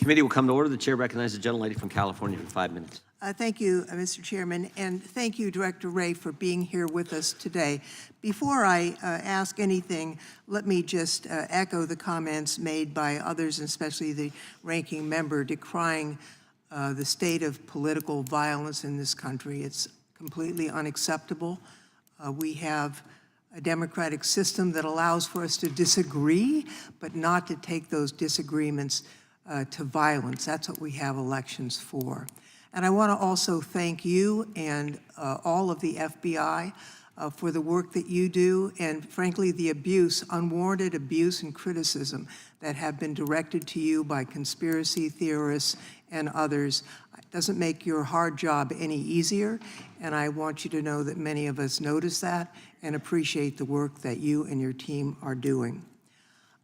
committee will come to order. The chair recognizes the gentlelady from California for 5 minutes. Thank you, Mr. Chairman, and thank you, Director Wray, for being here with us today. Before I ask anything, let me just echo the comments made by others, especially the ranking member, decrying the state of political violence in this country. It's completely unacceptable. We have a democratic system that allows for us to disagree, but not to take those disagreements to violence. That's what we have elections for. And I want to also thank you and all of the FBI for the work that you do, and frankly, the abuse, unwarranted abuse and criticism that have been directed to you by conspiracy theorists and others. It doesn't make your hard job any easier, and I want you to know that many of us notice that and appreciate the work that you and your team are doing.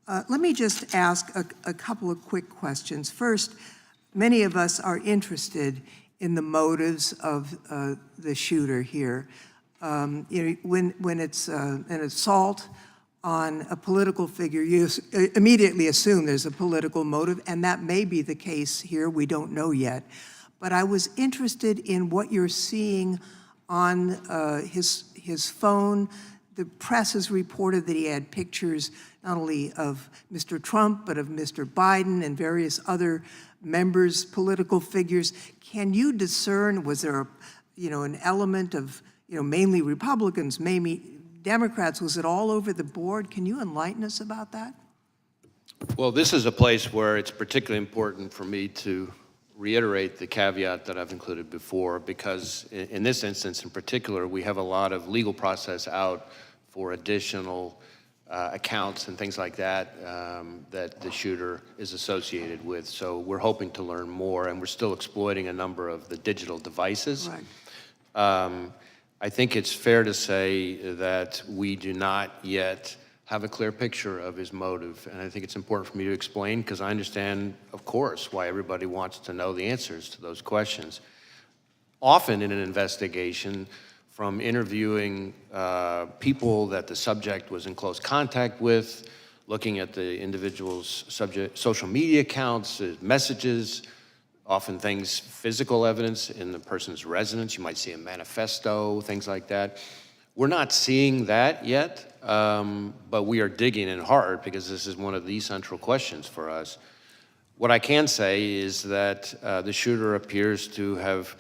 Let me just ask a couple of quick questions. First, many of us are interested in the motives of the shooter here. You know, when it's an assault on a political figure, you immediately assume there's a political motive, and that may be the case here. We don't know yet. But I was interested in what you're seeing on his phone. The press has reported that he had pictures not only of Mr. Trump, but of Mr. Biden and various other members, political figures. Can you discern, was there an element of, mainly Republicans, maybe Democrats? Was it all over the board? Can you enlighten us about that? Well, this is a place where it's particularly important for me to reiterate the caveat that I've included before, because in this instance in particular, we have a lot of legal process out for additional accounts and things like that that the shooter is associated with. So we're hoping to learn more, and we're still exploiting a number of the digital devices. Right. I think it's fair to say that we do not yet have a clear picture of his motive, and I think it's important for me to explain, because I understand, of course, why everybody wants to know the answers to those questions. Often in an investigation, from interviewing people that the subject was in close contact with, looking at the individual's social media accounts, messages, often things, physical evidence in the person's residence. You might see a manifesto, things like that. We're not seeing that yet, but we are digging in hard because this is one of the central questions for us. What I can say is that the shooter appears to have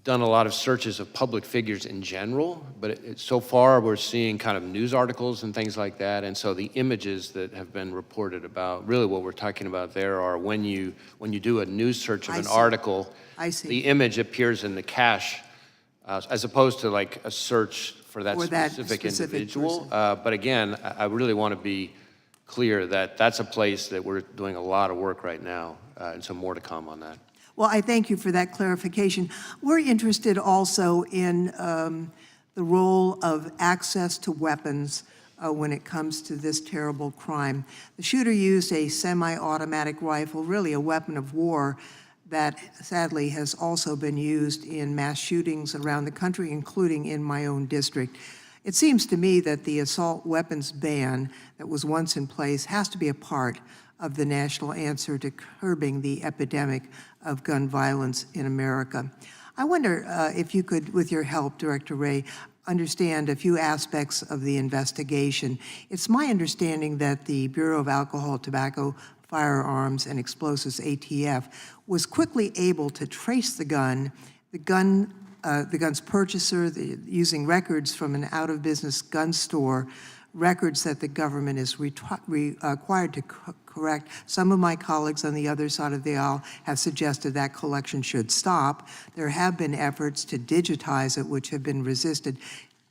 done a lot of searches of public figures in general, but so far we're seeing kind of news articles and things like that, and so the images that have been reported about, really what we're talking about there are when you do a news search of an article, the image appears in the cache, as opposed to like a search for that specific individual. But again, I really want to be clear that that's a place that we're doing a lot of work right now, and so more to come on that. Well, I thank you for that clarification. We're interested also in the role of access to weapons when it comes to this terrible crime. The shooter used a semi-automatic rifle, really a weapon of war, that sadly has also been used in mass shootings around the country, including in my own district. It seems to me that the assault weapons ban that was once in place has to be a part of the national answer to curbing the epidemic of gun violence in America. I wonder if you could, with your help, Director Wray, understand a few aspects of the investigation. It's my understanding that the Bureau of Alcohol, Tobacco, Firearms, and Explosives, ATF, was quickly able to trace the gun's purchaser, using records from an out-of-business gun store, records that the government is required to correct. Some of my colleagues on the other side of the aisle have suggested that collection should stop. There have been efforts to digitize it, which have been resisted.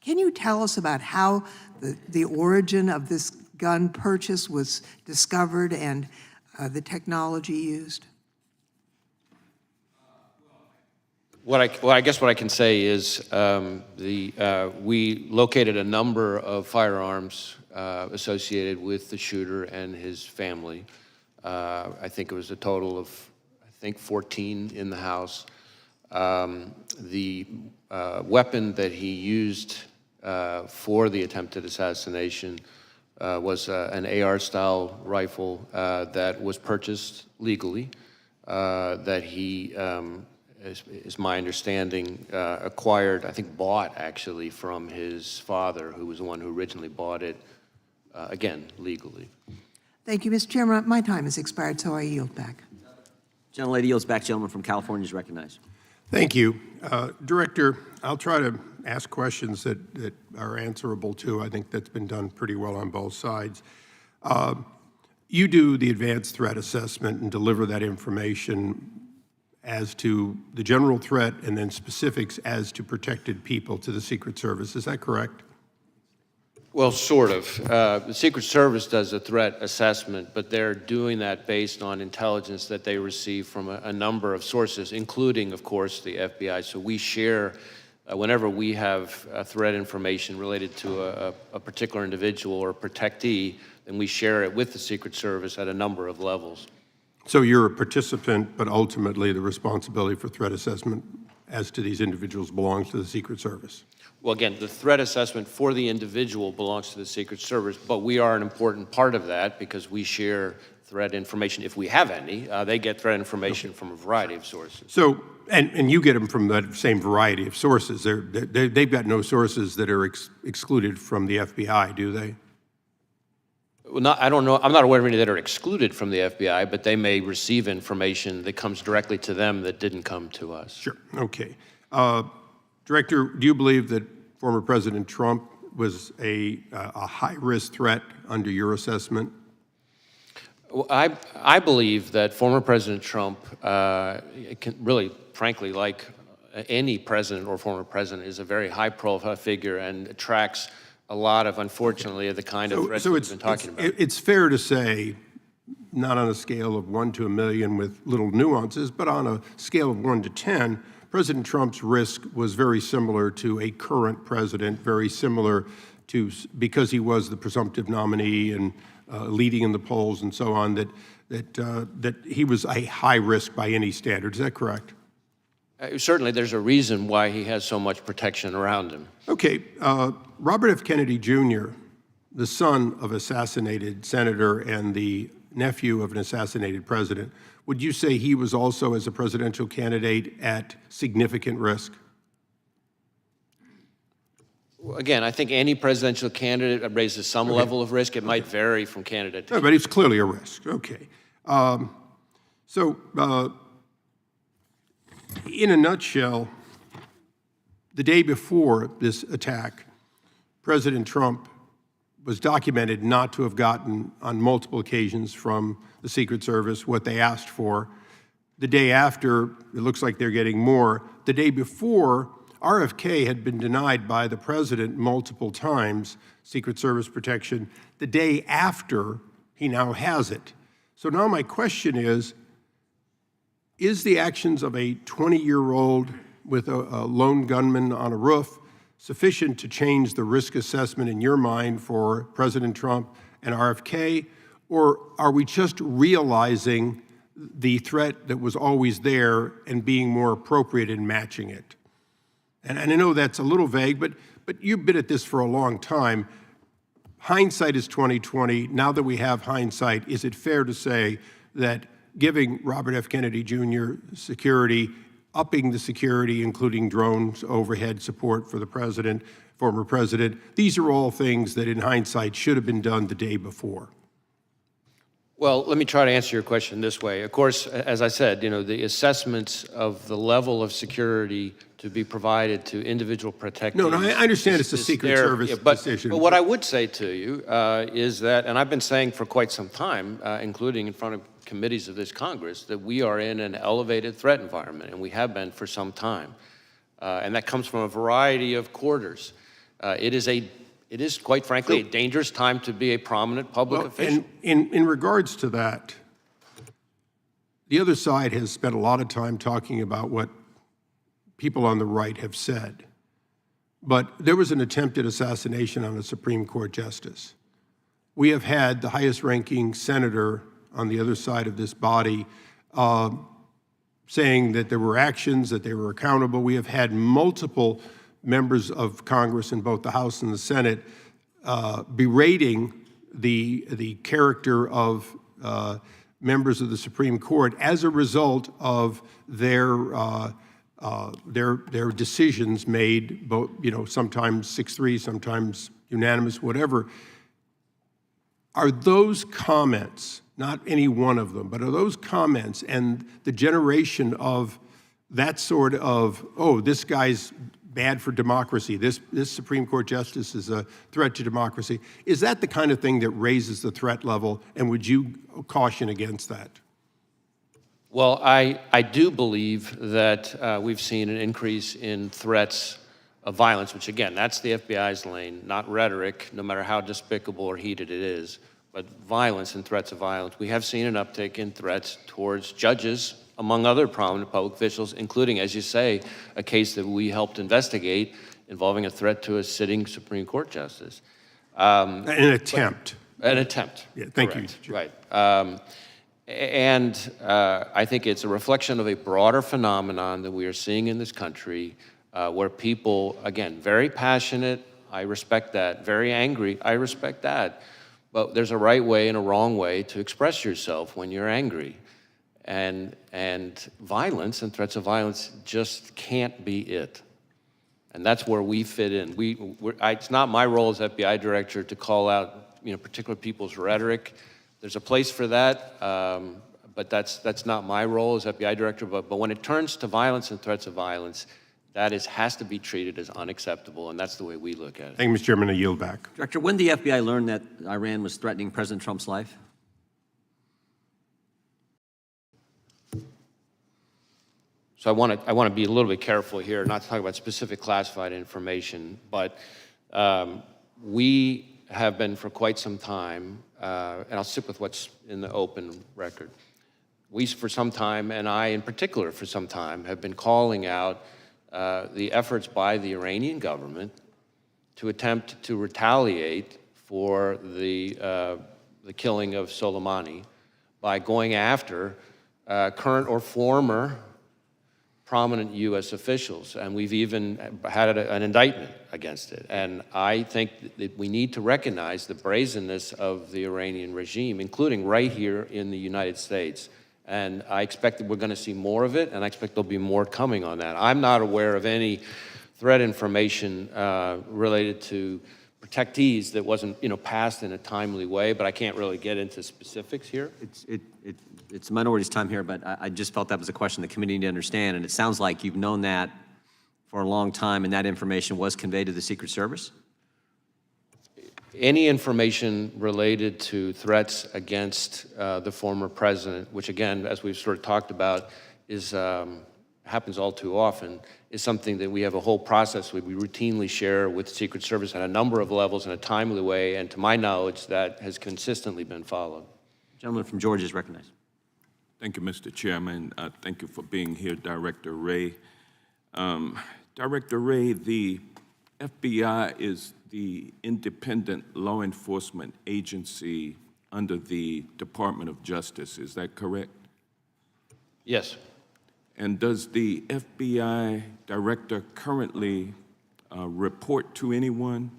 Can you tell us about how the origin of this gun purchase was discovered and the technology used? I guess what I can say is we located a number of firearms associated with the shooter and his family. I think it was a total of, 14 in the house. The weapon that he used for the attempted assassination was an AR-style rifle that was purchased legally, that he, is my understanding, acquired, I think bought actually from his father, who was the one who originally bought it, again, legally. Thank you, Mr. Chairman. My time has expired, so I yield back. Gentlelady yields back. Gentleman from California is recognized. Thank you. Director, I'll try to ask questions that are answerable too. I think that's been done pretty well on both sides. You do the advanced threat assessment and deliver that information as to the general threat and then specifics as to protected people to the Secret Service. Is that correct? Well, sort of. The Secret Service does a threat assessment, but they're doing that based on intelligence that they receive from a number of sources, including, of course, the FBI. So we share, whenever we have threat information related to a particular individual or a protectee, then we share it with the Secret Service at a number of levels. So you're a participant, but ultimately the responsibility for threat assessment as to these individuals belongs to the Secret Service. Well, again, the threat assessment for the individual belongs to the Secret Service, but we are an important part of that because we share threat information, if we have any. They get threat information from a variety of sources. So, and you get them from that same variety of sources. They've got no sources that are excluded from the FBI, do they? Well, I don't know. I'm not aware of any that are excluded from the FBI, but they may receive information that comes directly to them that didn't come to us. Sure. Okay. Director, do you believe that former President Trump was a high-risk threat under your assessment? Well, I believe that former President Trump, really, frankly, like any president or former president, is a very high-profile figure and attracts a lot of, unfortunately, of the kind of threats we've been talking about. It's fair to say, not on a scale of 1 to 1,000,000 with little nuances, but on a scale of 1 to 10, President Trump's risk was very similar to a current president, very similar to, because he was the presumptive nominee and leading in the polls and so on, that he was a high risk by any standard. Is that correct? Certainly, there's a reason why he has so much protection around him. Okay. Robert F. Kennedy Jr., the son of assassinated senator and the nephew of an assassinated president, would you say he was also, as a presidential candidate, at significant risk? Again, I think any presidential candidate raises some level of risk. It might vary from candidate to No, but it's clearly a risk. Okay. In a nutshell, the day before this attack, President Trump was documented not to have gotten on multiple occasions from the Secret Service what they asked for. The day after, it looks like they're getting more. The day before, RFK had been denied by the president multiple times, Secret Service protection. The day after, he now has it. So now my question is the actions of a 20-year-old with a lone gunman on a roof sufficient to change the risk assessment in your mind for President Trump and RFK, or are we just realizing the threat that was always there and being more appropriate in matching it? And I know that's a little vague, but you've been at this for a long time. Hindsight is 20/20. Now that we have hindsight, is it fair to say that giving Robert F. Kennedy Jr. security, upping the security, including drones, overhead support for the president, former president, these are all things that in hindsight should have been done the day before? Well, let me try to answer your question this way. Of course, as I said, the assessments of the level of security to be provided to individual protectees. No, I understand it's a Secret Service decision. But what I would say to you is that, and I've been saying for quite some time, including in front of committees of this Congress, that we are in an elevated threat environment, and we have been for some time. And that comes from a variety of quarters. It is, quite frankly, a dangerous time to be a prominent public official. And in regards to that, the other side has spent a lot of time talking about what people on the right have said. But there was an attempted assassination on a Supreme Court justice. We have had the highest-ranking senator on the other side of this body saying that there were actions, that they were accountable. We have had multiple members of Congress in both the House and the Senate berating the character of members of the Supreme Court as a result of their decisions made, both, sometimes 6-3, sometimes unanimous, whatever. Are those comments, not any one of them, but are those comments and the generation of that sort of, oh, this guy's bad for democracy, this Supreme Court justice is a threat to democracy, is that the kind of thing that raises the threat level, and would you caution against that? Well, I do believe that we've seen an increase in threats of violence, which again, that's the FBI's lane, not rhetoric, no matter how despicable or heated it is, but violence and threats of violence. We have seen an uptick in threats towards judges, among other prominent public officials, including, as you say, a case that we helped investigate involving a threat to a sitting Supreme Court justice. An attempt. An attempt. Yeah, thank correct. you. Right. I think it's a reflection of a broader phenomenon that we are seeing in this country, where people, again, very passionate, I respect that, very angry, I respect that, but there's a right way and a wrong way to express yourself when you're angry. And violence and threats of violence just can't be it. And that's where we fit in. It's not my role as FBI director to call out particular people's rhetoric. There's a place for that, but that's not my role as FBI director. But when it turns to violence and threats of violence, that has to be treated as unacceptable, and that's the way we look at it. Thank you, Mr. Chairman. I yield back. Director, when did the FBI learn that Iran was threatening President Trump's life? So I want to be a little bit careful here, not to talk about specific classified information, but we have been for quite some time, and I'll stick with what's in the open record. We, for some time, and I in particular for some time, have been calling out the efforts by the Iranian government to attempt to retaliate for the killing of Soleimani by going after current or former prominent U.S. officials, and we've even had an indictment against it. And I think that we need to recognize the brazenness of the Iranian regime, including right here in the United States. And I expect that we're going to see more of it, and I expect there'll be more coming on that. I'm not aware of any threat information related to protectees that wasn't, passed in a timely way, but I can't really get into specifics here. It's minority's time here, but I just felt that was a question the committee needed to understand, and it sounds like you've known that for a long time, and that information was conveyed to the Secret Service? Any information related to threats against the former president, which again, as we've sort of talked about, happens all too often, is something that we have a whole process we routinely share with the Secret Service on a number of levels in a timely way, and to my knowledge, that has consistently been followed. Gentleman from Georgia is recognized. Thank you, Mr. Chairman. Thank you for being here, Director Wray. Director Wray, the FBI is the independent law enforcement agency under the Department of Justice. Is that correct? Yes. And does the FBI director currently report to anyone?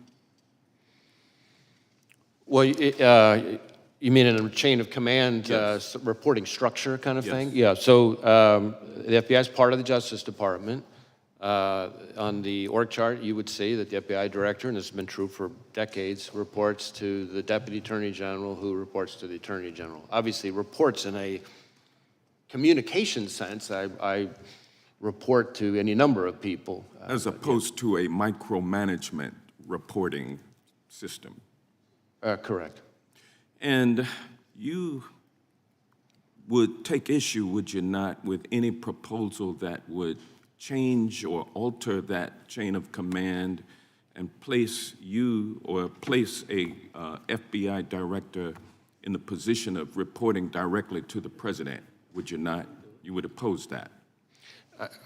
Well, you mean in a chain of command Yes. reporting structure kind of Yes. thing? Yeah, so the FBI is part of the Justice Department. On the org chart, you would see that the FBI director, and this has been true for decades, reports to the Deputy Attorney General, who reports to the Attorney General. Obviously, reports in a communication sense, I report to any number of people. As opposed to a micromanagement reporting system. Correct. And you would take issue, would you not, with any proposal that would change or alter that chain of command and place you or place a FBI director in the position of reporting directly to the president? Would you not? You would oppose that?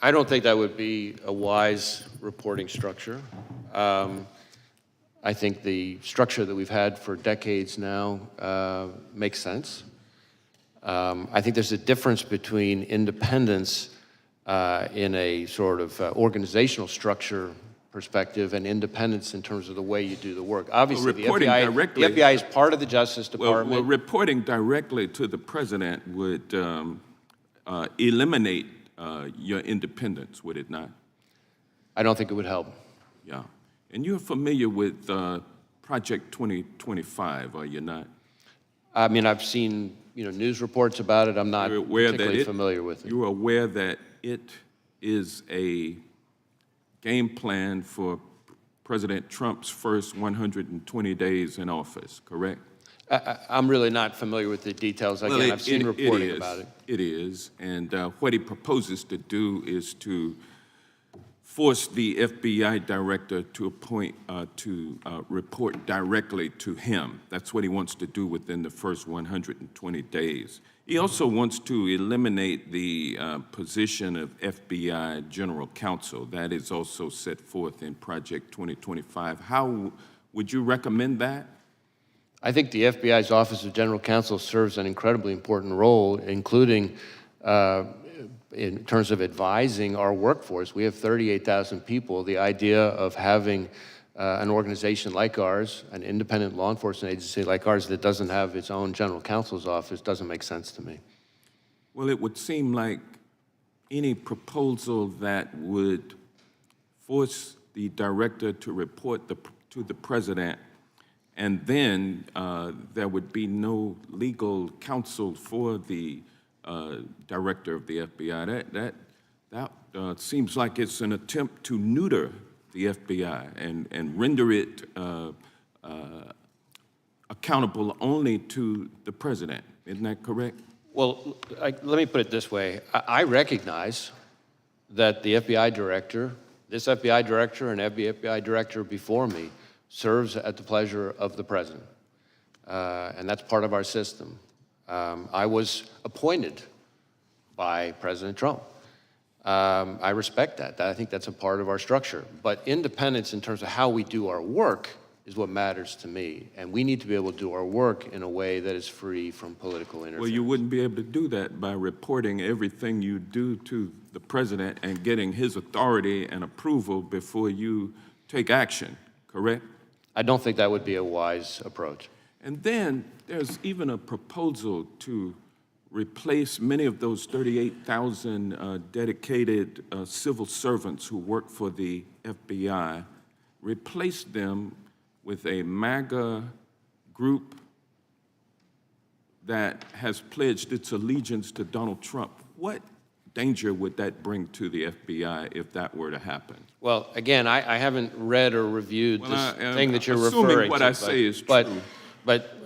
I don't think that would be a wise reporting structure. I think the structure that we've had for decades now makes sense. I think there's a difference between independence in a sort of organizational structure perspective and independence in terms of the way you do the work. Obviously, the reporting FBI, directly- the FBI is part of the Justice Department. Well, reporting directly to the president would eliminate your independence, would it not? I don't think it would help. Yeah. And you're familiar with Project 2025, are you not? I mean, I've seen, news reports about it. I'm not You're aware particularly that familiar with it. You're aware that it is a game plan for President Trump's first 120 days in office, correct? I'm really not familiar with the details. Again, I've seen reporting about it. It is, and what he proposes to do is to force the FBI director to appoint, report directly to him. That's what he wants to do within the first 120 days. He also wants to eliminate the position of FBI General Counsel. That is also set forth in Project 2025. How would you recommend that? I think the FBI's Office of General Counsel serves an incredibly important role, including in terms of advising our workforce. We have 38,000 people. The idea of having an organization like ours, an independent law enforcement agency like ours that doesn't have its own general counsel's office doesn't make sense to me. Well, it would seem like any proposal that would force the director to report to the president, and then there would be no legal counsel for the director of the FBI. That seems like it's an attempt to neuter the FBI and render it accountable only to the president. Isn't that correct? Well, let me put it this way. I recognize that the FBI director, this FBI director and every FBI director before me serves at the pleasure of the president. And that's part of our system. I was appointed by President Trump. I respect that. I think that's a part of our structure. But independence in terms of how we do our work is what matters to me. And we need to be able to do our work in a way that is free from political interference. Well, you wouldn't be able to do that by reporting everything you do to the president and getting his authority and approval before you take action, correct? I don't think that would be a wise approach. And then there's even a proposal to replace many of those 38,000 dedicated civil servants who work for the FBI, replace them with a MAGA group that has pledged its allegiance to Donald Trump. What danger would that bring to the FBI if that were to happen? Well, again, I haven't read or reviewed this thing that you're assuming referring to. what I say is but, true. But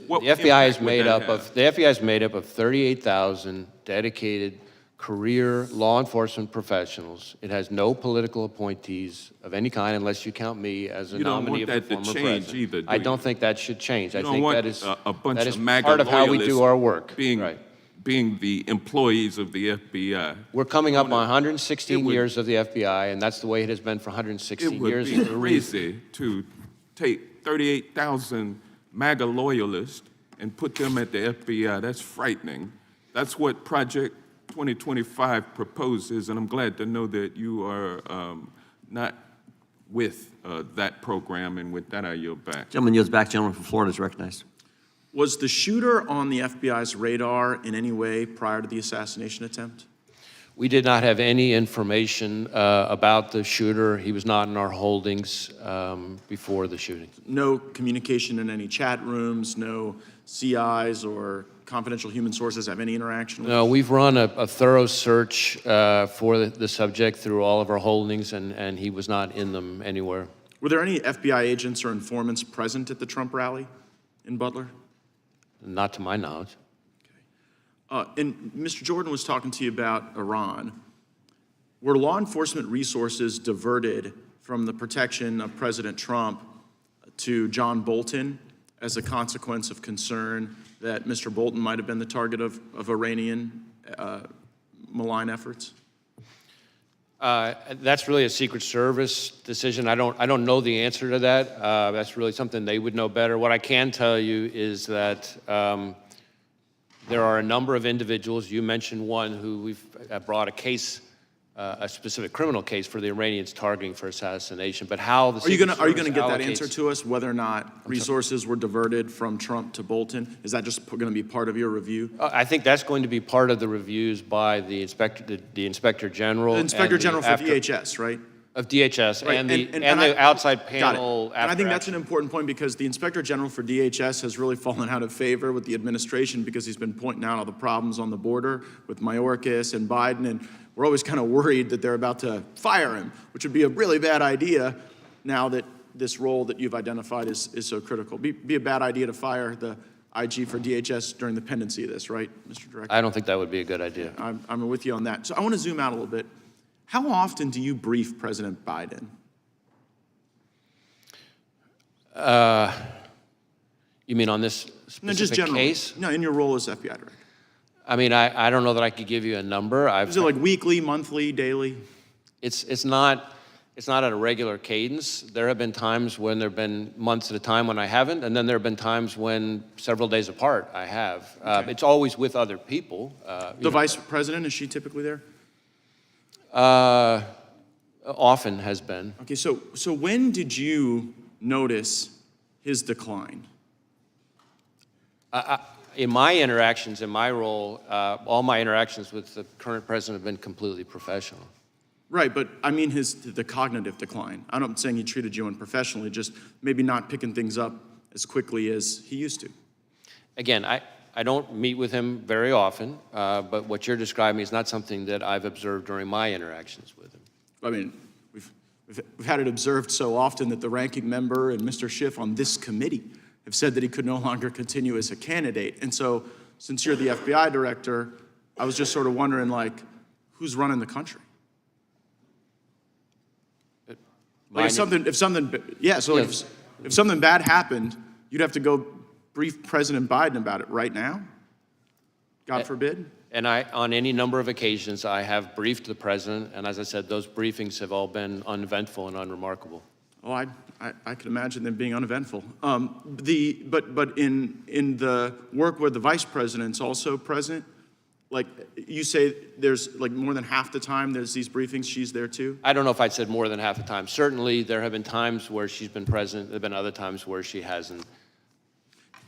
What the FBI is impact would made that up of have? the FBI is made up of 38,000 dedicated career law enforcement professionals. It has no political appointees of any kind, unless you count me as a You don't nominee want of the that to former change president. either, do I you? don't think that should change. I You don't think want that is a bunch that is of MAGA part of how we do loyalists our work. being, Right. being the employees of the FBI. We're coming up on 116 it would- years of the FBI, and that's the way it has been for It 116 would years. be for a reason. crazy to take 38,000 MAGA loyalists and put them at the FBI. That's frightening. That's what Project 2025 proposes, and I'm glad to know that you are not with that program, and with that I yield back. Gentleman yields back. Gentleman from Florida is recognized. Was the shooter on the FBI's radar in any way prior to the assassination attempt? We did not have any information about the shooter. He was not in our holdings before the shooting. No communication in any chat rooms, no CIs or confidential human sources have any interaction with No, we've run a thorough search for the subject through all of our holdings, and he was not in them anywhere. Were there any FBI agents or informants present at the Trump rally in Butler? Not to my knowledge. And Mr. Jordan was talking to you about Iran. Were law enforcement resources diverted from the protection of President Trump to John Bolton as a consequence of concern that Mr. Bolton might have been the target of Iranian malign efforts? That's really a Secret Service decision. I don't know the answer to that. That's really something they would know better. What I can tell you is that there are a number of individuals. You mentioned one who we've brought a case a specific criminal case for the Iranians targeting for assassination, but how the Are you Secret gonna get that Service answer allocates- to us, whether or not resources were diverted from Trump to Bolton? Is that just gonna be part of your review? I think that's going to be part of the reviews by the Inspector General. The Inspector and General for after- DHS, right? Of DHS Right, and the I- outside got it. panel. And I after think that's an action. important point because the Inspector General for DHS has really fallen out of favor with the administration because he's been pointing out all the problems on the border with Mayorkas and Biden, and we're always kind of worried that they're about to fire him, which would be a really bad idea now that this role that you've identified is so critical. Be a bad idea to fire the IG for DHS during the pendency of this, right, Mr. Director? I don't think that would be a good idea. I'm with you on that. So I want to zoom out a little bit. How often do you brief President Biden? You mean on this No, just specific generally. case? No, in your role as FBI director. I mean, I don't know that I could give you a number. Is it like weekly, monthly, daily? It's not at a regular cadence. There have been times when there have been months at a time when I haven't, and then there have been times when several days apart I have. It's always with other people. The vice president, is she typically there? Often has been. Okay, so when did you notice his decline? In my interactions, in my role, all my interactions with the current president have been completely professional. Right, but I mean the cognitive decline. I'm not saying he treated you unprofessionally, just maybe not picking things up as quickly as he used to. Again, I don't meet with him very often, but what you're describing is not something that I've observed during my interactions with him. I mean, we've had it observed so often that the ranking member and Mr. Schiff on this committee have said that he could no longer continue as a candidate. And so, since you're the FBI director, I was just sort of wondering, like, who's running the country? Like if something bad happened, you'd have to go brief President Biden about it right now? God forbid? And on any number of occasions, I have briefed the president, and as I said, those briefings have all been uneventful and unremarkable. Oh, I could imagine them being uneventful. But in the work where the vice president's also present, like you say, there's like more than half the time there's these briefings, she's there too? I don't know if I'd said more than half the time. Certainly, there have been times where she's been present. There have been other times where she hasn't.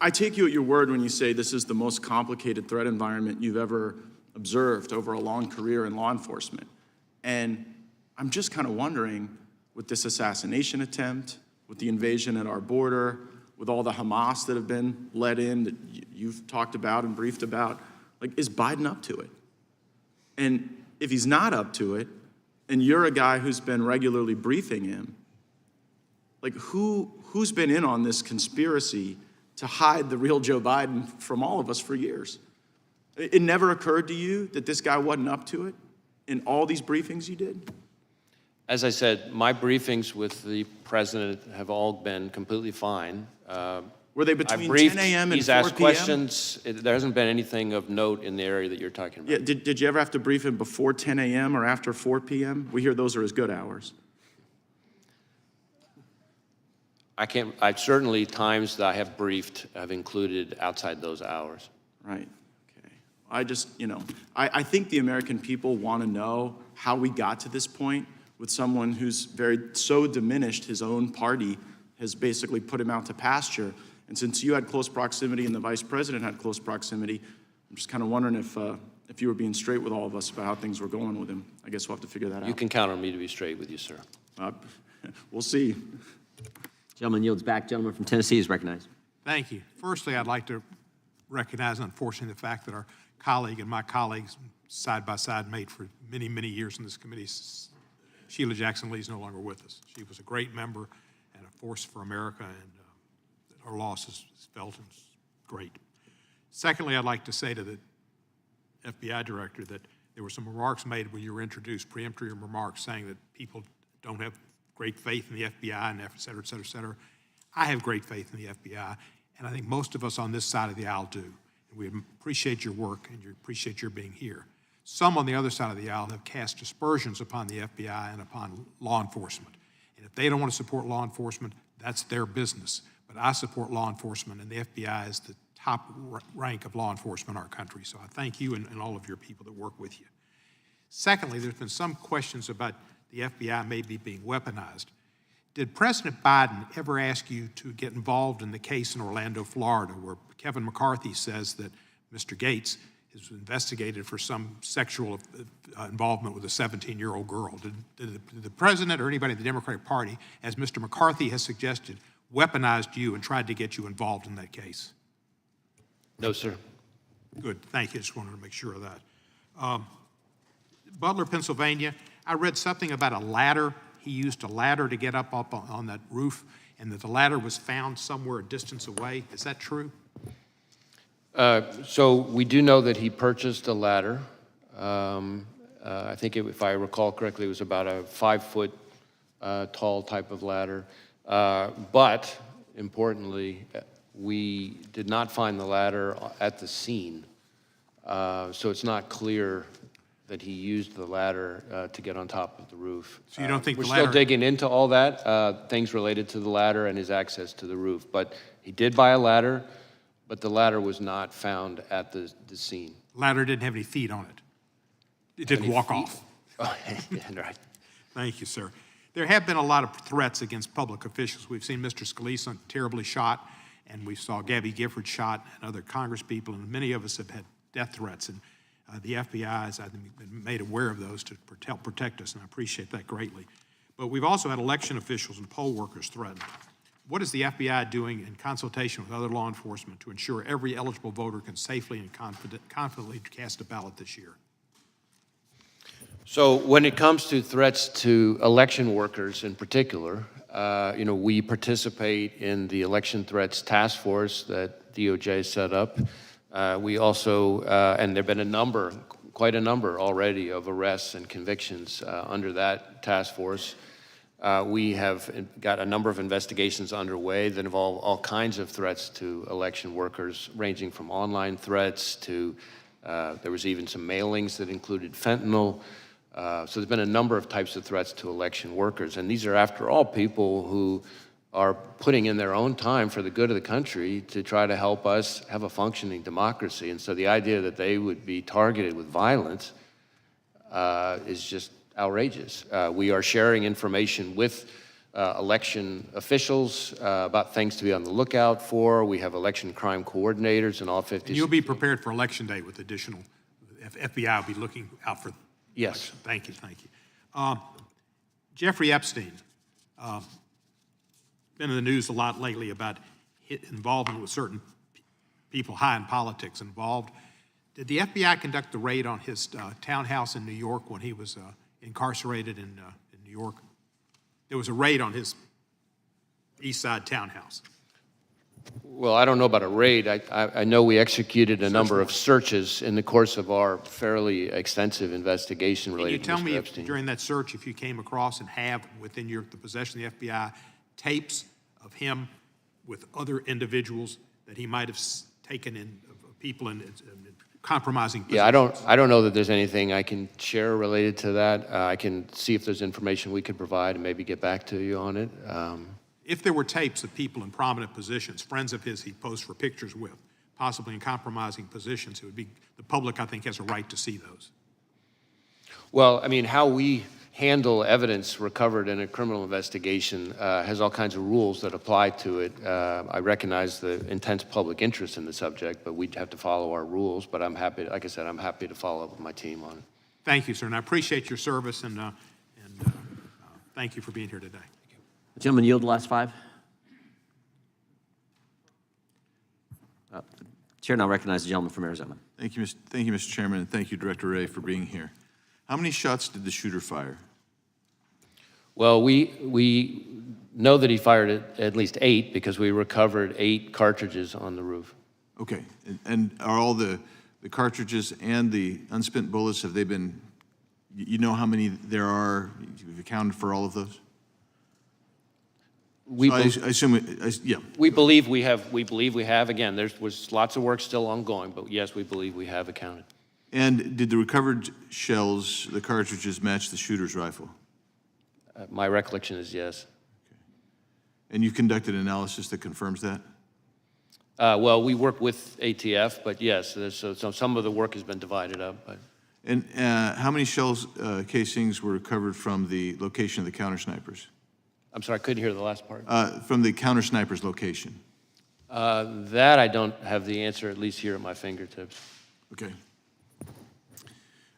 I take you at your word when you say this is the most complicated threat environment you've ever observed over a long career in law enforcement. And I'm just kind of wondering, with this assassination attempt, with the invasion at our border, with all the Hamas that have been let in that you've talked about and briefed about, like, is Biden up to it? And if he's not up to it, and you're a guy who's been regularly briefing him, like, who's been in on this conspiracy to hide the real Joe Biden from all of us for years? It never occurred to you that this guy wasn't up to it in all these briefings you did? As I said, my briefings with the president have all been completely fine. Were they I between briefed, 10 a.m. and he's 4 asked p.m.? questions. There hasn't been anything of note in the area that you're talking about. Yeah, did you ever have to brief him before 10 a.m. or after 4 p.m.? We hear those are as good hours. I certainly, times that I have briefed have included outside those hours. Right, okay. I just, I think the American people want to know how we got to this point with someone who's so diminished his own party has basically put him out to pasture. And since you had close proximity and the vice president had close proximity, I'm just kind of wondering if you were being straight with all of us about how things were going with him. I guess we'll have to figure that out. You can count on me to be straight with you, sir. We'll see. Gentleman yields back. Gentleman from Tennessee is recognized. Thank you. Firstly, I'd like to recognize, unfortunately, the fact that our colleague and my colleagues, side by side, mate for many, many years in this committee, Sheila Jackson Lee, is no longer with us. She was a great member and a force for America, and her loss is felt and is great. Secondly, I'd like to say to the FBI director that there were some remarks made when you were introduced, preemptory remarks, saying that people don't have great faith in the FBI and et cetera, et cetera, et cetera. I have great faith in the FBI, and I think most of us on this side of the aisle do. And we appreciate your work and appreciate your being here. Some on the other side of the aisle have cast aspersions upon the FBI and upon law enforcement. And if they don't want to support law enforcement, that's their business. But I support law enforcement, and the FBI is the top rank of law enforcement in our country. So I thank you and all of your people that work with you. Secondly, there's been some questions about the FBI maybe being weaponized. Did President Biden ever ask you to get involved in the case in Orlando, Florida, where Kevin McCarthy says that Mr. Gates is investigated for some sexual involvement with a 17-year-old girl? Did the president or anybody in the Democratic Party, as Mr. McCarthy has suggested, weaponized you and tried to get you involved in that case? No, sir. Good, thank you. Just wanted to make sure of that. Butler, Pennsylvania, I read something about a ladder. He used a ladder to get up on that roof, and that the ladder was found somewhere a distance away. Is that true? So we do know that he purchased a ladder. I think, if I recall correctly, it was about a 5-foot tall type of ladder. But importantly, we did not find the ladder at the scene. So it's not clear that he used the ladder to get on top of the roof. So you don't think we're the ladder... still digging into all that, things related to the ladder and his access to the roof. But he did buy a ladder, but the ladder was not found at the scene. Ladder didn't have any feet on it. It didn't walk off. Oh, yeah, right. Thank you, sir. There have been a lot of threats against public officials. We've seen Mr. Scalise terribly shot, and we saw Gabby Gifford shot, and other Congress people, and many of us have had death threats. And the FBI has, I think, been made aware of those to help protect us, and I appreciate that greatly. But we've also had election officials and poll workers threatened. What is the FBI doing in consultation with other law enforcement to ensure every eligible voter can safely and confidently cast a ballot this year? So when it comes to threats to election workers in particular, we participate in the election threats task force that DOJ set up. We also, and there have been quite a number already of arrests and convictions under that task force. We have got a number of investigations underway that involve all kinds of threats to election workers, ranging from online threats to, there was even some mailings that included fentanyl. So there's been a number of types of threats to election workers. And these are, after all, people who are putting in their own time for the good of the country to try to help us have a functioning democracy. And so the idea that they would be targeted with violence is just outrageous. We are sharing information with election officials about things to be on the lookout for. We have election crime coordinators in all 50 states. You'll be prepared for Election Day with additional, FBI will be looking out for. Yes. Thank you, thank you. Jeffrey Epstein, been in the news a lot lately about involvement with certain people high in politics involved. Did the FBI conduct the raid on his townhouse in New York when he was incarcerated in New York? There was a raid on his East Side townhouse. Well, I don't know about a raid. I know we executed a number of searches in the course of our fairly extensive investigation related to Mr. Epstein. Can you tell me if, during that search, if you came across and have within the possession of the FBI tapes of him with other individuals that he might have taken in, people in compromising positions? Yeah, I don't know that there's anything I can share related to that. I can see if there's information we could provide and maybe get back to you on it. If there were tapes of people in prominent positions, friends of his he posed for pictures with, possibly in compromising positions, it would be, the public, I think, has a right to see those. Well, I mean, how we handle evidence recovered in a criminal investigation has all kinds of rules that apply to it. I recognize the intense public interest in the subject, but we'd have to follow our rules. But I'm happy, like I said, I'm happy to follow up with my team on it. Thank you, sir, and I appreciate your service, and thank you for being here today. The gentleman yield the last 5. The chair now recognizes the gentleman from Arizona. Thank you, Mr. Chairman, and thank you, Director Wray, for being here. How many shots did the shooter fire? Well, we know that he fired at least 8 because we recovered 8 cartridges on the roof. Okay, and are all the cartridges and the unspent bullets, have they been, you know how many there are? You've accounted for all of those? We yeah. We believe we have. Again, there was lots of work still ongoing, but yes, we believe we have accounted. And did the recovered shells, the cartridges, match the shooter's rifle? My recollection is yes. Okay. And you conducted analysis that confirms that? Well, we work with ATF, but yes, so some of the work has been divided up. But. And how many shell casings were recovered from the location of the counter snipers? I'm sorry, I couldn't hear the last part. From the counter snipers location? That I don't have the answer, at least here at my fingertips. Okay.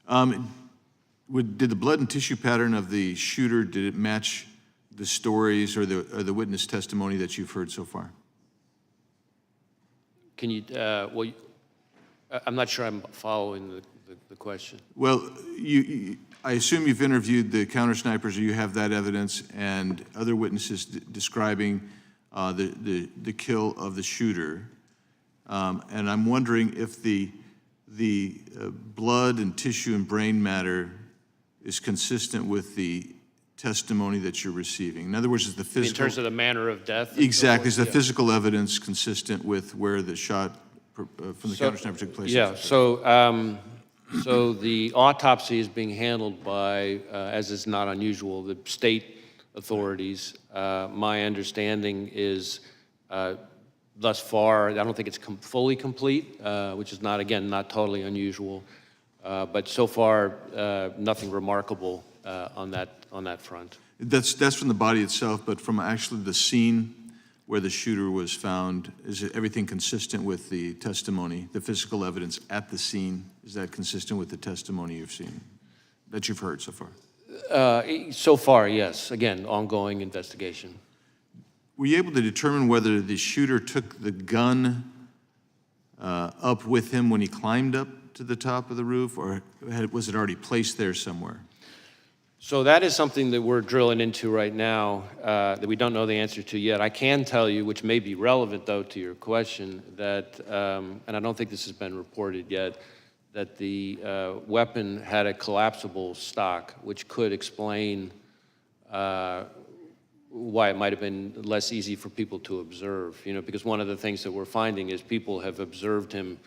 Did the blood and tissue pattern of the shooter, did it match the stories or the witness testimony that you've heard so far? Can you, well, I'm not sure I'm following the question. Well, I assume you've interviewed the counter snipers, or you have that evidence, and other witnesses describing the kill of the shooter. And I'm wondering if the blood and tissue and brain matter is consistent with the testimony that you're receiving. In other words, is the physical... In terms of the manner of death? Exactly. Is the Yeah. physical evidence consistent with where the shot from the counter sniper took place? Yeah, so the autopsy is being handled by, as is not unusual, the state authorities. My understanding is, thus far, I don't think it's fully complete, which is not, again, not totally unusual. But so far, nothing remarkable on that front. That's from the body itself, but from actually the scene where the shooter was found, is everything consistent with the testimony, the physical evidence at the scene? Is that consistent with the testimony you've seen, that you've heard so far? So far, yes. Again, ongoing investigation. Were you able to determine whether the shooter took the gun up with him when he climbed up to the top of the roof, or was it already placed there somewhere? So that is something that we're drilling into right now that we don't know the answer to yet. I can tell you, which may be relevant, though, to your question, that, and I don't think this has been reported yet, that the weapon had a collapsible stock, which could explain why it might have been less easy for people to observe. You know, because one of the things that we're finding is people have observed him,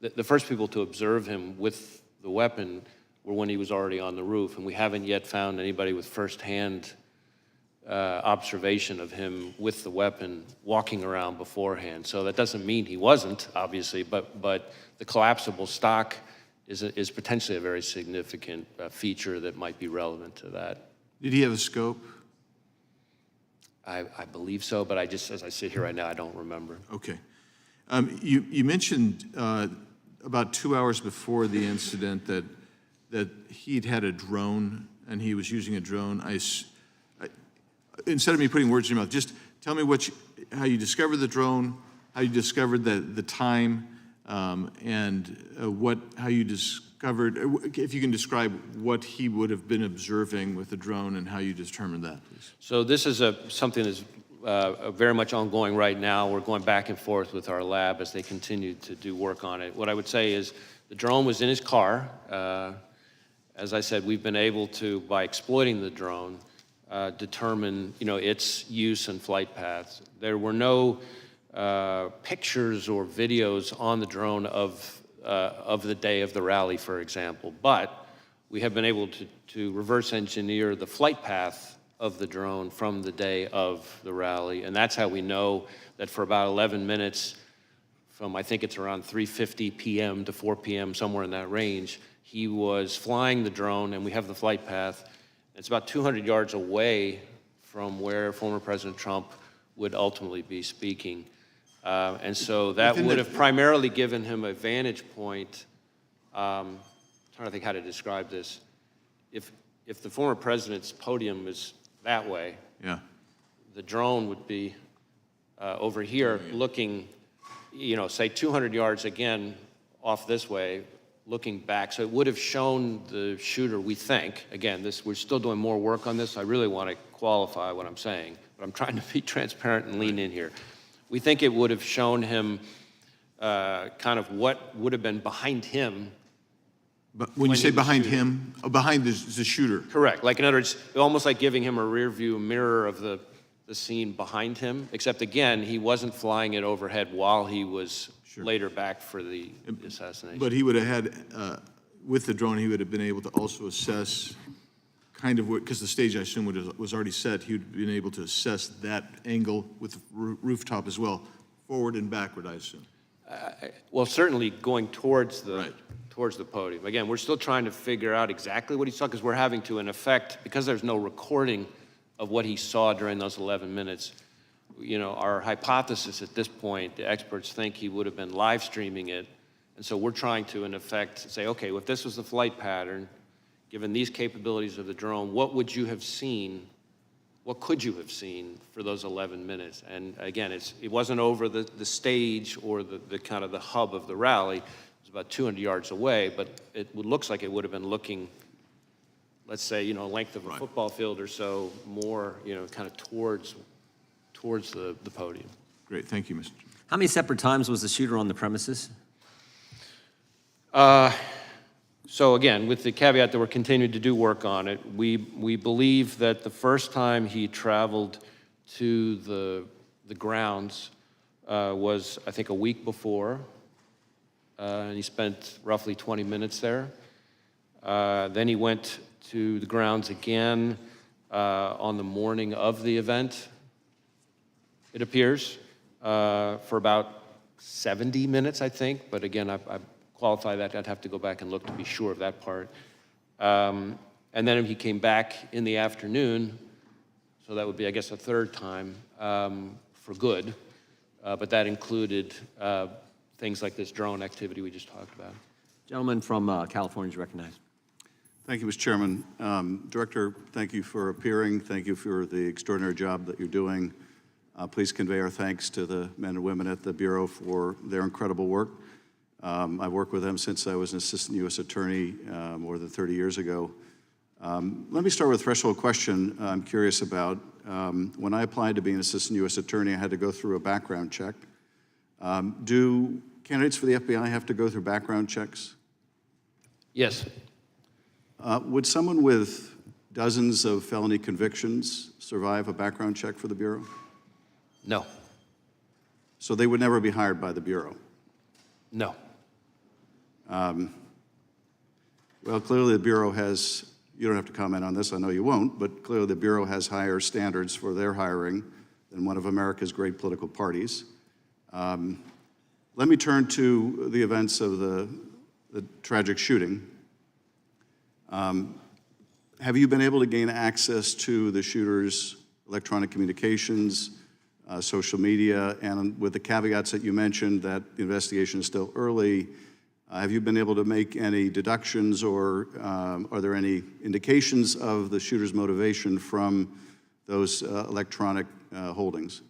the first people to observe him with the weapon were when he was already on the roof, and we haven't yet found anybody with firsthand observation of him with the weapon walking around beforehand. So that doesn't mean he wasn't, obviously, but the collapsible stock is potentially a very significant feature that might be relevant to that. Did he have a scope? I believe so, but I just, as I sit here right now, I don't remember. Okay. You mentioned about 2 hours before the incident that he'd had a drone and he was using a drone. Instead of me putting words in your mouth, just tell me how you discovered the drone, how you discovered the time, and how you discovered, if you can describe what he would have been observing with the drone and how you determined that, please. So this is something that's very much ongoing right now. We're going back and forth with our lab as they continue to do work on it. What I would say is the drone was in his car. As I said, we've been able to, by exploiting the drone, determine, its use and flight paths. There were no pictures or videos on the drone of the day of the rally, for example, but we have been able to reverse engineer the flight path of the drone from the day of the rally, and that's how we know that for about 11 minutes, from I think it's around 3:50 p.m. to 4 p.m., somewhere in that range, he was flying the drone, and we have the flight path. It's about 200 yards away from where former President Trump would ultimately be speaking. And so that would have primarily given him a vantage point. I'm trying to think how to describe this. If the former president's podium is that way, Yeah. the drone would be over here looking, say 200 yards again off this way, looking back. So it would have shown the shooter, we think, again, we're still doing more work on this. I really want to qualify what I'm saying, but I'm trying to be transparent and lean in here. We think it would have shown him kind of what would have been behind him. But when you say behind him, behind the shooter? Correct. Like, in other words, almost like giving him a rear view mirror of the scene behind him, except again, he wasn't flying it overhead while he was later back for the assassination. But he would have had, with the drone, he would have been able to also assess kind of what, because the stage, I assume, was already set, he would have been able to assess that angle with the rooftop as well, forward and backward, I assume. Well, certainly going towards the towards the podium. Again, we're still trying to figure out exactly what he saw, because we're having to, in effect, because there's no recording of what he saw during those 11 minutes, you know, our hypothesis at this point, the experts think he would have been live streaming it. And so we're trying to, in effect, say, okay, well, if this was the flight pattern, given these capabilities of the drone, what would you have seen? What could you have seen for those 11 minutes? And again, it wasn't over the stage or the kind of the hub of the rally. It was about 200 yards away, but it looks like it would have been looking, let's say, you know, length of a football field or so, more, you know, kind of towards the podium. Great, thank you, Mr. How many separate times was the shooter on the premises? So again, with the caveat that we're continuing to do work on it, we believe that the first time he traveled to the grounds was, I think, a week before, and he spent roughly 20 minutes there. Then he went to the grounds again on the morning of the event, it appears, for about 70 minutes, I think, but again, I qualify that. I'd have to go back and look to be sure of that part. And then he came back in the afternoon, so that would be, I guess, a third time for good. But that included things like this drone activity we just talked about. Gentleman from California is recognized. Thank you, Mr. Chairman. Director, thank you for appearing. Thank you for the extraordinary job that you're doing. Please convey our thanks to the men and women at the Bureau for their incredible work. I've worked with them since I was an assistant U.S. attorney more than 30 years ago. Let me start with a threshold question I'm curious about. When I applied to be an assistant U.S. attorney, I had to go through a background check. Do candidates for the FBI have to go through background checks? Yes. Would someone with dozens of felony convictions survive a background check for the Bureau? No. So they would never be hired by the Bureau? No. Well, clearly the Bureau has, you don't have to comment on this, I know you won't, but clearly the Bureau has higher standards for their hiring than one of America's great political parties. Let me turn to the events of the tragic shooting. Have you been able to gain access to the shooter's electronic communications, social media, and with the caveats that you mentioned that the investigation is still early, have you been able to make any deductions or are there any indications of the shooter's motivation from those electronic holdings?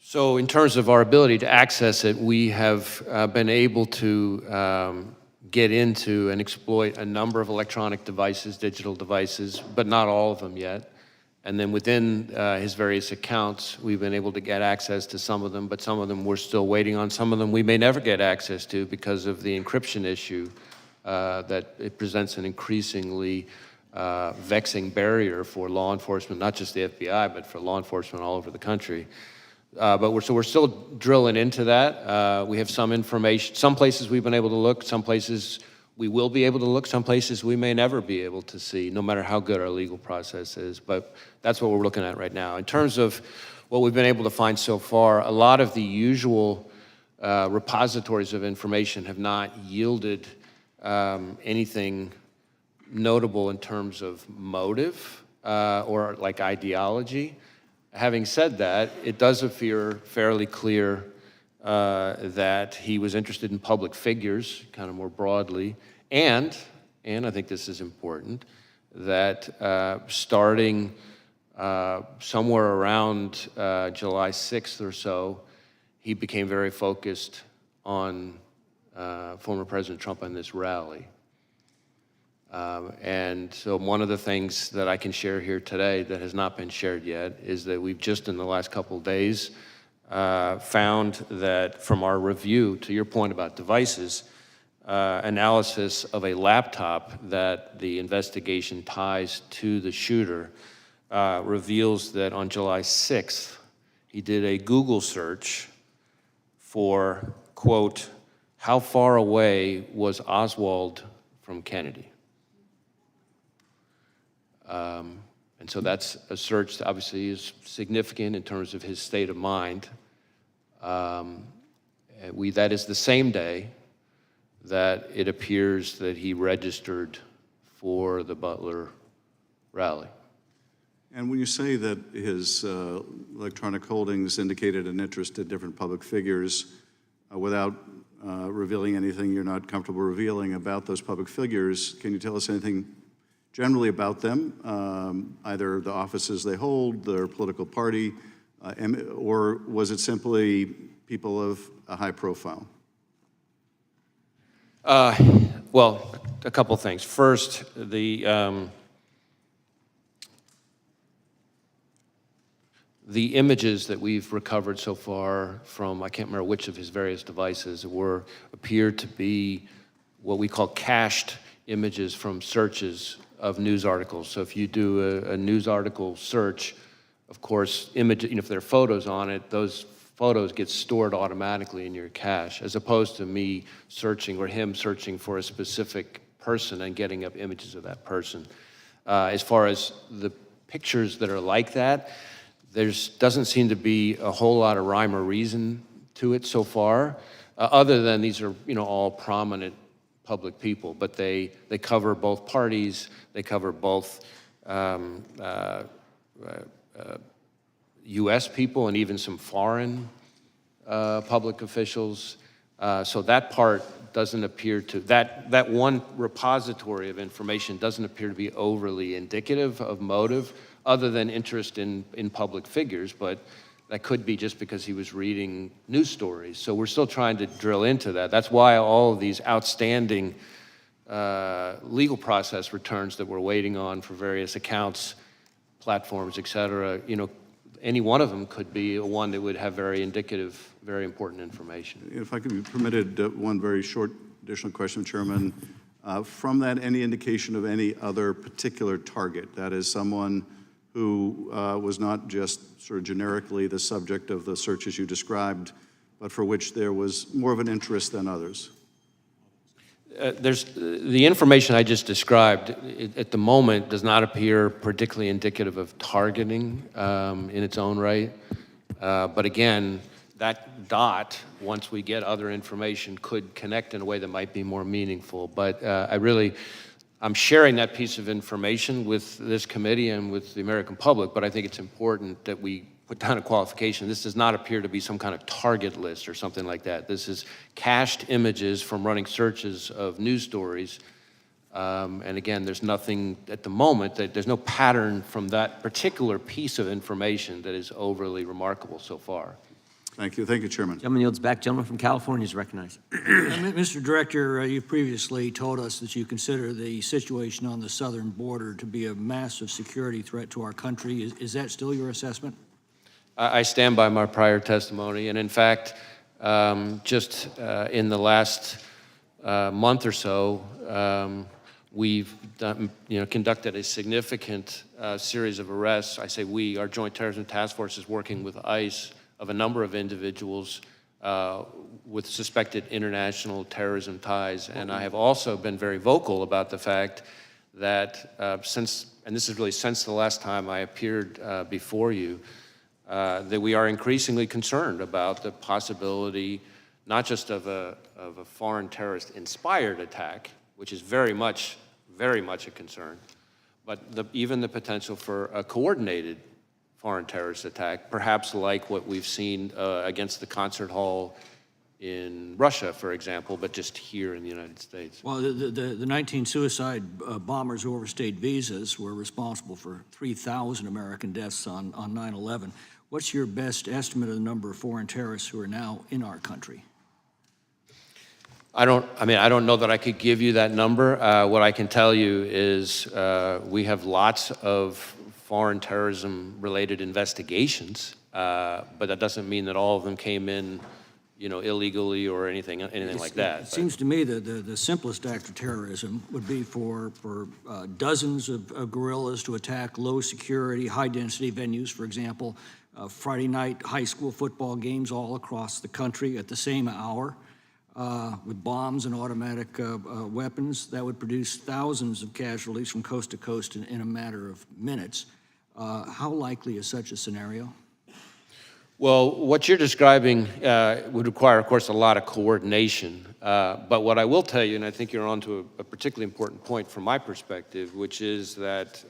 So in terms of our ability to access it, we have been able to get into and exploit a number of electronic devices, digital devices, but not all of them yet. And then within his various accounts, we've been able to get access to some of them, but some of them we're still waiting on. Some of them we may never get access to because of the encryption issue, that it presents an increasingly vexing barrier for law enforcement, not just the FBI, but for law enforcement all over the country. But we're still drilling into that. We have some information. Some places we've been able to look, some places we will be able to look, some places we may never be able to see, no matter how good our legal process is. But that's what we're looking at right now. In terms of what we've been able to find so far, a lot of the usual repositories of information have not yielded anything notable in terms of motive or like ideology. Having said that, it does appear fairly clear that he was interested in public figures, kind of more broadly, and I think this is important, that starting somewhere around July 6th or so, he became very focused on former President Trump and this rally. And so one of the things that I can share here today that has not been shared yet is that we've just in the last couple of days found that from our review, to your point about devices, analysis of a laptop that the investigation ties to the shooter reveals that on July 6th, he did a Google search for, quote, how far away was Oswald from Kennedy? And so that's a search that obviously is significant in terms of his state of mind. That is the same day that it appears that he registered for the Butler rally. And when you say that his electronic holdings indicated an interest in different public figures, without revealing anything you're not comfortable revealing about those public figures, can you tell us anything generally about them, either the offices they hold, their political party, or was it simply people of a high profile? Well, a couple things. First, the images that we've recovered so far from, I can't remember which of his various devices, appear to be what we call cached images from searches of news articles. So if you do a news article search, of course, if there are photos on it, those photos get stored automatically in your cache, as opposed to me searching or him searching for a specific person and getting up images of that person. As far as the pictures that are like that, there doesn't seem to be a whole lot of rhyme or reason to it so far, other than these are all prominent public people, but they cover both parties, they cover both U.S. people and even some foreign public officials. So that part doesn't appear to, that one repository of information doesn't appear to be overly indicative of motive, other than interest in public figures, but that could be just because he was reading news stories. So we're still trying to drill into that. That's why all of these outstanding legal process returns that we're waiting on for various accounts, platforms, et cetera, any one of them could be one that would have very indicative, very important information. If I could be permitted one very short additional question, Chairman. From that, any indication of any other particular target, that is someone who was not just sort of generically the subject of the searches you described, but for which there was more of an interest than others? There's the information I just described at the moment does not appear particularly indicative of targeting in its own right. But again, that dot, once we get other information, could connect in a way that might be more meaningful. But I'm sharing that piece of information with this committee and with the American public, but I think it's important that we put down a qualification. This does not appear to be some kind of target list or something like that. This is cached images from running searches of news stories. And again, there's nothing at the moment, there's no pattern from that particular piece of information that is overly remarkable so far. Thank you. Thank you, Chairman. Gentleman yields back. Gentleman from California is recognized. Mr. Director, you previously told us that you consider the situation on the southern border to be a massive security threat to our country. Is that still your assessment? I stand by my prior testimony, and in fact, just in the last month or so, we've done, conducted a significant series of arrests. I say we, our Joint Terrorism Task Force is working with ICE of a number of individuals with suspected international terrorism ties. And I have also been very vocal about the fact that and this is really since the last time I appeared before you, that we are increasingly concerned about the possibility, not just of a foreign terrorist-inspired attack, which is very much a concern, but even the potential for a coordinated foreign terrorist attack, perhaps like what we've seen against the concert hall in Russia, for example, but just here in the United States. Well, the 19 suicide bombers who overstayed visas were responsible for 3,000 American deaths on 9/11. What's your best estimate of the number of foreign terrorists who are now in our country? I don't know that I could give you that number. What I can tell you is we have lots of foreign terrorism-related investigations, but that doesn't mean that all of them came in, illegally or anything like that. It seems to me that the simplest act of terrorism would be for dozens of guerrillas to attack low-security, high-density venues, for example, Friday night high school football games all across the country at the same hour, with bombs and automatic weapons. That would produce thousands of casualties from coast to coast in a matter of minutes. How likely is such a scenario? Well, what you're describing would require, of course, a lot of coordination. But what I will tell you, and I think you're onto a particularly important point from my perspective, which is that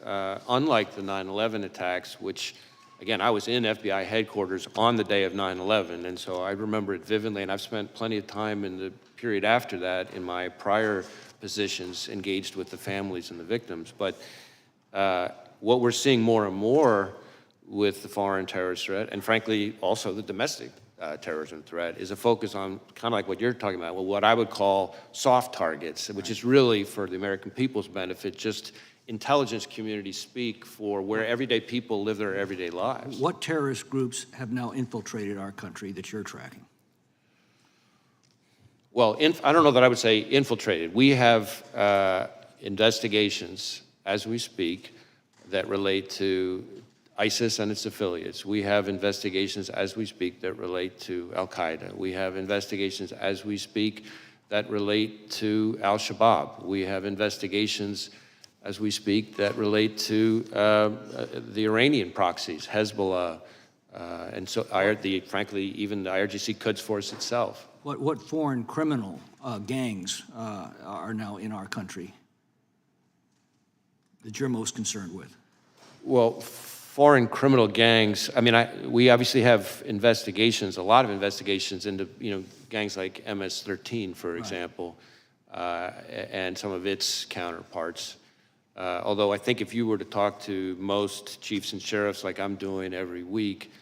unlike the 9/11 attacks, which, again, I was in FBI headquarters on the day of 9/11, and so I remember it vividly, and I've spent plenty of time in the period after that in my prior positions engaged with the families and the victims. But what we're seeing more and more with the foreign terrorist threat, and frankly, also the domestic terrorism threat, is a focus on kind of like what you're talking about, well, what I would call soft targets, which is really for the American people's benefit, just intelligence community speak for where everyday people live their everyday lives. What terrorist groups have now infiltrated our country that you're tracking? Well, I don't know that I would say infiltrated. We have investigations as we speak that relate to ISIS and its affiliates. We have investigations as we speak that relate to Al-Qaeda. We have investigations as we speak that relate to Al-Shabaab. We have investigations as we speak that relate to the Iranian proxies, Hezbollah, and so frankly, even the IRGC Quds Force itself. What foreign criminal gangs are now in our country that you're most concerned with? Well, foreign criminal gangs, I mean, we obviously have investigations, a lot of investigations into, gangs like MS-13, for example, and some of its counterparts. Although I think if you were to talk to most chiefs and sheriffs like I'm doing every week,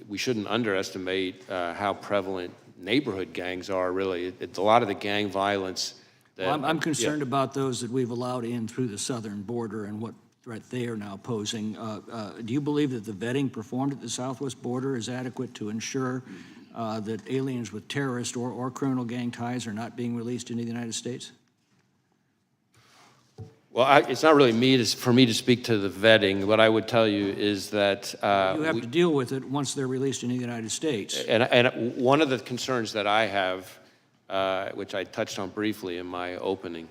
we shouldn't underestimate how prevalent neighborhood gangs are, really. It's a lot of the gang violence that... Well, I'm concerned about those that we've allowed in through the southern border and what threat they are now posing. Do you believe that the vetting performed at the southwest border is adequate to ensure that aliens with terrorist or criminal gang ties are not being released into the United States? Well, it's not really for me to speak to the vetting. What I would tell you is that... you have to deal with it once they're released into the United States. And one of the concerns that I have, which I touched on briefly in my opening,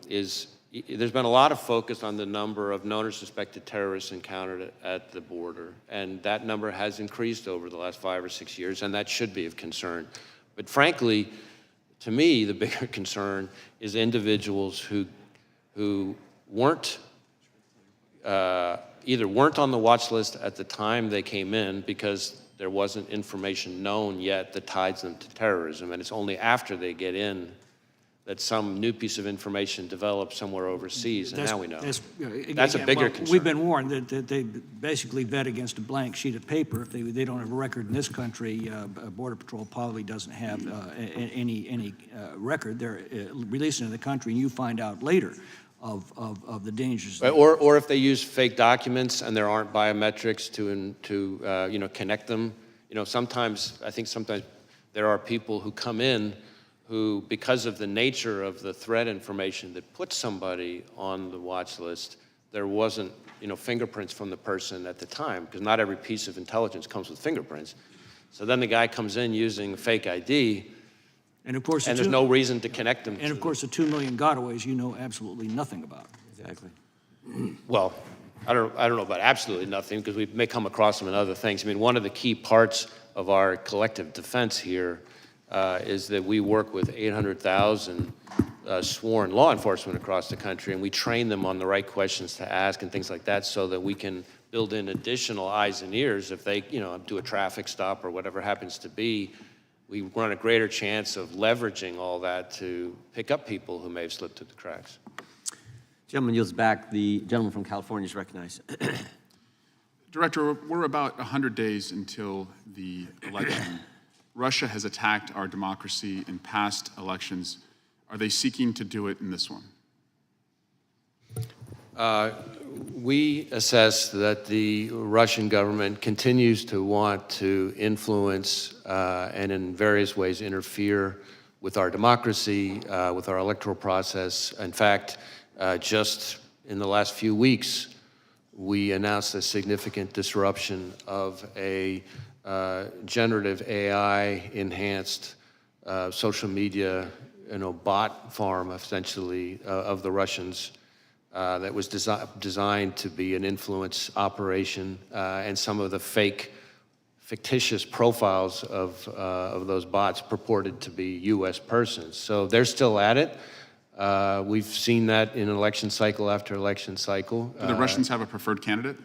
is there's been a lot of focus on the number of known or suspected terrorists encountered at the border, and that number has increased over the last 5 or 6 years, and that should be of concern. But frankly, to me, the bigger concern is individuals who weren't either weren't on the watch list at the time they came in because there wasn't information known yet that ties them to terrorism, and it's only after they get in that some new piece of information develops somewhere overseas, and now we know. That's a bigger concern. We've been warned that they basically vet against a blank sheet of paper. If they don't have a record in this country, Border Patrol probably doesn't have any record. They're released into the country, and you find out later of the dangers. Or if they use fake documents and there aren't biometrics to connect them. Sometimes there are people who come in who, because of the nature of the threat information that puts somebody on the watch list, there wasn't, fingerprints from the person at the time, because not every piece of intelligence comes with fingerprints. So then the guy comes in using a fake ID, and of course, there's no reason to connect them. And of course, the 2 million gotaways you know absolutely nothing about. Exactly. Well, I don't know about absolutely nothing, because we may come across them in other things. I mean, one of the key parts of our collective defense here is that we work with 800,000 sworn law enforcement across the country, and we train them on the right questions to ask and things like that, so that we can build in additional eyes and ears if they, do a traffic stop or whatever happens to be. We run a greater chance of leveraging all that to pick up people who may have slipped through the cracks. Gentleman yields back. The gentleman from California is recognized. Director, we're about 100 days until the election. Russia has attacked our democracy in past elections. Are they seeking to do it in this one? We assess that the Russian government continues to want to influence and in various ways interfere with our democracy, with our electoral process. In fact, just in the last few weeks, we announced a significant disruption of a generative AI-enhanced social media, bot farm, essentially, of the Russians that was designed to be an influence operation, and some of the fake fictitious profiles of those bots purported to be U.S. persons. So they're still at it. We've seen that in election cycle after election cycle. Do the Russians have a preferred candidate?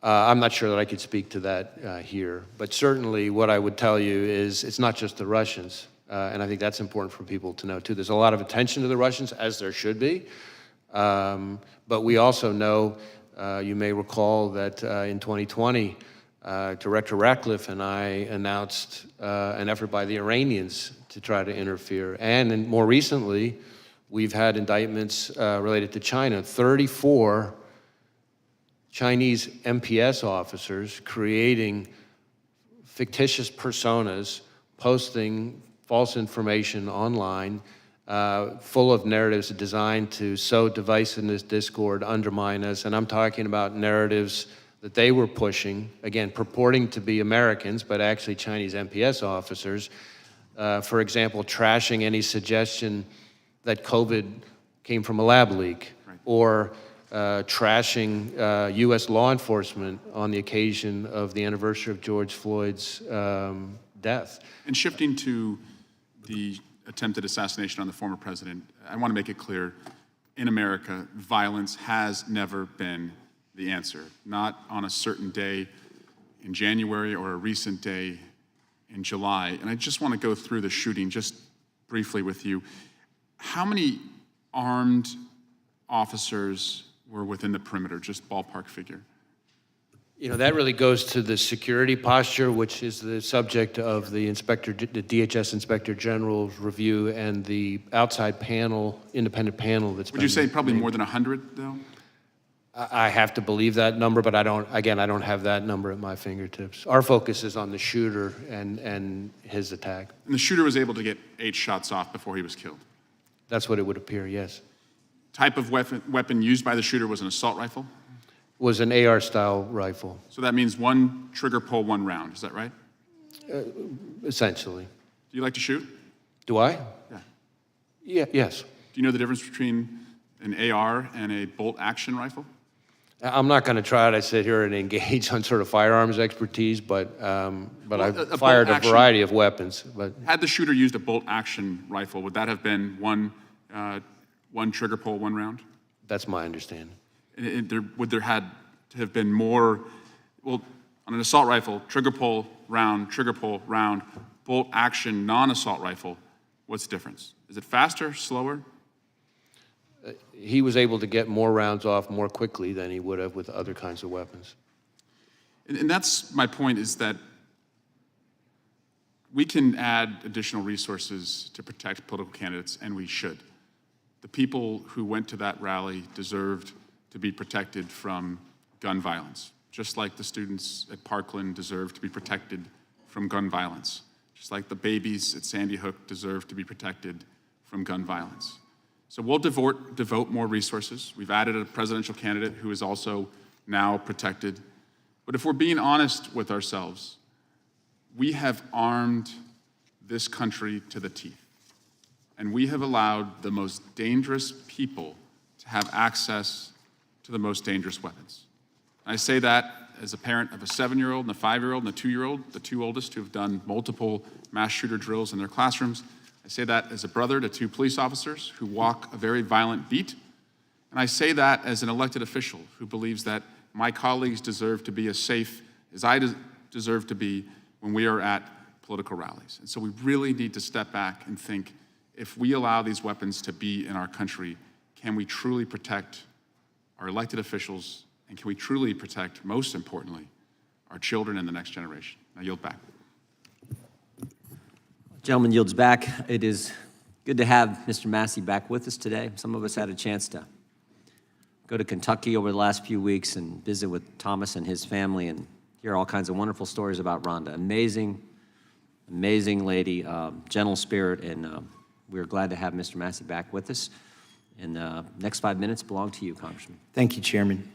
I'm not sure that I could speak to that here, but certainly what I would tell you is it's not just the Russians, and I think that's important for people to know too. There's a lot of attention to the Russians, as there should be, but we also know, you may recall that in 2020, Director Ratcliffe and I announced an effort by the Iranians to try to interfere, and more recently, we've had indictments related to China. 34 Chinese MPS officers creating fictitious personas, posting false information online, full of narratives designed to sow divisiveness, discord, undermine us. And I'm talking about narratives that they were pushing, again, purporting to be Americans, but actually Chinese MPS officers. For example, trashing any suggestion that COVID came from a lab leak, or trashing U.S. law enforcement on the occasion of the anniversary of George Floyd's death. And shifting to the attempted assassination on the former president, I want to make it clear, in America, violence has never been the answer. Not on a certain day in January or a recent day in July. And I just want to go through the shooting just briefly with you. How many armed officers were within the perimeter, just ballpark figure? You know, that really goes to the security posture, which is the subject of the DHS Inspector General's review and the outside panel, independent panel that's Would you say probably more than 100, though? I have to believe that number, but I don't have that number at my fingertips. Our focus is on the shooter and his attack. And the shooter was able to get 8 shots off before he was killed? That's what it would appear, yes. Type of weapon used by the shooter was an assault rifle? Was an AR-style rifle. So that means one trigger pull, one round, is that right? Essentially. Do you like to shoot? Do I? Yeah. Yeah, yes. Do you know the difference between an AR and a bolt-action rifle? I'm not going to try to sit here and engage on sort of firearms expertise, but I've fired a variety of weapons. But had the shooter used a bolt-action rifle, would that have been one trigger pull, one round? That's my understanding. And would there had to have been more, well, on an assault rifle, trigger pull, round, bolt action, non-assault rifle, what's the difference? Is it faster, slower? He was able to get more rounds off more quickly than he would have with other kinds of weapons. And that's my point, is that we can add additional resources to protect political candidates, and we should. The people who went to that rally deserved to be protected from gun violence, just like the students at Parkland deserve to be protected from gun violence, just like the babies at Sandy Hook deserve to be protected from gun violence. So we'll devote more resources. We've added a presidential candidate who is also now protected. But if we're being honest with ourselves, we have armed this country to the teeth. And we have allowed the most dangerous people to have access to the most dangerous weapons. And I say that as a parent of a 7-year-old and a 5-year-old and a 2-year-old, the 2 oldest who have done multiple mass shooter drills in their classrooms. I say that as a brother to 2 police officers who walk a very violent beat. And I say that as an elected official who believes that my colleagues deserve to be as safe as I deserve to be when we are at political rallies. And so we really need to step back and think, if we allow these weapons to be in our country, can we truly protect our elected officials, and can we truly protect, most importantly, our children and the next generation? I yield back. Gentleman yields back. It is good to have Mr. Massey back with us today. Some of us had a chance to go to Kentucky over the last few weeks and visit with Thomas and his family and hear all kinds of wonderful stories about Rhonda. Amazing, amazing lady, gentle spirit, and we're glad to have Mr. Massey back with us. And the next 5 minutes belong to you, Congressman. Thank you, Chairman.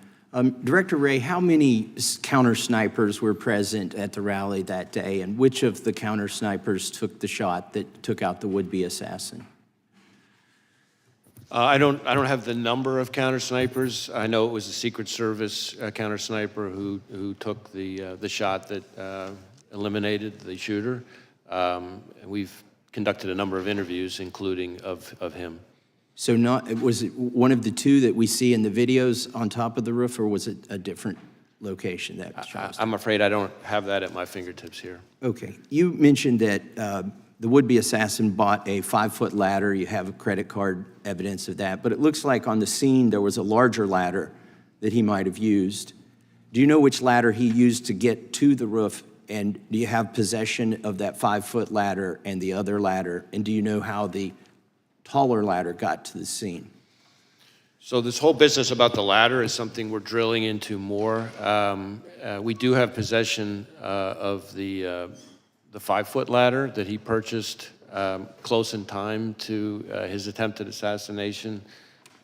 Director Wray, how many counter snipers were present at the rally that day, and which of the counter snipers took the shot that took out the would-be assassin? I don't have the number of counter snipers. I know it was the Secret Service counter sniper who took the shot that eliminated the shooter. And we've conducted a number of interviews, including of him. So was it one of the two that we see in the videos on top of the roof, or was it a different location that shot? I'm afraid I don't have that at my fingertips here. Okay. You mentioned that the would-be assassin bought a 5-foot ladder. You have credit card evidence of that. But it looks like on the scene there was a larger ladder that he might have used. Do you know which ladder he used to get to the roof? And do you have possession of that 5-foot ladder and the other ladder? And do you know how the taller ladder got to the scene? So this whole business about the ladder is something we're drilling into more. We do have possession of the 5-foot ladder that he purchased close in time to his attempted assassination.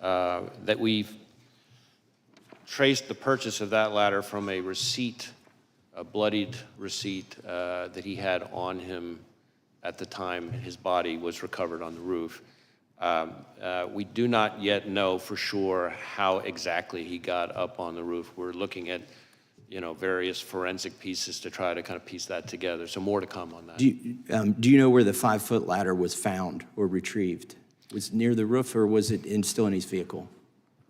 That we've traced the purchase of that ladder from a receipt, a bloodied receipt that he had on him at the time his body was recovered on the roof. We do not yet know for sure how exactly he got up on the roof. We're looking at, various forensic pieces to try to kind of piece that together. So more to come on that. Do you know where the 5-foot ladder was found or retrieved? Was it near the roof, or was it still in his vehicle?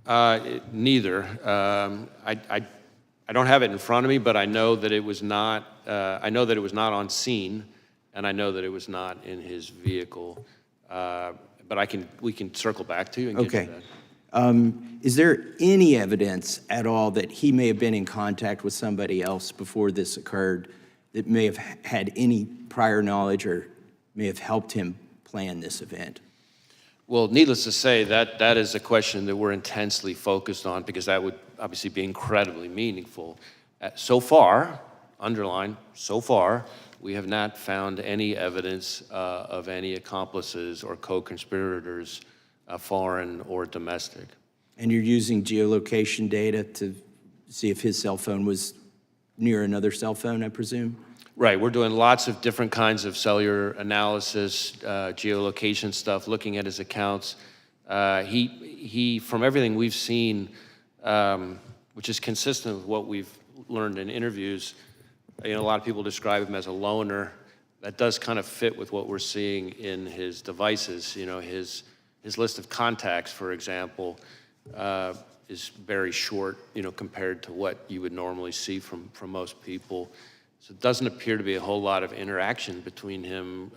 Neither. I don't have it in front of me, but I know that it was not. I know that it was not on scene, and I know that it was not in his vehicle. But we can circle back to you and get to that. Is there any evidence at all that he may have been in contact with somebody else before this occurred that may have had any prior knowledge or may have helped him plan this event? Well, needless to say, that is a question that we're intensely focused on, because that would obviously be incredibly meaningful. So far, underline, so far, we have not found any evidence of any accomplices or co-conspirators, foreign or domestic. And you're using geolocation data to see if his cell phone was near another cell phone, I presume? Right, we're doing lots of different kinds of cellular analysis, geolocation stuff, looking at his accounts. He, from everything we've seen, which is consistent with what we've learned in interviews, a lot of people describe him as a loner. That does kind of fit with what we're seeing in his devices. His list of contacts, for example, is very short, compared to what you would normally see from most people. So it doesn't appear to be a whole lot of interaction between him,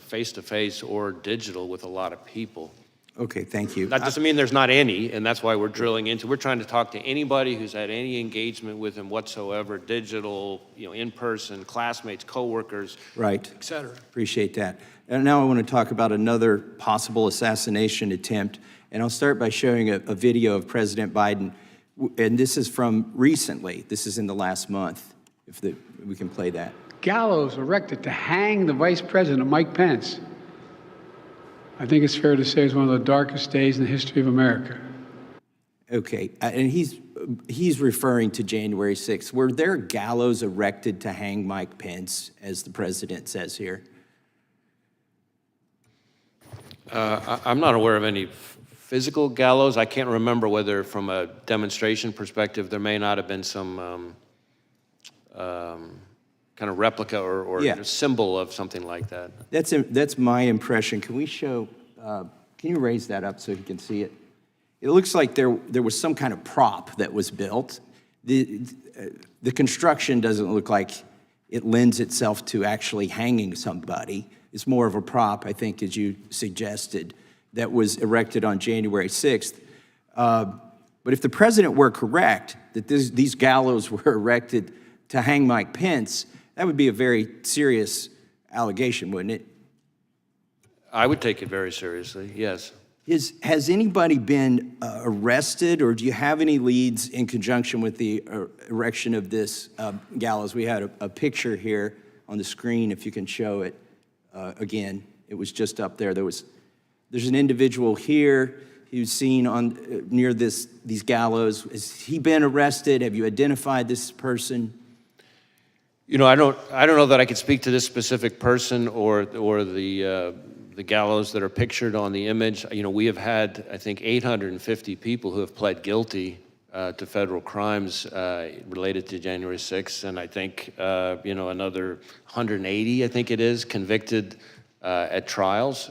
face-to-face or digital with a lot of people. Okay, thank you. That doesn't mean there's not any, and that's why we're drilling into. We're trying to talk to anybody who's had any engagement with him whatsoever, digital, in person, classmates, coworkers, Right. et cetera. Appreciate that. And now I want to talk about another possible assassination attempt. And I'll start by showing a video of President Biden. And this is from recently. This is in the last month, if we can play that. Gallows erected to hang the Vice President, Mike Pence. I think it's fair to say it's one of the darkest days in the history of America. Okay, and he's referring to January 6th. Were there gallows erected to hang Mike Pence, as the president says here? I'm not aware of any physical gallows. I can't remember whether, from a demonstration perspective, there may not have been some kind of replica or symbol of something like that. That's my impression. Can we show, can you raise that up so you can see it? It looks like there was some kind of prop that was built. The construction doesn't look like it lends itself to actually hanging somebody. It's more of a prop, I think, as you suggested, that was erected on January 6th. But if the president were correct, that these gallows were erected to hang Mike Pence, that would be a very serious allegation, wouldn't it? I would take it very seriously, yes. Has anybody been arrested, or do you have any leads in conjunction with the erection of this gallows? We had a picture here on the screen, if you can show it again. It was just up there. There's an individual here who's seen near these gallows. Has he been arrested? Have you identified this person? I don't know that I could speak to this specific person or the the gallows that are pictured on the image, you know, we have had, I think, 850 people who have pled guilty to federal crimes related to January 6th, and I think, you know, another 180, I think it is, convicted at trials.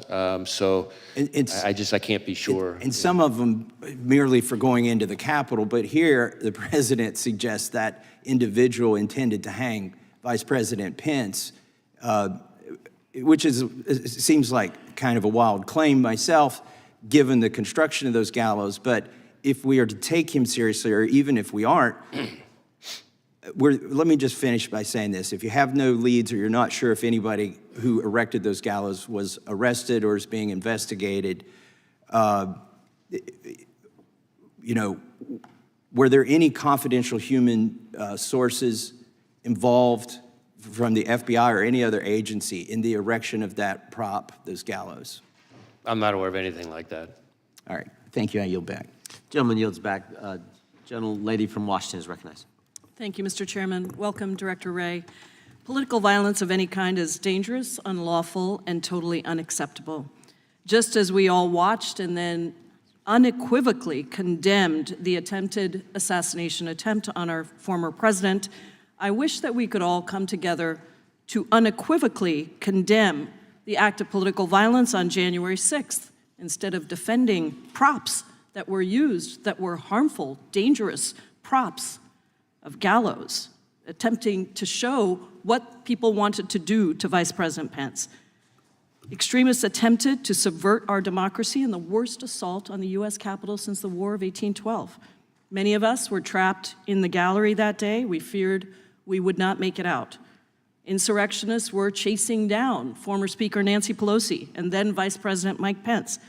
So I can't be sure. And some of them merely for going into the Capitol, but here the president suggests that individual intended to hang Vice President Pence, which seems like kind of a wild claim myself, given the construction of those gallows. But if we are to take him seriously, or even if we aren't, let me just finish by saying this. If you have no leads or you're not sure if anybody who erected those gallows was arrested or is being investigated, you know, were there any confidential human sources involved from the FBI or any other agency in the erection of that prop, those gallows? I'm not aware of anything like that. All right, thank you, I yield back. Gentleman yields back. Gentlelady from Washington is recognized. Thank you, Mr. Chairman. Welcome, Director Wray. Political violence of any kind is dangerous, unlawful, and totally unacceptable. Just as we all watched and then unequivocally condemned the attempted assassination attempt on our former president, I wish that we could all come together to unequivocally condemn the act of political violence on January 6th, instead of defending props that were used, that were harmful, dangerous props of gallows, attempting to show what people wanted to do to Vice President Pence. Extremists attempted to subvert our democracy in the worst assault on the U.S. Capitol since the War of 1812. Many of us were trapped in the gallery that day. We feared we would not make it out. Insurrectionists were chasing down former Speaker Nancy Pelosi and then Vice President Mike Pence.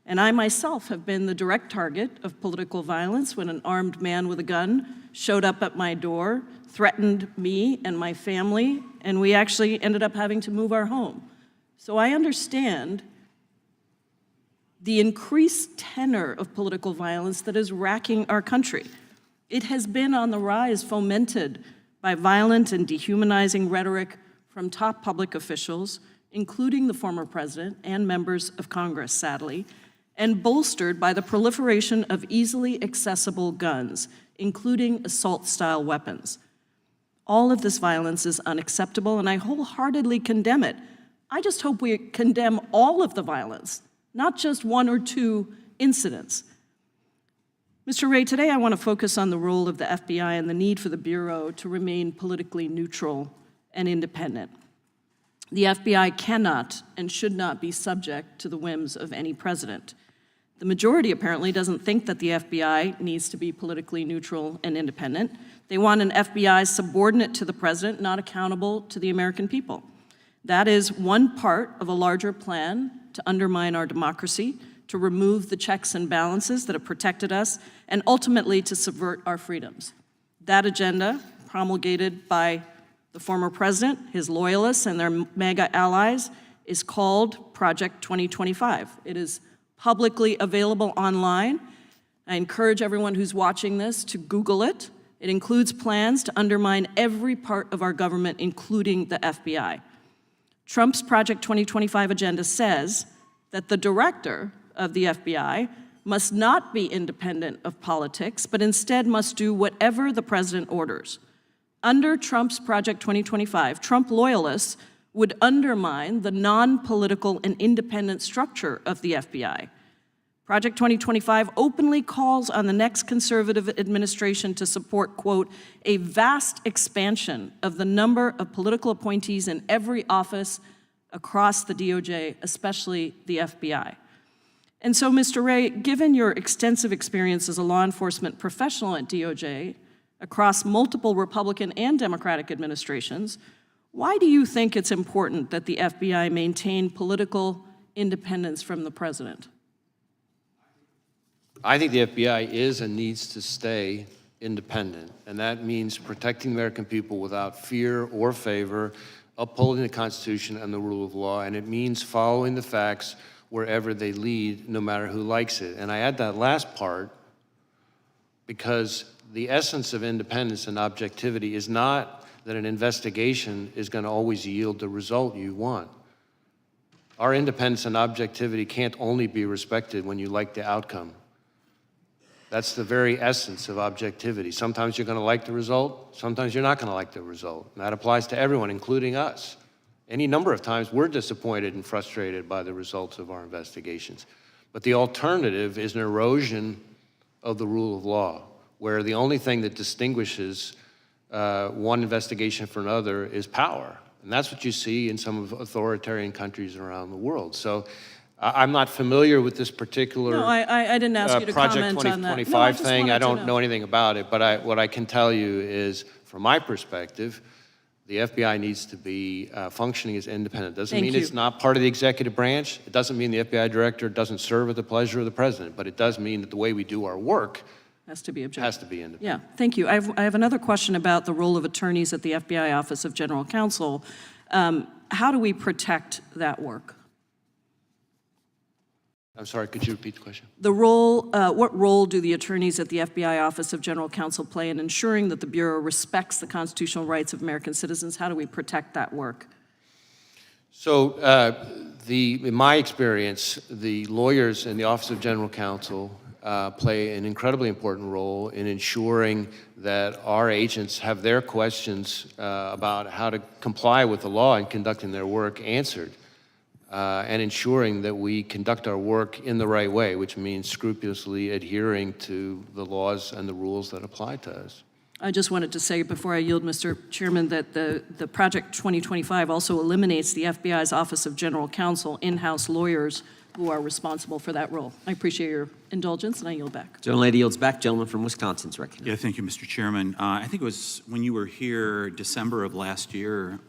And I myself have been the direct target of political violence when an armed man with a gun showed up at my door, threatened me and my family, and we actually ended up having to move our home. So I understand the increased tenor of political violence that is racking our country. It has been on the rise, fomented by violent and dehumanizing rhetoric from top public officials, including the former president and members of Congress, sadly, and bolstered by the proliferation of easily accessible guns, including assault-style weapons. All of this violence is unacceptable, and I wholeheartedly condemn it. I just hope we condemn all of the violence, not just one or two incidents. Mr. Wray, today I want to focus on the role of the FBI and the need for the Bureau to remain politically neutral and independent. The FBI cannot and should not be subject to the whims of any president. The majority apparently doesn't think that the FBI needs to be politically neutral and independent. They want an FBI subordinate to the president, not accountable to the American people. That is one part of a larger plan to undermine our democracy, to remove the checks and balances that have protected us, and ultimately to subvert our freedoms. That agenda, promulgated by the former president, his loyalists, and their MAGA allies, is called Project 2025. It is publicly available online. I encourage everyone who's watching this to Google it. It includes plans to undermine every part of our government, including the FBI. Trump's Project 2025 agenda says that the director of the FBI must not be independent of politics, but instead must do whatever the president orders. Under Trump's Project 2025, Trump loyalists would undermine the non-political and independent structure of the FBI. Project 2025 openly calls on the next conservative administration to support, quote, a vast expansion of the number of political appointees in every office across the DOJ, especially the FBI. And so, Mr. Wray, given your extensive experience as a law enforcement professional at DOJ across multiple Republican and Democratic administrations, why do you think it's important that the FBI maintain political independence from the president? I think the FBI is and needs to stay independent, and that means protecting the American people without fear or favor, upholding the Constitution and the rule of law, and it means following the facts wherever they lead, no matter who likes it. And I add that last part because the essence of independence and objectivity is not that an investigation is going to always yield the result you want. Our independence and objectivity can't only be respected when you like the outcome. That's the very essence of objectivity. Sometimes you're going to like the result, sometimes you're not going to like the result. And that applies to everyone, including us. Any number of times we're disappointed and frustrated by the results of our investigations. But the alternative is an erosion of the rule of law, where the only thing that distinguishes one investigation from another is power. And that's what you see in some of authoritarian countries around the world. So I'm not familiar with this particular No, I didn't ask you to Project comment on that. 2025 No, I just thing. wanted I to don't know anything about it, but what I can tell you is, from my perspective, the FBI needs to be functioning as independent. Doesn't Thank mean you. it's not part of the executive branch. It doesn't mean the FBI director doesn't serve at the pleasure of the president, but it does mean that the way we do our work Has to be objective. has to be independent. Yeah, thank you. I have another question about the role of attorneys at the FBI Office of General Counsel. How do we protect that work? I'm sorry, could you repeat the question? The role, what role do the attorneys at the FBI Office of General Counsel play in ensuring that the Bureau respects the constitutional rights of American citizens? How do we protect that work? So in my experience, the lawyers in the Office of General Counsel play an incredibly important role in ensuring that our agents have their questions about how to comply with the law and conducting their work answered, and ensuring that we conduct our work in the right way, which means scrupulously adhering to the laws and the rules that apply to us. I just wanted to say before I yield, Mr. Chairman, that the Project 2025 also eliminates the FBI's Office of General Counsel in-house lawyers who are responsible for that role. I appreciate your indulgence, and I yield back. Gentlelady yields back. Gentleman from Wisconsin's recognized. Yeah, thank you, Mr. Chairman. I think it was when you were here December of last year,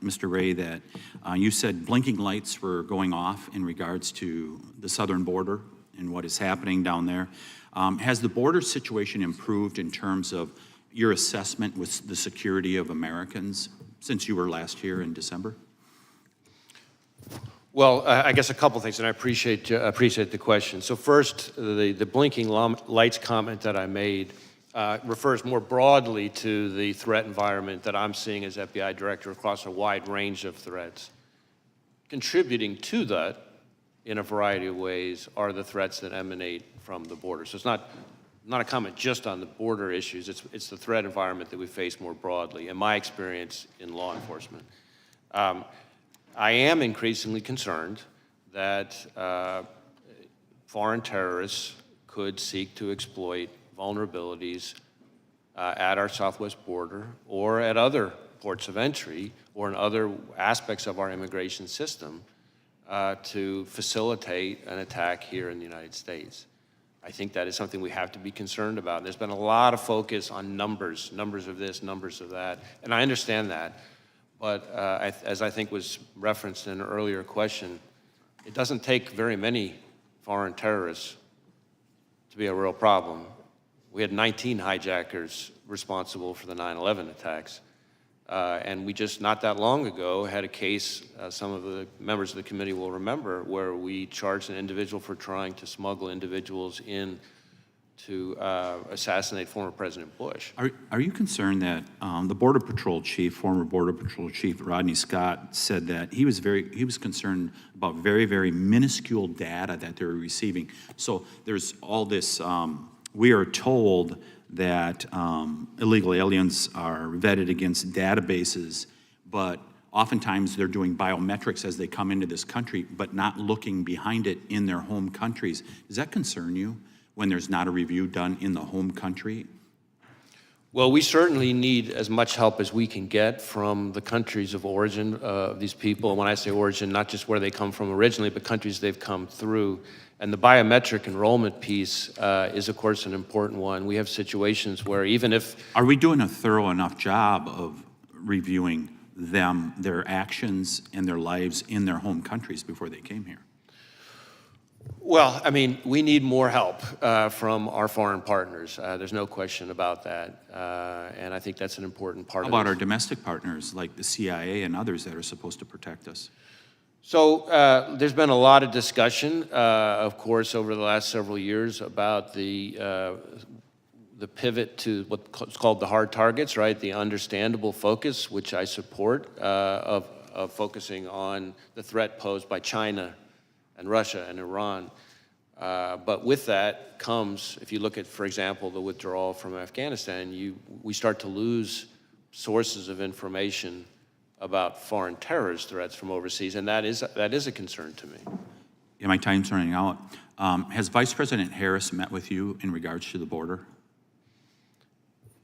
Mr. Ray, that you said blinking lights were going off in regards to the southern border and what is happening down there. Has the border situation improved in terms of your assessment with the security of Americans since you were last here in December? Well, I guess a couple things, and I appreciate the question. So first, the blinking lights comment that I made refers more broadly to the threat environment that I'm seeing as FBI director across a wide range of threats. Contributing to that in a variety of ways are the threats that emanate from the border. So it's not a comment just on the border issues, it's the threat environment that we face more broadly, in my experience in law enforcement. I am increasingly concerned that foreign terrorists could seek to exploit vulnerabilities at our southwest border or at other ports of entry or in other aspects of our immigration system to facilitate an attack here in the United States. I think that is something we have to be concerned about. And there's been a lot of focus on numbers of this, numbers of that, and I understand that. But as I think was referenced in an earlier question, it doesn't take very many foreign terrorists to be a real problem. We had 19 hijackers responsible for the 9/11 attacks. And we just, not that long ago, had a case, some of the members of the committee will remember, where we charged an individual for trying to smuggle individuals in to assassinate former President Bush. Are you concerned that the Border Patrol chief, former Border Patrol chief Rodney Scott, said that he was concerned about very, very minuscule data that they were receiving? So there's all this, we are told that illegal aliens are vetted against databases, but oftentimes they're doing biometrics as they come into this country, but not looking behind it in their home countries. Does that concern you when there's not a review done in the home country? Well, we certainly need as much help as we can get from the countries of origin of these people. And when I say origin, not just where they come from originally, but countries they've come through. And the biometric enrollment piece is, of course, an important one. We have situations where even if... Are we doing a thorough enough job of reviewing them, their actions, and their lives in their home countries before they came here? Well, I mean, we need more help from our foreign partners. There's no question about that. And I think that's an important part of it. How about our domestic partners, like the CIA and others that are supposed to protect us? So there's been a lot of discussion, of course, over the last several years about the pivot to what's called the hard targets, right? The understandable focus, which I support, of of focusing on the threat posed by China and Russia and Iran. But with that comes, if you look at, for example, the withdrawal from Afghanistan, we start to lose sources of information about foreign terrorist threats from overseas, and that is a concern to me. Yeah, my time's running out. Has Vice President Harris met with you in regards to the border?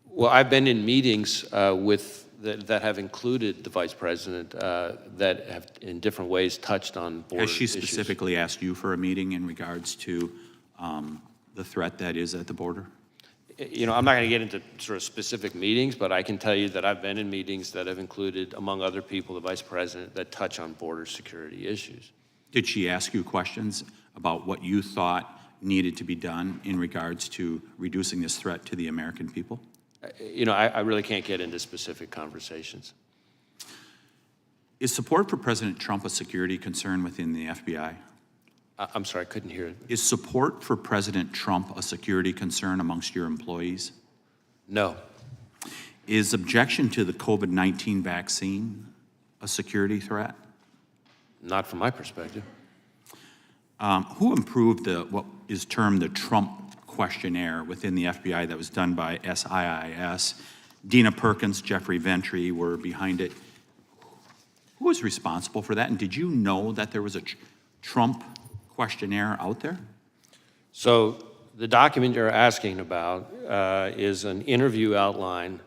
Well, I've been in meetings that have included the Vice President that have in different ways touched on border Has she issues. specifically asked you for a meeting in regards to the threat that is at the border? You know, I'm not going to get into sort of specific meetings, but I can tell you that I've been in meetings that have included, among other people, the Vice President that touch on border security issues. Did she ask you questions about what you thought needed to be done in regards to reducing this threat to the American people? You know, I really can't get into specific conversations. Is support for President Trump a security concern within the FBI? I'm sorry, I couldn't hear it. Is support for President Trump a security concern amongst your employees? No. Is objection to the COVID-19 vaccine a security threat? Not from my perspective. Who improved what is termed the Trump questionnaire within the FBI that was done by SIIS? Dina Perkins, Jeffrey Ventry were behind it. Who was responsible for that? And did you know that there was a Trump questionnaire out there? So the document you're asking about is an interview outline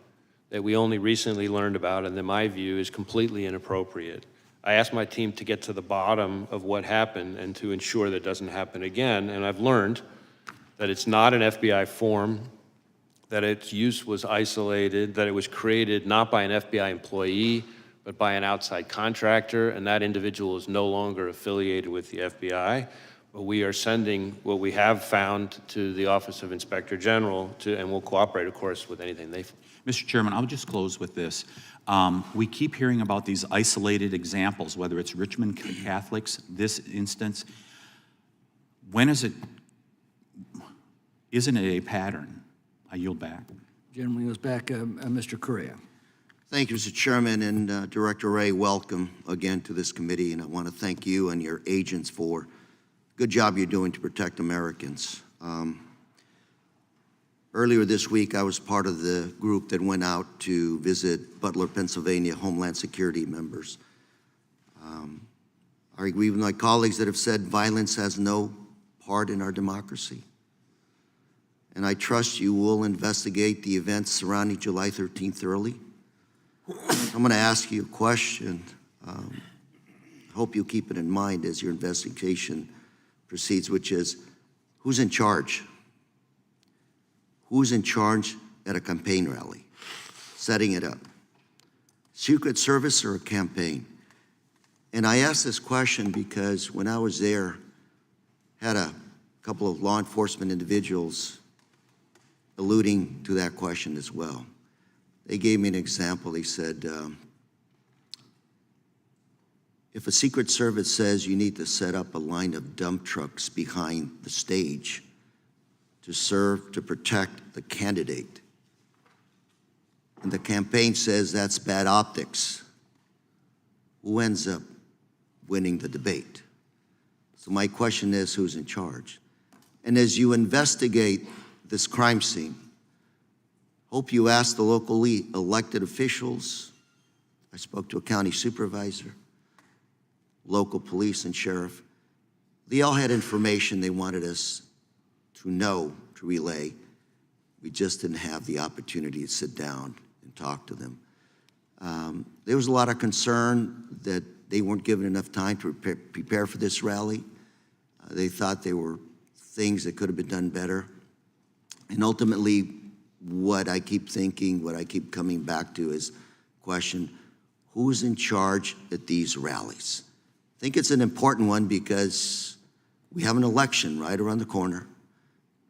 that we only recently learned about, and in my view is completely inappropriate. I asked my team to get to the bottom of what happened and to ensure that doesn't happen again, and I've learned that it's not an FBI form, that its use was isolated, that it was created not by an FBI employee, but by an outside contractor, and that individual is no longer affiliated with the FBI. But we are sending what we have found to the Office of Inspector General, and we'll cooperate, of course, with anything they find. Mr. Chairman, I'll just close with this. We keep hearing about these isolated examples, whether it's Richmond Catholics, this instance. When isn't it a pattern? I yield back. Gentleman goes back, Mr. Correa. Thank you, Mr. Chairman, and Director Wray, welcome again to this committee, and I want to thank you and your agents for the good job you're doing to protect Americans. Earlier this week, I was part of the group that went out to visit Butler, Pennsylvania Homeland Security members. I agree with my colleagues that have said violence has no part in our democracy. And I trust you will investigate the events surrounding July 13th thoroughly. I'm going to ask you a question. I hope you'll keep it in mind as your investigation proceeds, which is, who's in charge? Who's in charge at a campaign rally, setting it up? Secret Service or a campaign? And I ask this question because when I was there, had a couple of law enforcement individuals alluding to that question as well. They gave me an example. They said, if a Secret Service says you need to set up a line of dump trucks behind the stage to serve, to protect the candidate, and the campaign says that's bad optics, who ends up winning the debate? So my question is, who's in charge? And as you investigate this crime scene, hope you ask the locally elected officials. I spoke to a county supervisor, local police and sheriff. They all had information they wanted us to know, to relay. We just didn't have the opportunity to sit down and talk to them. There was a lot of concern that they weren't given enough time to prepare for this rally. They thought there were things that could have been done better. And ultimately, what I keep thinking, what I keep coming back to is question, who's in charge at these rallies? I think it's an important one because we have an election right around the corner.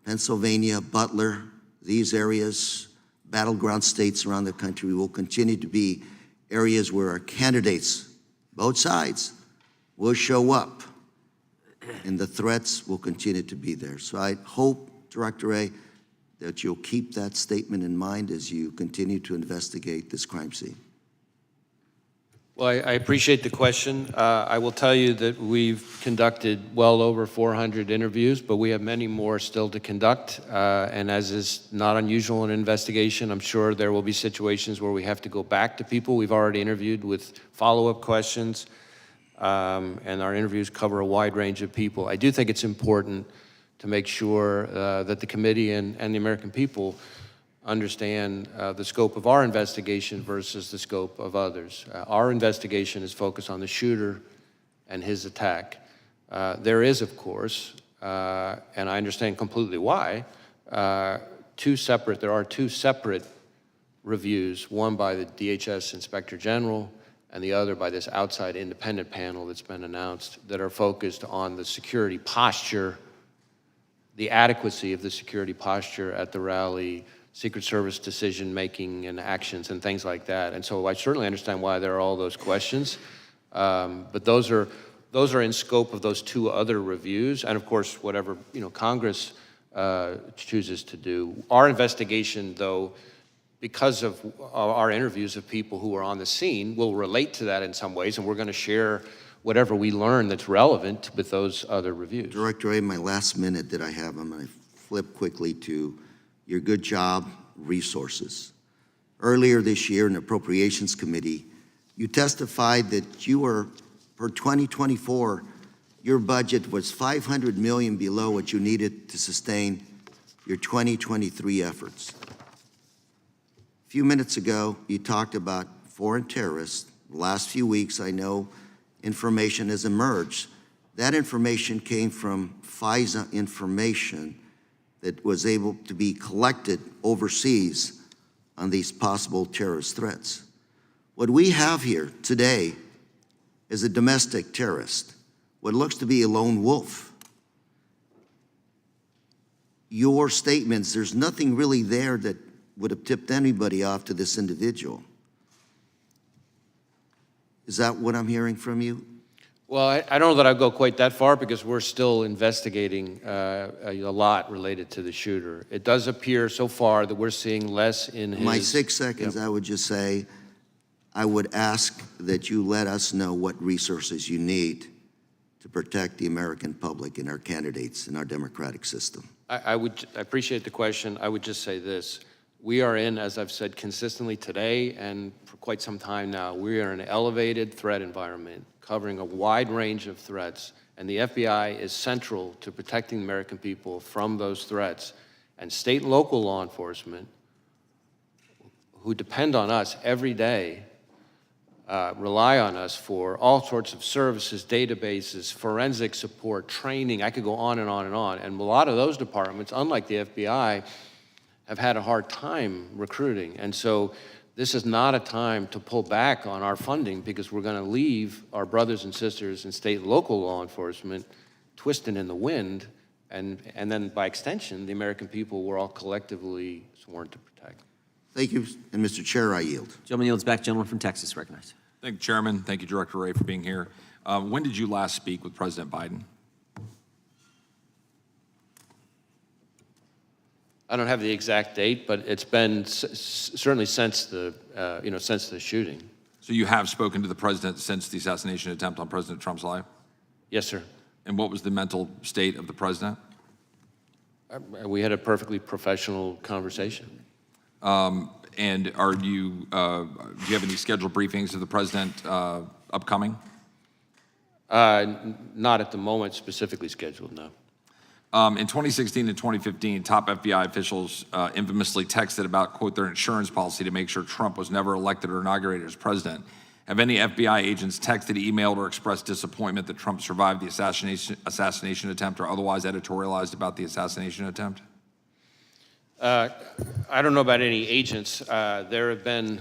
Pennsylvania, Butler, these areas, battleground states around the country will continue to be areas where our candidates, both sides, will show up, and the threats will continue to be there. So I hope, Director Wray, that you'll keep that statement in mind as you continue to investigate this crime scene. Well, I appreciate the question. I will tell you that we've conducted well over 400 interviews, but we have many more still to conduct. And as is not unusual in an investigation, I'm sure there will be situations where we have to go back to people we've already interviewed with follow-up questions. And our interviews cover a wide range of people. I do think it's important to make sure that the committee and the American people understand the scope of our investigation versus the scope of others. Our investigation is focused on the shooter and his attack. There is, of course, and I understand completely why, there are two separate reviews, one by the DHS Inspector General and the other by this outside independent panel that's been announced, that are focused on the security posture, the adequacy of the security posture at the rally, Secret Service decision-making and actions and things like that. And so I certainly understand why there are all those questions, but those are in scope of those two other reviews, and of course, whatever Congress chooses to do. Our investigation, though, because of our interviews of people who are on the scene, will relate to that in some ways, and we're going to share whatever we learn that's relevant with those other reviews. Director Ray, my last minute that I have, I'm going to flip quickly to your good job resources. Earlier this year in the Appropriations Committee, you testified that you were, for 2024, your budget was $500 million below what you needed to sustain your 2023 efforts. A few minutes ago, you talked about foreign terrorists. The last few weeks, I know information has emerged. That information came from FISA information that was able to be collected overseas on these possible terrorist threats. What we have here today is a domestic terrorist, what looks to be a lone wolf. Your statements, there's nothing really there that would have tipped anybody off to this individual. Is that what I'm hearing from you? Well, I don't know that I'd go quite that far because we're still investigating a lot related to the shooter. It does appear so far that we're seeing less in his... My 6 seconds, I would just say, I would ask that you let us know what resources you need to protect the American public and our candidates in our democratic system. I appreciate the question. I would just say this. We are in, as I've said consistently today and for quite some time now, we are in an elevated threat environment covering a wide range of threats, and the FBI is central to protecting the American people from those threats. And state and local law enforcement, who depend on us every day, rely on us for all sorts of services, databases, forensic support, training. I could go on and on and on. And a lot of those departments, unlike the FBI, have had a hard time recruiting. And so this is not a time to pull back on our funding because we're going to leave our brothers and sisters in state and local law enforcement twisting in the wind, and then by extension, the American people we're all collectively sworn to protect. Thank you, and Mr. Chair, I yield. Gentleman yields back. Gentleman from Texas recognized. Thank you, Chairman. Thank you, Director Ray, for being here. When did you last speak with President Biden? I don't have the exact date, but it's been certainly since the, since the shooting. So you have spoken to the president since the assassination attempt on President Trump's life? Yes, sir. And what was the mental state of the president? We had a perfectly professional conversation. And are you, do you have any scheduled briefings of the president upcoming? Not at the moment specifically scheduled, no. In 2016 and 2015, top FBI officials infamously texted about, quote, their insurance policy to make sure Trump was never elected or inaugurated as president. Have any FBI agents texted, emailed, or expressed disappointment that Trump survived the assassination attempt or otherwise editorialized about the assassination attempt? I don't know about any agents. There have been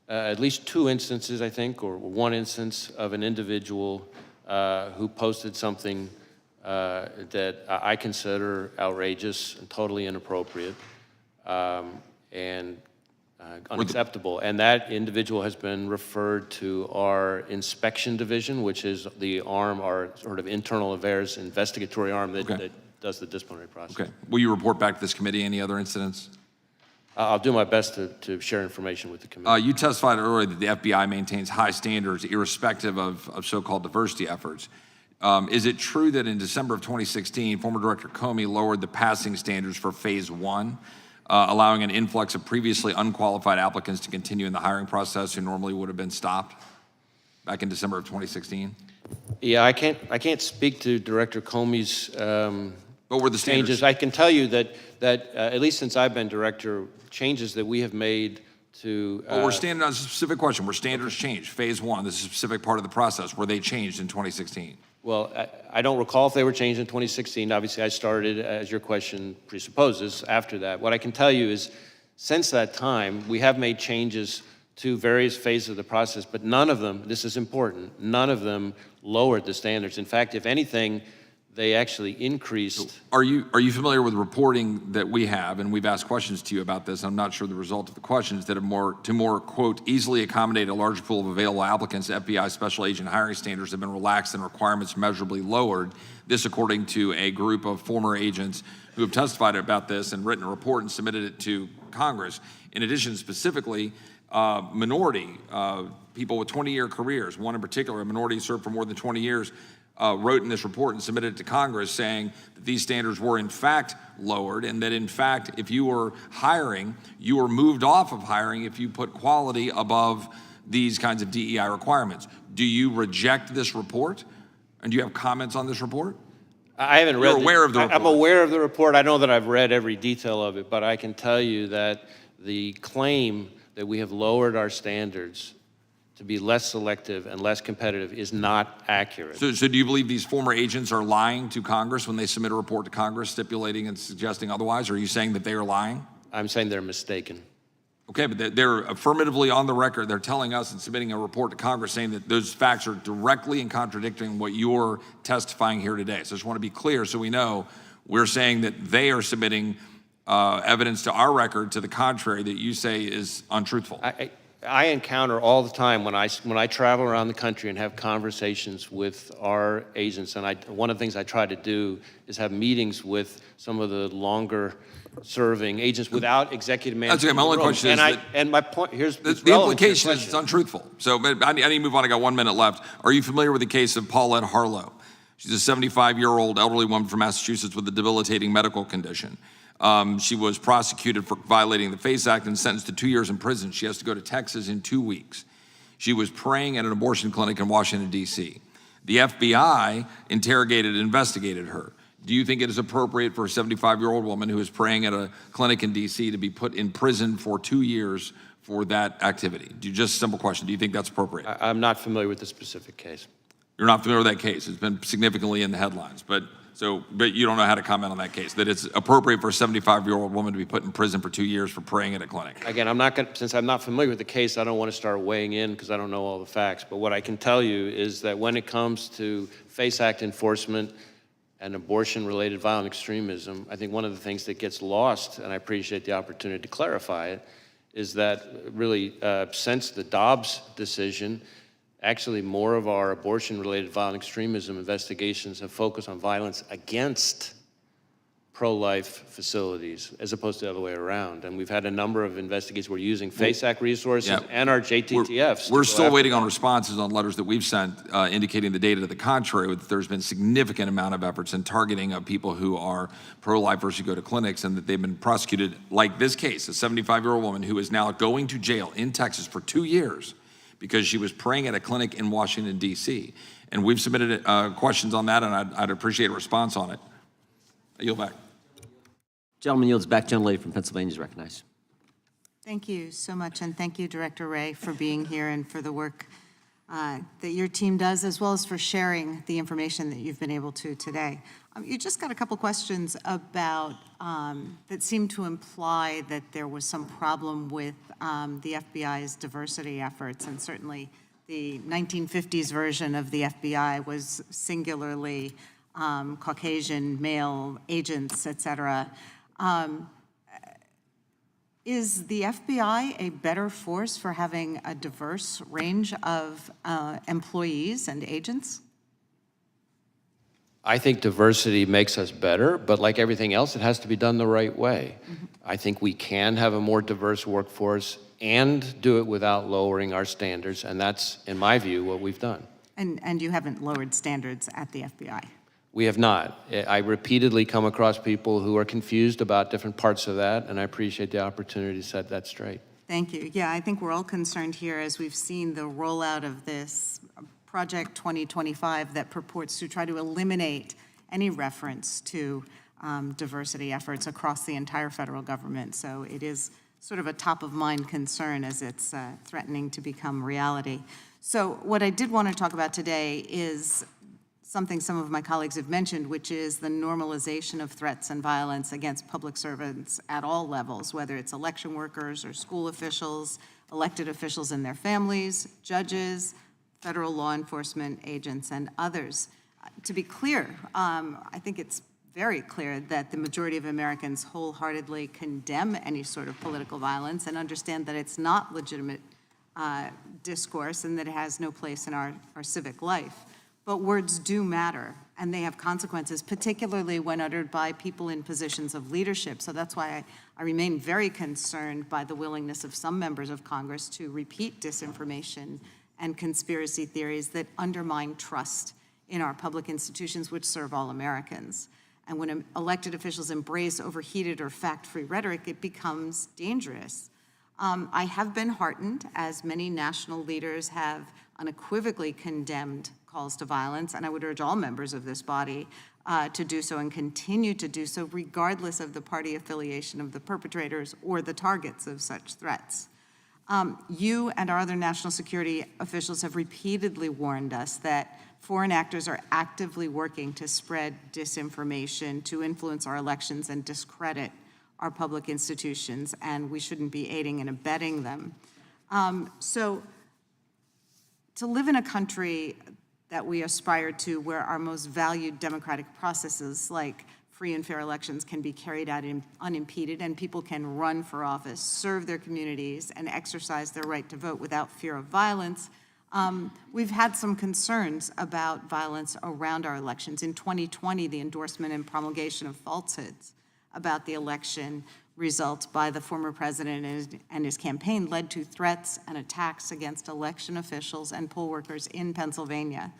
at least 2 instances, I think, or 1 instance of an individual who posted something that I consider outrageous and totally inappropriate and unacceptable. And that individual has been referred to our inspection division, which is the arm, our sort of internal affairs investigatory arm that does the disciplinary process. Okay. Will you report back to this committee any other incidents? I'll do my best to share information with the committee. You testified earlier that the FBI maintains high standards irrespective of so-called diversity efforts. Is it true that in December of 2016, former Director Comey lowered the passing standards for Phase 1, allowing an influx of previously unqualified applicants to continue in the hiring process who normally would have been stopped back in December of 2016? Yeah, I can't speak to Director Comey's but were the changes. standards? I can tell you that at least since I've been director, changes that we have made to. Well, we're standing on a specific question. Were standards changed? Phase 1, this is a specific part of the process. Were they changed in 2016? Well, I don't recall if they were changed in 2016. Obviously, I started, as your question presupposes, after that. What I can tell you is, since that time, we have made changes to various phases of the process, but none of them, this is important, none of them lowered the standards. In fact, if anything, they actually increased. Are you familiar with reporting that we have, and we've asked questions to you about this, I'm not sure the result of the questions, that to more, quote, easily accommodate a large pool of available applicants, FBI special agent hiring standards have been relaxed and requirements measurably lowered. This according to a group of former agents who have testified about this and written a report and submitted it to Congress. In addition, specifically, minority, people with 20-year careers, one in particular, a minority served for more than 20 years, wrote in this report and submitted it to Congress saying that these standards were in fact lowered and that in fact if you were hiring, you were moved off of hiring if you put quality above these kinds of DEI requirements. Do you reject this report? And do you have comments on this report? I haven't read. You're aware of the report? I'm aware of the report. I know that I've read every detail of it, but I can tell you that the claim that we have lowered our standards to be less selective and less competitive is not accurate. So do you believe these former agents are lying to Congress when they submit a report to Congress stipulating and suggesting otherwise? Or are you saying that they are lying? I'm saying they're mistaken. Okay, but they're affirmatively on the record. They're telling us and submitting a report to Congress saying that those facts are directly in contradicting what you're testifying here today. So I just want to be clear so we know we're saying that they are submitting evidence to our record to the contrary that you say is untruthful. I encounter all the time when I travel around the country and have conversations with our agents, and one of the things I try to do is have meetings with some of the longer serving agents without executive management. That's okay. My only question is and my point here's the implication is it's untruthful. So but I need to move on. I got 1 minute left. Are you familiar with the case of Paulette Harlow? She's a 75-year-old elderly woman from Massachusetts with a debilitating medical condition. She was prosecuted for violating the FACE Act and sentenced to 2 years in prison. She has to go to Texas in 2 weeks. She was praying at an abortion clinic in Washington, D.C. The FBI interrogated and investigated her. Do you think it is appropriate for a 75-year-old woman who is praying at a clinic in D.C. to be put in prison for 2 years for that activity? Just a simple question. Do you think that's appropriate? I'm not familiar with the specific case. You're not familiar with that case. It's been significantly in the headlines, but you don't know how to comment on that case, that it's appropriate for a 75-year-old woman to be put in prison for 2 years for praying at a clinic. Again, since I'm not familiar with the case, I don't want to start weighing in because I don't know all the facts. But what I can tell you is that when it comes to FACE Act enforcement and abortion-related violent extremism, I think one of the things that gets lost, and I appreciate the opportunity to clarify it, is that really since the Dobbs decision, actually, more of our abortion-related violent extremism investigations have focused on violence against pro-life facilities, as opposed to the other way around. And we've had a number of investigations. We're using FACE Act resources and our JTTFs. We're still waiting on responses on letters that we've sent indicating the data to the contrary, that there's been significant amount of efforts in targeting of people who are pro-lifers who go to clinics and that they've been prosecuted, like this case, a 75-year-old woman who is now going to jail in Texas for 2 years because she was praying at a clinic in Washington, D.C. And we've submitted questions on that, and I'd appreciate a response on it. I yield back. Gentleman yields back. Gentlelady from Pennsylvania is recognized. Thank you so much, and thank you, Director Wray, for being here and for the work that your team does, as well as for sharing the information that you've been able to today. You just got a couple questions about that seem to imply that there was some problem with the FBI's diversity efforts, and certainly the 1950s version of the FBI was singularly Caucasian male agents, et cetera. Is the FBI a better force for having a diverse range of employees and agents? I think diversity makes us better, but like everything else, it has to be done the right way. I think we can have a more diverse workforce and do it without lowering our standards, and that's, in my view, what we've done. And you haven't lowered standards at the FBI. We have not. I repeatedly come across people who are confused about different parts of that, and I appreciate the opportunity to set that straight. Thank you. Yeah, I think we're all concerned here as we've seen the rollout of this Project 2025 that purports to try to eliminate any reference to diversity efforts across the entire federal government. So it is sort of a top-of-mind concern as it's threatening to become reality. So what I did want to talk about today is something some of my colleagues have mentioned, which is the normalization of threats and violence against public servants at all levels, whether it's election workers or school officials, elected officials and their families, judges, federal law enforcement agents, and others. To be clear, I think it's very clear that the majority of Americans wholeheartedly condemn any sort of political violence and understand that it's not legitimate discourse and that it has no place in our civic life. But words do matter, and they have consequences, particularly when uttered by people in positions of leadership. So that's why I remain very concerned by the willingness of some members of Congress to repeat disinformation and conspiracy theories that undermine trust in our public institutions, which serve all Americans. And when elected officials embrace overheated or fact-free rhetoric, it becomes dangerous. I have been heartened, as many national leaders have unequivocally condemned calls to violence, and I would urge all members of this body to do so and continue to do so, regardless of the party affiliation of the perpetrators or the targets of such threats. You and our other national security officials have repeatedly warned us that foreign actors are actively working to spread disinformation, to influence our elections and discredit our public institutions, and we shouldn't be aiding and abetting them. So to live in a country that we aspire to, where our most valued democratic processes like free and fair elections can be carried out unimpeded, and people can run for office, serve their communities, and exercise their right to vote without fear of violence, we've had some concerns about violence around our elections. In 2020, the endorsement and promulgation of falsehoods about the election results by the former president and his campaign led to threats and attacks against election officials and poll workers in Pennsylvania.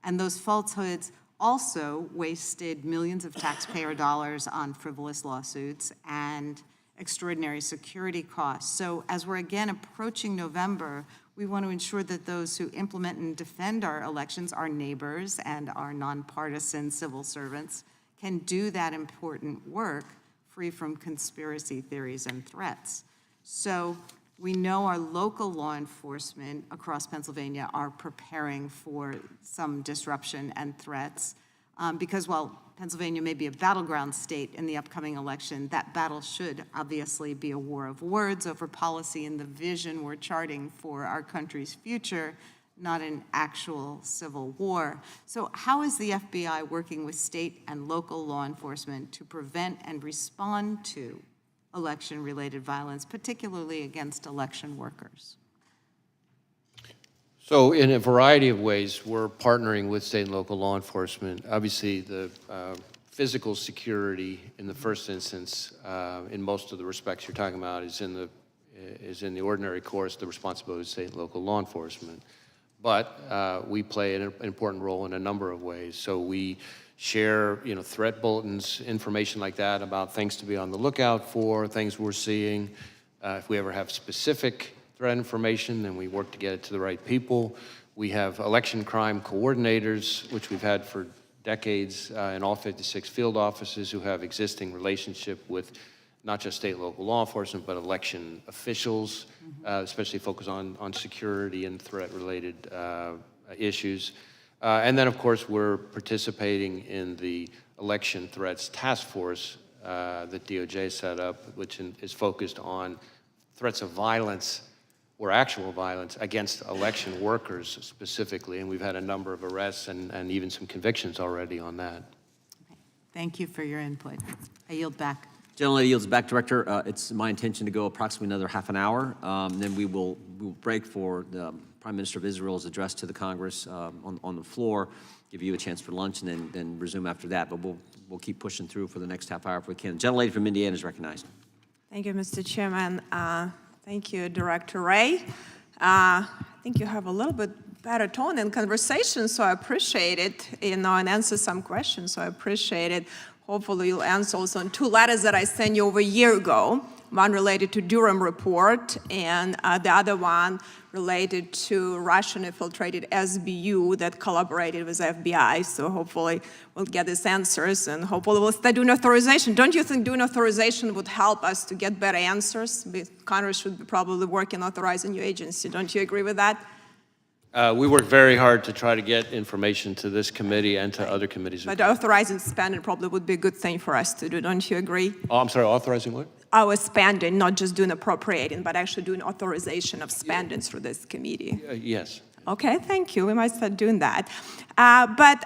And those falsehoods also wasted millions of taxpayer dollars on frivolous lawsuits and extraordinary security costs. So as we're again approaching November, we want to ensure that those who implement and defend our elections, our neighbors and our nonpartisan civil servants, can do that important work free from conspiracy theories and threats. So we know our local law enforcement across Pennsylvania are preparing for some disruption and threats because while Pennsylvania may be a battleground state in the upcoming election, that battle should obviously be a war of words over policy and the vision we're charting for our country's future, not an actual civil war. So how is the FBI working with state and local law enforcement to prevent and respond to election-related violence, particularly against election workers? So in a variety of ways, we're partnering with state and local law enforcement. Obviously, the physical security in the first instance, in most of the respects you're talking about, is in the ordinary course, the responsibility of state and local law enforcement. But we play an important role in a number of ways. So we share, threat bulletins, information like that about things to be on the lookout for, things we're seeing. If we ever have specific threat information, then we work to get it to the right people. We have election crime coordinators, which we've had for decades in all 56 field offices who have existing relationship with not just state and local law enforcement, but election officials, especially focused on security and threat-related issues. And then, of course, we're participating in the Election Threats Task Force that DOJ set up, which is focused on threats of violence or actual violence against election workers specifically. And we've had a number of arrests and even some convictions already on that. Okay. Thank you for your input. I yield back. Gentlelady yields back, Director. It's my intention to go approximately another half an hour. Then we will break for the Prime Minister of Israel's address to the Congress on the floor, give you a chance for lunch, and then resume after that. But we'll keep pushing through for the next half hour if we can. Gentlelady from Indiana is recognized. Thank you, Mr. Chairman. Thank you, Director Wray. I think you have a little bit better tone in conversation, so I appreciate it, and answer some questions, so I appreciate it. Hopefully you'll answer also on 2 letters that I sent you over a year ago, one related to Durham report, and the other one related to Russian-infiltrated SBU that collaborated with FBI. So hopefully we'll get these answers, and hopefully we'll start doing authorization. Don't you think doing authorization would help us to get better answers? Congress should probably work in authorizing your agency. Don't you agree with that? We work very hard to try to get information to this committee and to other committees. But authorizing spending probably would be a good thing for us to do. Don't you agree? Oh, I'm sorry, authorizing what? Our spending, not just doing appropriating, but actually doing authorization of spending through this committee. Yes. Okay, thank you. We might start doing that. But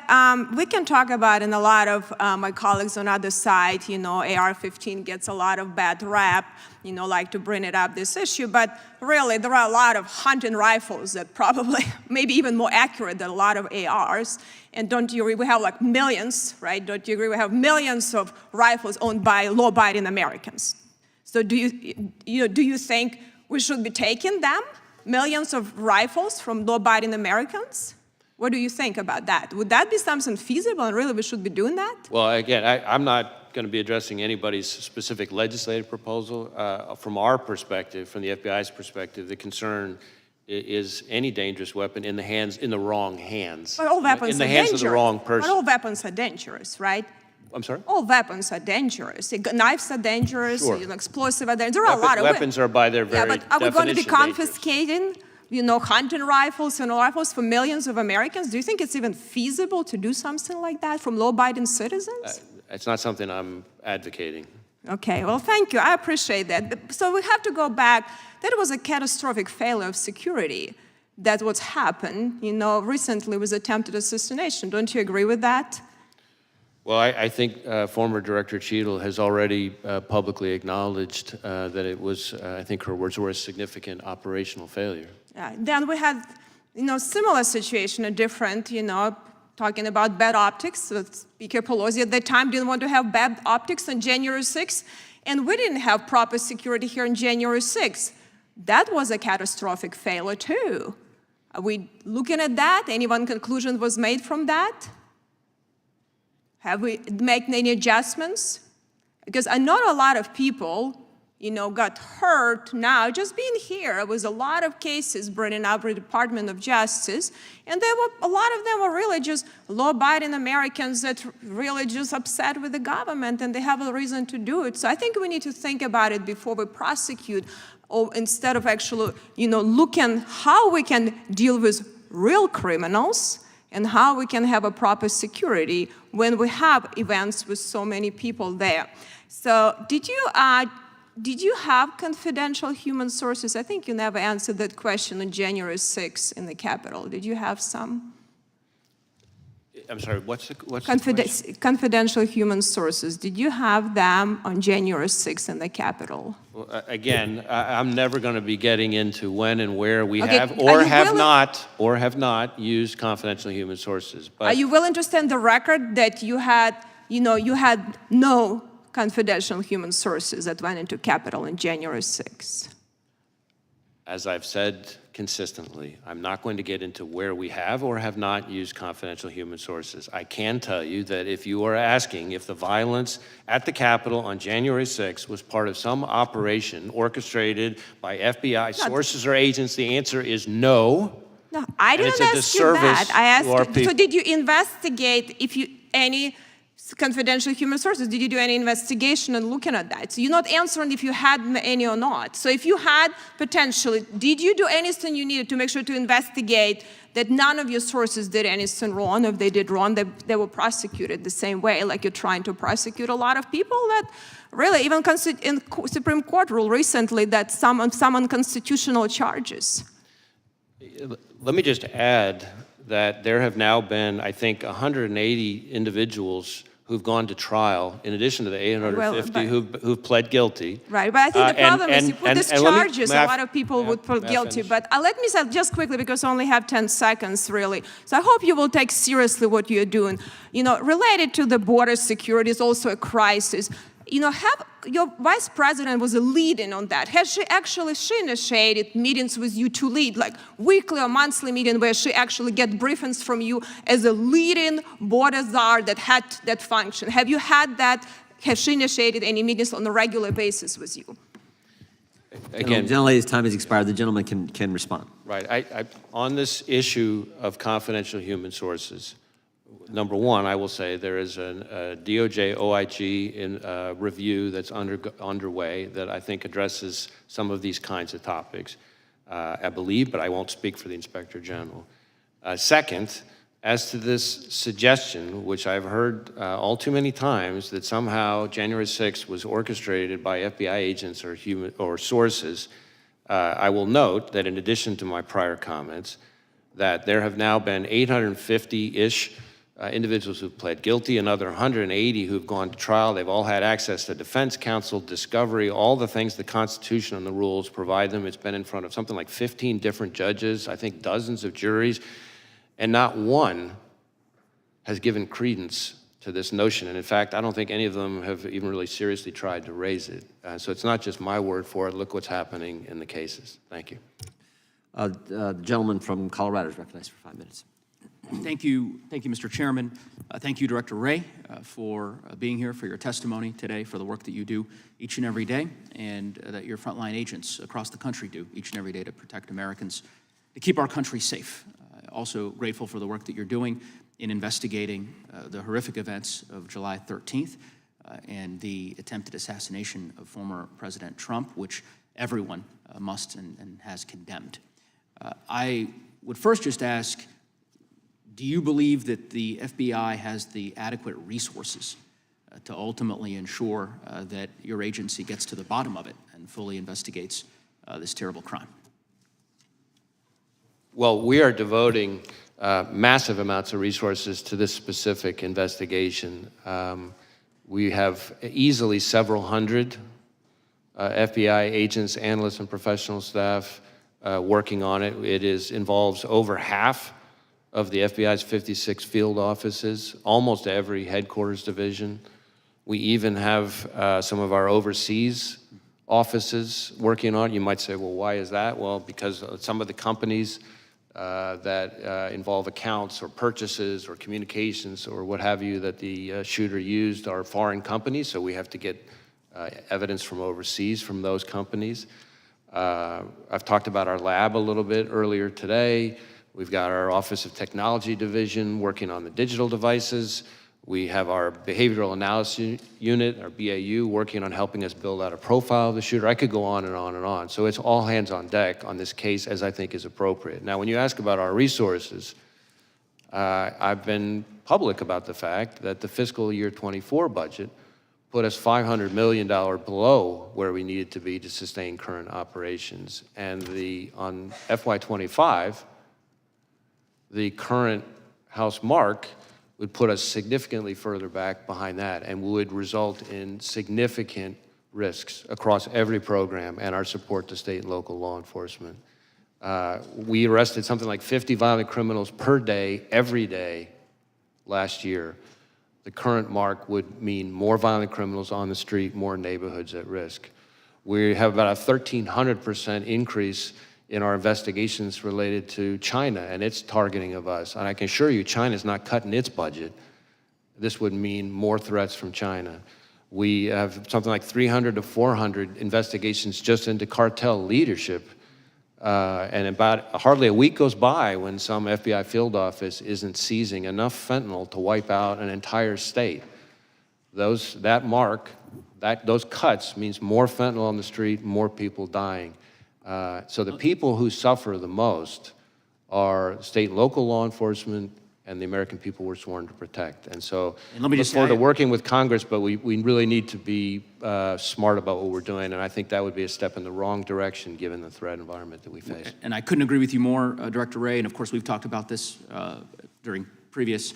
we can talk about, and a lot of my colleagues on the other side, AR-15 gets a lot of bad rap, like to bring it up, this issue. But really, there are a lot of hunting rifles that probably, maybe even more accurate than a lot of ARs. And don't you agree, we have like millions, right? Don't you agree, we have millions of rifles owned by law-abiding Americans. So do you think we should be taking them? Millions of rifles from law-abiding Americans? What do you think about that? Would that be something feasible, and really we should be doing that? Well, again, I'm not going to be addressing anybody's specific legislative proposal. From our perspective, from the FBI's perspective, the concern is any dangerous weapon in the wrong hands. But all weapons in the are hands dangerous. of the wrong person. But all weapons are dangerous, right? I'm sorry? All weapons are dangerous. Knives are dangerous, Sure. Explosive are dangerous. There are a lot of weapons are by their very but are we going to be definition confiscating, hunting rifles and rifles for millions of Americans? Do you think it's even feasible to do something like that from law-abiding citizens? It's not something I'm advocating. Okay, well, thank you. I appreciate that. So we have to go back. That was a catastrophic failure of security. That's what's happened, recently with attempted assassination. Don't you agree with that? Well, I think former Director JUL has already publicly acknowledged that it was, I think her words were, a significant operational failure. Then we had, similar situation, a different, talking about bad optics. Speaker Pelosi at that time didn't want to have bad optics on January 6th, and we didn't have proper security here on January 6th. That was a catastrophic failure too. Are we looking at that? Any one conclusion was made from that? Have we made any adjustments? Because I know a lot of people, got hurt now just being here. With a lot of cases bringing up the Department of Justice, and a lot of them were really just law-abiding Americans that really just upset with the government, and they have a reason to do it. So I think we need to think about it before we prosecute, or instead of actually, looking how we can deal with real criminals and how we can have a proper security when we have events with so many people there. So did you have confidential human sources? I think you never answered that question on January 6th in the Capitol. Did you have some? I'm sorry, what's the question? Confidential human sources. Did you have them on January 6th in the Capitol? Well, again, I'm never going to be getting into when and where we Okay, have or have not used confidential human sources. But are you willing to stand the record that you had no confidential human sources that went into Capitol on January 6th? as I've said consistently, I'm not going to get into where we have or have not used confidential human sources. I can tell you that if you are asking if the violence at the Capitol on January 6th was part of some operation orchestrated by FBI sources or agents, the answer is no. No, I didn't ask you that. I asked you, so did you investigate any confidential human sources? Did you do any investigation and looking at that? So you're not answering if you had any or not. So if you had potentially, did you do anything you needed to make sure to investigate that none of your sources did anything wrong? If they did wrong, they were prosecuted the same way, like you're trying to prosecute a lot of people that really, even in Supreme Court rule recently, that some unconstitutional charges. Let me just add that there have now been, I think, 180 individuals who've gone to trial, in addition to the 850 Well, who've pled guilty. Right, but I think the problem is you put these charges, let me- a lot of people would feel guilty. finish? But let me say just quickly, because I only have 10 seconds, really. So I hope you will take seriously what you're doing. You know, related to the border security is also a crisis. You know, your vice president was a lead-in on that. She initiated meetings with you to lead, like weekly or monthly meeting where she actually get briefings from you as a leading border czar that had that function. Have you had that? Has she initiated any meetings on a regular basis with you? Again, Gentlelady's time has expired. The gentleman can respond. Right. On this issue of confidential human sources, number one, I will say there is a DOJ OIG review that's underway that I think addresses some of these kinds of topics, I believe, but I won't speak for the Inspector General. Second, as to this suggestion, which I've heard all too many times, that somehow January 6th was orchestrated by FBI agents or sources, I will note that in addition to my prior comments, that there have now been 850-ish individuals who've pled guilty, another 180 who've gone to trial. They've all had access to defense counsel, discovery, all the things the Constitution and the rules provide them. It's been in front of something like 15 different judges, I think dozens of juries, and not one has given credence to this notion. And in fact, I don't think any of them have even really seriously tried to raise it. So it's not just my word for it. Look what's happening in the cases. Thank you. The gentleman from Colorado is recognized for 5 minutes. Thank you, Mr. Chairman. Thank you, Director Wray, for being here, for your testimony today, for the work that you do each and every day, and that your frontline agents across the country do each and every day to protect Americans, to keep our country safe. Also grateful for the work that you're doing in investigating the horrific events of July 13th and the attempted assassination of former President Trump, which everyone must and has condemned. I would first just ask, do you believe that the FBI has the adequate resources to ultimately ensure that your agency gets to the bottom of it and fully investigates this terrible crime? Well, we are devoting massive amounts of resources to this specific investigation. We have easily several hundred FBI agents, analysts, and professional staff working on it. It involves over half of the FBI's 56 field offices, almost every headquarters division. We even have some of our overseas offices working on it. You might say, well, why is that? Well, because some of the companies that involve accounts or purchases or communications or what have you that the shooter used are foreign companies, so we have to get evidence from overseas from those companies. I've talked about our lab a little bit earlier today. We've got our Office of Technology Division working on the digital devices. We have our Behavioral Analysis Unit, our BAU, working on helping us build out a profile of the shooter. I could go on and on and on. So it's all hands on deck on this case, as I think is appropriate. Now, when you ask about our resources, I've been public about the fact that the fiscal year 24 budget put us $500 million below where we needed to be to sustain current operations. And on FY25, the current House mark would put us significantly further back behind that and would result in significant risks across every program and our support to state and local law enforcement. We arrested something like 50 violent criminals per day, every day last year. The current mark would mean more violent criminals on the street, more neighborhoods at risk. We have about a 1,300% increase in our investigations related to China and its targeting of us. And I can assure you, China's not cutting its budget. This would mean more threats from China. We have something like 300 to 400 investigations just into cartel leadership. And about hardly a week goes by when some FBI field office isn't seizing enough fentanyl to wipe out an entire state. Those cuts means more fentanyl on the street, more people dying. So the people who suffer the most are state and local law enforcement and the American people we're sworn to protect. And so And let me look just forward to say, working with Congress, but we really need to be smart about what we're doing, and I think that would be a step in the wrong direction given the threat environment that we face. And I couldn't agree with you more, Director Wray, and of course we've talked about this during previous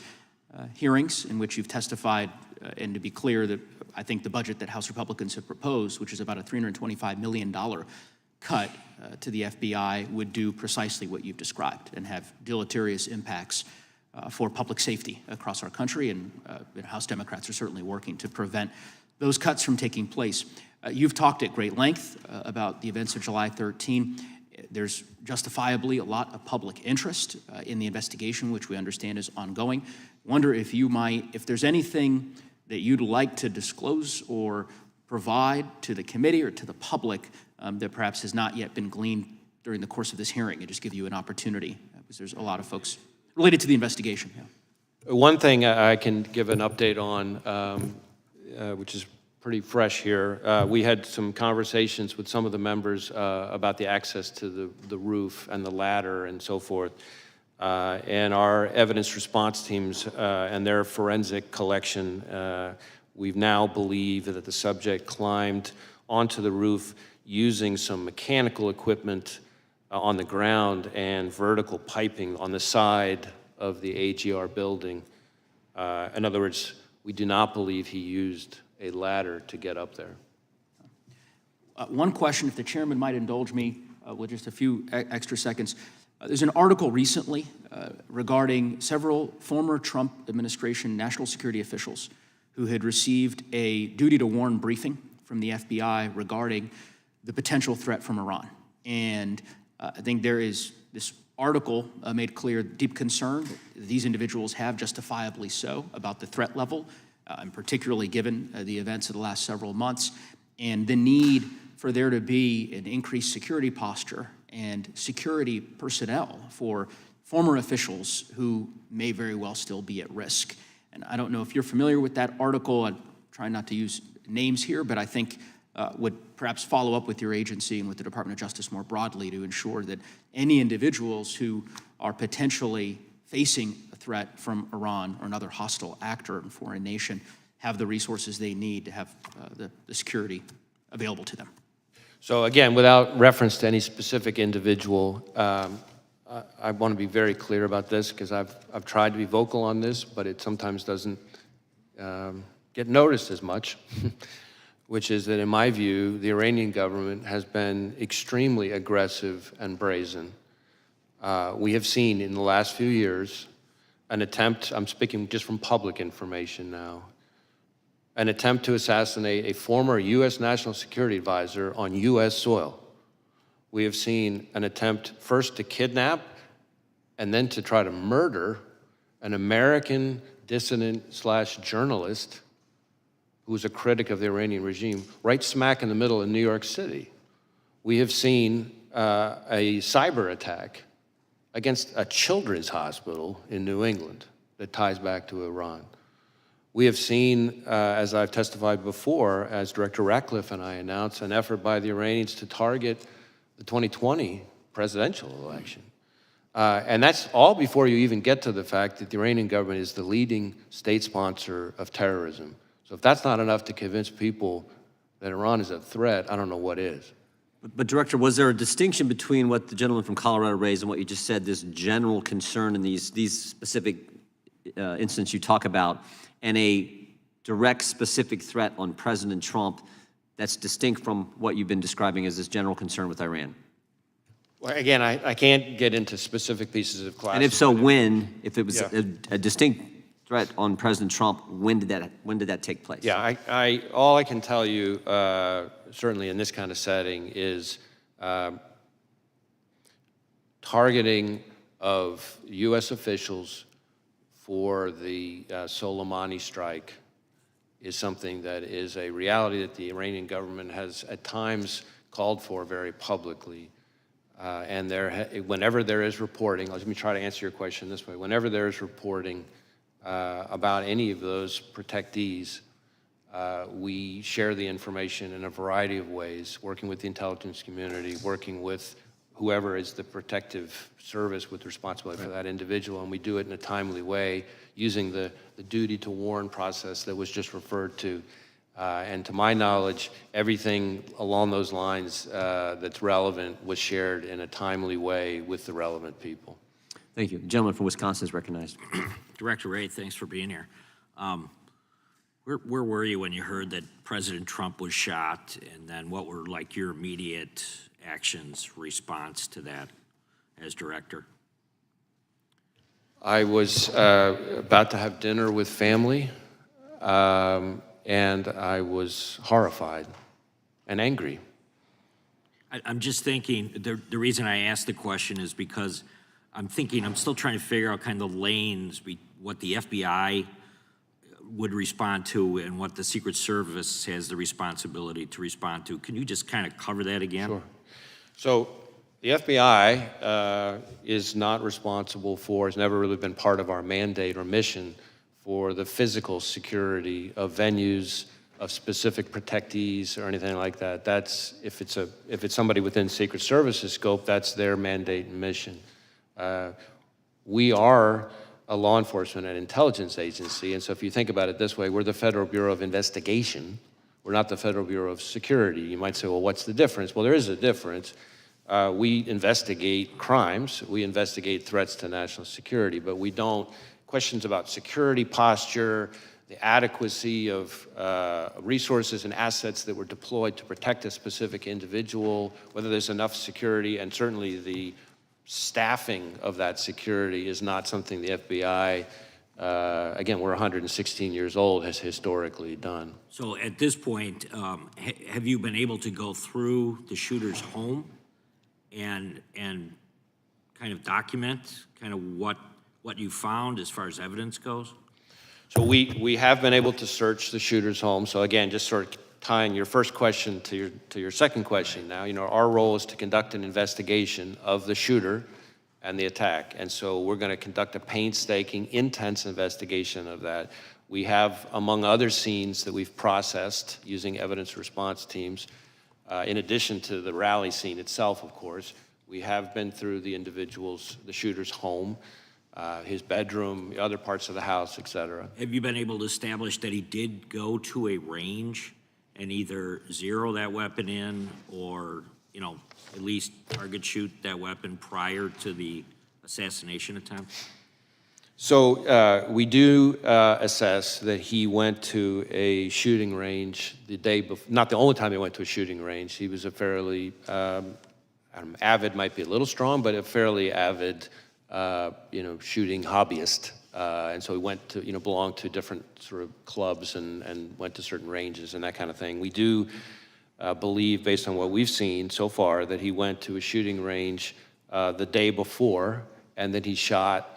hearings in which you've testified, and to be clear, that I think the budget that House Republicans have proposed, which is about a $325 million cut to the FBI, would do precisely what you've described and have deleterious impacts for public safety across our country, and House Democrats are certainly working to prevent those cuts from taking place. You've talked at great length about the events of July 13. There's justifiably a lot of public interest in the investigation, which we understand is ongoing. Wonder if you might, if there's anything that you'd like to disclose or provide to the committee or to the public that perhaps has not yet been gleaned during the course of this hearing, and just give you an opportunity, because there's a lot of folks related to the investigation. One thing I can give an update on, which is pretty fresh here. We had some conversations with some of the members about the access to the roof and the ladder and so forth. And our evidence response teams and their forensic collection, we now believe that the subject climbed onto the roof using some mechanical equipment on the ground and vertical piping on the side of the AGR building. In other words, we do not believe he used a ladder to get up there. One question, if the chairman might indulge me with just a few extra seconds. There's an article recently regarding several former Trump administration national security officials who had received a duty to warn briefing from the FBI regarding the potential threat from Iran. And I think there is this article made clear deep concern that these individuals have, justifiably so, about the threat level, and particularly given the events of the last several months, and the need for there to be an increased security posture and security personnel for former officials who may very well still be at risk. And I don't know if you're familiar with that article. I'm trying not to use names here, but I think would perhaps follow up with your agency and with the Department of Justice more broadly to ensure that any individuals who are potentially facing a threat from Iran or another hostile actor in a foreign nation have the resources they need to have the security available to them. So again, without reference to any specific individual, I want to be very clear about this because I've tried to be vocal on this, but it sometimes doesn't get noticed as much, which is that in my view, the Iranian government has been extremely aggressive and brazen. We have seen in the last few years an attempt, I'm speaking just from public information now, an attempt to assassinate a former U.S. National Security Advisor on U.S. soil. We have seen an attempt first to kidnap and then to try to murder an American dissident/journalist who was a critic of the Iranian regime, right smack in the middle of New York City. We have seen a cyber attack against a children's hospital in New England that ties back to Iran. We have seen, as I've testified before, as Director Ratcliffe and I announced, an effort by the Iranians to target the 2020 presidential election. And that's all before you even get to the fact that the Iranian government is the leading state sponsor of terrorism. So if that's not enough to convince people that Iran is a threat, I don't know what is. But Director, was there a distinction between what the gentleman from Colorado raised and what you just said, this general concern in these specific instances you talk about, and a direct specific threat on President Trump that's distinct from what you've been describing as this general concern with Iran? Well, again, I can't get into specific pieces of class. And if so, when? If it was a distinct threat on President Trump, when did that take place? Yeah, all I can tell you, certainly in this kind of setting, is targeting of U.S. officials for the Soleimani strike is something that is a reality that the Iranian government has at times called for very publicly. And whenever there is reporting, let me try to answer your question this way, whenever there is reporting about any of those protectees, we share the information in a variety of ways, working with the intelligence community, working with whoever is the protective service with responsibility for that individual, and we do it in a timely way using the duty to warn process that was just referred to. And to my knowledge, everything along those lines that's relevant was shared in a timely way with the relevant people. Thank you. The gentleman from Wisconsin is recognized. Director Ray, thanks for being here. Where were you when you heard that President Trump was shot, and then what were like your immediate actions, response to that as director? I was about to have dinner with family, and I was horrified and angry. I'm just thinking, the reason I asked the question is because I'm still trying to figure out kind of the lanes, what the FBI would respond to and what the Secret Service has the responsibility to respond to. Can you just kind of cover that again? Sure. So the FBI is not responsible for, has never really been part of our mandate or mission for the physical security of venues, of specific protectees or anything like that. That's, if it's somebody within Secret Service's scope, that's their mandate and mission. We are a law enforcement and intelligence agency, and so if you think about it this way, we're the Federal Bureau of Investigation. We're not the Federal Bureau of Security. You might say, well, what's the difference? Well, there is a difference. We investigate crimes, we investigate threats to national security, but we don't, questions about security posture, the adequacy of resources and assets that were deployed to protect a specific individual, whether there's enough security, and certainly the staffing of that security is not something the FBI, again, we're 116 years old, has historically done. So at this point, have you been able to go through the shooter's home and kind of document kind of what you found as far as evidence goes? So we have been able to search the shooter's home. So again, just sort of tying your first question to your second question now, our role is to conduct an investigation of the shooter and the attack. And so we're going to conduct a painstaking, intense investigation of that. We have, among other scenes that we've processed using evidence response teams, in addition to the rally scene itself, of course, we have been through the shooter's home, his bedroom, other parts of the house, et cetera. Have you been able to establish that he did go to a range and either zero that weapon in or, at least target shoot that weapon prior to the assassination attempt? So we do assess that he went to a shooting range the day before, not the only time he went to a shooting range. He was a fairly, avid might be a little strong, but a fairly avid shooting hobbyist. And so he went to, belonged to different sort of clubs and went to certain ranges and that kind of thing. We do believe, based on what we've seen so far, that he went to a shooting range the day before and that he shot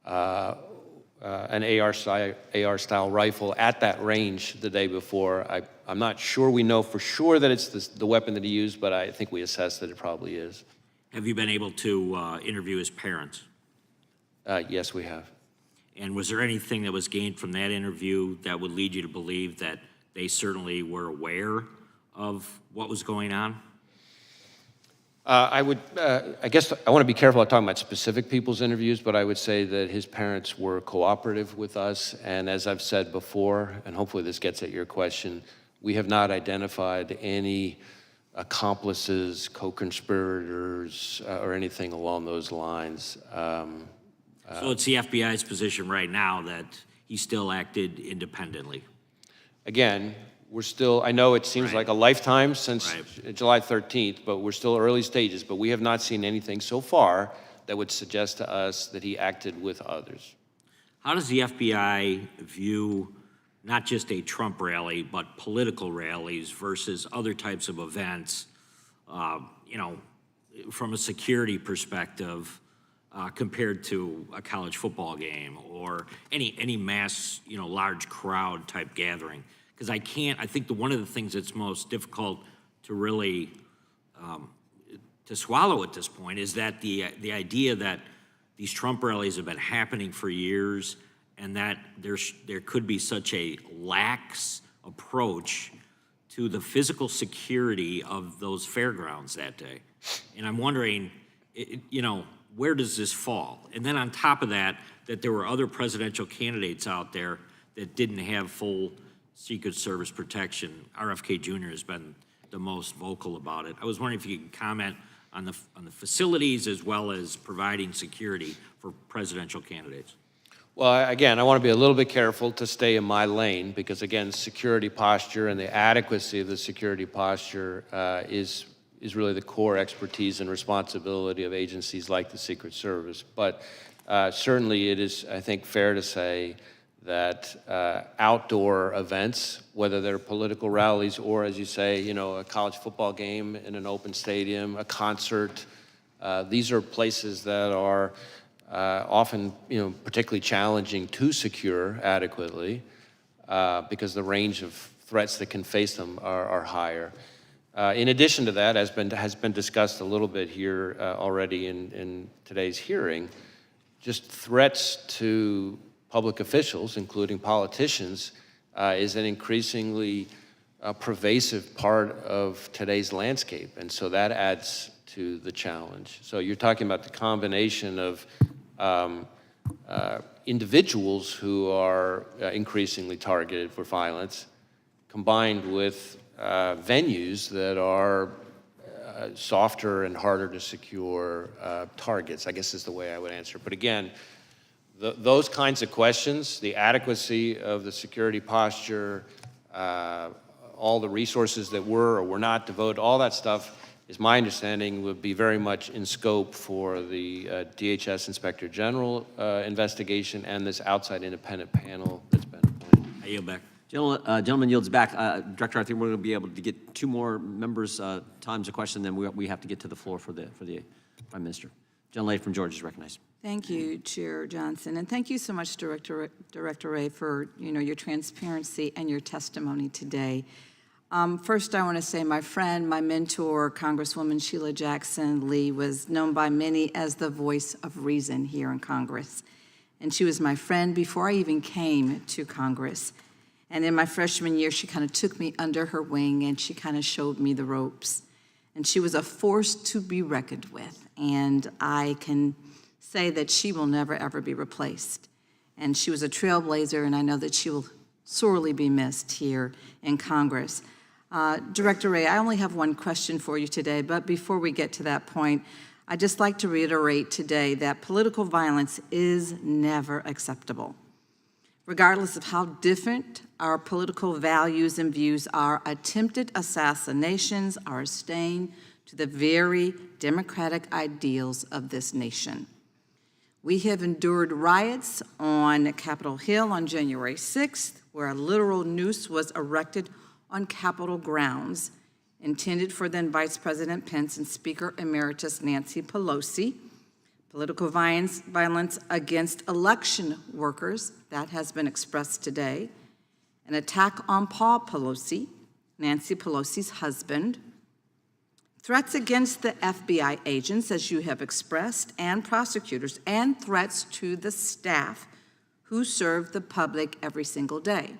an AR-style rifle at that range the day before. I'm not sure we know for sure that it's the weapon that he used, but I think we assess that it probably is. Have you been able to interview his parents? Yes, we have. And was there anything that was gained from that interview that would lead you to believe that they certainly were aware of what was going on? I guess I want to be careful about talking about specific people's interviews, but I would say that his parents were cooperative with us. And as I've said before, and hopefully this gets at your question, we have not identified any accomplices, co-conspirators, or anything along those lines. So it's the FBI's position right now that he still acted independently. Again, we're still, I know it seems like a lifetime since July 13th, but we're still early stages, but we have not seen anything so far that would suggest to us that he acted with others. How does the FBI view not just a Trump rally, but political rallies versus other types of events, from a security perspective, compared to a college football game or any mass, large crowd type gathering? Because I think one of the things that's most difficult to really to swallow at this point is that the idea that these Trump rallies have been happening for years and that there could be such a lax approach to the physical security of those fairgrounds that day. And I'm wondering, where does this fall? And then on top of that there were other presidential candidates out there that didn't have full Secret Service protection. RFK Jr. has been the most vocal about it. I was wondering if you could comment on the facilities as well as providing security for presidential candidates? Well, again, I want to be a little bit careful to stay in my lane because, again, security posture and the adequacy of the security posture is really the core expertise and responsibility of agencies like the Secret Service. But certainly it is, I think, fair to say that outdoor events, whether they're political rallies or, as you say, you know, a college football game in an open stadium, a concert, these are places that are often, you know, particularly challenging to secure adequately because the range of threats that can face them are higher. In addition to that, as has been discussed a little bit here already in today's hearing, just threats to public officials, including politicians, is an increasingly pervasive part of today's landscape, and so that adds to the challenge. So you're talking about the combination of individuals who are increasingly targeted for violence, combined with venues that are softer and harder to secure targets, I guess is the way I would answer. But again, those kinds of questions, the adequacy of the security posture, all the resources that were or were not devoted, all that stuff, is my understanding would be very much in scope for the DHS Inspector General investigation and this outside independent panel that's been appointed. I yield back. Gentleman yields back. Director, I think we're going to be able to get 2 more members' times a question, then we have to get to the floor for the Prime Minister. Gentlelady from Georgia is recognized. Thank you, Chair Johnson, and thank you so much, Director Wray, for your transparency and your testimony today. First, I want to say my friend, my mentor, Congresswoman Sheila Jackson Lee, was known by many as the voice of reason here in Congress. And she was my friend before I even came to Congress. And in my freshman year, she kind of took me under her wing and she kind of showed me the ropes. And she was a force to be reckoned with. And I can say that she will never, ever be replaced. And she was a trailblazer, and I know that she will sorely be missed here in Congress. Director Wray, I only have one question for you today, but before we get to that point, I'd just like to reiterate today that political violence is never acceptable. Regardless of how different our political values and views are, attempted assassinations are a stain to the very democratic ideals of this nation. We have endured riots on Capitol Hill on January 6th, where a literal noose was erected on Capitol grounds, intended for then Vice President Pence and Speaker Emeritus Nancy Pelosi. Political violence against election workers, that has been expressed today. An attack on Paul Pelosi, Nancy Pelosi's husband. Threats against the FBI agents, as you have expressed, and prosecutors, and threats to the staff who serve the public every single day.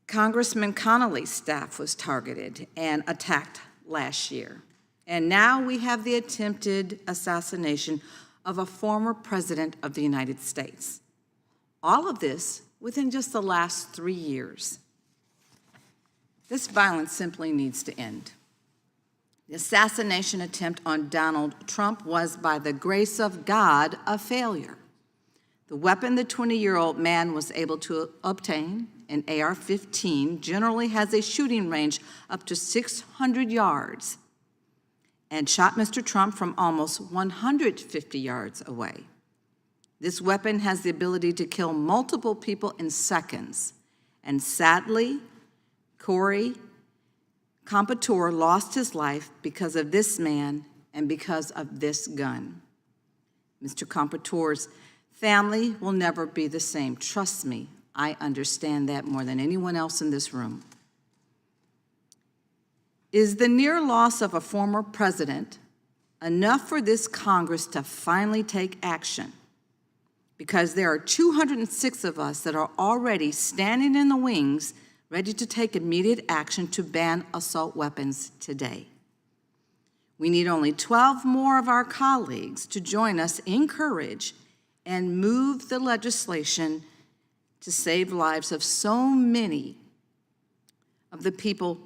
Congressman Connolly's staff was targeted and attacked last year. And now we have the attempted assassination of a former president of the United States. All of this within just the last 3 years. This violence simply needs to end. The assassination attempt on Donald Trump was, by the grace of God, a failure. The weapon the 20-year-old man was able to obtain, an AR-15, generally has a shooting range up to 600 yards and shot Mr. Trump from almost 150 yards away. This weapon has the ability to kill multiple people in seconds. And sadly, Corey Compouture lost his life because of this man and because of this gun. Mr. Compouture's family will never be the same. Trust me, I understand that more than anyone else in this room. Is the near loss of a former president enough for this Congress to finally take action? Because there are 206 of us that are already standing in the wings, ready to take immediate action to ban assault weapons today. We need only 12 more of our colleagues to join us in courage and move the legislation to save lives of so many of the people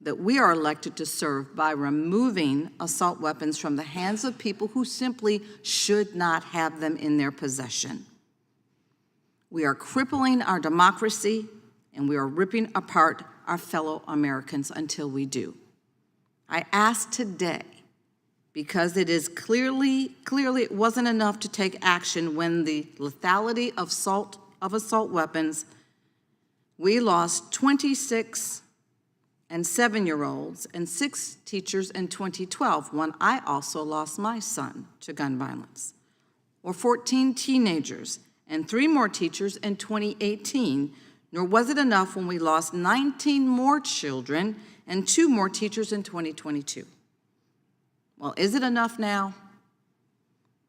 that we are elected to serve by removing assault weapons from the hands of people who simply should not have them in their possession. We are crippling our democracy, and we are ripping apart our fellow Americans until we do. I ask today, because it is clearly it wasn't enough to take action when the lethality of assault weapons, we lost 26 and 7-year-olds and 6 teachers in 2012, when I also lost my son to gun violence, or 14 teenagers and 3 more teachers in 2018, nor was it enough when we lost 19 more children and 2 more teachers in 2022. Well, is it enough now?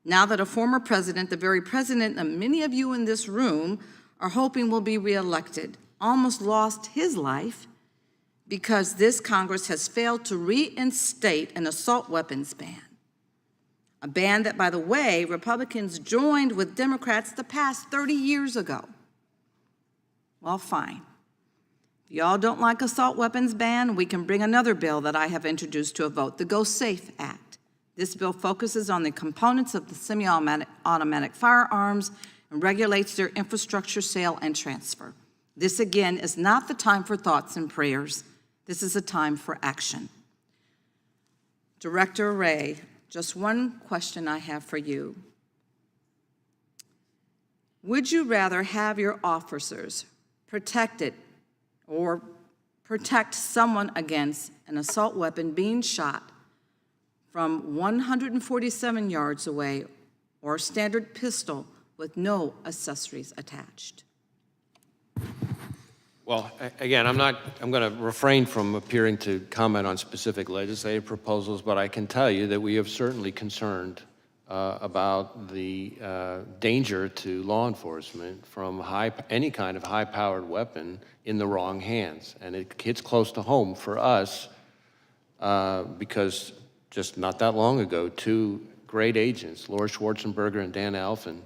Now that a former president, the very president that many of you in this room are hoping will be reelected, almost lost his life because this Congress has failed to reinstate an assault weapons ban. A ban that, by the way, Republicans joined with Democrats to pass 30 years ago. Well, fine. If y'all don't like assault weapons ban, we can bring another bill that I have introduced to a vote, the Go Safe Act. This bill focuses on the components of the semi-automatic firearms and regulates their infrastructure, sale, and transfer. This, again, is not the time for thoughts and prayers. This is a time for action. Director Wray, just one question I have for you. Would you rather have your officers protected or protect someone against an assault weapon being shot from 147 yards away, or a standard pistol with no accessories attached? Well, again, I'm going to refrain from appearing to comment on specific legislative proposals, but I can tell you that we have certainly concerned about the danger to law enforcement from any kind of high-powered weapon in the wrong hands. And it hits close to home for us because just not that long ago, 2 great agents, Laura Schwarzenberger and Dan Alphen,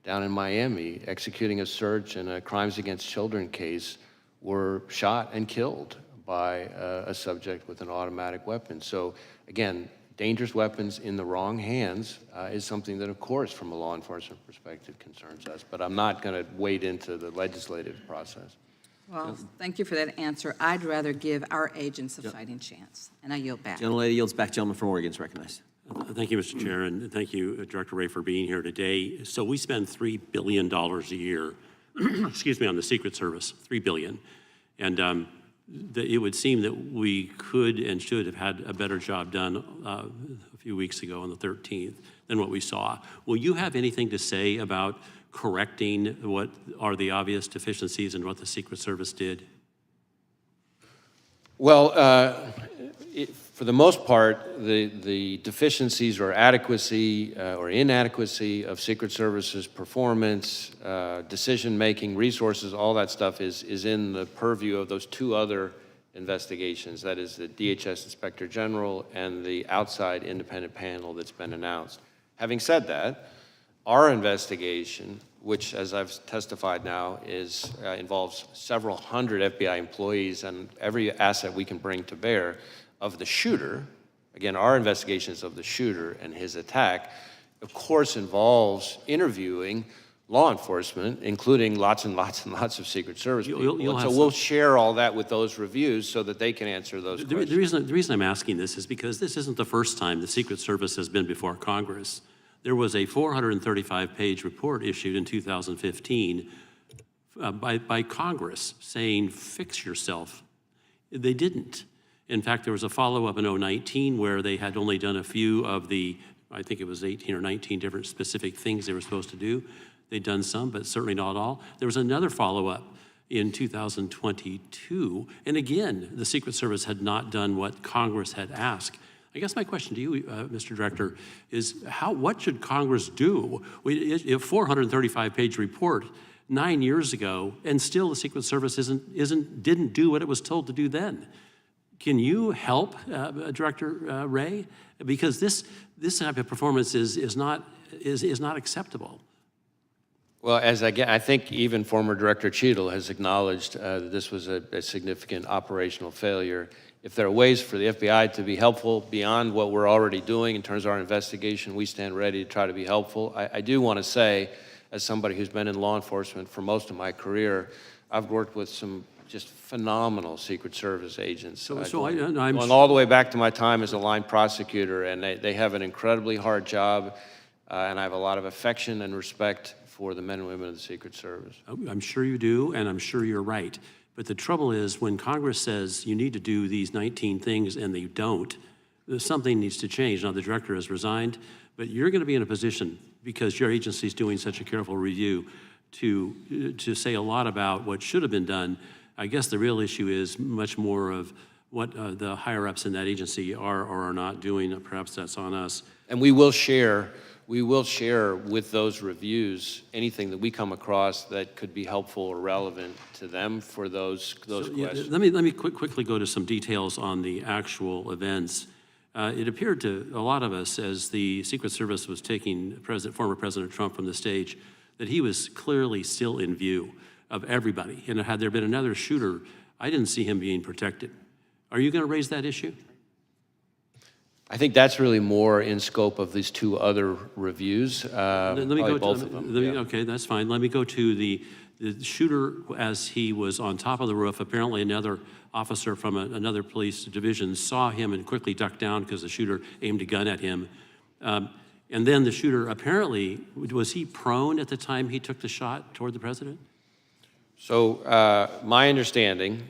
down in Miami, executing a search in a crimes against children case, were shot and killed by a subject with an automatic weapon. So again, dangerous weapons in the wrong hands is something that, of course, from a law enforcement perspective concerns us, but I'm not going to wade into the legislative process. Well, thank you for that answer. I'd rather give our agents a fighting chance, and I yield back. Gentlelady yields back. Gentleman from Oregon is recognized. Thank you, Mr. Chair, and thank you, Director Wray, for being here today. So we spend $3 billion a year, excuse me, on the Secret Service, $3 billion. And it would seem that we could and should have had a better job done a few weeks ago on the 13th than what we saw. Will you have anything to say about correcting what are the obvious deficiencies in what the Secret Service did? Well, for the most part, the deficiencies or adequacy or inadequacy of Secret Service's performance, decision-making, resources, all that stuff is in the purview of those 2 other investigations. That is the DHS Inspector General and the outside independent panel that's been announced. Having said that, our investigation, which, as I've testified now, involves several hundred FBI employees and every asset we can bring to bear of the shooter, again, our investigations of the shooter and his attack, of course, involves interviewing law enforcement, including lots and lots and lots of Secret Service people. So we'll share all that with those reviews so that they can answer those questions. The reason I'm asking this is because this isn't the first time the Secret Service has been before Congress. There was a 435-page report issued in 2015 by Congress saying, fix yourself. They didn't. In fact, there was a follow-up in 2019 where they had only done a few of the, I think it was 18 or 19 different specific things they were supposed to do. They'd done some, but certainly not all. There was another follow-up in 2022, and again, the Secret Service had not done what Congress had asked. I guess my question to you, Mr. Director, is what should Congress do? A 435-page report 9 years ago, and still the Secret Service didn't do what it was told to do then. Can you help, Director Wray? Because this type of performance is not acceptable. Well, I think even former Director Cheadle has acknowledged that this was a significant operational failure if there are ways for the FBI to be helpful beyond what we're already doing in terms of our investigation, we stand ready to try to be helpful. I do want to say, as somebody who's been in law enforcement for most of my career, I've worked with some just phenomenal Secret Service agents. I'm going all the way back to my time as a line prosecutor, and they have an incredibly hard job, and I have a lot of affection and respect for the men and women of the Secret Service. I'm sure you do, and I'm sure you're right. But the trouble is, when Congress says you need to do these 19 things and they don't, something needs to change. Now, the director has resigned, but you're going to be in a position, because your agency is doing such a careful review, to say a lot about what should have been done. I guess the real issue is much more of what the higher-ups in that agency are or are not doing. Perhaps that's on us. And we will share with those reviews anything that we come across that could be helpful or relevant to them for those questions. Let me quickly go to some details on the actual events. It appeared to a lot of us, as the Secret Service was taking former President Trump from the stage, that he was clearly still in view of everybody. And had there been another shooter, I didn't see him being protected. Are you going to raise that issue? I think that's really more in scope of these two other reviews. Let me go both of them. Okay, that's fine. Let me go to the shooter as he was on top of the roof. Apparently another officer from another police division saw him and quickly ducked down because the shooter aimed a gun at him. And then the shooter apparently, was he prone at the time he took the shot toward the president? So my understanding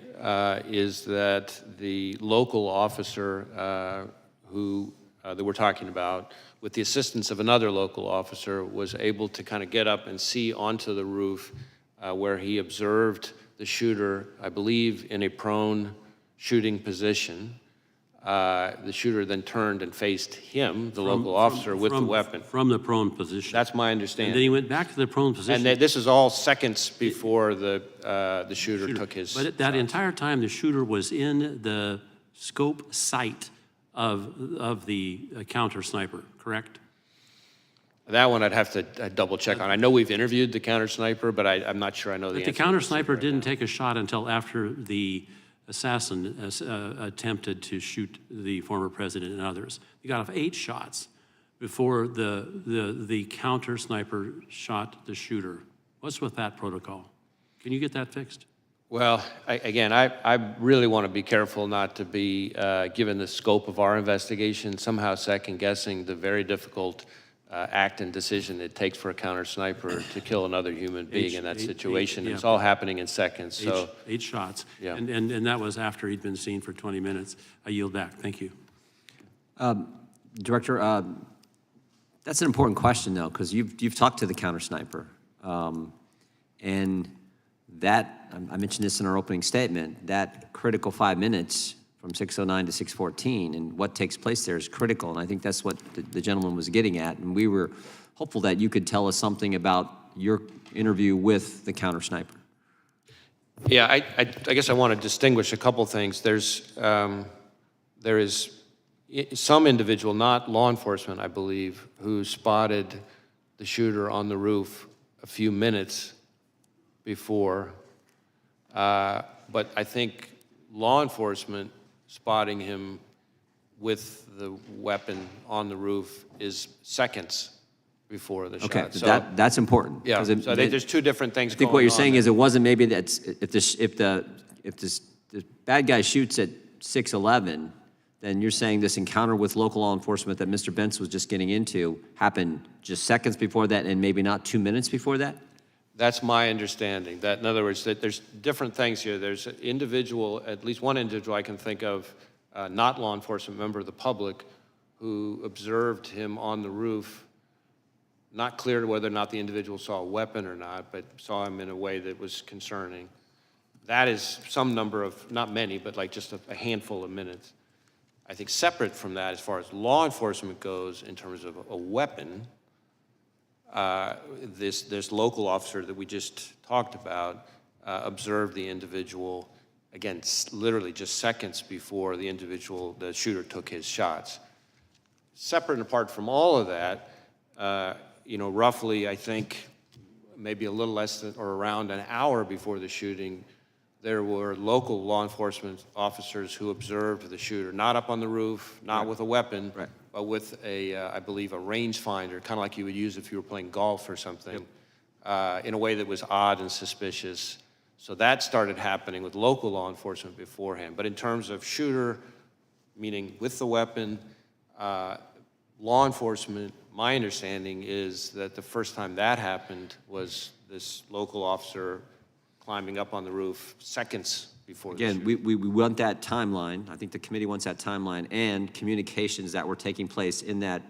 is that the local officer that we're talking about, with the assistance of another local officer, was able to kind of get up and see onto the roof where he observed the shooter, I believe, in a prone shooting position. The shooter then turned and faced him, the local officer, with the weapon. From the prone position. That's my understanding. And then he went back to the prone position. And this is all seconds before the shooter took his But that entire time, the shooter was in the scope sight of the counter sniper, correct? That one I'd have to double check on. I know we've interviewed the counter sniper, but I'm not sure I know the answer. The counter sniper didn't take a shot until after the assassin attempted to shoot the former president and others. He got off 8 shots before the counter sniper shot the shooter. What's with that protocol? Can you get that fixed? Well, I really want to be careful not to be, given the scope of our investigation, somehow second-guessing the very difficult act and decision it takes for a counter sniper to kill another human being in that situation. It's all happening in seconds. So 8 shots. Yeah. And that was after he'd been seen for 20 minutes. I yield back. Thank you. Director, that's an important question, though, because you've talked to the counter sniper. And that, I mentioned this in our opening statement, that critical 5 minutes from 6:09 to 6:14, and what takes place there is critical, and I think that's what the gentleman was getting at, and we were hopeful that you could tell us something about your interview with the counter sniper. Yeah, I guess I want to distinguish a couple things. There is some individual, not law enforcement, I believe, who spotted the shooter on the roof a few minutes before, but I think law enforcement spotting him with the weapon on the roof is seconds before the shot. Okay, So that's important. yeah, 'cause so there's two different things I think going what you're on saying there. is it wasn't maybe that if the bad guy shoots at 6:11, then you're saying this encounter with local law enforcement that Mr. Bentz was just getting into happened just seconds before that and maybe not 2 minutes before that? That's my understanding. That, in other words, that there's different things here. There's an individual, at least one individual I can think of, not law enforcement, member of the public, who observed him on the roof. Not clear whether or not the individual saw a weapon or not, but saw him in a way that was concerning. That is some number of, not many, but like just a handful of minutes. I think separate from that, as far as law enforcement goes, in terms of a weapon, this local officer that we just talked about observed the individual, again, literally just seconds before the shooter took his shots. Separate and apart from all of that, roughly, I think, maybe a little less than or around an hour before the shooting, there were local law enforcement officers who observed the shooter, not up on the roof, not with a weapon, but with a, I believe, a rangefinder, kind of like you would use if you were playing golf or something, in a way that was odd and suspicious. So that started happening with local law enforcement beforehand. But in terms of shooter, meaning with the weapon, law enforcement, my understanding is that the first time that happened was this local officer climbing up on the roof seconds before the Again, shooting. we want that timeline. I think the committee wants that timeline and communications that were taking place in that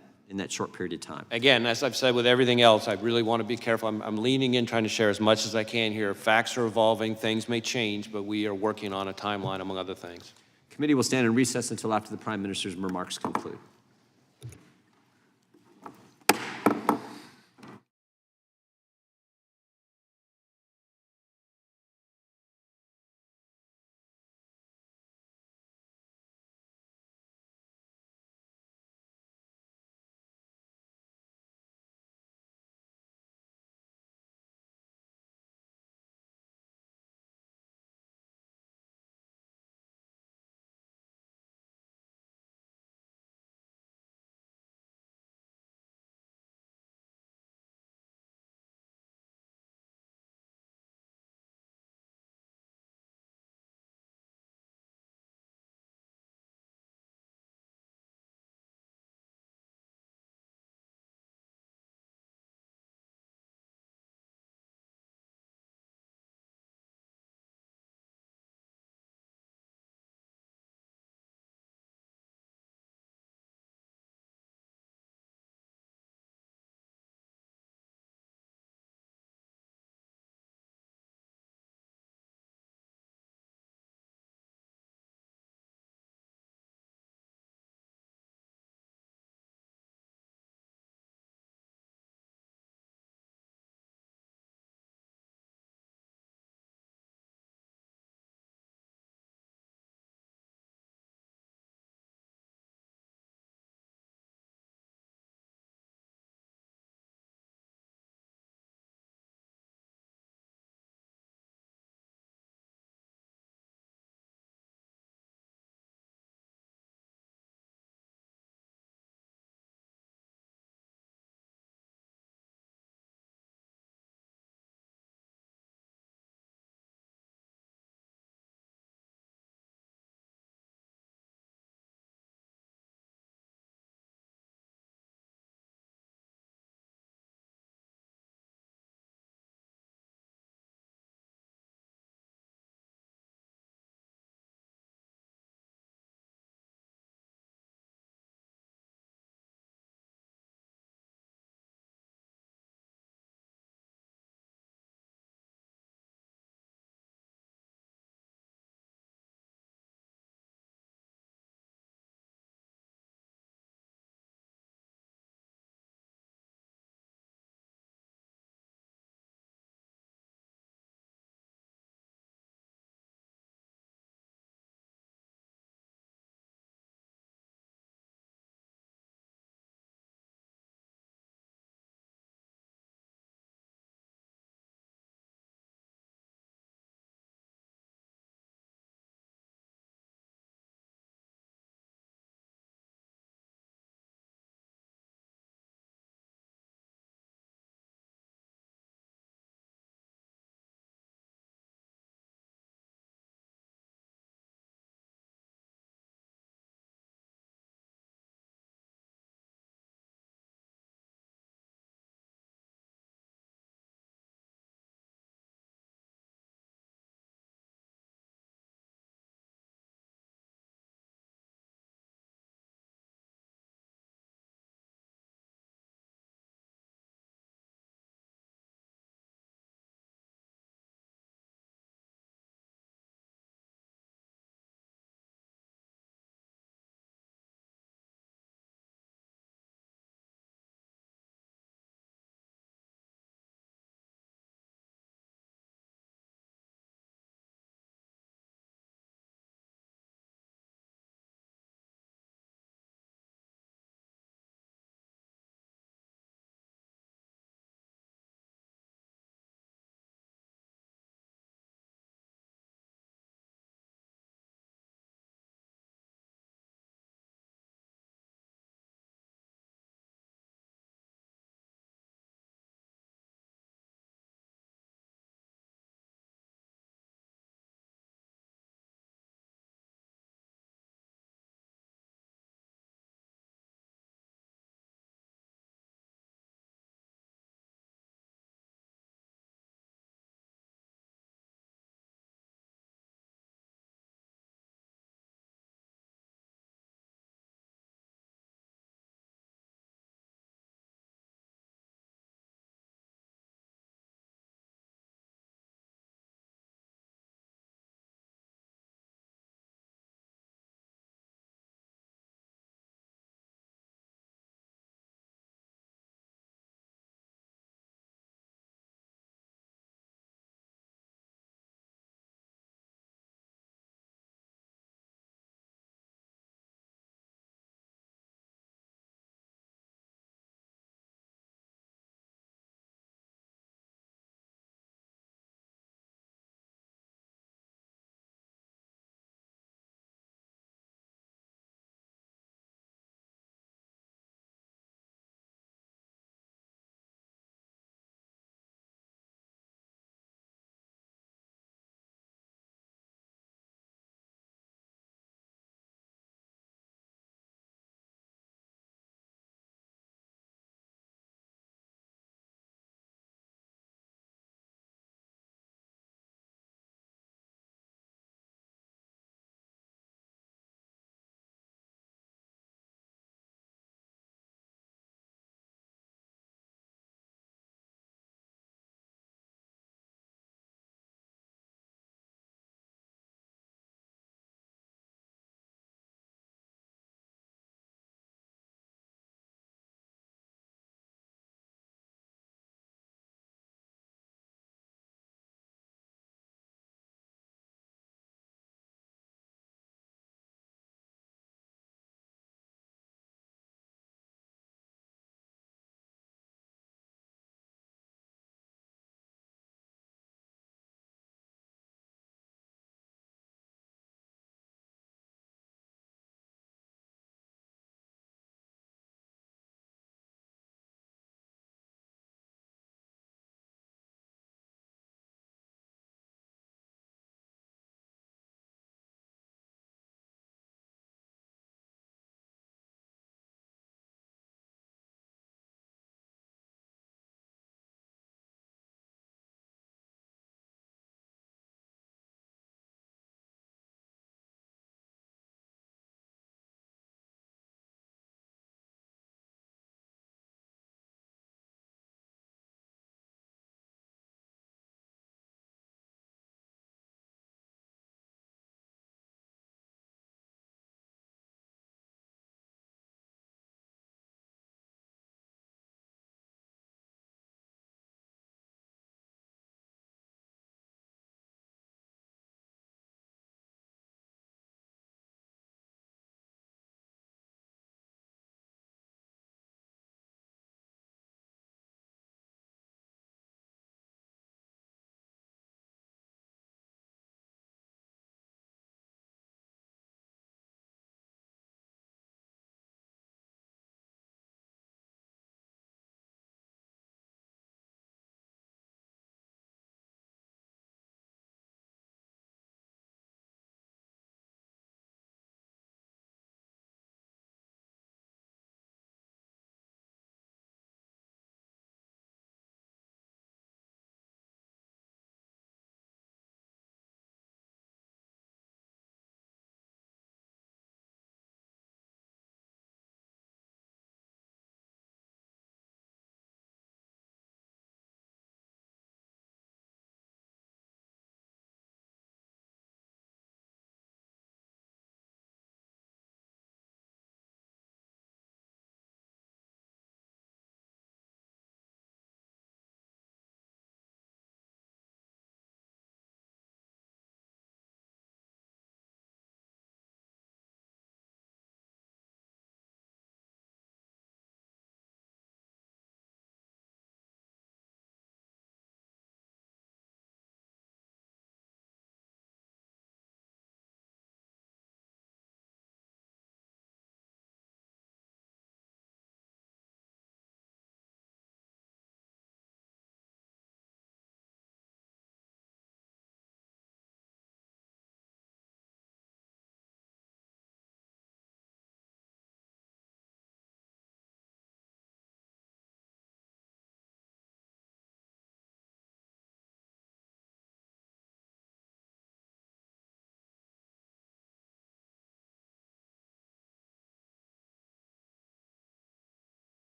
short period of time. Again, as I've said with everything else, I really want to be careful. I'm leaning in, trying to share as much as I can here. Facts are evolving, things may change, but we are working on a timeline, among other things. Committee will stand in recess until after the Prime Minister's remarks conclude.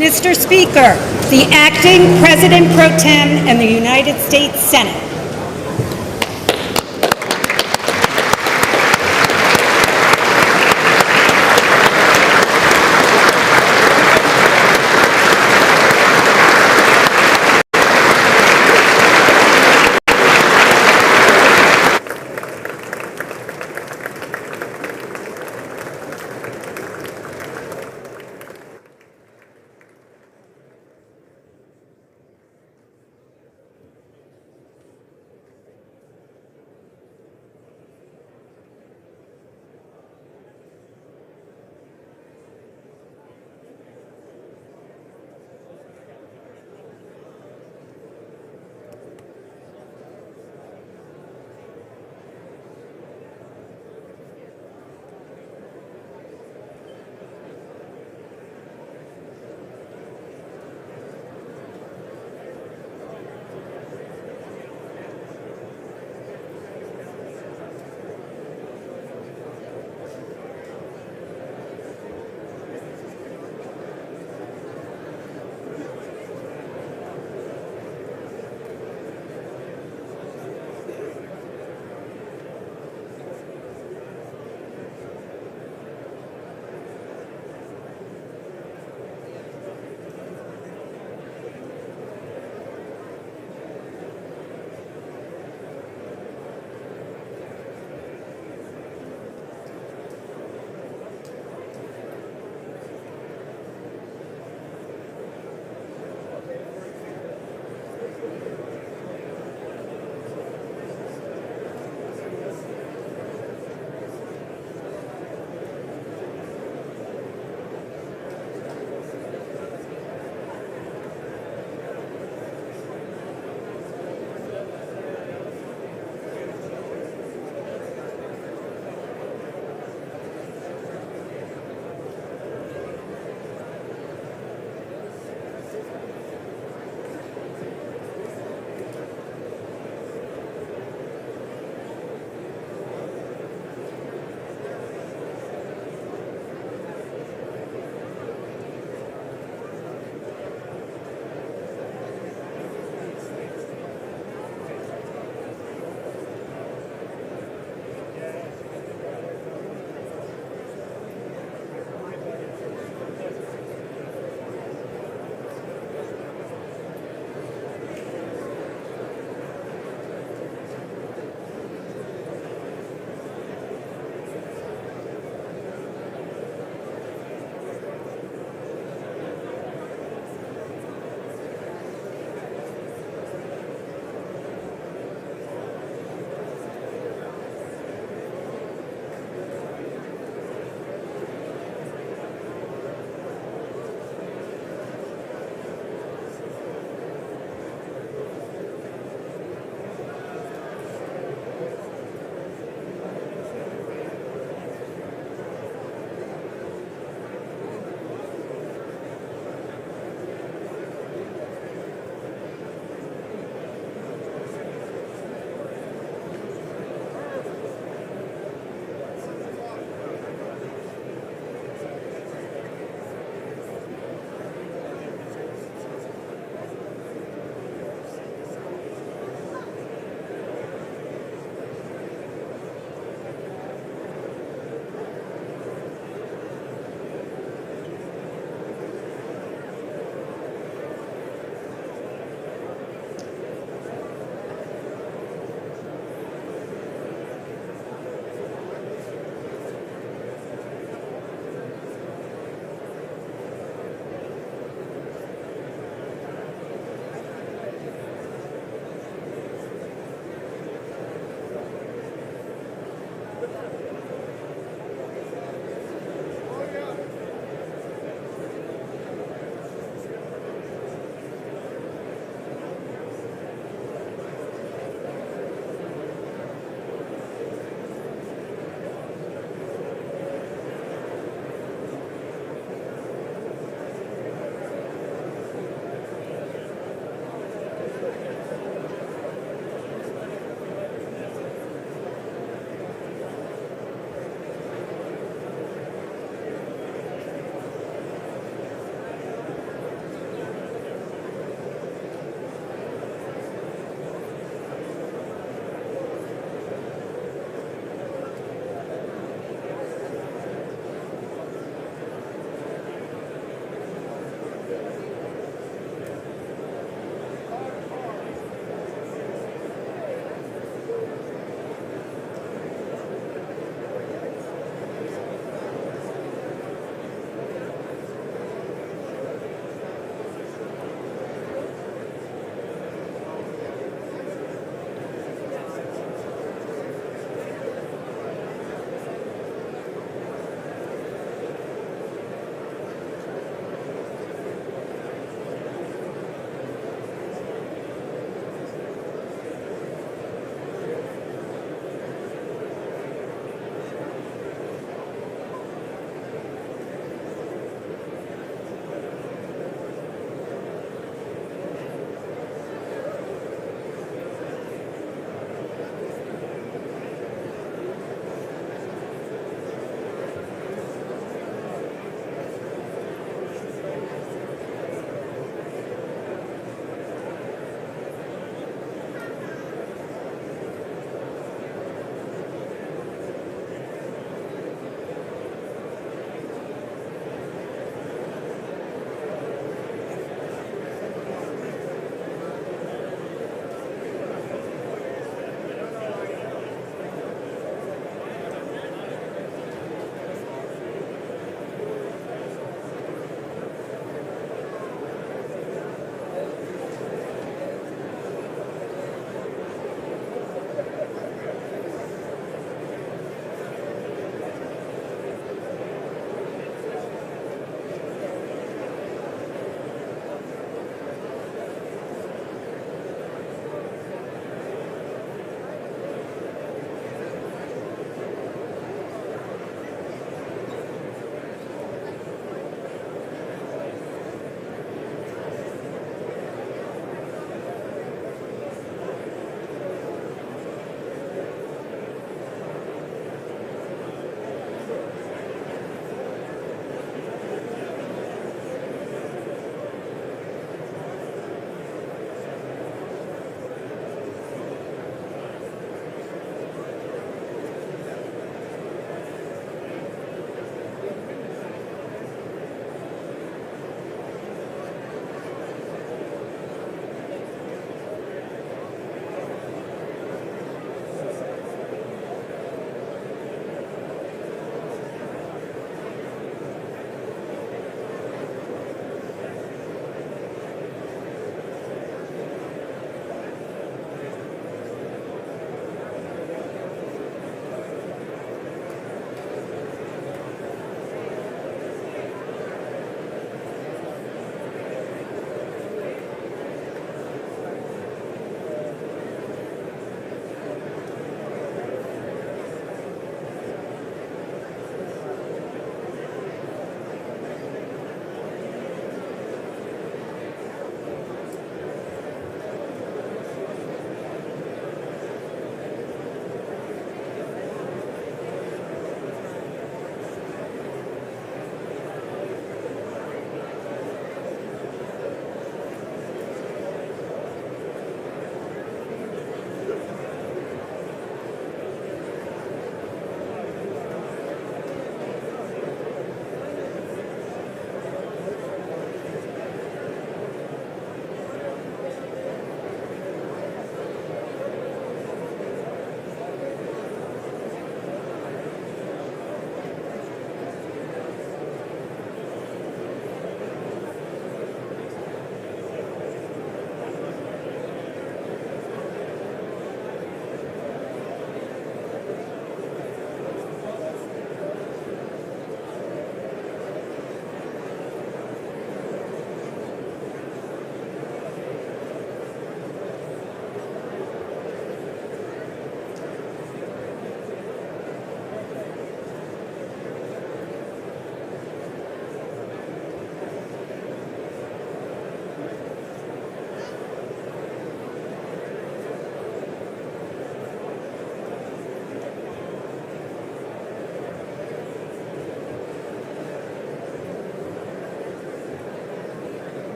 Mr. Speaker, the acting President Pro Tem and the United States Senate.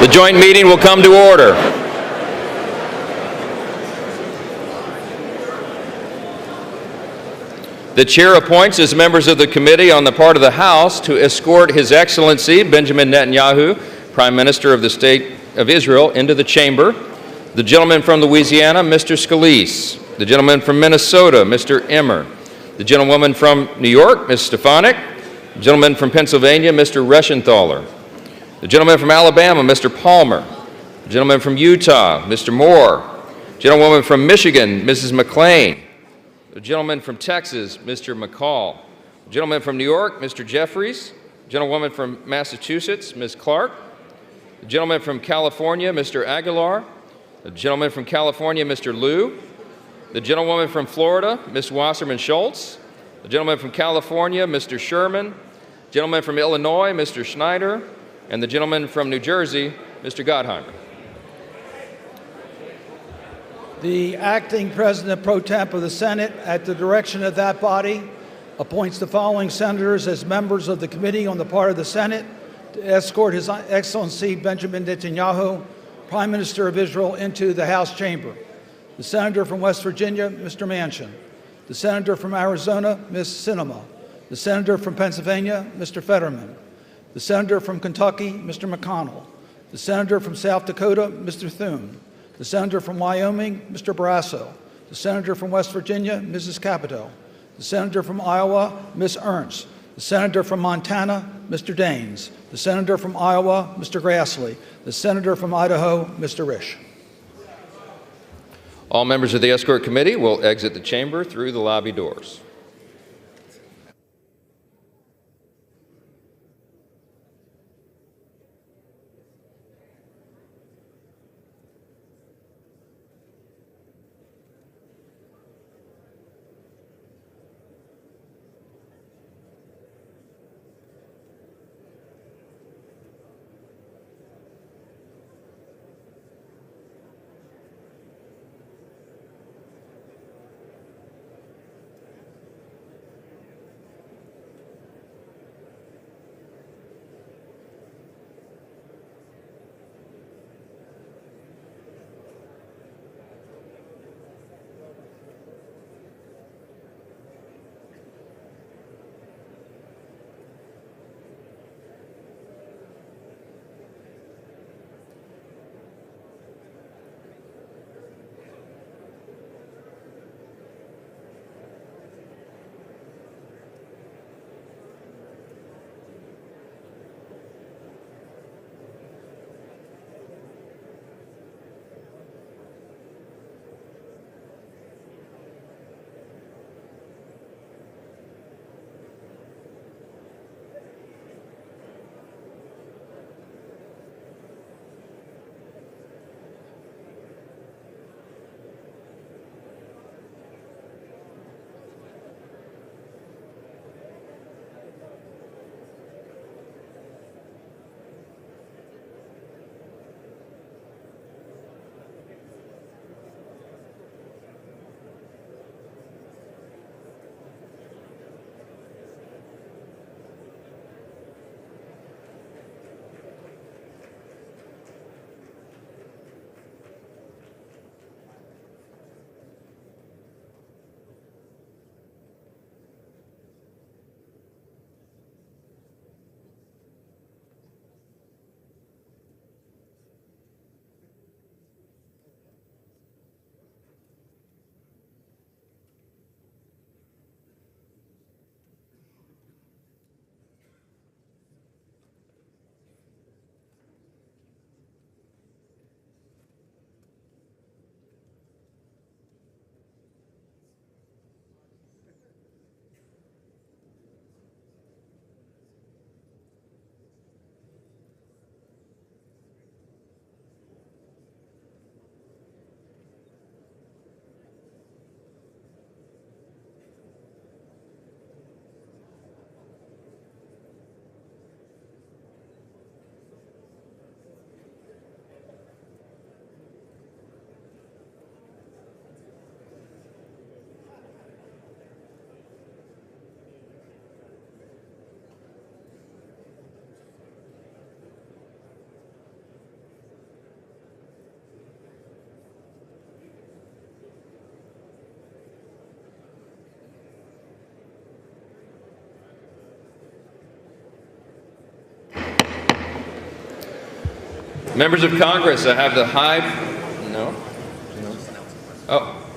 The joint meeting will come to order. The chair appoints as members of the committee on the part of the House to escort His Excellency Benjamin Netanyahu, Prime Minister of the State of Israel, into the chamber. The gentleman from Louisiana, Mr. Scalise. The gentleman from Minnesota, Mr. Emmer. The gentlewoman from New York, Ms. Stefanik. The gentleman from Pennsylvania, Mr. Reschenthaler. The gentleman from Alabama, Mr. Palmer. The gentleman from Utah, Mr. Moore. The gentlewoman from Michigan, Mrs. McLean. The gentleman from Texas, Mr. McCall. The gentleman from New York, Mr. Jeffries. The gentlewoman from Massachusetts, Ms. Clark. The gentleman from California, Mr. Aguilar. The gentleman from California, Mr. Liu. The gentlewoman from Florida, Ms. Wasserman Schultz. The gentleman from California, Mr. Sherman. The gentleman from Illinois, Mr. Schneider. And the gentleman from New Jersey, Mr. Gottheimer. The acting president pro temp of the Senate, at the direction of that body, appoints the following senators as members of the committee on the part of the Senate to escort His Excellency Benjamin Netanyahu, Prime Minister of Israel, into the House chamber. The senator from West Virginia, Mr. Manchin. The senator from Arizona, Ms. Sinema. The senator from Pennsylvania, Mr. Fetterman. The senator from Kentucky, Mr. McConnell. The senator from South Dakota, Mr. Thune. The senator from Wyoming, Mr. Barrasso. The senator from West Virginia, Mrs. Capito. The senator from Iowa, Ms. Ernst. The senator from Montana, Mr. Daines. The senator from Iowa, Mr. Grassley. The senator from Idaho, Mr. Risch. All members of the escort committee will exit the chamber through the lobby doors. Members of Congress, I have the high, no? Oh,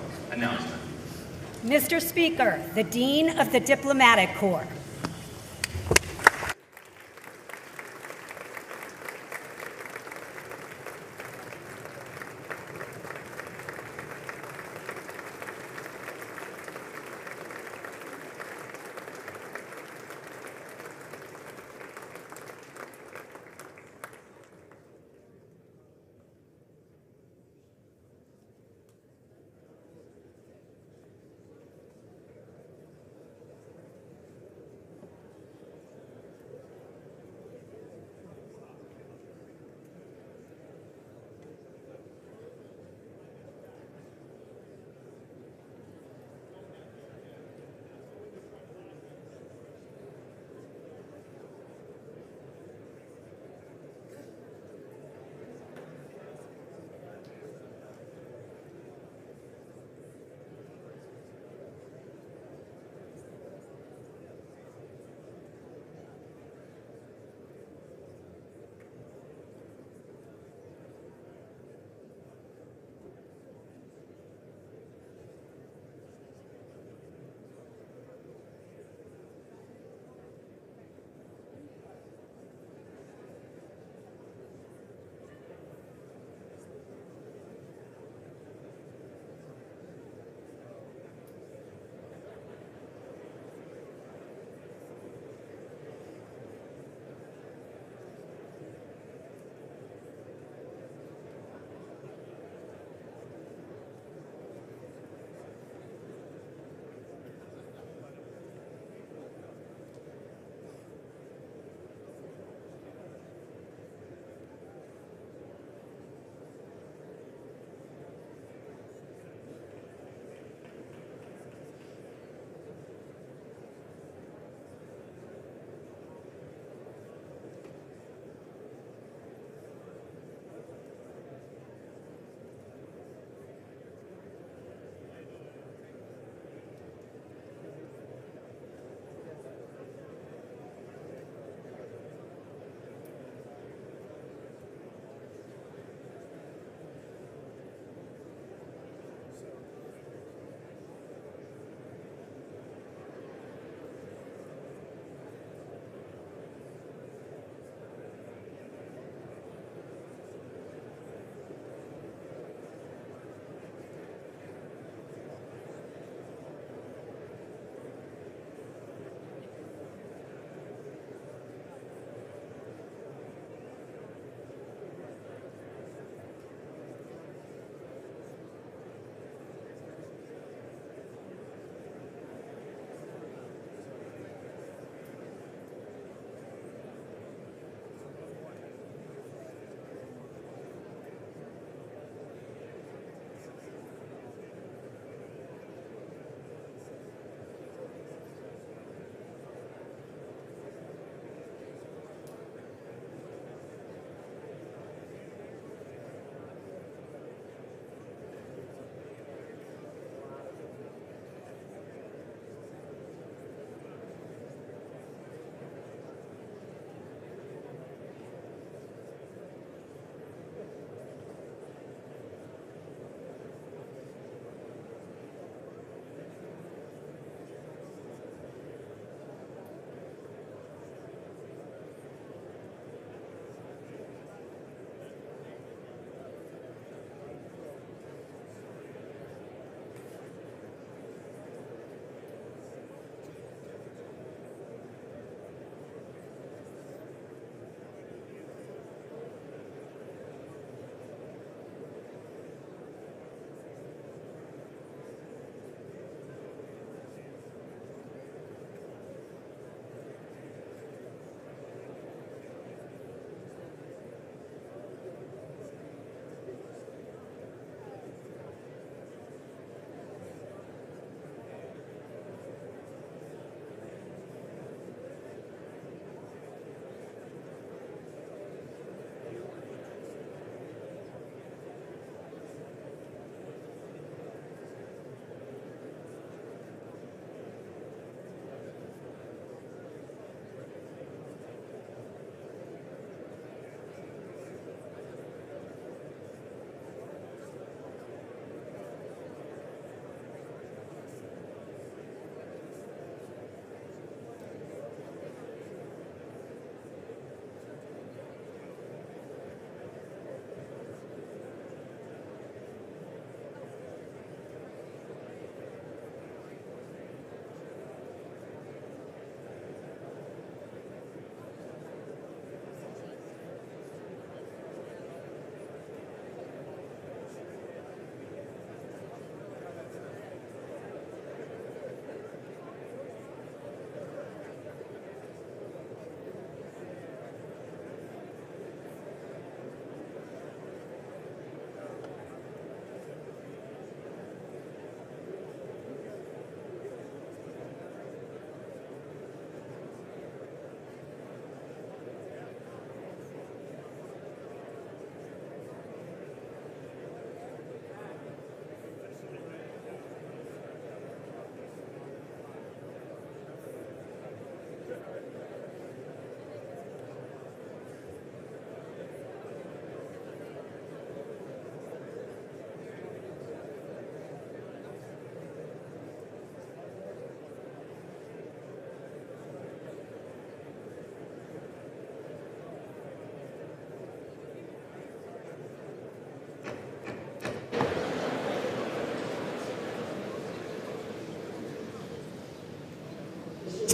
Mr. Speaker, the Dean of the Diplomatic Corps.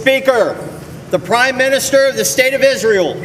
Speaker, the Prime Minister of the State of Israel.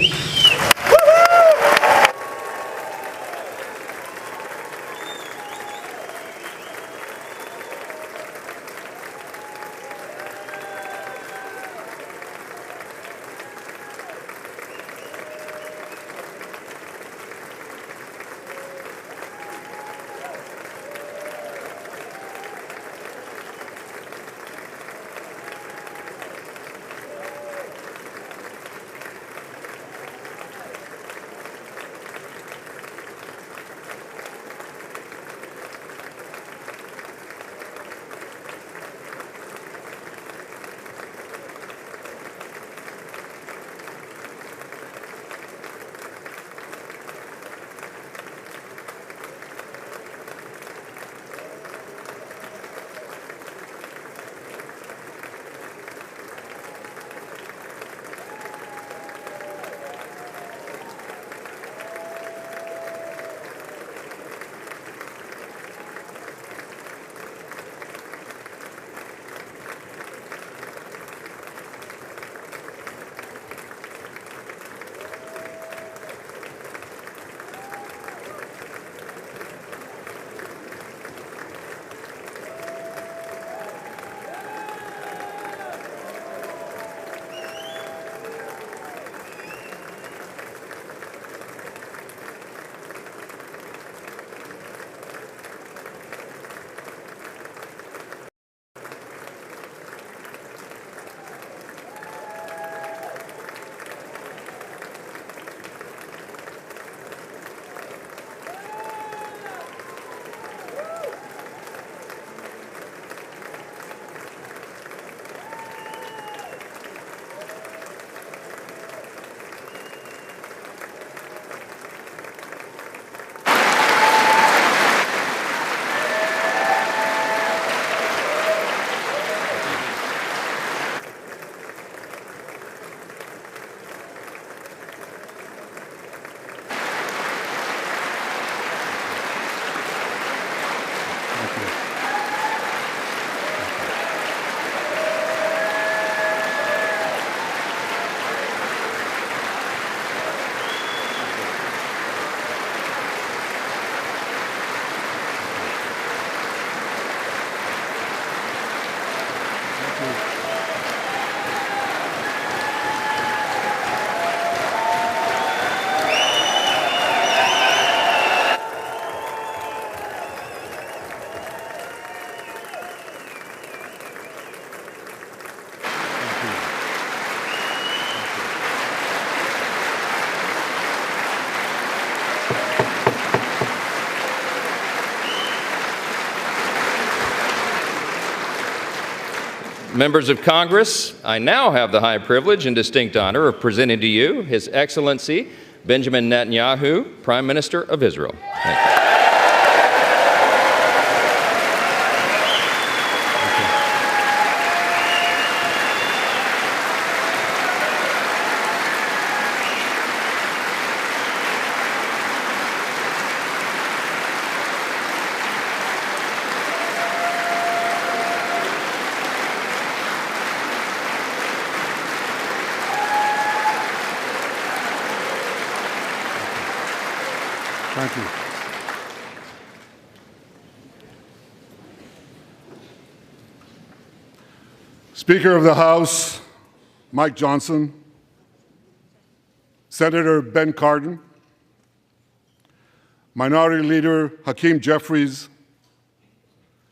Members of Congress, I now have the high privilege and distinct honor of presenting to you His Excellency Benjamin Netanyahu, Prime Minister of Israel. Thank you. Thank you. Speaker of the House, Mike Johnson, Senator Ben Cardin, Minority Leader Hakeem Jeffries,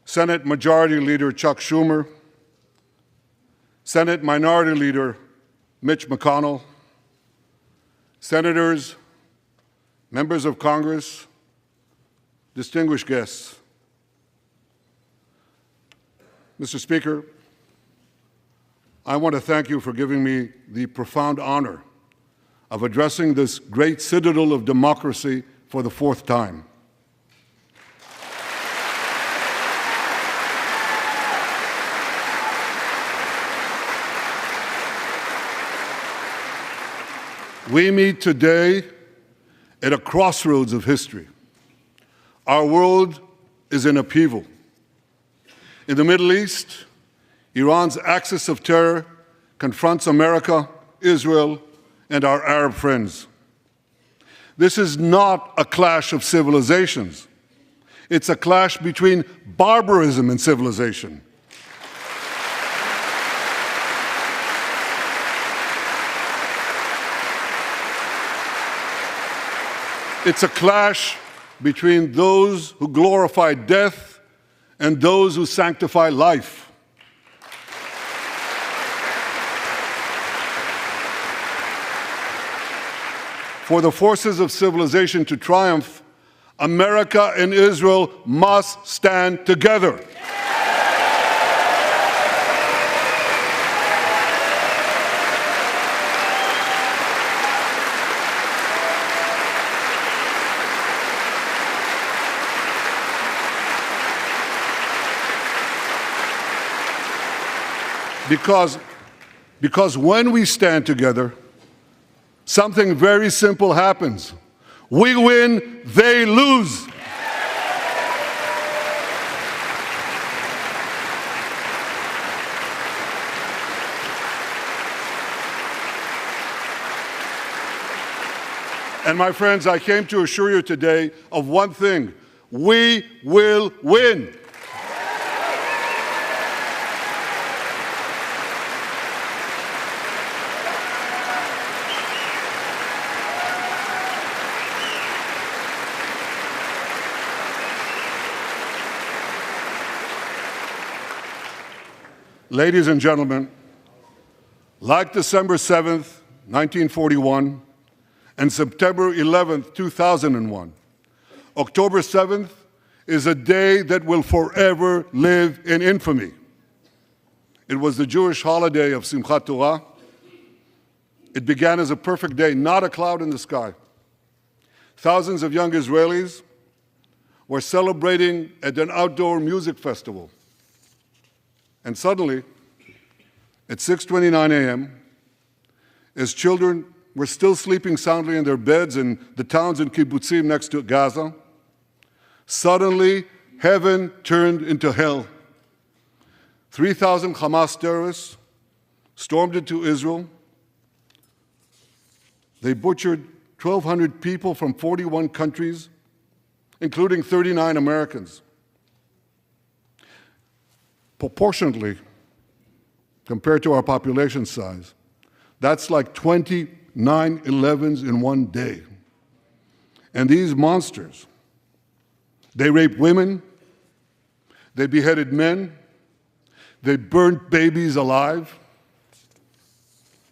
Senate Majority Leader Chuck Schumer, Senate Minority Leader Mitch McConnell, Senators, members of Congress, distinguished guests. Mr. Speaker, I want to thank you for giving me the profound honor of addressing this great citadel of democracy for the fourth time. We meet today at a crossroads of history. Our world is in upheaval. In the Middle East, Iran's axis of terror confronts America, Israel, and our Arab friends. This is not a clash of civilizations. It's a clash between barbarism and civilization. It's a clash between those who glorify death and those who sanctify life. For the forces of civilization to triumph, America and Israel must stand together. Because when we stand together, something very simple happens. We win, they lose. And my friends, I came to assure you today of one thing: we will win. Ladies and gentlemen, like December 7th, 1941, and September 11th, 2001, October 7th is a day that will forever live in infamy. It was the Jewish holiday of Simchat Torah. It began as a perfect day, not a cloud in the sky. Thousands of young Israelis were celebrating at an outdoor music festival. And suddenly, at 6:29 a.m., as children were still sleeping soundly in their beds in the towns and kibbutzim next to Gaza, suddenly heaven turned into hell. 3,000 Hamas terrorists stormed into Israel. They butchered 1,200 people from 41 countries, including 39 Americans. Proportionately, compared to our population size, that's like 20 9/11s in one day. And these monsters, they raped women, they beheaded men, they burnt babies alive,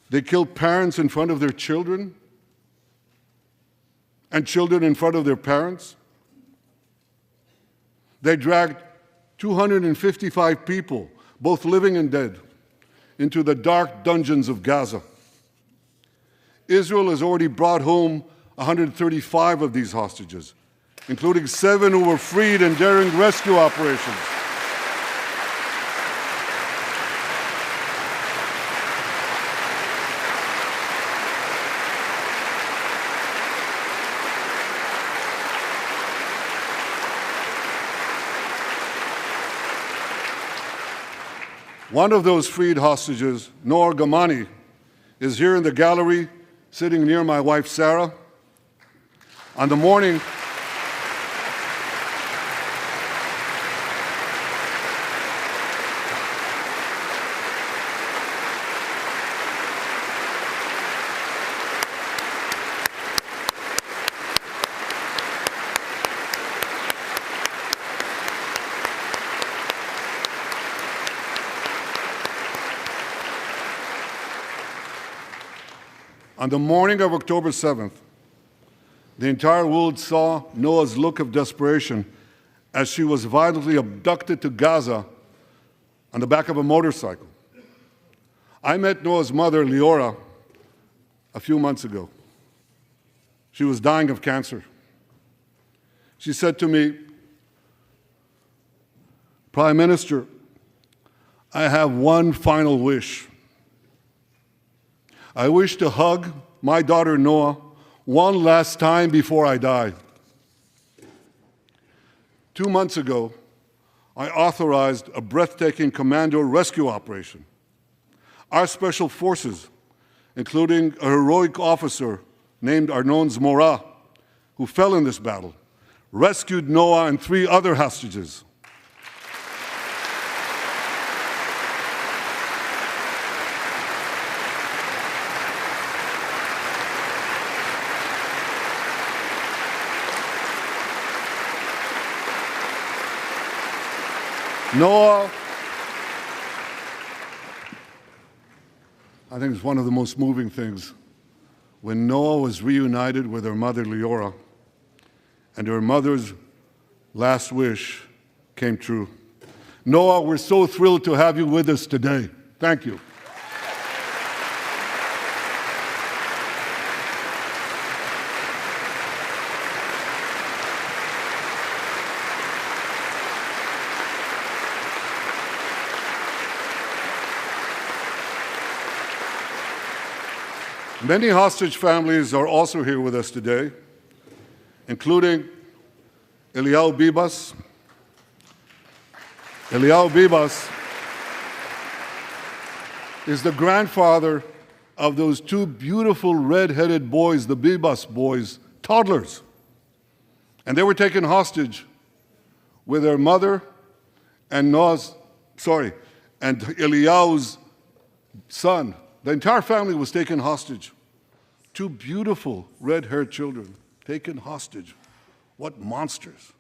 they killed parents in front of their children, and children in front of their parents. They dragged 255 people, both living and dead, into the dark dungeons of Gaza. Israel has already brought home 135 of these hostages, including 7 who were freed in daring rescue operations. One of those freed hostages, Noor Gamani, is here in the gallery, sitting near my wife, Sarah. On the morning of October 7th, the entire world saw Noah's look of desperation as she was violently abducted to Gaza on the back of a motorcycle. I met Noah's mother, Leora, a few months ago. She was dying of cancer. She said to me, "Prime Minister, I have one final wish. I wish to hug my daughter Noah one last time before I die." 2 months ago, I authorized a breathtaking commando rescue operation. Our special forces, including a heroic officer named Arnon Zmora, who fell in this battle, rescued Noah and 3 other hostages. Noah, I think it's one of the most moving things. When Noah was reunited with her mother, Leora, and her mother's last wish came true. Noah, we're so thrilled to have you with us today. Thank you. Many hostage families are also here with us today, including Eliyahu Bibas. Eliyahu Bibas is the grandfather of those 2 beautiful red-headed boys, the Bibas boys, toddlers. And they were taken hostage with their mother and Eliyahu's son. The entire family was taken hostage. 2 beautiful red-haired children taken hostage. What monsters.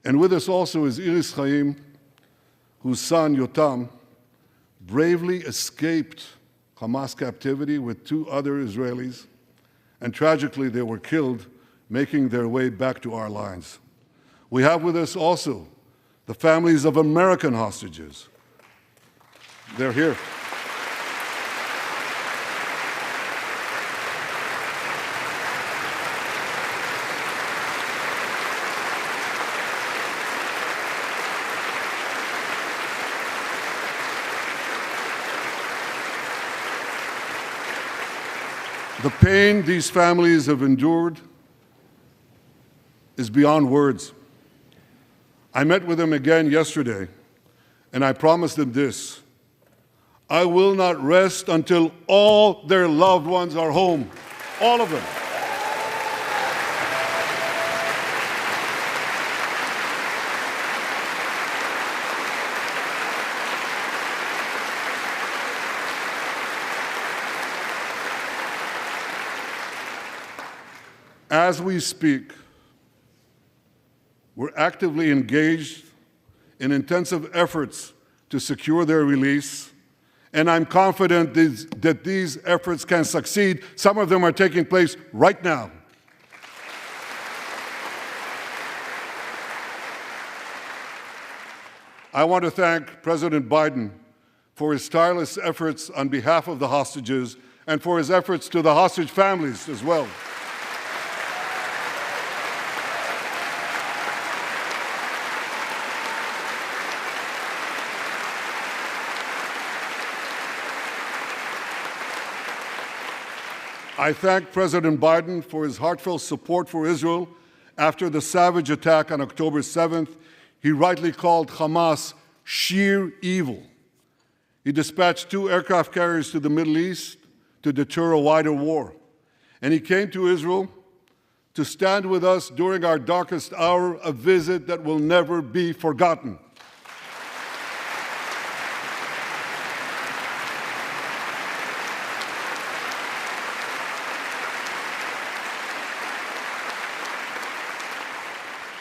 And with us also is Iris Chaim, whose son, Yotam, bravely escaped Hamas captivity with 2 other Israelis, and tragically they were killed making their way back to our lines. We have with us also the families of American hostages. They're here. The pain these families have endured is beyond words. I met with them again yesterday, and I promised them this: I will not rest until all their loved ones are home, all of them. As we speak, we're actively engaged in intensive efforts to secure their release, and I'm confident that these efforts can succeed. Some of them are taking place right now. I want to thank President Biden for his tireless efforts on behalf of the hostages and for his efforts to the hostage families as well. I thank President Biden for his heartfelt support for Israel after the savage attack on October 7th. He rightly called Hamas sheer evil. He dispatched 2 aircraft carriers to the Middle East to deter a wider war. And he came to Israel to stand with us during our darkest hour, a visit that will never be forgotten.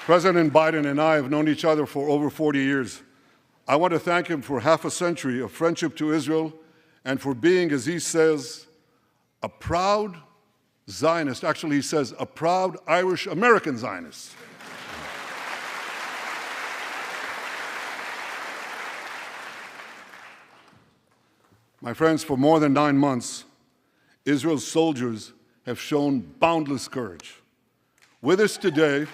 President Biden and I have known each other for over 40 years. I want to thank him for half a century of friendship to Israel and for being, as he says, a proud Zionist. Actually, he says, a proud Irish-American Zionist. My friends, for more than 9 months, Israel's soldiers have shown boundless courage. With us today,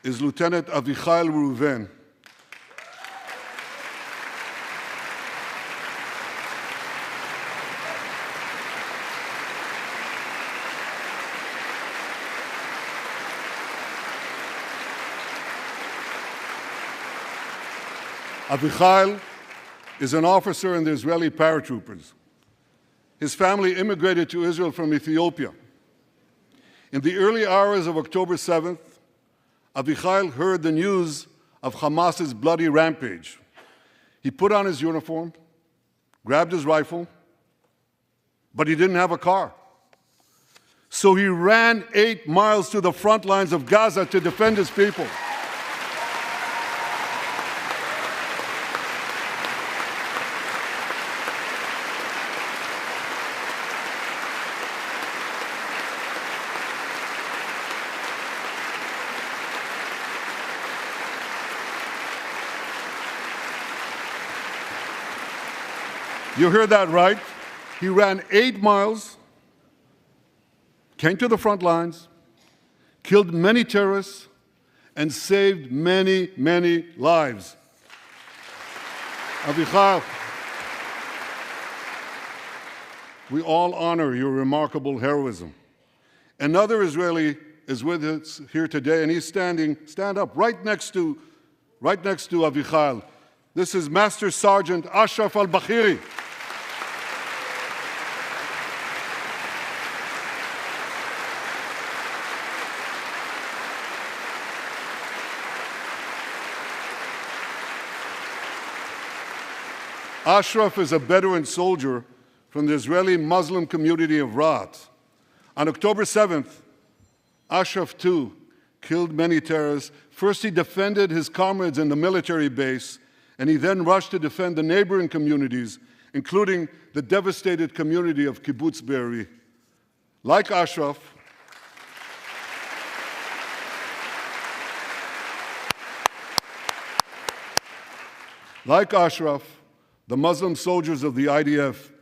is Lieutenant Avichai Reuven. Avichail is an officer in the Israeli paratroopers. His family immigrated to Israel from Ethiopia. In the early hours of October 7th, Avichail heard the news of Hamas's bloody rampage. He put on his uniform, grabbed his rifle, but he didn't have a car. So he ran 8 miles to the front lines of Gaza to defend his people. You heard that right. He ran 8 miles, came to the front lines, killed many terrorists, and saved many, many lives. Avichail, we all honor your remarkable heroism. Another Israeli is with us here today, and he's stand up right next to Avichail. This is Master Sergeant Ashraf al-Bakhiri. Ashraf is a Bedouin soldier from the Israeli Muslim community of Raat. On October 7th, Ashraf too killed many terrorists. First, he defended his comrades in the military base, and he then rushed to defend the neighboring communities, including the devastated community of Kibbutz Be'eri. Like Ashraf, the Muslim soldiers of the IDF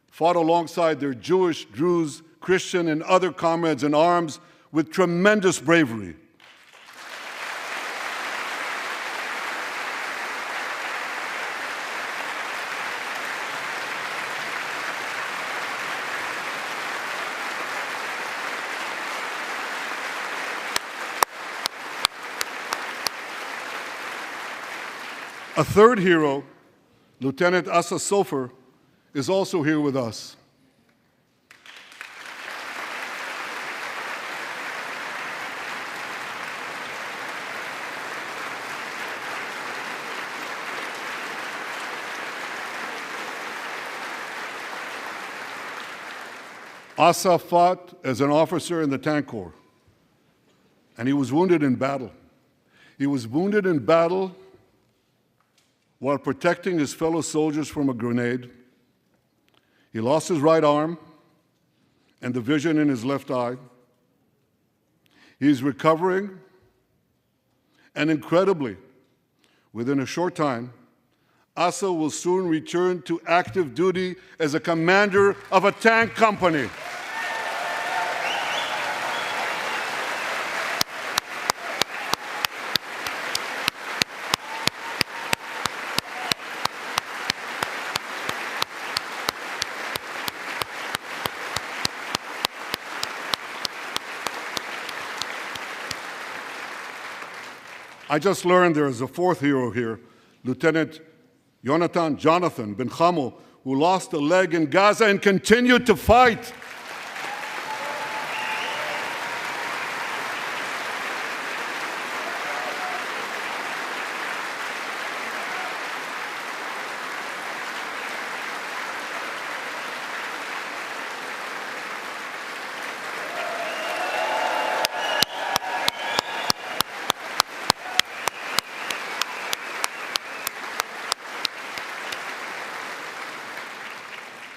fought alongside their Jewish, Druze, Christian, and other comrades in arms with tremendous bravery. A third hero, Lieutenant Asa Sofer, is also here with us. Asa fought as an officer in the Tank Corps, and he was wounded in battle. He was wounded in battle while protecting his fellow soldiers from a grenade. He lost his right arm and the vision in his left eye. He's recovering, and incredibly, within a short time, Asa will soon return to active duty as a commander of a tank company. I just learned there is a fourth hero here, Lieutenant Jonathan Ben Chamo, who lost a leg in Gaza and continued to fight.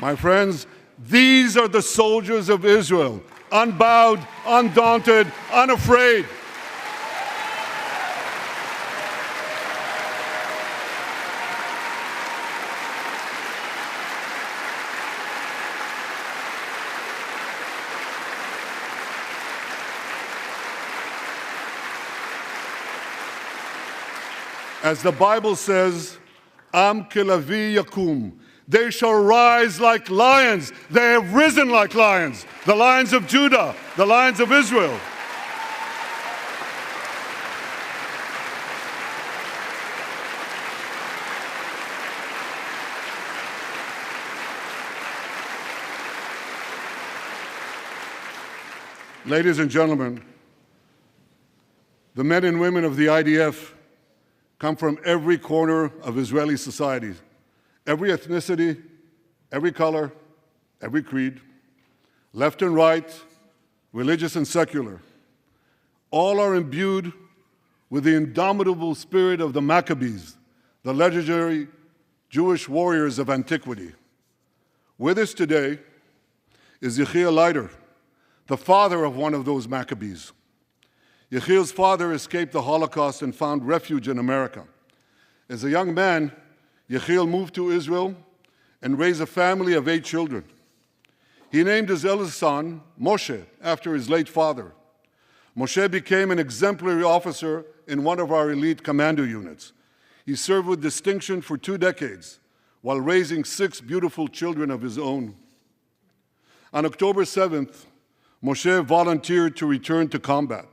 My friends, these are the soldiers of Israel, unbowed, undaunted, unafraid. As the Bible says, Am kelavi yakum. They shall rise like lions. They have risen like lions. The lions of Judah, the lions of Israel. ladies and gentlemen, the men and women of the IDF come from every corner of Israeli society, every ethnicity, every color, every creed, left and right, religious and secular. All are imbued with the indomitable spirit of the Maccabees, the legendary Jewish warriors of antiquity. With us today is Yechiel Leiter, the father of one of those Maccabees. Yechiel's father escaped the Holocaust and found refuge in America. As a young man, Yechiel moved to Israel and raised a family of 8 children. He named his eldest son, Moshe, after his late father. Moshe became an exemplary officer in one of our elite commando units. He served with distinction for 2 decades while raising 6 beautiful children of his own. On October 7th, Moshe volunteered to return to combat.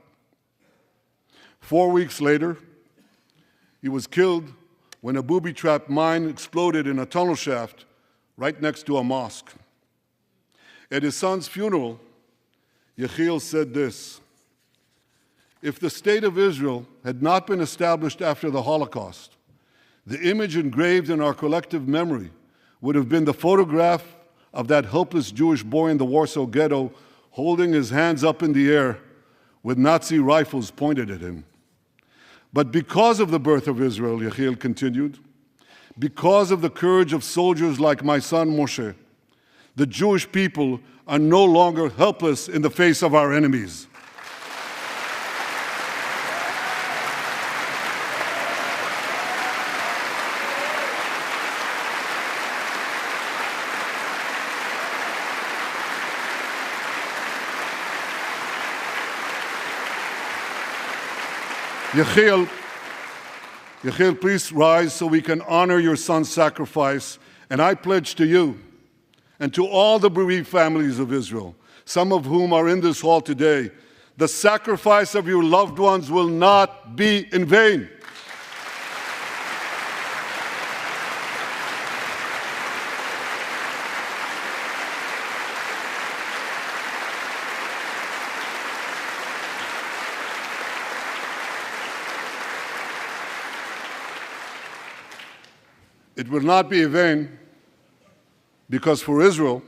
4 weeks later, he was killed when a booby-trapped mine exploded in a tunnel shaft right next to a mosque. At his son's funeral, Yechiel said this: "If the state of Israel had not been established after the Holocaust, the image engraved in our collective memory would have been the photograph of that helpless Jewish boy in the Warsaw Ghetto holding his hands up in the air with Nazi rifles pointed at him. But because of the birth of Israel," Yechiel continued, "because of the courage of soldiers like my son Moshe, the Jewish people are no longer helpless in the face of our enemies." Yechiel, please rise so we can honor your son's sacrifice. And I pledge to you and to all the bereaved families of Israel, some of whom are in this hall today, the sacrifice of your loved ones will not be in vain. It will not be in vain because for Israel,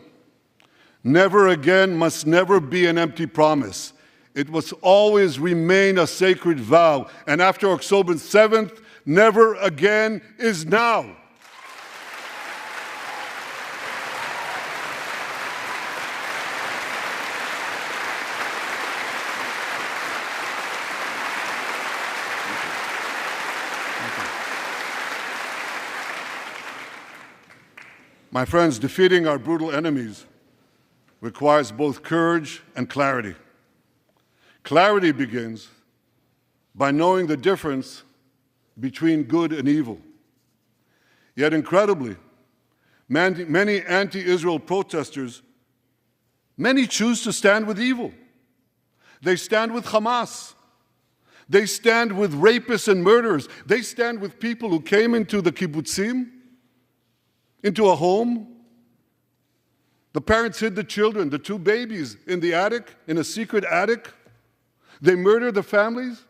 never again must never be an empty promise. It must always remain a sacred vow. And after October 7th, never again is now. My friends, defeating our brutal enemies requires both courage and clarity. Clarity begins by knowing the difference between good and evil. Yet incredibly, many anti-Israel protesters, many choose to stand with evil. They stand with Hamas. They stand with rapists and murderers. They stand with people who came into the kibbutzim, into a home. The parents hid the children, the 2 babies, in the attic, in a secret attic. They murdered the families,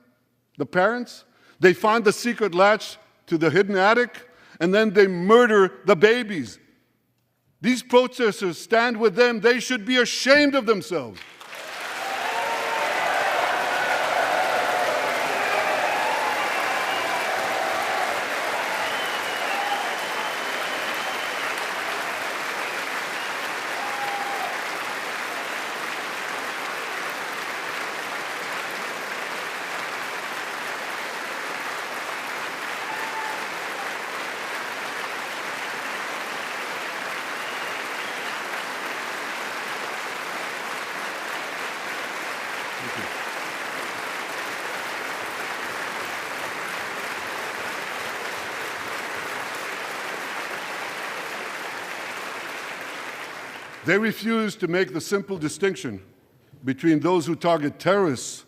the parents. They find the secret latch to the hidden attic, and then they murder the babies. These protesters stand with them. They should be ashamed of themselves. They refuse to make the simple distinction between those who target terrorists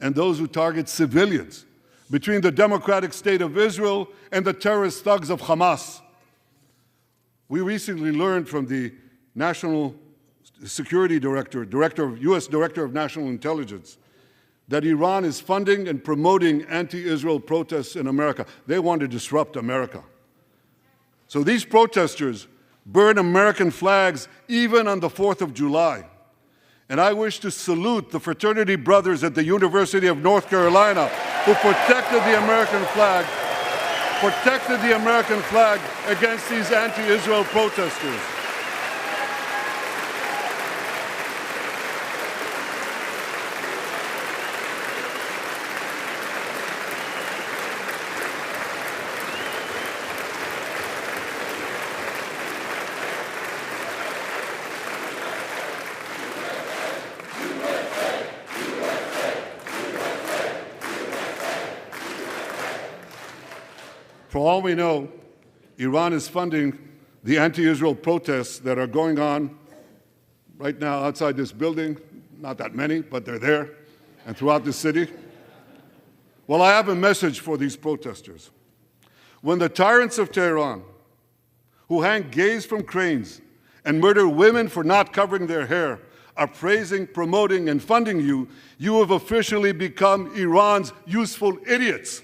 and those who target civilians, between the democratic state of Israel and the terrorist thugs of Hamas. We recently learned from the National Security Director, U.S. Director of National Intelligence, that Iran is funding and promoting anti-Israel protests in America. They want to disrupt America. So these protesters burn American flags even on the 4th of July. And I wish to salute the fraternity brothers at the University of North Carolina who protected the American flag against these anti-Israel protesters. For all we know, Iran is funding the anti-Israel protests that are going on right now outside this building. Not that many, but they're there, and throughout the city. Well, I have a message for these protesters. When the tyrants of Tehran, who hang gays from cranes and murder women for not covering their hair, are praising, promoting, and funding you, you have officially become Iran's useful idiots.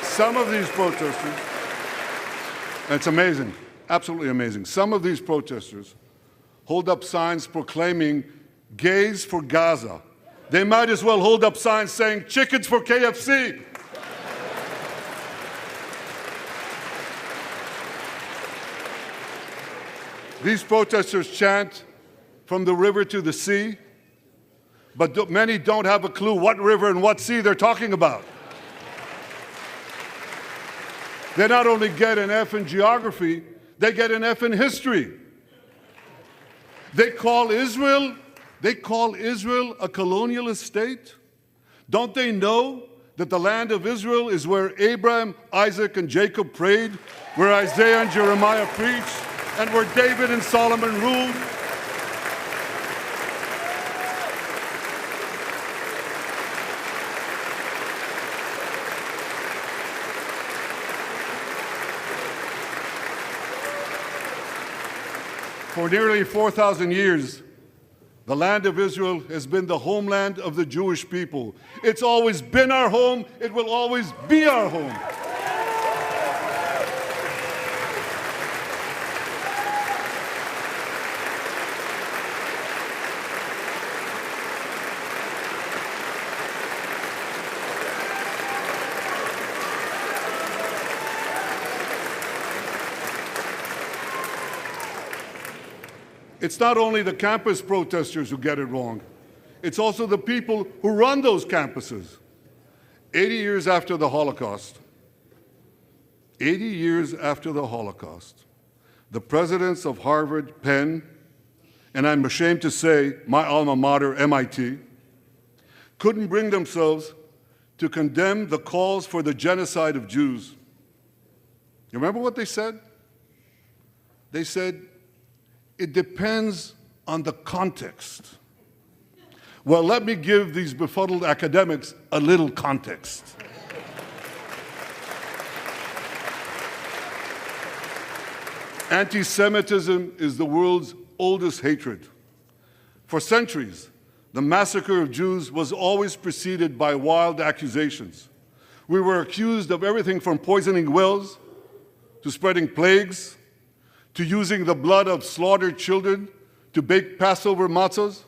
Some of these protesters, and it's amazing, absolutely amazing, some of these protesters hold up signs proclaiming gays for Gaza. They might as well hold up signs saying chickens for KFC. These protesters chant from the river to the sea, but many don't have a clue what river and what sea they're talking about. They not only get an F in geography, they get an F in history. They call Israel a colonialist state? Don't they know that the land of Israel is where Abraham, Isaac, and Jacob prayed, where Isaiah and Jeremiah preached, and where David and Solomon ruled? For nearly 4,000 years, the land of Israel has been the homeland of the Jewish people. It's always been our home. It will always be our home. It's not only the campus protesters who get it wrong. It's also the people who run those campuses. 80 years after the Holocaust, the presidents of Harvard, Penn, and I'm ashamed to say my alma mater, MIT, couldn't bring themselves to condemn the calls for the genocide of Jews. You remember what they said? They said, it depends on the context. Well, let me give these befuddled academics a little context. Anti-Semitism is the world's oldest hatred. For centuries, the massacre of Jews was always preceded by wild accusations. We were accused of everything from poisoning wells to spreading plagues, to using the blood of slaughtered children to bake Passover matzahs.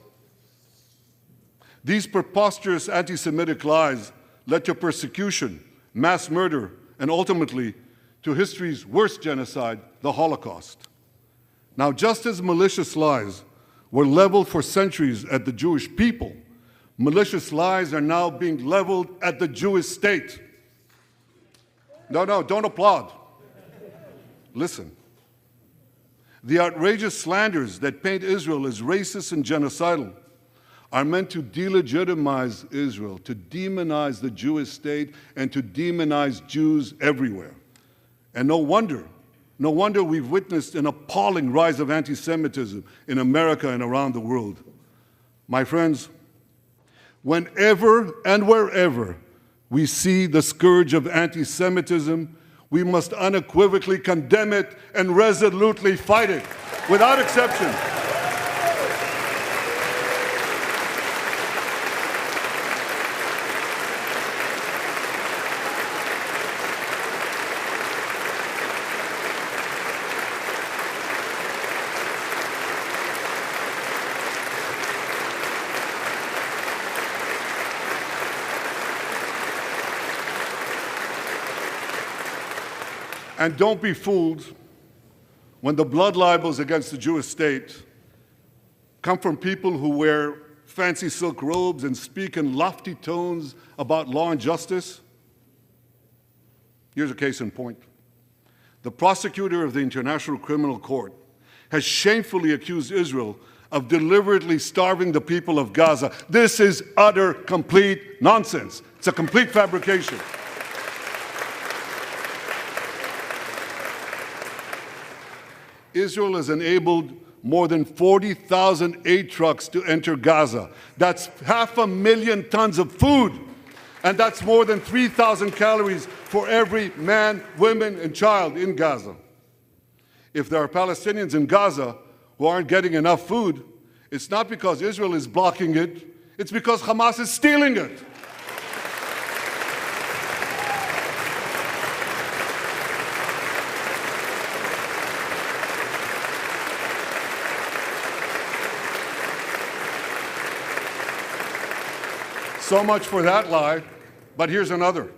These preposterous anti-Semitic lies led to persecution, mass murder, and ultimately to history's worst genocide, the Holocaust. Now, just as malicious lies were leveled for centuries at the Jewish people, malicious lies are now being leveled at the Jewish state. No, don't applaud. Listen. The outrageous slanders that paint Israel as racist and genocidal are meant to delegitimize Israel, to demonize the Jewish state, and to demonize Jews everywhere. And no wonder we've witnessed an appalling rise of anti-Semitism in America and around the world. My friends, whenever and wherever we see the scourge of anti-Semitism, we must unequivocally condemn it and resolutely fight it, without exception. And don't be fooled when the blood libels against the Jewish state come from people who wear fancy silk robes and speak in lofty tones about law and justice. Here's a case in point. The prosecutor of the International Criminal Court has shamefully accused Israel of deliberately starving the people of Gaza. This is utter, complete nonsense. It's a complete fabrication. Israel has enabled more than 40,000 aid trucks to enter Gaza. That's 500,000 tons of food, and that's more than 3,000 calories for every man, woman, and child in Gaza. If there are Palestinians in Gaza who aren't getting enough food, it's not because Israel is blocking it, it's because Hamas is stealing it. So much for that lie, but here's another.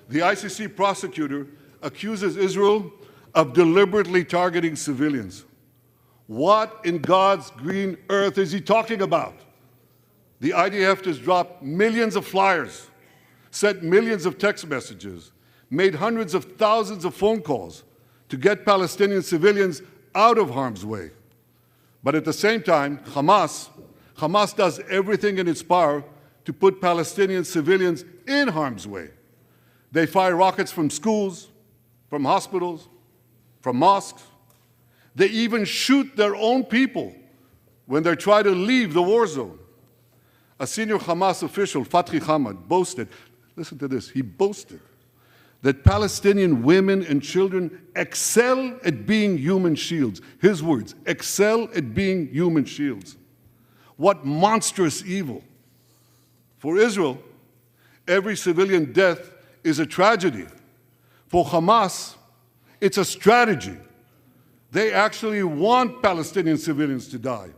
The ICC prosecutor accuses Israel of deliberately targeting civilians. What in God's green earth is he talking about? The IDF has dropped millions of flyers, sent millions of text messages, made hundreds of thousands of phone calls to get Palestinian civilians out of harm's way. But at the same time, Hamas does everything in its power to put Palestinian civilians in harm's way. They fire rockets from schools, from hospitals, from mosques. They even shoot their own people when they try to leave the war zone. A senior Hamas official, Fatri Hamad, boasted, listen to this, he boasted that Palestinian women and children excel at being human shields. His words, excel at being human shields. What monstrous evil. For Israel, every civilian death is a tragedy. For Hamas, it's a strategy. They actually want Palestinian civilians to die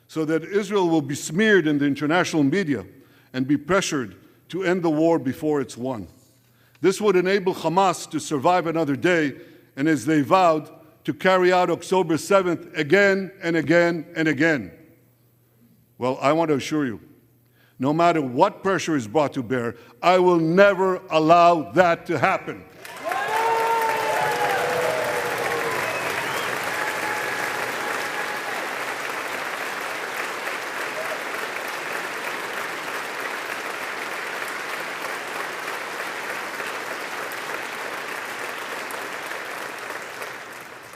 so that Israel will be smeared in the international media and be pressured to end the war before it's won. This would enable Hamas to survive another day and, as they vowed, to carry out October 7th again and again and again. Well, I want to assure you, no matter what pressure is brought to bear, I will never allow that to happen.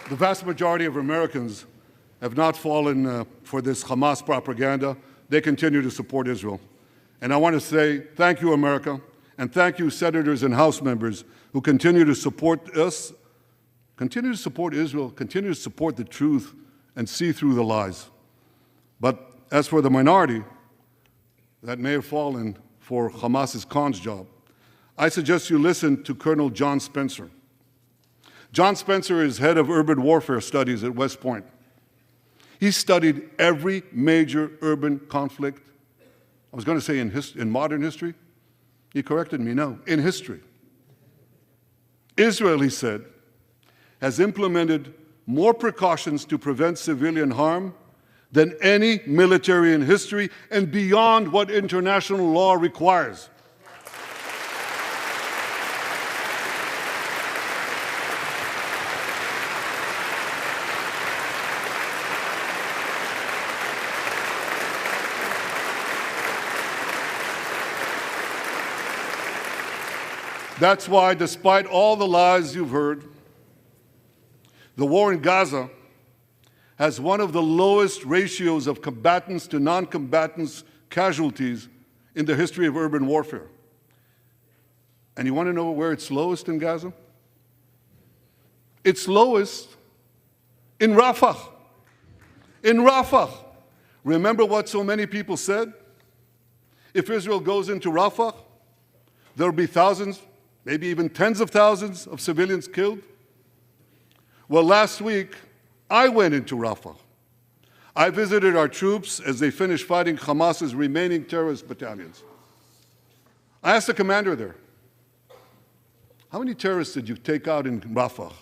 The vast majority of Americans have not fallen for this Hamas propaganda. They continue to support Israel. And I want to say thank you, America, and thank you, senators and House members who continue to support us, continue to support Israel, continue to support the truth and see through the lies. But as for the minority that may have fallen for Hamas's cons job, I suggest you listen to Colonel John Spencer. John Spencer is head of urban warfare studies at West Point. He studied every major urban conflict. I was going to say in modern history. He corrected me, no, in history. Israel, he said, has implemented more precautions to prevent civilian harm than any military in history and beyond what international law requires. That's why, despite all the lies you've heard, the war in Gaza has one of the lowest ratios of combatants to non-combatants casualties in the history of urban warfare. And you want to know where it's lowest in Gaza? It's lowest in Rafah. In Rafah. Remember what so many people said? If Israel goes into Rafah, there'll be thousands, maybe even tens of thousands of civilians killed. Well, last week, I went into Rafah. I visited our troops as they finished fighting Hamas's remaining terrorist battalions. I asked the commander there, how many terrorists did you take out in Rafah?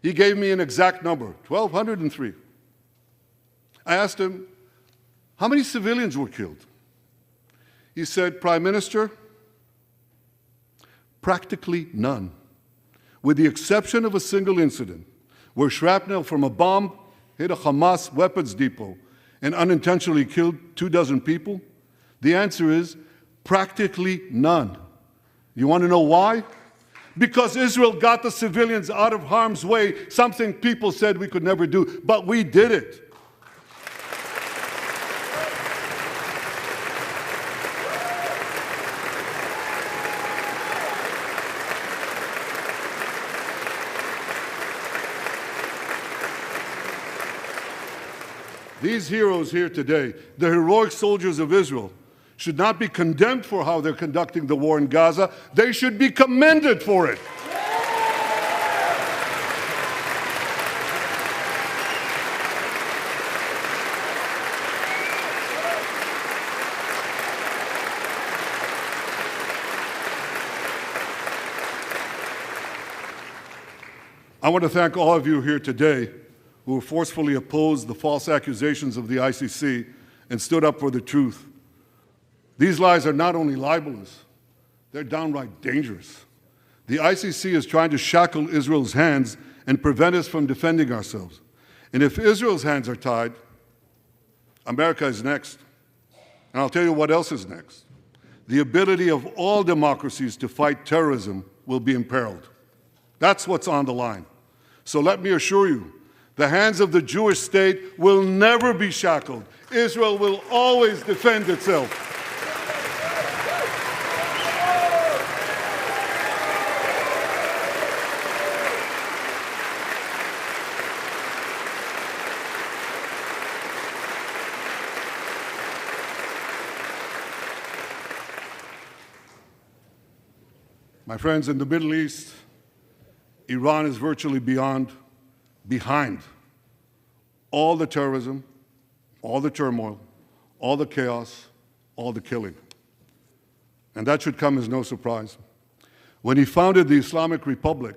He gave me an exact number, 1,203. I asked him, how many civilians were killed? He said, Prime Minister, practically none, with the exception of a single incident where shrapnel from a bomb hit a Hamas weapons depot and unintentionally killed 24 people. The answer is practically none. You want to know why? Because Israel got the civilians out of harm's way, something people said we could never do, but we did it. These heroes here today, the heroic soldiers of Israel, should not be condemned for how they're conducting the war in Gaza. They should be commended for it. I want to thank all of you here today who forcefully opposed the false accusations of the ICC and stood up for the truth. These lies are not only libelous, they're downright dangerous. The ICC is trying to shackle Israel's hands and prevent us from defending ourselves. And if Israel's hands are tied, America is next. And I'll tell you what else is next. The ability of all democracies to fight terrorism will be imperiled. That's what's on the line. So let me assure you, the hands of the Jewish state will never be shackled. Israel will always defend itself. My friends, in the Middle East, Iran is virtually behind all the terrorism, all the turmoil, all the chaos, all the killing. And that should come as no surprise. When he founded the Islamic Republic,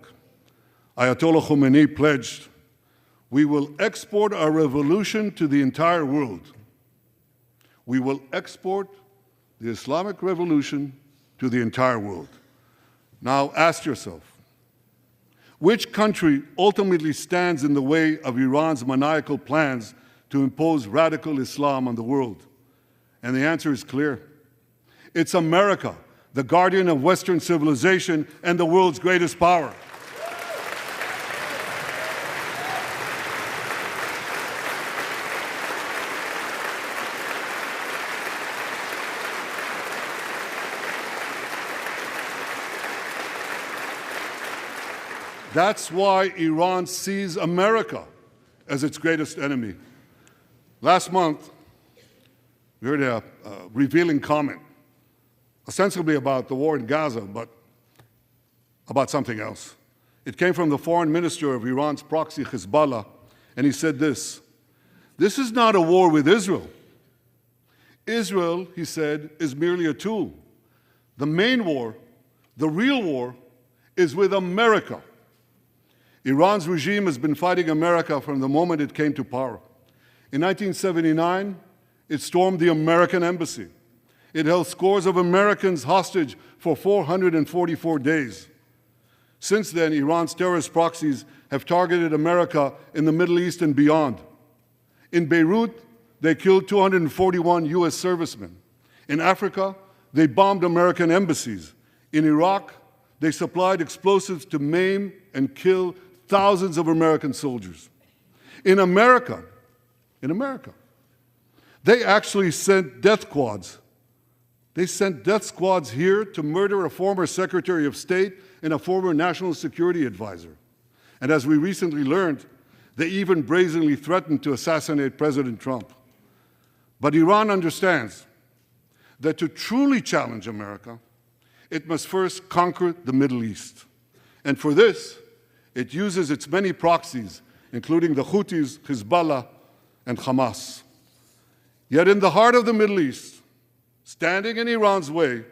Ayatollah Khomeini pledged, "We will export our revolution to the entire world." We will export the Islamic revolution to the entire world. Now ask yourself, which country ultimately stands in the way of Iran's maniacal plans to impose radical Islam on the world? And the answer is clear. It's America, the guardian of Western civilization and the world's greatest power. That's why Iran sees America as its greatest enemy. Last month, we heard a revealing comment, ostensibly about the war in Gaza, but about something else. It came from the foreign minister of Iran's proxy, Hezbollah, and he said this: "This is not a war with Israel. Israel," he said, "is merely a tool. The main war, the real war, is with America." Iran's regime has been fighting America from the moment it came to power. In 1979, it stormed the American embassy. It held scores of Americans hostage for 444 days. Since then, Iran's terrorist proxies have targeted America in the Middle East and beyond. In Beirut, they killed 241 U.S. servicemen. In Africa, they bombed American embassies. In Iraq, They supplied explosives to maim and kill thousands of American soldiers. In America, they actually sent death squads. They sent death squads here to murder a former Secretary of State and a former National Security Advisor. And as we recently learned, they even brazenly threatened to assassinate President Trump. But Iran understands that to truly challenge America, it must first conquer the Middle East. And for this, it uses its many proxies, including the Houthis, Hezbollah, and Hamas. Yet in the heart of the Middle East, standing in Iran's way,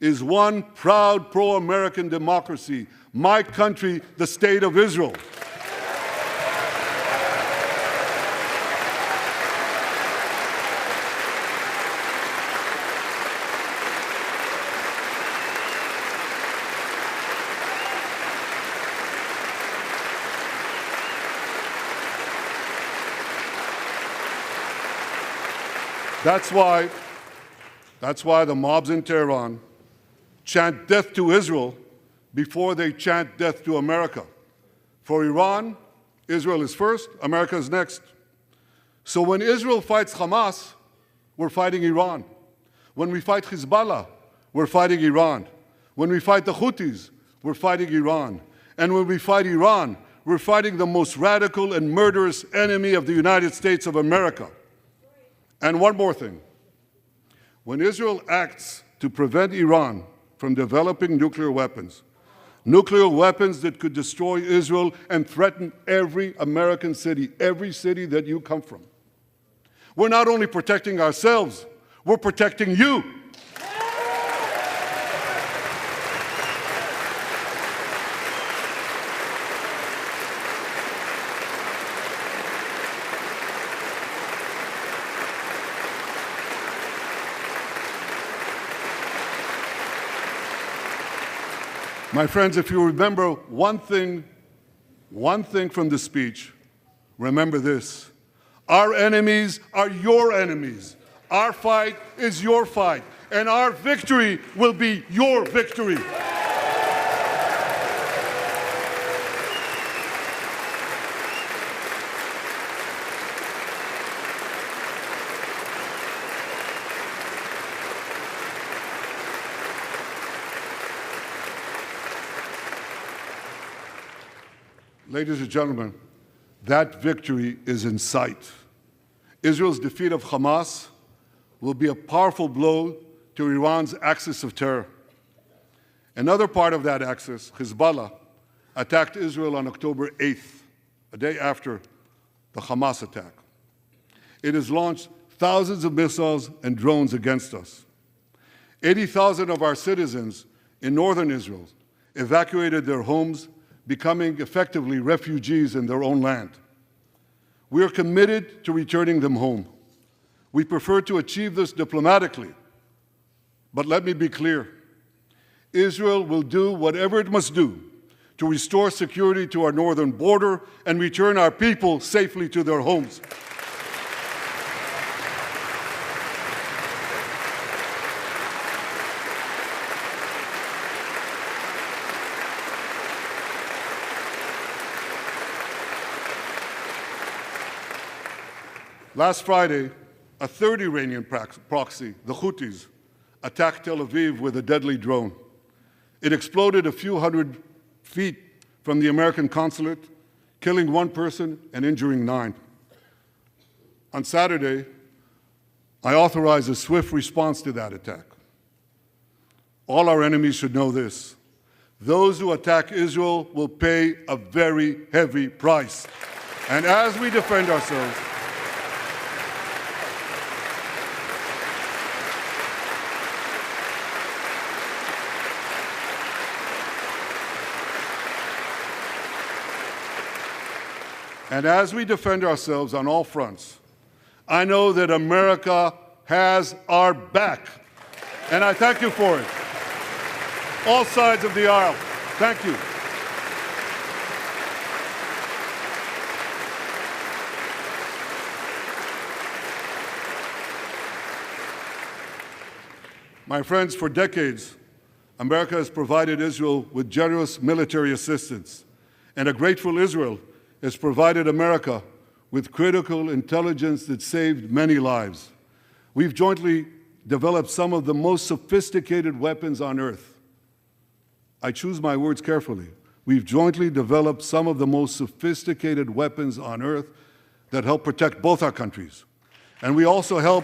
is one proud pro-American democracy, my country, the State of Israel. That's why the mobs in Tehran chant death to Israel before they chant death to America. For Iran, Israel is first, America is next. So when Israel fights Hamas, we're fighting Iran. When we fight Hezbollah, we're fighting Iran. When we fight the Houthis, we're fighting Iran. And when we fight Iran, we're fighting the most radical and murderous enemy of the United States of America. And one more thing. When Israel acts to prevent Iran from developing nuclear weapons that could destroy Israel and threaten every American city, every city that you come from, we're not only protecting ourselves, we're protecting you. My friends, if you remember one thing from the speech, remember this. Our enemies are your enemies. Our fight is your fight. And our victory will be your victory. Ladies and gentlemen, that victory is in sight. Israel's defeat of Hamas will be a powerful blow to Iran's axis of terror. Another part of that axis, Hezbollah, attacked Israel on October 8th, a day after the Hamas attack. It has launched thousands of missiles and drones against us. 80,000 of our citizens in northern Israel evacuated their homes, becoming effectively refugees in their own land. We are committed to returning them home. We prefer to achieve this diplomatically. But let me be clear. Israel will do whatever it must do to restore security to our northern border and return our people safely to their homes. Last Friday, a third Iranian proxy, the Houthis, attacked Tel Aviv with a deadly drone. It exploded a few hundred feet from the American consulate, killing one person and injuring 9. On Saturday, I authorized a swift response to that attack. All our enemies should know this. Those who attack Israel will pay a very heavy price. And as we defend ourselves, on all fronts, I know that America has our back. And I thank you for it. All sides of the aisle, thank you. My friends, for decades, America has provided Israel with generous military assistance, and a grateful Israel has provided America with critical intelligence that saved many lives. We've jointly developed some of the most sophisticated weapons on earth. I choose my words carefully. We've jointly developed some of the most sophisticated weapons on earth that help protect both our countries. And we also help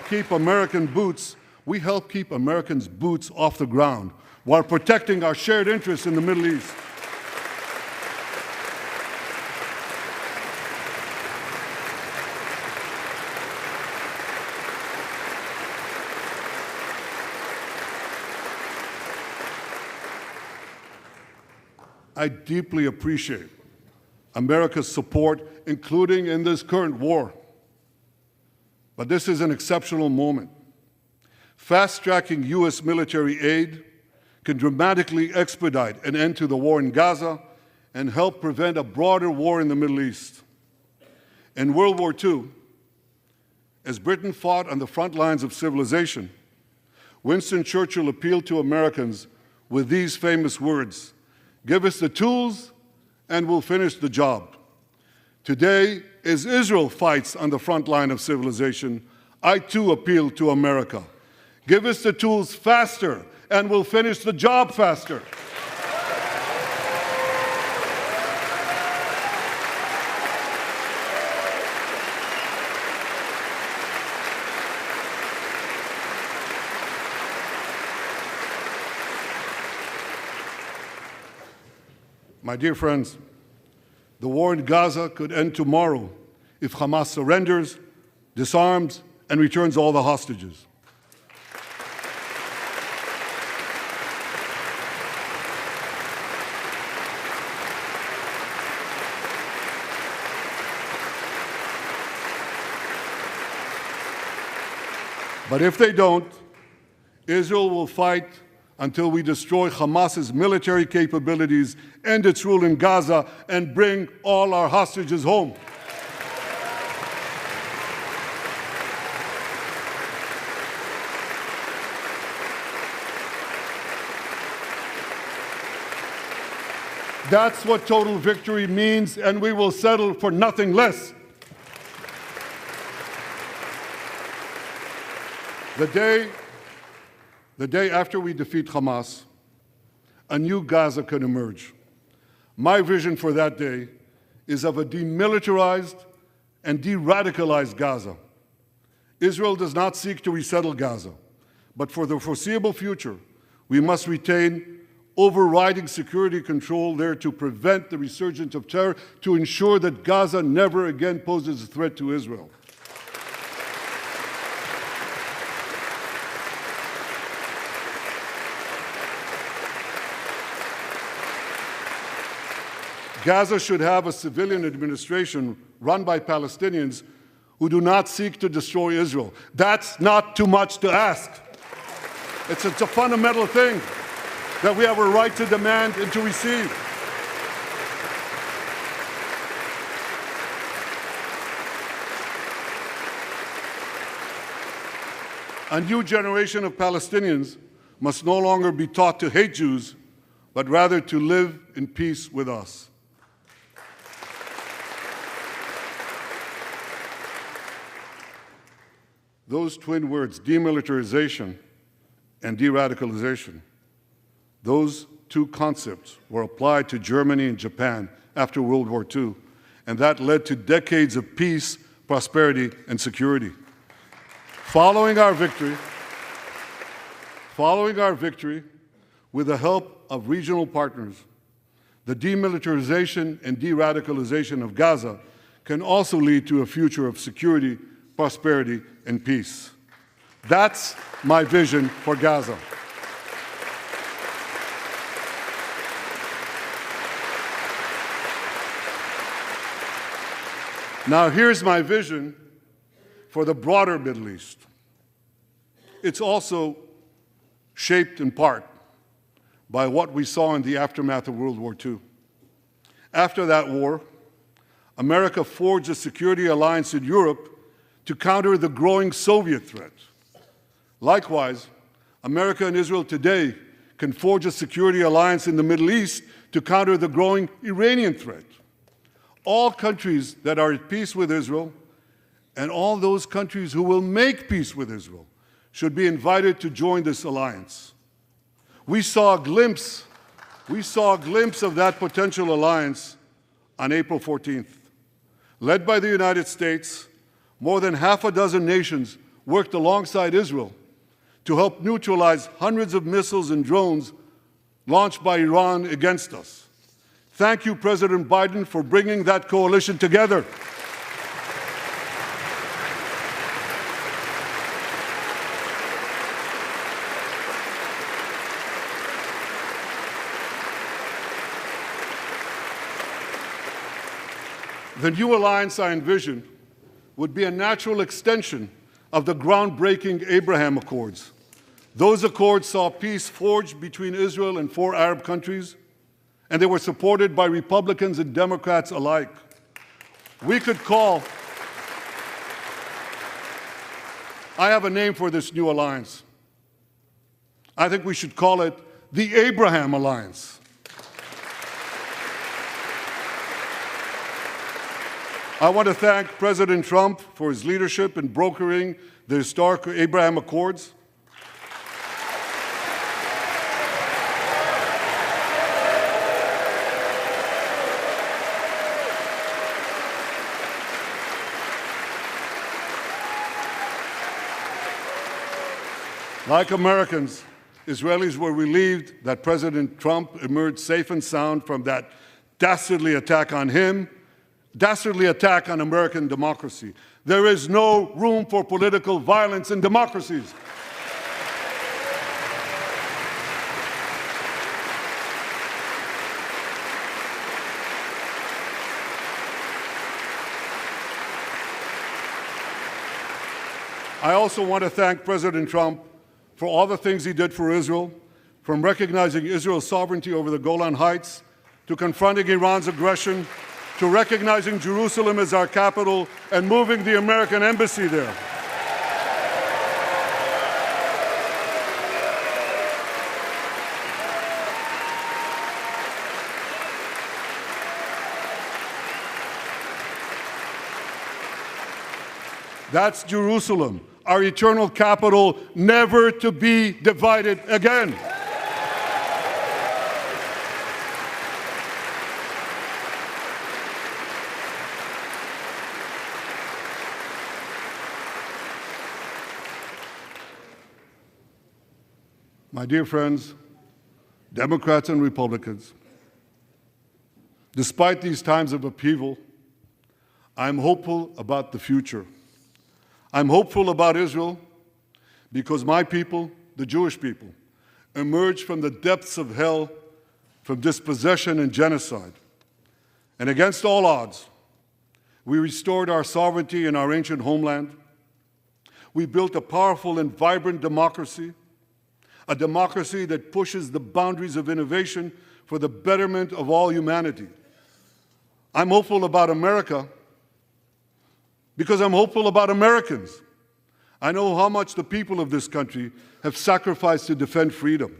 keep American boots, we help keep Americans' boots off the ground while protecting our shared interests in the Middle East. I deeply appreciate America's support, including in this current war. But this is an exceptional moment. Fast-tracking U.S. military aid can dramatically expedite an end to the war in Gaza and help prevent a broader war in the Middle East. In World War II, as Britain fought on the front lines of civilization, Winston Churchill appealed to Americans with these famous words: "Give us the tools and we'll finish the job." Today, as Israel fights on the front line of civilization, I too appeal to America. Give us the tools faster and we'll finish the job faster. My dear friends, the war in Gaza could end tomorrow if Hamas surrenders, disarms, and returns all the hostages. But if they don't, Israel will fight until we destroy Hamas's military capabilities, end its rule in Gaza, and bring all our hostages home. That's what total victory means, and we will settle for nothing less. The day after we defeat Hamas, a new Gaza can emerge. My vision for that day is of a demilitarized and de-radicalized Gaza. Israel does not seek to resettle Gaza, but for the foreseeable future, we must retain overriding security control there to prevent the resurgence of terror, to ensure that Gaza never again poses a threat to Israel. Gaza should have a civilian administration run by Palestinians who do not seek to destroy Israel. That's not too much to ask. It's a fundamental thing that we have a right to demand and to receive. A new generation of Palestinians must no longer be taught to hate Jews, but rather to live in peace with us. Those twin words, demilitarization and de-radicalization, those two concepts were applied to Germany and Japan after World War II, and that led to decades of peace, prosperity, and security. Following our victory, with the help of regional partners, the demilitarization and de-radicalization of Gaza can also lead to a future of security, prosperity, and peace. That's my vision for Gaza. Now, here's my vision for the broader Middle East. It's also shaped in part by what we saw in the aftermath of World War II. After that war, America forged a security alliance in Europe to counter the growing Soviet threat. Likewise, America and Israel today can forge a security alliance in the Middle East to counter the growing Iranian threat. All countries that are at peace with Israel and all those countries who will make peace with Israel should be invited to join this alliance. We saw a glimpse of that potential alliance on April 14th. Led by the United States, more than half a dozen nations worked alongside Israel to help neutralize hundreds of missiles and drones launched by Iran against us. Thank you, President Biden, for bringing that coalition together. The new alliance I envision would be a natural extension of the groundbreaking Abraham Accords. Those accords saw peace forged between Israel and 4 Arab countries, and they were supported by Republicans and Democrats alike. We could call, I have a name for this new alliance. I think we should call it the Abraham Alliance. I want to thank President Trump for his leadership in brokering the historic Abraham Accords. Like Americans, Israelis were relieved that President Trump emerged safe and sound from that dastardly attack on him, dastardly attack on American democracy. There is no room for political violence in democracies. I also want to thank President Trump for all the things he did for Israel, from recognizing Israel's sovereignty over the Golan Heights, to confronting Iran's aggression, to recognizing Jerusalem as our capital and moving the American embassy there. That's Jerusalem, our eternal capital, never to be divided again. My dear friends, Democrats and Republicans, despite these times of upheaval, I'm hopeful about the future. I'm hopeful about Israel because my people, the Jewish people, emerged from the depths of hell, from dispossession and genocide. And against all odds, we restored our sovereignty in our ancient homeland. We built a powerful and vibrant democracy, a democracy that pushes the boundaries of innovation for the betterment of all humanity. I'm hopeful about America because I'm hopeful about Americans. I know how much the people of this country have sacrificed to defend freedom.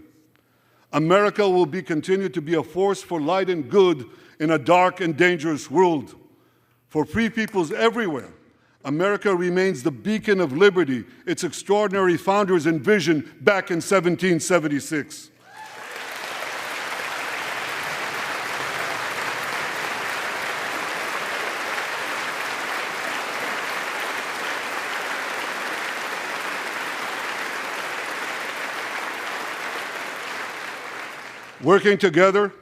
America will continue to be a force for light and good in a dark and dangerous world. For free peoples everywhere, America remains the beacon of liberty its extraordinary founders envisioned back in 1776. Working together,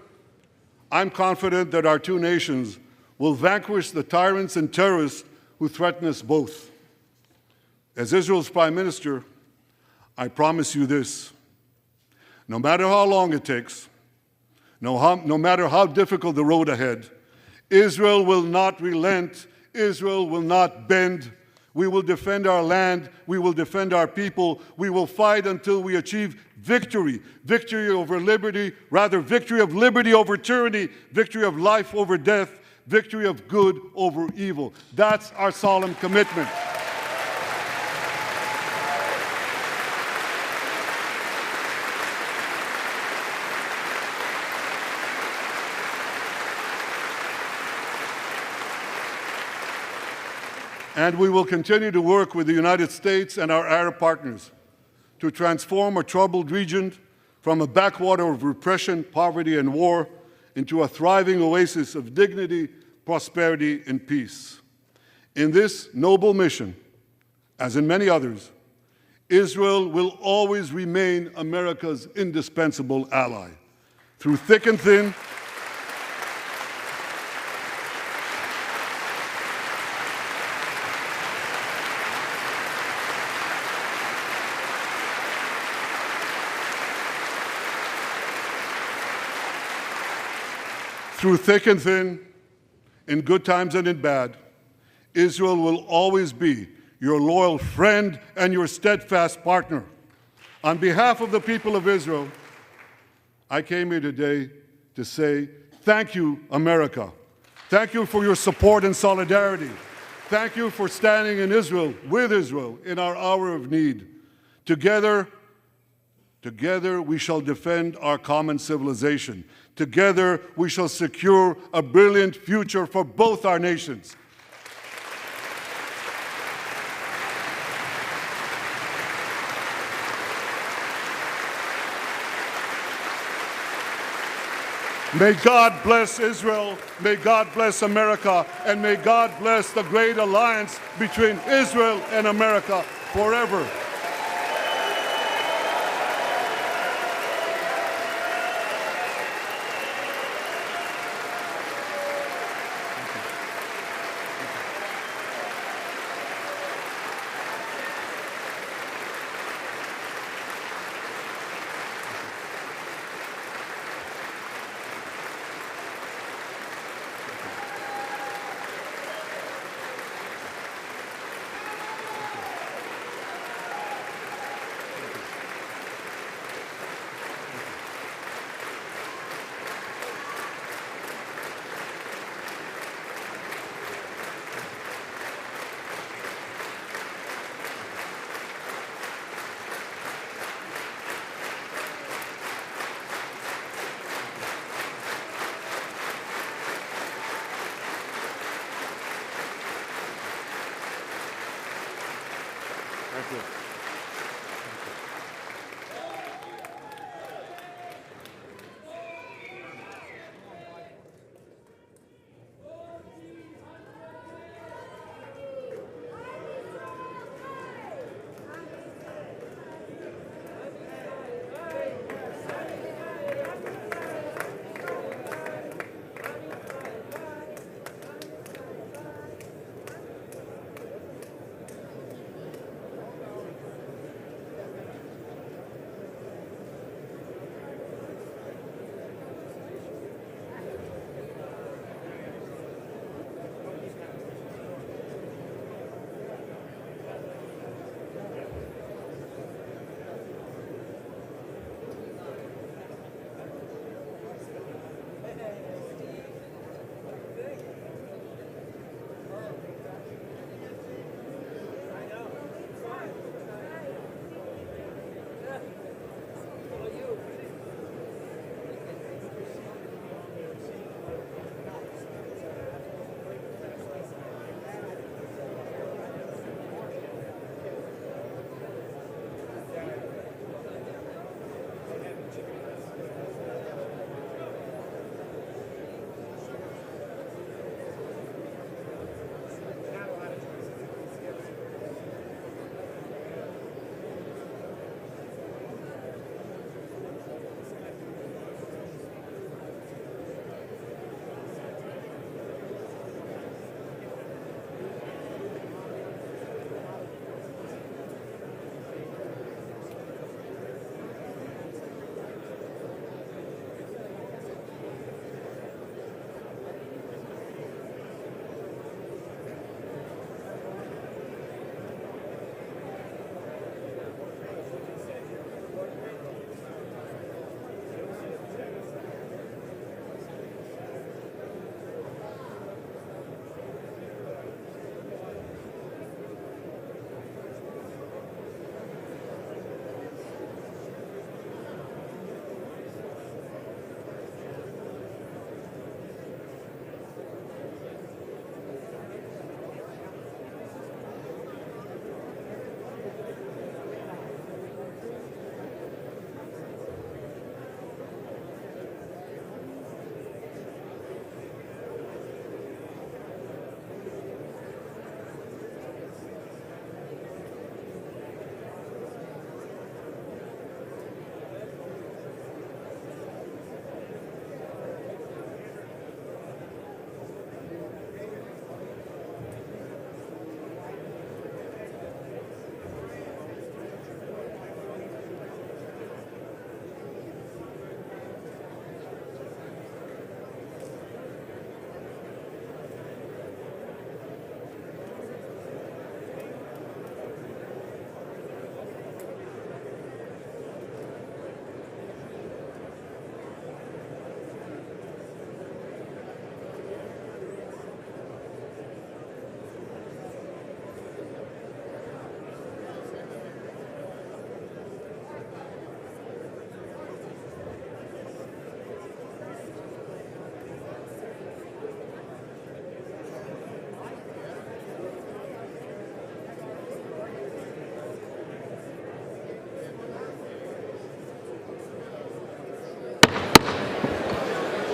I'm confident that our two nations will vanquish the tyrants and terrorists who threaten us both. As Israel's Prime Minister, I promise you this: no matter how long it takes, no matter how difficult the road ahead, Israel will not relent, Israel will not bend. We will defend our land, we will defend our people, we will fight until we achieve victory. Victory over liberty, rather victory of liberty over tyranny, victory of life over death, victory of good over evil. That's our solemn commitment. And we will continue to work with the United States and our Arab partners to transform a troubled region from a backwater of repression, poverty, and war into a thriving oasis of dignity, prosperity, and peace. In this noble mission, as in many others, Israel will always remain America's indispensable ally. Through thick and thin, in good times and in bad, Israel will always be your loyal friend and your steadfast partner. On behalf of the people of Israel, I came here today to say, thank you, America. Thank you for your support and solidarity. Thank you for standing in Israel, with Israel, in our hour of need. Together we shall defend our common civilization. Together we shall secure a brilliant future for both our nations. May God bless Israel, may God bless America, and may God bless the great alliance between Israel and America forever. Thank you.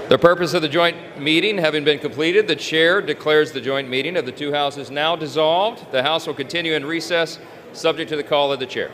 The purpose of the joint meeting having been completed, the chair declares the joint meeting of the two houses now dissolved. The House will continue in recess, subject to the call of the chair.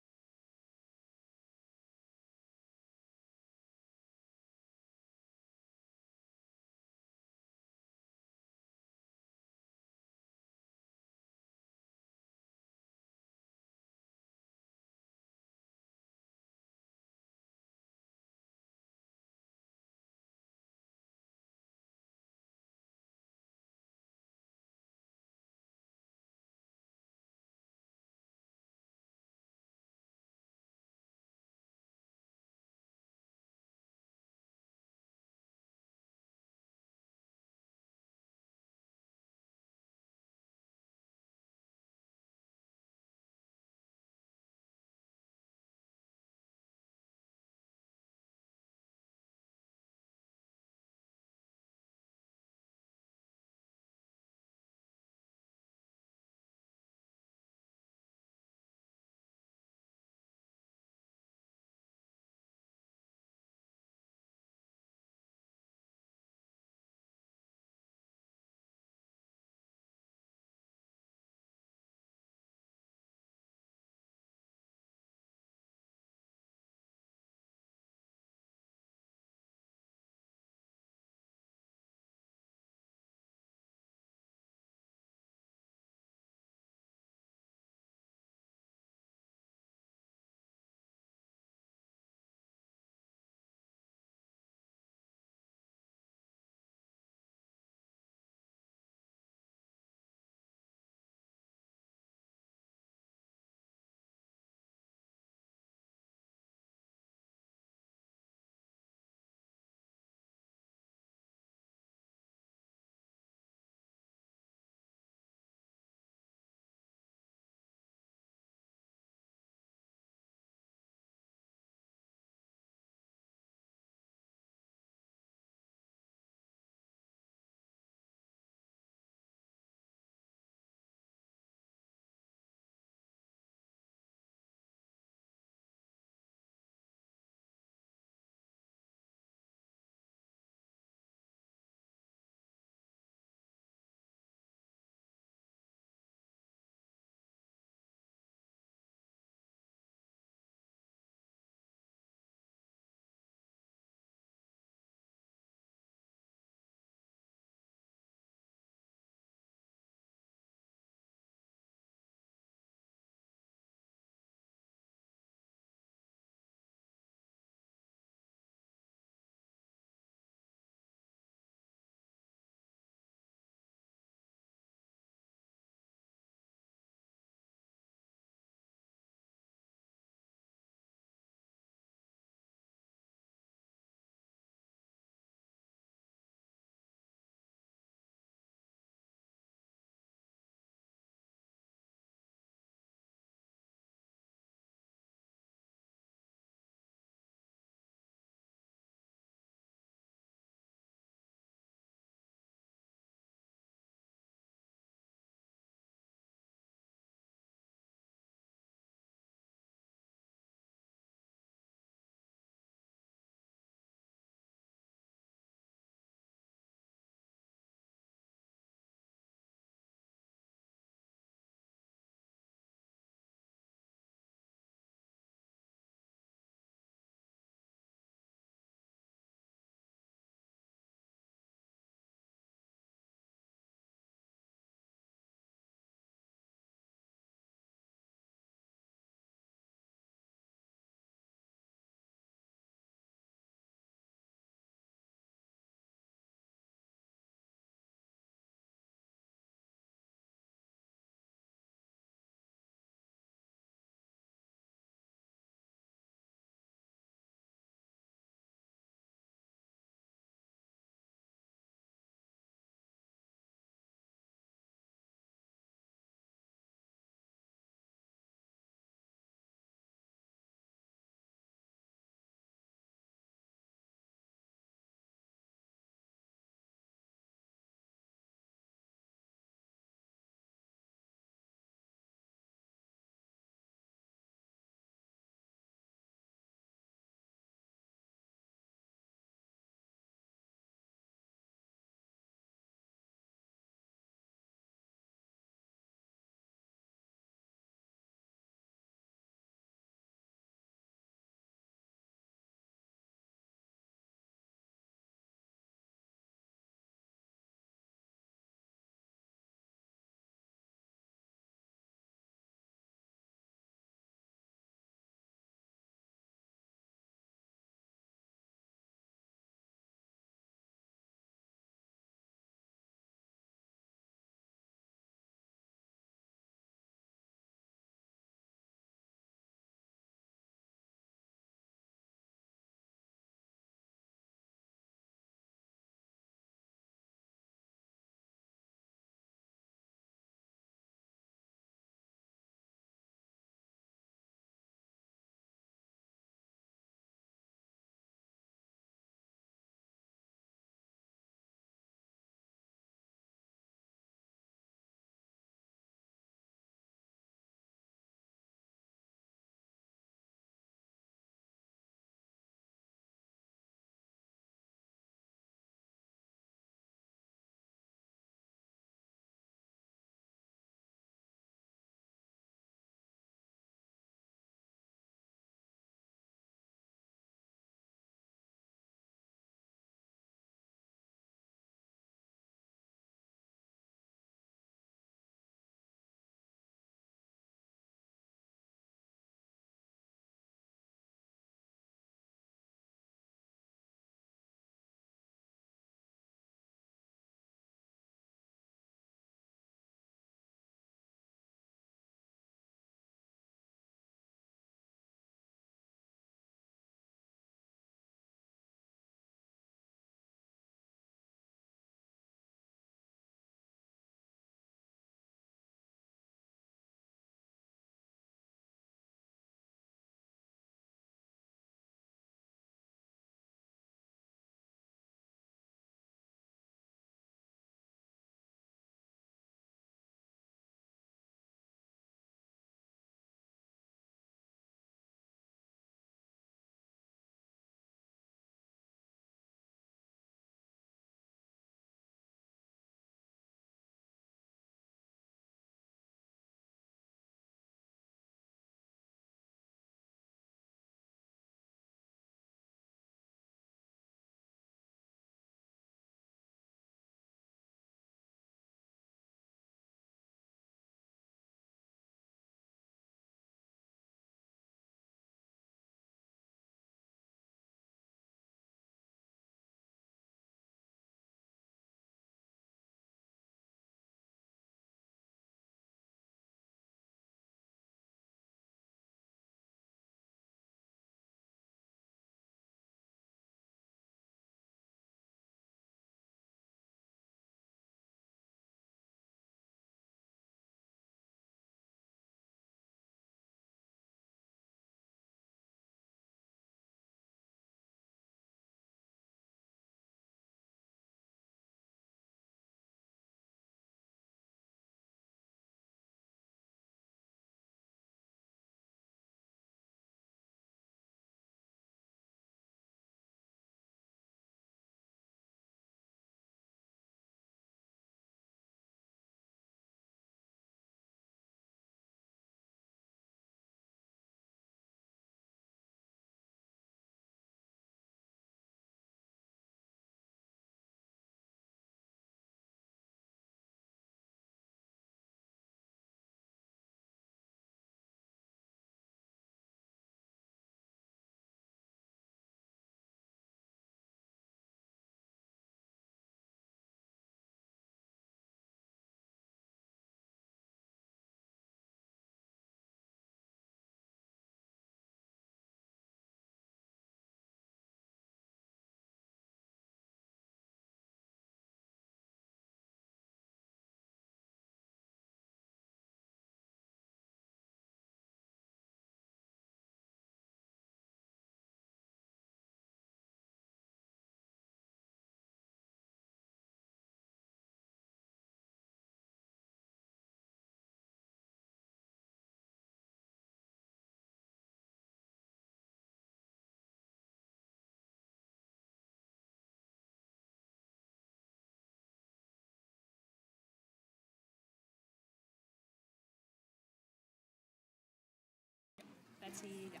See you guys.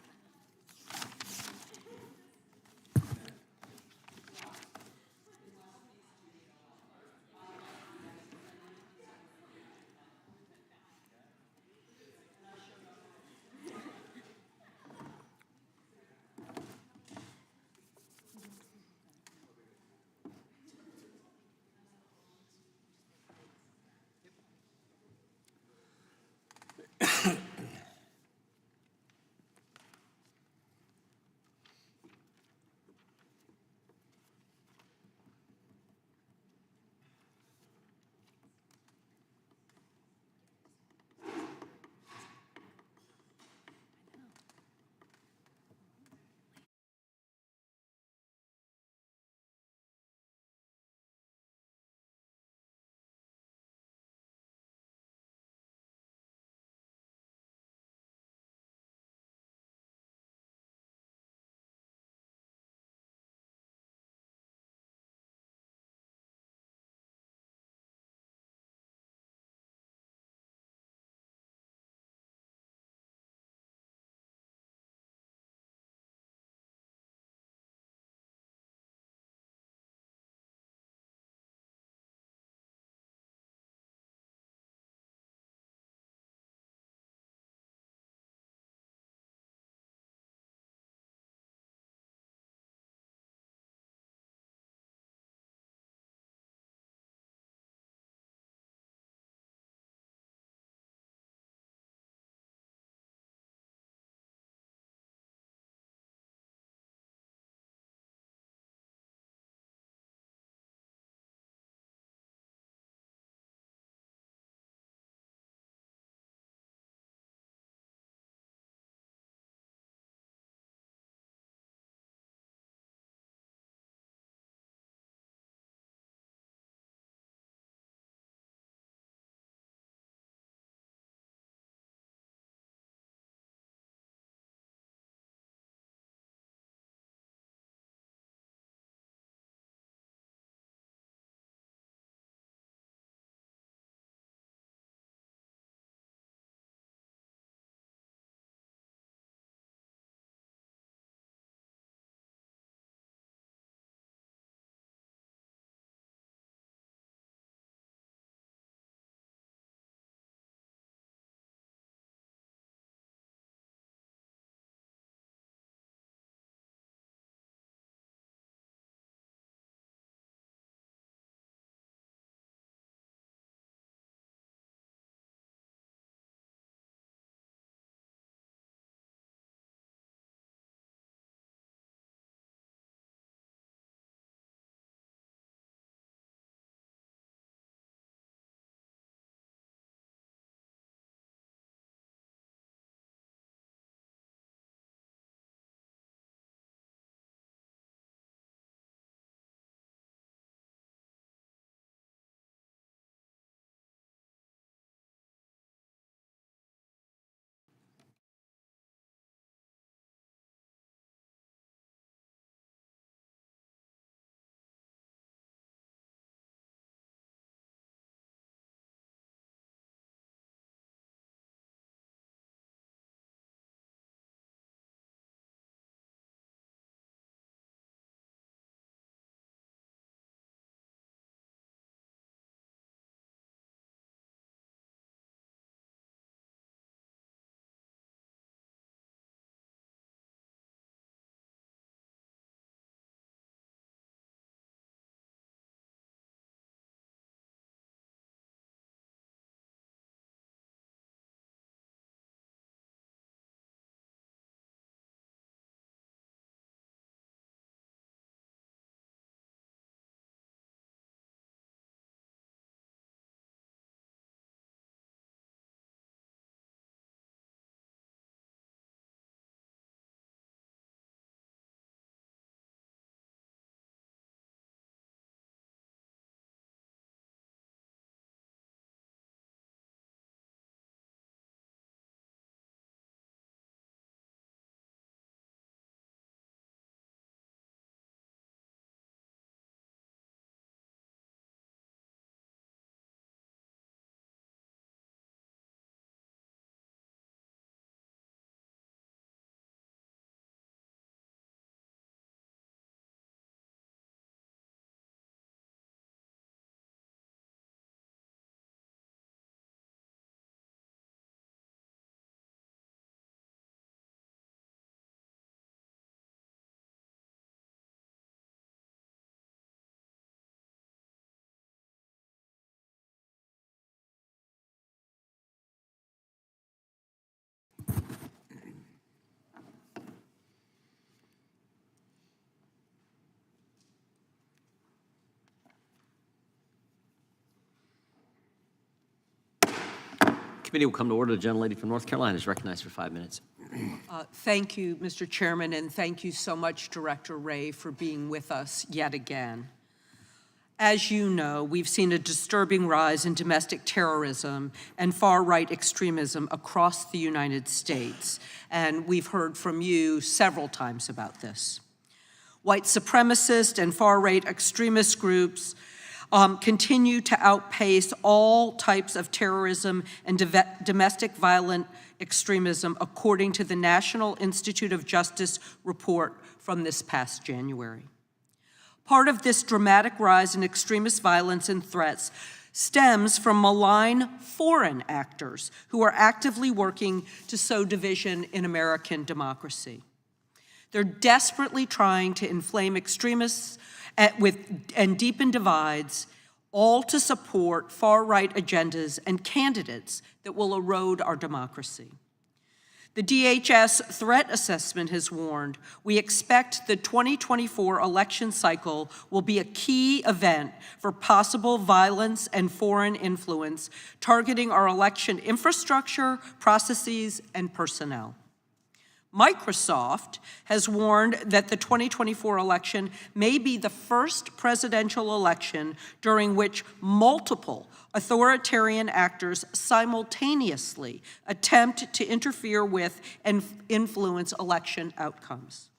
committee will come to order. The gentlelady from North Carolina is recognized for 5 minutes. Thank you, Mr. Chairman, and thank you so much, Director Ray, for being with us yet again. As you know, we've seen a disturbing rise in domestic terrorism and far-right extremism across the United States, and we've heard from you several times about this. White supremacist and far-right extremist groups continue to outpace all types of terrorism and domestic violent extremism, according to the National Institute of Justice report from this past January. Part of this dramatic rise in extremist violence and threats stems from malign foreign actors who are actively working to sow division in American democracy. They're desperately trying to inflame extremists and deepen divides, all to support far-right agendas and candidates that will erode our democracy. The DHS threat assessment has warned we expect the 2024 election cycle will be a key event for possible violence and foreign influence targeting our election infrastructure, processes, and personnel. Microsoft has warned that the 2024 election may be the first presidential election during which multiple authoritarian actors simultaneously attempt to interfere with and influence election outcomes.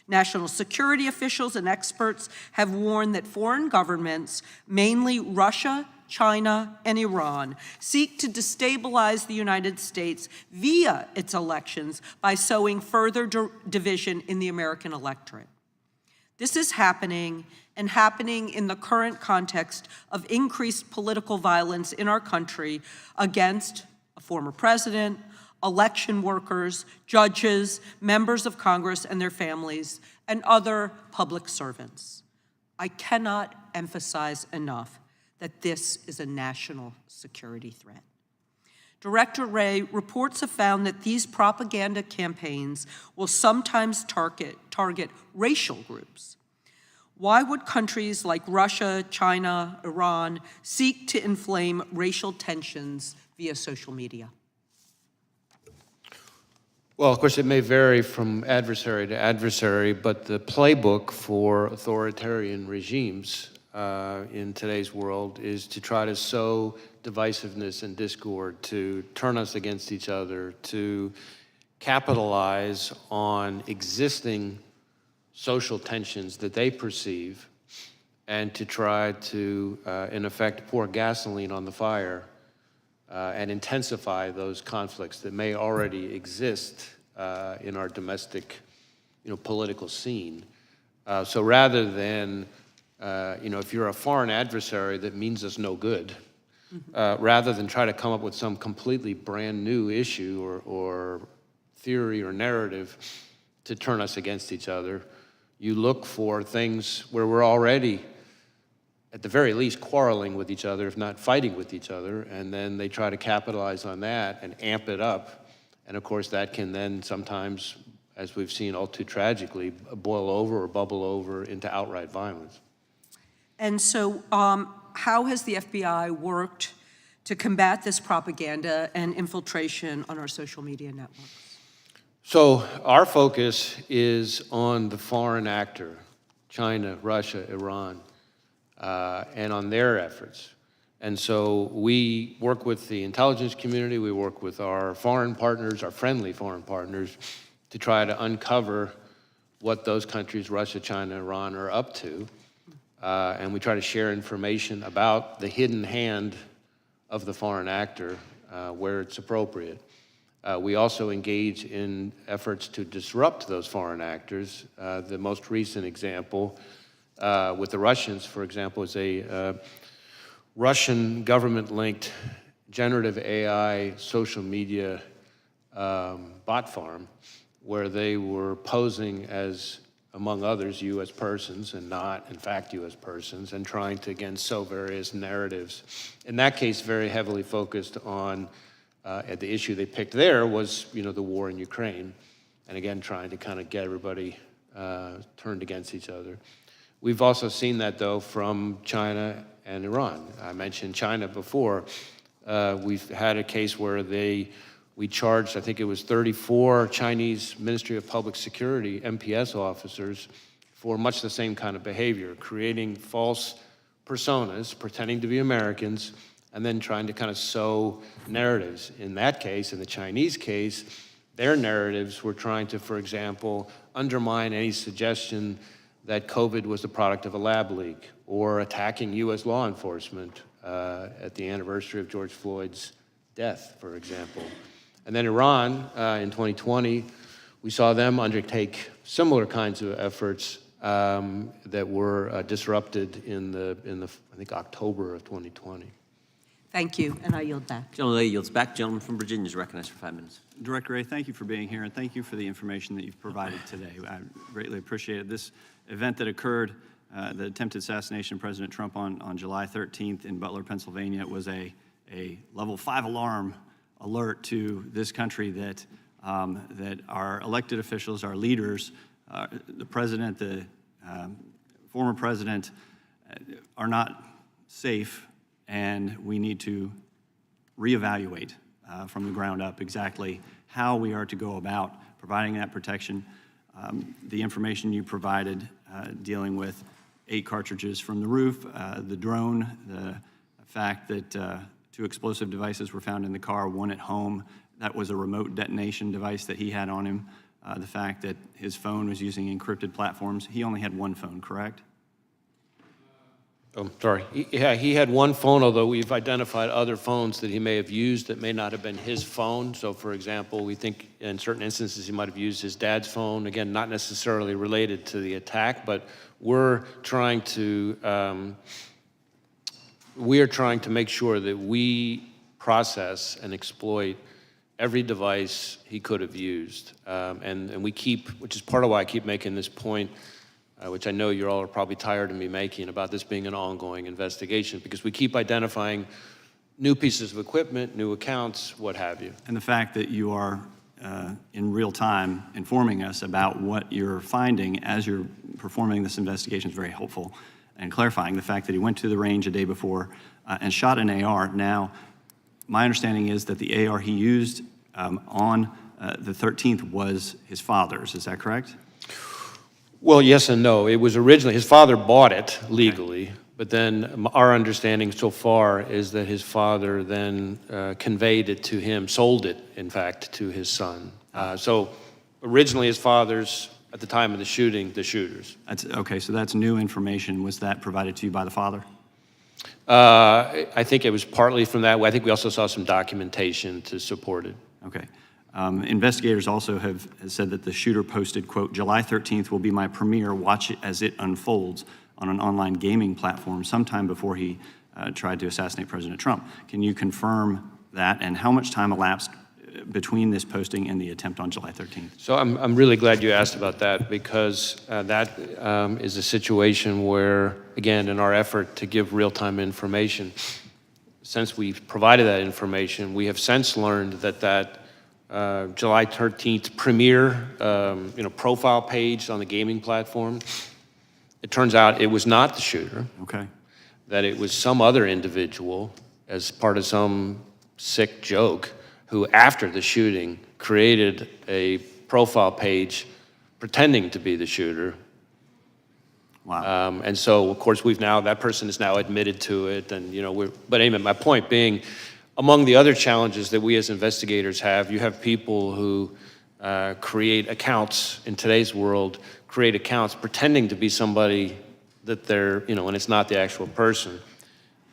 National security officials and experts have warned that foreign governments, mainly Russia, China, and Iran, seek to destabilize the United States via its elections by sowing further division in the American electorate. This is happening in the current context of increased political violence in our country against a former president, election workers, judges, members of Congress and their families, and other public servants. I cannot emphasize enough that this is a national security threat. Director Ray, reports have found that these propaganda campaigns will sometimes target racial groups. Why would countries like Russia, China, Iran seek to inflame racial tensions via social media? Well, of course, it may vary from adversary to adversary, but the playbook for authoritarian regimes in today's world is to try to sow divisiveness and discord, to turn us against each other, to capitalize on existing social tensions that they perceive, and to try to, in effect, pour gasoline on the fire and intensify those conflicts that may already exist in our domestic, political scene. So rather than if you're a foreign adversary that means us no good, rather than try to come up with some completely brand new issue or theory or narrative to turn us against each other, you look for things where we're already, at the very least, quarreling with each other, if not fighting with each other, and then they try to capitalize on that and amp it up. And of course, that can then sometimes, as we've seen all too tragically, boil over or bubble over into outright violence. And so how has the FBI worked to combat this propaganda and infiltration on our social media networks? So our focus is on the foreign actor, China, Russia, Iran, and on their efforts. And so we work with the intelligence community, we work with our foreign partners, our friendly foreign partners, to try to uncover what those countries, Russia, China, Iran, are up to. And we try to share information about the hidden hand of the foreign actor where it's appropriate. We also engage in efforts to disrupt those foreign actors. The most recent example with the Russians, for example, is a Russian government-linked generative AI social media bot farm where they were posing as, among others, U.S. persons and not, in fact, U.S. persons, and trying to, again, sow various narratives. In that case, very heavily focused on, the issue they picked there was, the war in Ukraine, and again, trying to kind of get everybody turned against each other. We've also seen that, though, from China and Iran. I mentioned China before. We've had a case where we charged, I think it was 34 Chinese Ministry of Public Security, MPS officers, for much the same kind of behavior, creating false personas, pretending to be Americans, and then trying to kind of sow narratives. In that case, in the Chinese case, their narratives were trying to, for example, undermine any suggestion that COVID was the product of a lab leak, or attacking U.S. law enforcement at the anniversary of George Floyd's death, for example. And then Iran, in 2020, we saw them undertake similar kinds of efforts that were disrupted in the I think October of 2020. Thank you, and I yield back. Gentleman yields back. Gentleman from Virginia is recognized for 5 minutes. Director Ray, thank you for being here, and thank you for the information that you've provided today. I greatly appreciate it. This event that occurred, the attempted assassination of President Trump on July 13th in Butler, Pennsylvania, was a level 5 alarm alert to this country that our elected officials, our leaders, the president, the former president, are not safe, and we need to reevaluate from the ground up exactly how we are to go about providing that protection. The information you provided dealing with 8 cartridges from the roof, the drone, the fact that 2 explosive devices were found in the car, 1 at home. That was a remote detonation device that he had on him. The fact that his phone was using encrypted platforms. He only had 1 phone, correct? Oh, sorry. He had 1 phone, although we've identified other phones that he may have used that may not have been his phone. So, for example, we think in certain instances he might have used his dad's phone. Again, not necessarily related to the attack, but we're trying to make sure that we process and exploit every device he could have used. And we keep, which is part of why I keep making this point, which I know you all are probably tired of me making about this being an ongoing investigation, because we keep identifying new pieces of equipment, new accounts, what have you. And the fact that you are in real time informing us about what you're finding as you're performing this investigation is very helpful, and clarifying the fact that he went to the range a day before and shot an AR. Now, my understanding is that the AR he used on the 13th was his father's. Is that correct? Well, yes and no. It was originally, his father bought it legally, but then our understanding so far is that his father then conveyed it to him, sold it, in fact, to his son. So originally his father's, at the time of the shooting, the shooter's. Okay, so that's new information. Was that provided to you by the father? I think it was partly from that. I think we also saw some documentation to support it. Okay. Investigators also have said that the shooter posted, quote, July 13th will be my premiere, watch it as it unfolds, on an online gaming platform sometime before he tried to assassinate President Trump. Can you confirm that, and how much time elapsed between this posting and the attempt on July 13th? So I'm really glad you asked about that, because that is a situation where, again, in our effort to give real-time information, since we've provided that information, we have since learned that July 13th premiere, profile page on the gaming platform, it turns out it was not the shooter. Okay. That it was some other individual as part of some sick joke who, after the shooting, created a profile page pretending to be the shooter. Wow. And so, of course, that person is now admitted to it, and but anyway, my point being, among the other challenges that we as investigators have, you have people who create accounts in today's world, create accounts pretending to be somebody that they're, and it's not the actual person.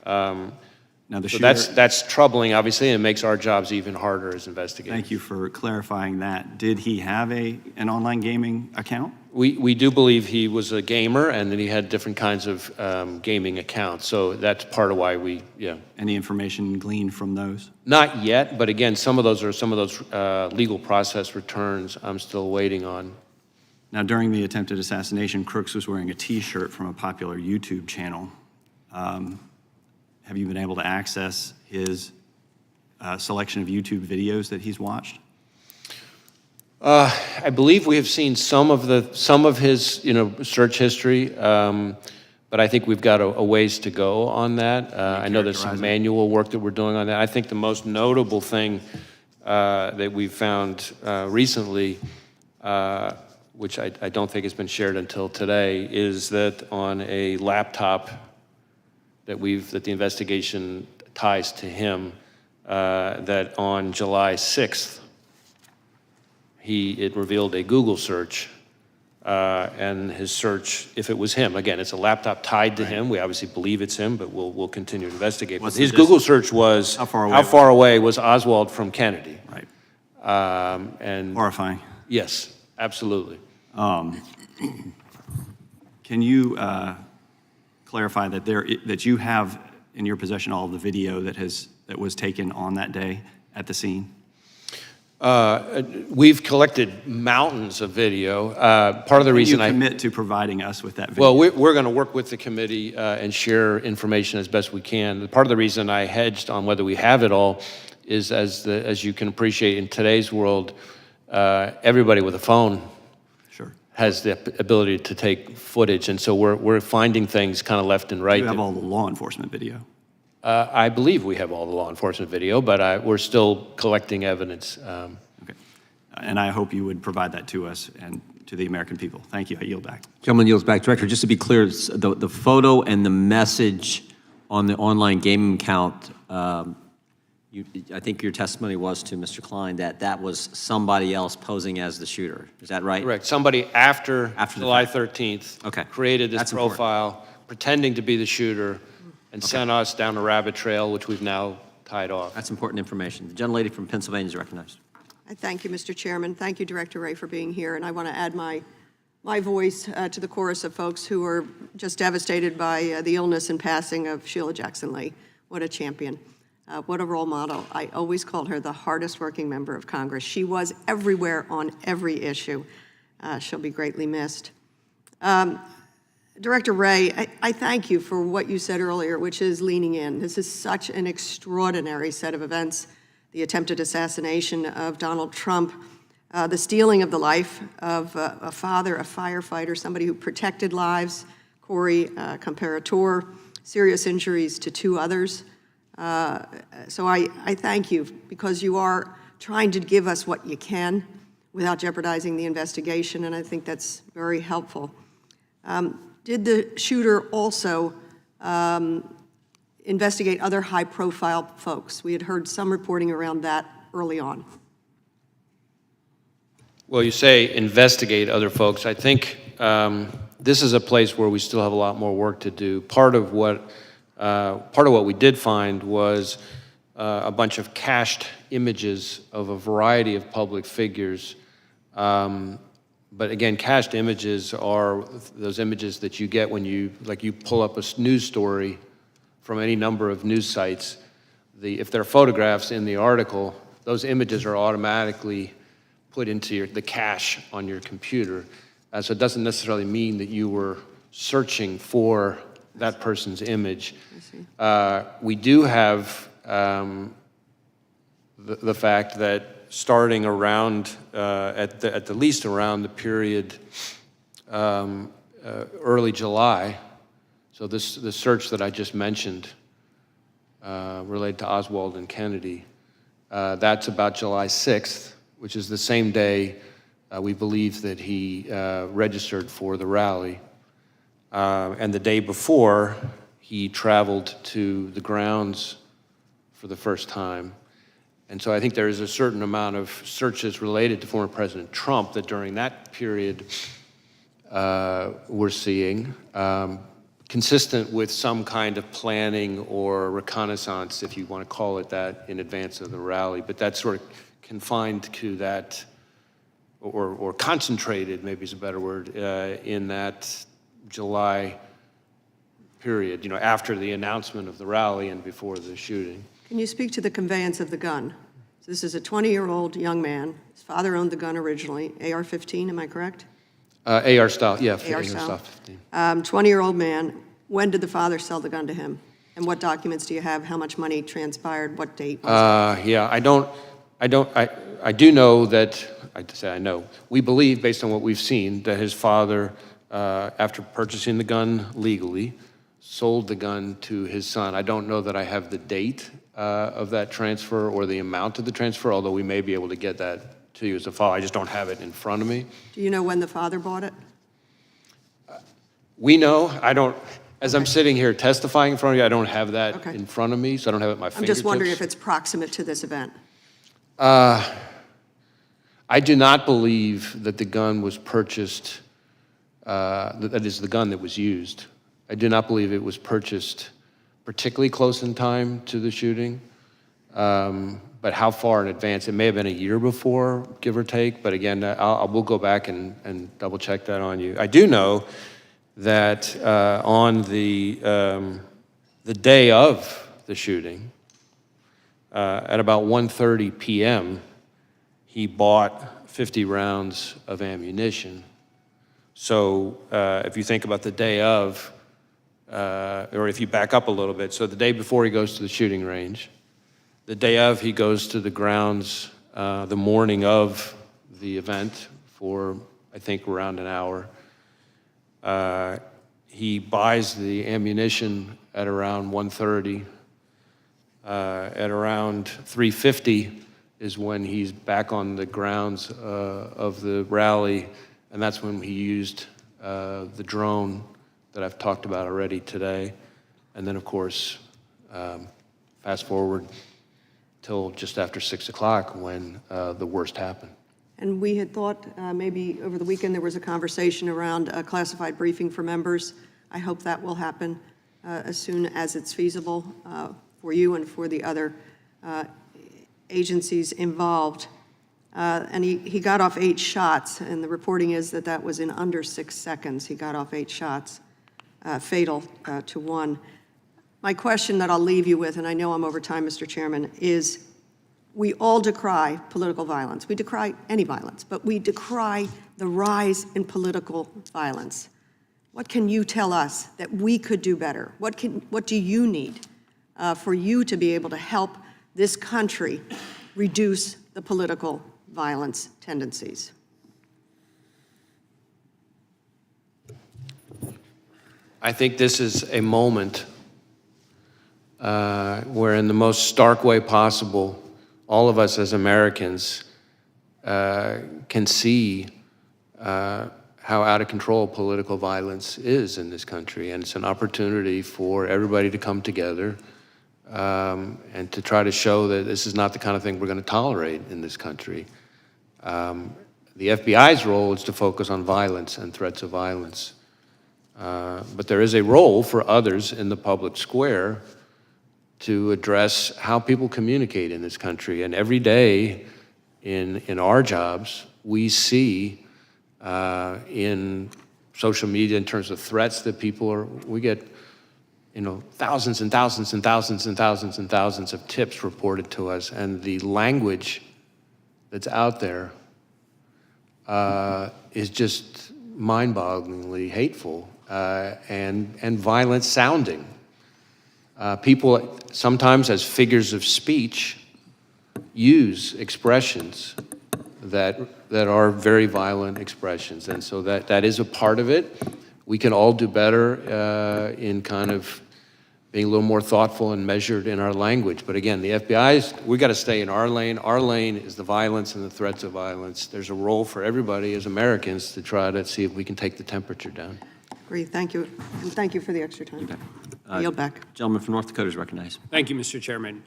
Now, the so shooter, that's troubling, obviously, and it makes our jobs even harder as investigators. Thank you for clarifying that. Did he have an online gaming account? We do believe he was a gamer, and that he had different kinds of gaming accounts. So that's part of why Any information gleaned from those? Not yet, but again, some of those legal process returns I'm still waiting on. Now, during the attempted assassination, Crooks was wearing a T-shirt from a popular YouTube channel. Have you been able to access his selection of YouTube videos that he's watched? I believe we have seen some of his, search history, but I think we've got a ways to go on that. I know there's some manual work that we're doing on that. I think the most notable thing that we've found recently, which I don't think has been shared until today, is that on a laptop that the investigation ties to him, that on July 6th, it revealed a Google search, and his search, if it was him, again, it's a laptop tied to him. We obviously believe it's him, but we'll continue to investigate. But his Google search was, how far away was Oswald from Kennedy? Right. And horrifying. Yes, absolutely. Can you clarify that you have in your possession all of the video that was taken on that day at the scene? We've collected mountains of video. Part of the reason you commit to providing us with that video? Well, we're going to work with the committee and share information as best we can. Part of the reason I hedged on whether we have it all is, as you can appreciate in today's world, everybody with a phone has the ability to take footage, and so we're finding things kind of left and right. Do you have all the law enforcement video? I believe we have all the law enforcement video, but we're still collecting evidence. Okay. And I hope you would provide that to us and to the American people. Thank you. I yield back. Gentleman yields back. Director, just to be clear, the photo and the message on the online gaming account, I think your testimony was to Mr. Klein that was somebody else posing as the shooter. Is that right? Correct. Somebody after July 13th created this That's profile, pretending to be the shooter, and sent us down a rabbit trail, which we've now tied off. That's important information. The gentlelady from Pennsylvania is recognized. I thank you, Mr. Chairman. Thank you, Director Ray, for being here. And I want to add my voice to the chorus of folks who are just devastated by the illness and passing of Sheila Jackson Lee. What a champion. What a role model. I always called her the hardest working member of Congress. She was everywhere on every issue. She'll be greatly missed. Director Ray, I thank you for what you said earlier, which is leaning in. This is such an extraordinary set of events. The attempted assassination of Donald Trump, the stealing of the life of a father, a firefighter, somebody who protected lives, Corey Comparator, serious injuries to 2 others. So I thank you because you are trying to give us what you can without jeopardizing the investigation, and I think that's very helpful. Did the shooter also investigate other high-profile folks? We had heard some reporting around that early on. Well, you say investigate other folks. I think this is a place where we still have a lot more work to do. Part of what we did find was a bunch of cached images of a variety of public figures. But again, cached images are those images that you get when you pull up a news story from any number of news sites. If there are photographs in the article, those images are automatically put into the cache on your computer. So it doesn't necessarily mean that you were searching for that person's image. We do have the fact that starting around, at the least around the period early July, so the search that I just mentioned related to Oswald and Kennedy, that's about July 6th, which is the same day we believe that he registered for the rally. And the day before, he traveled to the grounds for the first time. And so I think there is a certain amount of searches related to former President Trump that during that period we're seeing, consistent with some kind of planning or reconnaissance, if you want to call it that, in advance of the rally. But that's sort of confined to that, or concentrated, maybe is a better word, in that July period, after the announcement of the rally and before the shooting. Can you speak to the conveyance of the gun? So this is a 20-year-old young man. His father owned the gun originally, AR-15, am I correct? AR style, yeah. AR style. 15. 20-year-old man. When did the father sell the gun to him? And what documents do you have? How much money transpired? What date was it? Yeah, I do know that, I know, we believe, based on what we've seen, that his father after purchasing the gun legally, sold the gun to his son. I don't know that I have the date of that transfer or the amount of the transfer, although we may be able to get that to you as a file. I just don't have it in front of me. Do you know when the father bought it? We know. I don't, as I'm sitting here testifying in front of you, I don't have that in front of me, so I don't have it at my fingertips. I'm just wondering if it's proximate to this event. I do not believe that the gun was purchased, that is the gun that was used. I do not believe it was purchased particularly close in time to the shooting. But how far in advance? It may have been a year before, give or take, but again, we'll go back and double check that on you. I do know that on the day of the shooting, at about 1:30 p.m., he bought 50 rounds of ammunition. So if you think about the day of, or if you back up a little bit, so the day before he goes to the shooting range, the day of he goes to the grounds the morning of the event for, I think, around an hour. He buys the ammunition at around 1:30. At around 3:50 is when he's back on the grounds of the rally, and that's when he used the drone that I've talked about already today. And then, of course, fast forward till just after 6 o'clock when the worst happened. And we had thought maybe over the weekend there was a conversation around a classified briefing for members. I hope that will happen as soon as it's feasible for you and for the other agencies involved. And he got off 8 shots, and the reporting is that that was in under 6 seconds. He got off 8 shots, fatal to one. My question that I'll leave you with, and I know I'm over time, Mr. Chairman, is we all decry political violence. We decry any violence, but we decry the rise in political violence. What can you tell us that we could do better? What do you need for you to be able to help this country reduce the political violence tendencies? I think this is a moment where, in the most stark way possible, all of us as Americans can see how out of control political violence is in this country. And it's an opportunity for everybody to come together and to try to show that this is not the kind of thing we're going to tolerate in this country. The FBI's role is to focus on violence and threats of violence. But there is a role for others in the public square to address how people communicate in this country. And every day in our jobs, we see in social media, in terms of threats that we get, thousands and thousands and thousands and thousands and thousands of tips reported to us, and the language that's out there is just mind-bogglingly hateful and violent sounding. People sometimes, as figures of speech, use expressions that are very violent expressions, and so that is a part of it. We can all do better in kind of being a little more thoughtful and measured in our language. But again, the FBI's, we got to stay in our lane. Our lane is the violence and the threats of violence. There's a role for everybody as Americans to try to see if we can take the temperature down. Great, thank you. And thank you for the extra time. Yield back. Gentleman from North Dakota is recognized. Thank you, Mr. Chairman.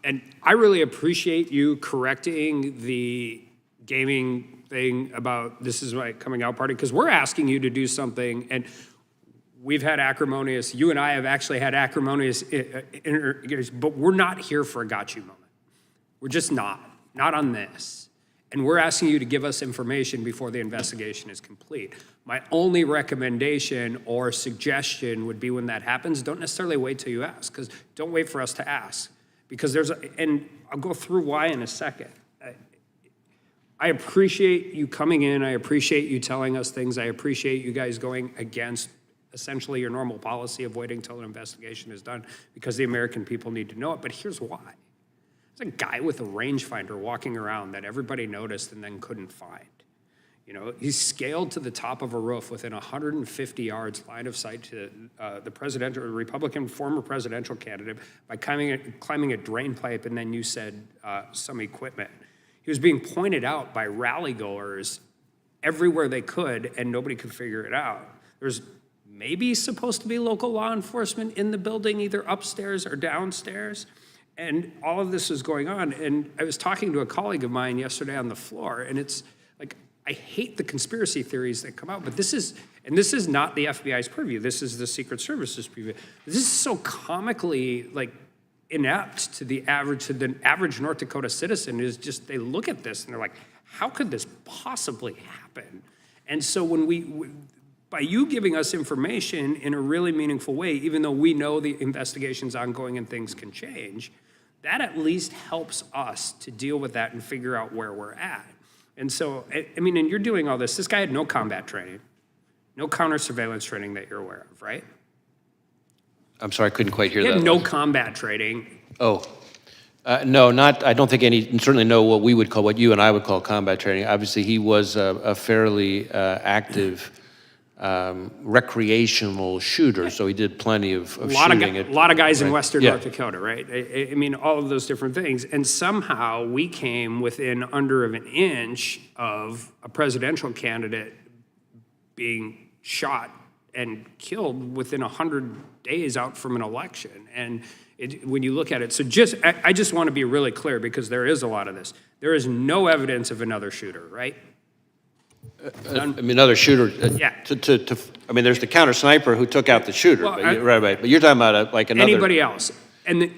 And I really appreciate you correcting the gaming thing about this is my coming out party, because we're asking you to do something, and we've had acrimonious, you and I have actually had acrimonious, but we're not here for a got you moment. We're just not on this. And we're asking you to give us information before the investigation is complete. My only recommendation or suggestion would be when that happens, don't necessarily wait till you ask, because don't wait for us to ask. Because and I'll go through why in a second. I appreciate you coming in. I appreciate you telling us things. I appreciate you guys going against essentially your normal policy of waiting until an investigation is done, because the American people need to know it. But here's why. There's a guy with a rangefinder walking around that everybody noticed and then couldn't find. You know, he scaled to the top of a roof within 150 yards line of sight to the presidential, Republican former presidential candidate by climbing a drain pipe, and then you said some equipment. He was being pointed out by rally goers everywhere they could, and nobody could figure it out. There's maybe supposed to be local law enforcement in the building, either upstairs or downstairs, and all of this is going on. And I was talking to a colleague of mine yesterday on the floor, and it's like, I hate the conspiracy theories that come out, but this is not the FBI's purview. This is the Secret Service's purview. This is so comically like inept to the average North Dakota citizen. Is just, they look at this and they're like, how could this possibly happen? And so when by you giving us information in a really meaningful way, even though we know the investigation's ongoing and things can change, that at least helps us to deal with that and figure out where we're at. And so, I mean, and you're doing all this. This guy had no combat training, no counter surveillance training that you're aware of, right? I'm sorry, I couldn't quite hear He that. had no combat training. Oh, no, I don't think any, certainly no what we would call, what you and I would call combat training. Obviously, he was a fairly active recreational shooter, so he did plenty of shooting. A lot of guys in right. Western Yeah. North Dakota, right? I mean, all of those different things. And somehow we came within under of an inch of a presidential candidate being shot and killed within 100 days out from an election. And when you look at it, so I just want to be really clear, because there is a lot of this. There is no evidence of another shooter, right? I mean, another shooter. Yeah. I mean, there's the counter sniper who took out the shooter. Well, But right. But you're talking about like another. Anybody else. And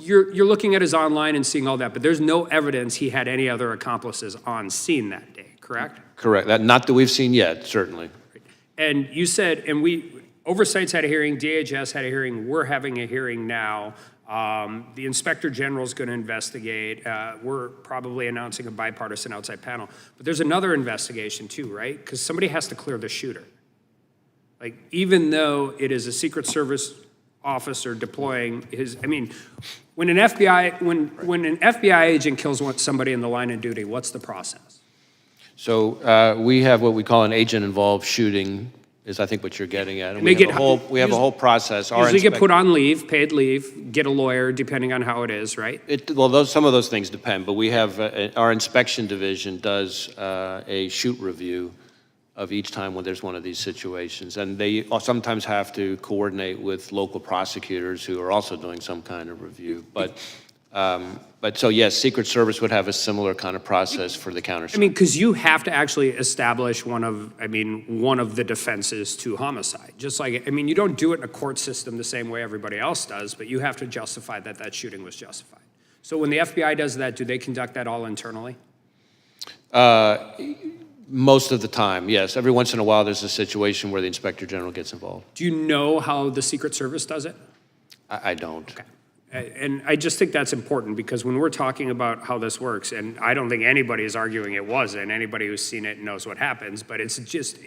you're looking at his online and seeing all that, but there's no evidence he had any other accomplices on scene that day, correct? Correct. Not that we've seen yet, certainly. And you said, and Oversight's had a hearing, DHS had a hearing, we're having a hearing now. The Inspector General's going to investigate. We're probably announcing a bipartisan outside panel. But there's another investigation too, right? Because somebody has to clear the shooter. Like, even though it is a Secret Service officer deploying his, I mean, when an FBI agent kills somebody in the line of duty, what's the process? So we have what we call an agent-involved shooting, is I think what you're getting at. And we have a whole process. Usually get put on leave, paid leave, get a lawyer, depending on how it is, right? Some of those things depend, but we have, our inspection division does a shoot review of each time when there's one of these situations. And they sometimes have to coordinate with local prosecutors who are also doing some kind of review. But so yes, Secret Service would have a similar kind of process for the counter. I mean, because you have to actually establish one of the defenses to homicide. Just like, I mean, you don't do it in a court system the same way everybody else does, but you have to justify that shooting was justified. So when the FBI does that, do they conduct that all internally? Most of the time, yes. Every once in a while, there's a situation where the Inspector General gets involved. Do you know how the Secret Service does it? I don't. Okay. And I just think that's important, because when we're talking about how this works, and I don't think anybody is arguing it wasn't, anybody who's seen it knows what happens, but it's just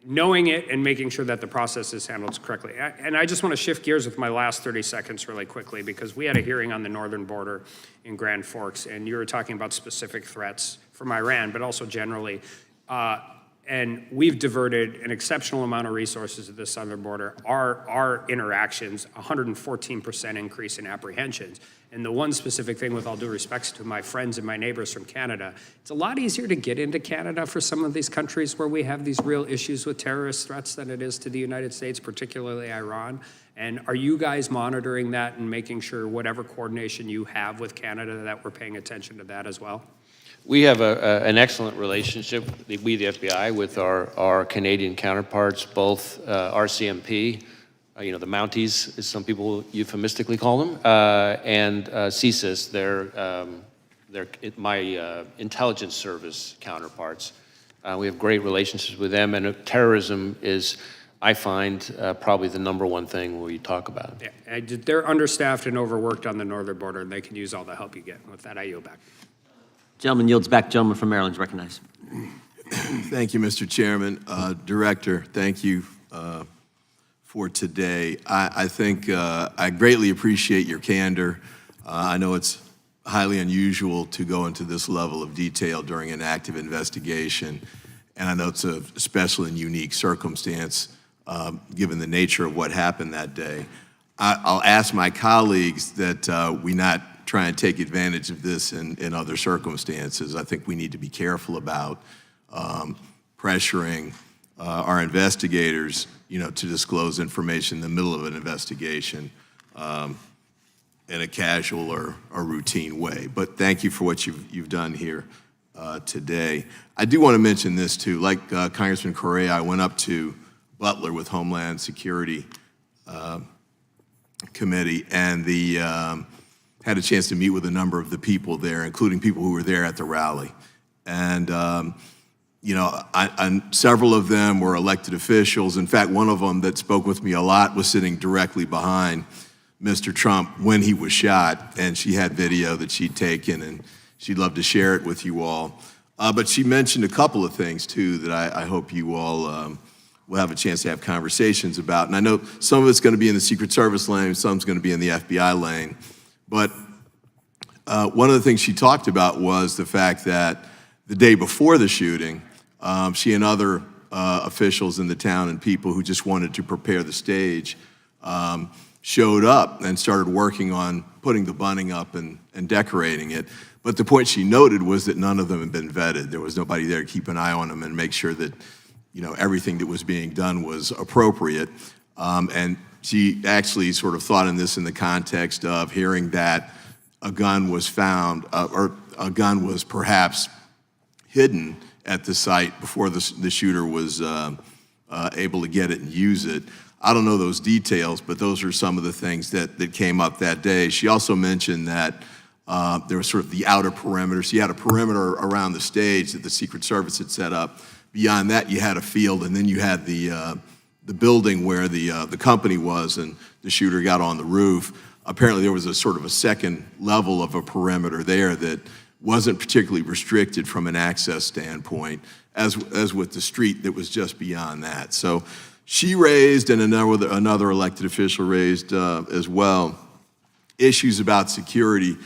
knowing it and making sure that the process is handled correctly. And I just want to shift gears with my last 30 seconds really quickly, because we had a hearing on the northern border in Grand Forks, and you were talking about specific threats from Iran, but also generally. And we've diverted an exceptional amount of resources at the southern border. Our interactions, 114% increase in apprehensions. And the one specific thing, with all due respect to my friends and my neighbors from Canada, it's a lot easier to get into Canada for some of these countries where we have these real issues with terrorist threats than it is to the United States, particularly Iran. And are you guys monitoring that and making sure whatever coordination you have with Canada, that we're paying attention to that as well? We have an excellent relationship, we, the FBI, with our Canadian counterparts, both RCMP, the Mounties, as some people euphemistically call them, and CSIS, my intelligence service counterparts. We have great relationships with them, and terrorism is, I find, probably the #1 thing we talk about. Yeah, they're understaffed and overworked on the northern border, and they can use all the help you get. And with that, I yield back. Gentleman yields back. Gentleman from Maryland is recognized. Thank you, Mr. Chairman. Director, thank you for today. I think I greatly appreciate your candor. I know it's highly unusual to go into this level of detail during an active investigation. and I know it's a special and unique circumstance given the nature of what happened that day. I'll ask my colleagues that we not try and take advantage of this in other circumstances. I think we need to be careful about pressuring our investigators, to disclose information in the middle of an investigation in a casual or routine way. But thank you for what you've done here today. I do want to mention this too. Like Congressman Correa, I went up to Butler with Homeland Security Committee, and had a chance to meet with a number of the people there, including people who were there at the rally. And several of them were elected officials. In fact, one of them that spoke with me a lot was sitting directly behind Mr. Trump when he was shot, and she had video that she'd taken, and she'd love to share it with you all. But she mentioned a couple of things, too, that I hope you all will have a chance to have conversations about. And I know some of it's going to be in the Secret Service lane, some's going to be in the FBI lane. But one of the things she talked about was the fact that the day before the shooting, she and other officials in the town and people who just wanted to prepare the stage showed up and started working on putting the bunting up and decorating it. But the point she noted was that none of them had been vetted. There was nobody there to keep an eye on them and make sure that everything that was being done was appropriate. And she actually sort of thought in the context of hearing that a gun was found, or a gun was perhaps hidden at the site before the shooter was able to get it and use it. I don't know those details, but those are some of the things that came up that day. She also mentioned that there was sort of the outer perimeter. So you had a perimeter around the stage that the Secret Service had set up. Beyond that, you had a field, and then you had the building where the company was, and the shooter got on the roof. Apparently, there was a sort of a second level of a perimeter there that wasn't particularly restricted from an access standpoint, as with the street that was just beyond that. So she raised, and another elected official raised as well, issues about security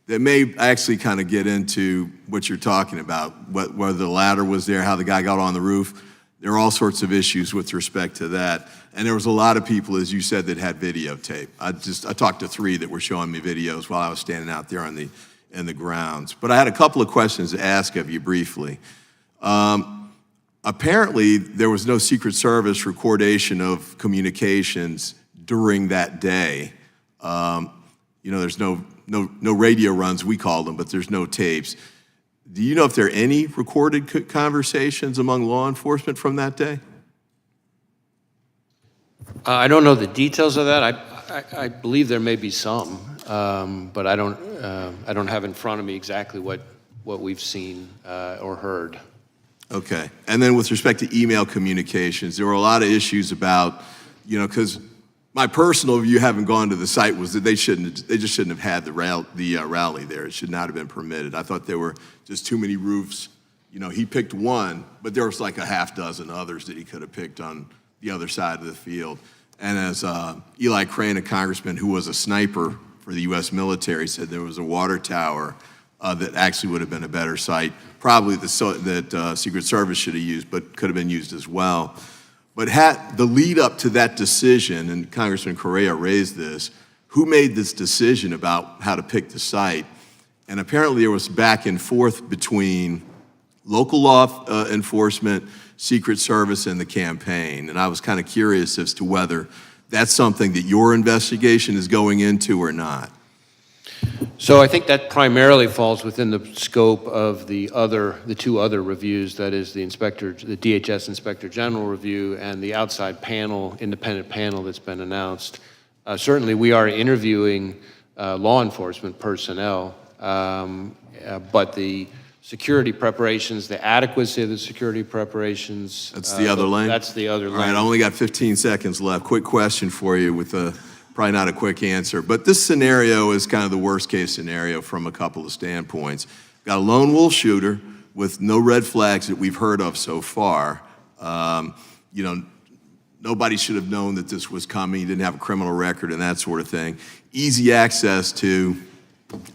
that may actually kind of get into what you're talking about, whether the ladder was there, how the guy got on the roof. There are all sorts of issues with respect to that. And there was a lot of people, as you said, that had videotape. I talked to 3 that were showing me videos while I was standing out there in the grounds. But I had a couple of questions to ask of you briefly. Apparently, there was no Secret Service recordation of communications during that day. There's no radio runs, we call them, but there's no tapes. Do you know if there are any recorded conversations among law enforcement from that day? I don't know the details of that. I believe there may be some, but I don't have in front of me exactly what we've seen or heard. Okay. And then with respect to email communications, there were a lot of issues about, because my personal view, having gone to the site, was that they just shouldn't have had the rally there. It should not have been permitted. I thought there were just too many roofs. He picked one, but there was like a half dozen others that he could have picked on the other side of the field. And as Eli Crane, a congressman who was a sniper for the U.S. military, said, there was a water tower that actually would have been a better site, probably that Secret Service should have used, but could have been used as well. But had the lead up to that decision, and Congressman Correa raised this, who made this decision about how to pick the site? And apparently there was back and forth between local law enforcement, Secret Service, and the campaign. And I was kind of curious as to whether that's something that your investigation is going into or not. So I think that primarily falls within the scope of the 2 other reviews, that is the DHS Inspector General review and the outside panel, independent panel that's been announced. Certainly we are interviewing law enforcement personnel, but the security preparations, the adequacy of the security preparations. That's the other lane? That's the other lane. All right, I only got 15 seconds left. Quick question for you with probably not a quick answer, but this scenario is kind of the worst case scenario from a couple of standpoints. Got a lone wolf shooter with no red flags that we've heard of so far. Nobody should have known that this was coming. He didn't have a criminal record and that sort of thing. Easy access to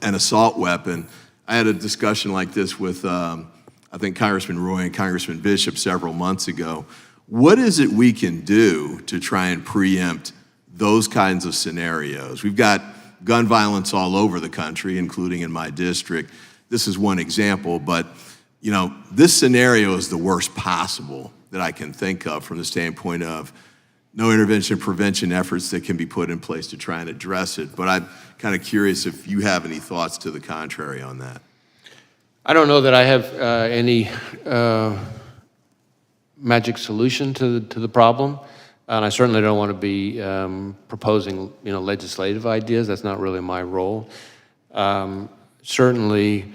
an assault weapon. I had a discussion like this with a I think Congressman Roy and Congressman Bishop several months ago. What is it we can do to try and preempt those kinds of scenarios? We've got gun violence all over the country, including in my district. This is one example, but this scenario is the worst possible that I can think of from the standpoint of no intervention prevention efforts that can be put in place to try and address it. But I'm kind of curious if you have any thoughts to the contrary on that. I don't know that I have any magic solution to the problem, and I certainly don't want to be proposing legislative ideas. That's not really my role. Certainly,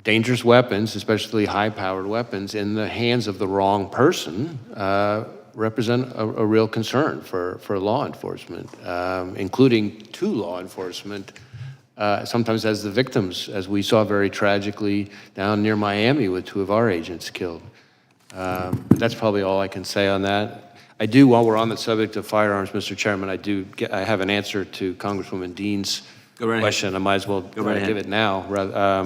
dangerous weapons, especially high-powered weapons, in the hands of the wrong person represent a real concern for law enforcement, including to law enforcement, sometimes as the victims, as we saw very tragically down near Miami with 2 of our agents killed. But that's probably all I can say on that. I do, while we're on the subject of firearms, Mr. Chairman, I have an answer to Congresswoman Dean's question. I might as well give it now,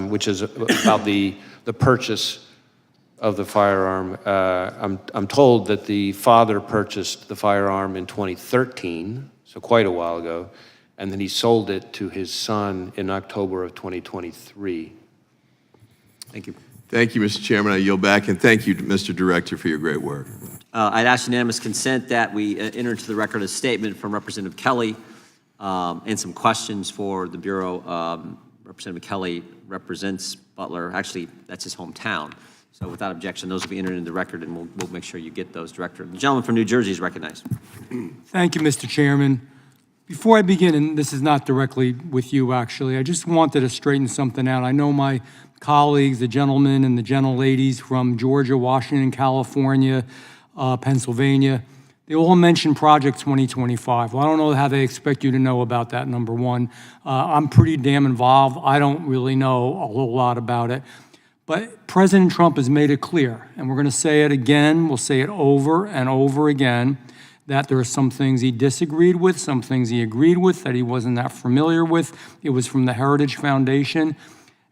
which is about the purchase of the firearm. I'm told that the father purchased the firearm in 2013, so quite a while ago, and then he sold it to his son in October of 2023. Thank you. Thank you, Mr. Chairman. I yield back, and thank you, Mr. Director, for your great work. I'd ask unanimous consent that we enter into the record a statement from Representative Kelly and some questions for the Bureau. Representative Kelly represents Butler. Actually, that's his hometown. So without objection, those will be entered into the record, and we'll make sure you get those, Director. The gentleman from New Jersey is recognized. Thank you, Mr. Chairman. Before I begin, and this is not directly with you, actually, I just wanted to straighten something out. I know my colleagues, the gentlemen and the gentleladies from Georgia, Washington, California, Pennsylvania, they all mentioned Project 2025. Well, I don't know how they expect you to know about that, number one. I'm pretty damn involved. I don't really know a whole lot about it. But President Trump has made it clear, and we're going to say it again, we'll say it over and over again, that there are some things he disagreed with, some things he agreed with that he wasn't that familiar with. It was from the Heritage Foundation.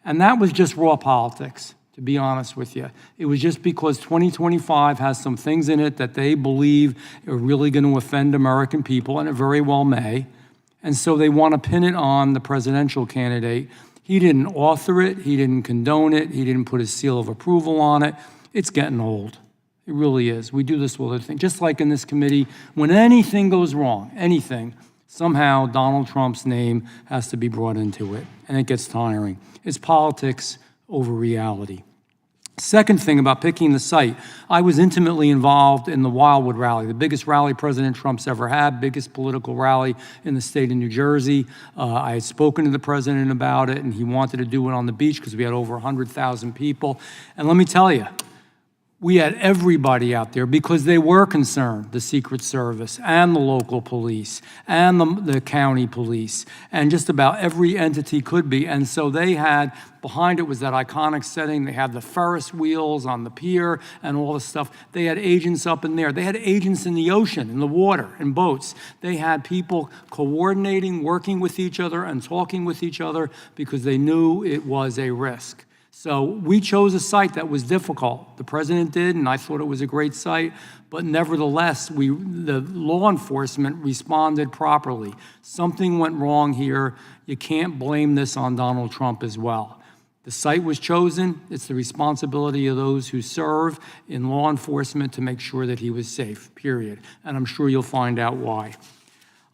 And that was just raw politics, to be honest with you. It was just because 2025 has some things in it that they believe are really going to offend American people, and it very well may. And so they want to pin it on the presidential candidate. He didn't author it. He didn't condone it. He didn't put his seal of approval on it. It's getting old. It really is. We do this with other things. Just like in this committee, when anything goes wrong, anything, somehow Donald Trump's name has to be brought into it, and it gets tiring. It's politics over reality. Second thing about picking the site, I was intimately involved in the Wildwood rally, the biggest rally President Trump's ever had, biggest political rally in the state of New Jersey. I had spoken to the president about it, and he wanted to do it on the beach because we had over 100,000 people. And let me tell you, we had everybody out there because they were concerned, the Secret Service and the local police and the county police and just about every entity could be. And so they had, behind it was that iconic setting. They had the Ferris wheels on the pier and all the stuff. They had agents up in there. They had agents in the ocean, in the water, in boats. They had people coordinating, working with each other and talking with each other because they knew it was a risk. So we chose a site that was difficult. The president did, and I thought it was a great site, but nevertheless, the law enforcement responded properly. Something went wrong here. You can't blame this on Donald Trump as well. The site was chosen. It's the responsibility of those who serve in law enforcement to make sure that he was safe, period. And I'm sure you'll find out why.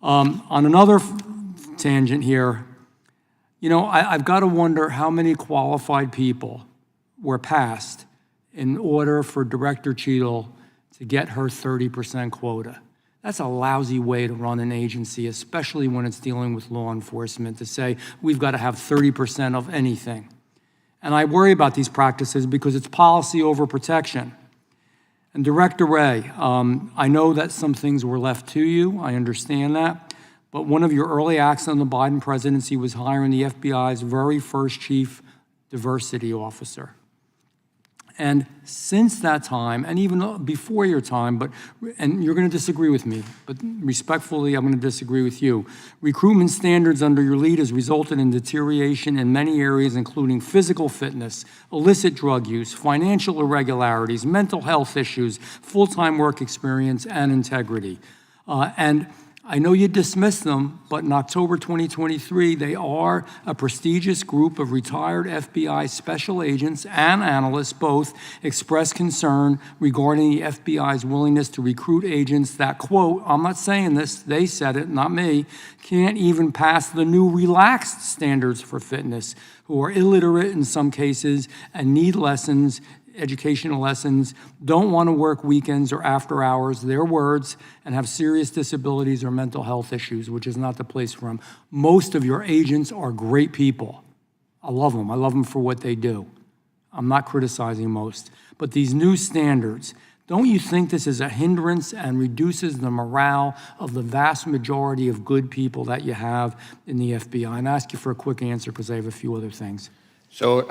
On another tangent here, you know, I've got to wonder how many qualified people were passed in order for Director Cheadle to get her 30% quota. That's a lousy way to run an agency, especially when it's dealing with law enforcement, to say we've got to have 30% of anything. And I worry about these practices because it's policy over protection. And Director Wray, I know that some things were left to you. I understand that. But one of your early acts on the Biden presidency was hiring the FBI's very first chief diversity officer. And since that time, and even before your time, and you're going to disagree with me, but respectfully, I'm going to disagree with you. Recruitment standards under your lead has resulted in deterioration in many areas, including physical fitness, illicit drug use, financial irregularities, mental health issues, full-time work experience, and integrity. And I know you dismissed them, but in October 2023, they are a prestigious group of retired FBI special agents and analysts both expressed concern regarding the FBI's willingness to recruit agents that, quote, I'm not saying this, they said it, not me, can't even pass the new relaxed standards for fitness, who are illiterate in some cases and need lessons, educational lessons, don't want to work weekends or after hours, their words, and have serious disabilities or mental health issues, which is not the place for them. Most of your agents are great people. I love them. I love them for what they do. I'm not criticizing most. But these new standards, don't you think this is a hindrance and reduces the morale of the vast majority of good people that you have in the FBI? And I ask you for a quick answer because I have a few other things. So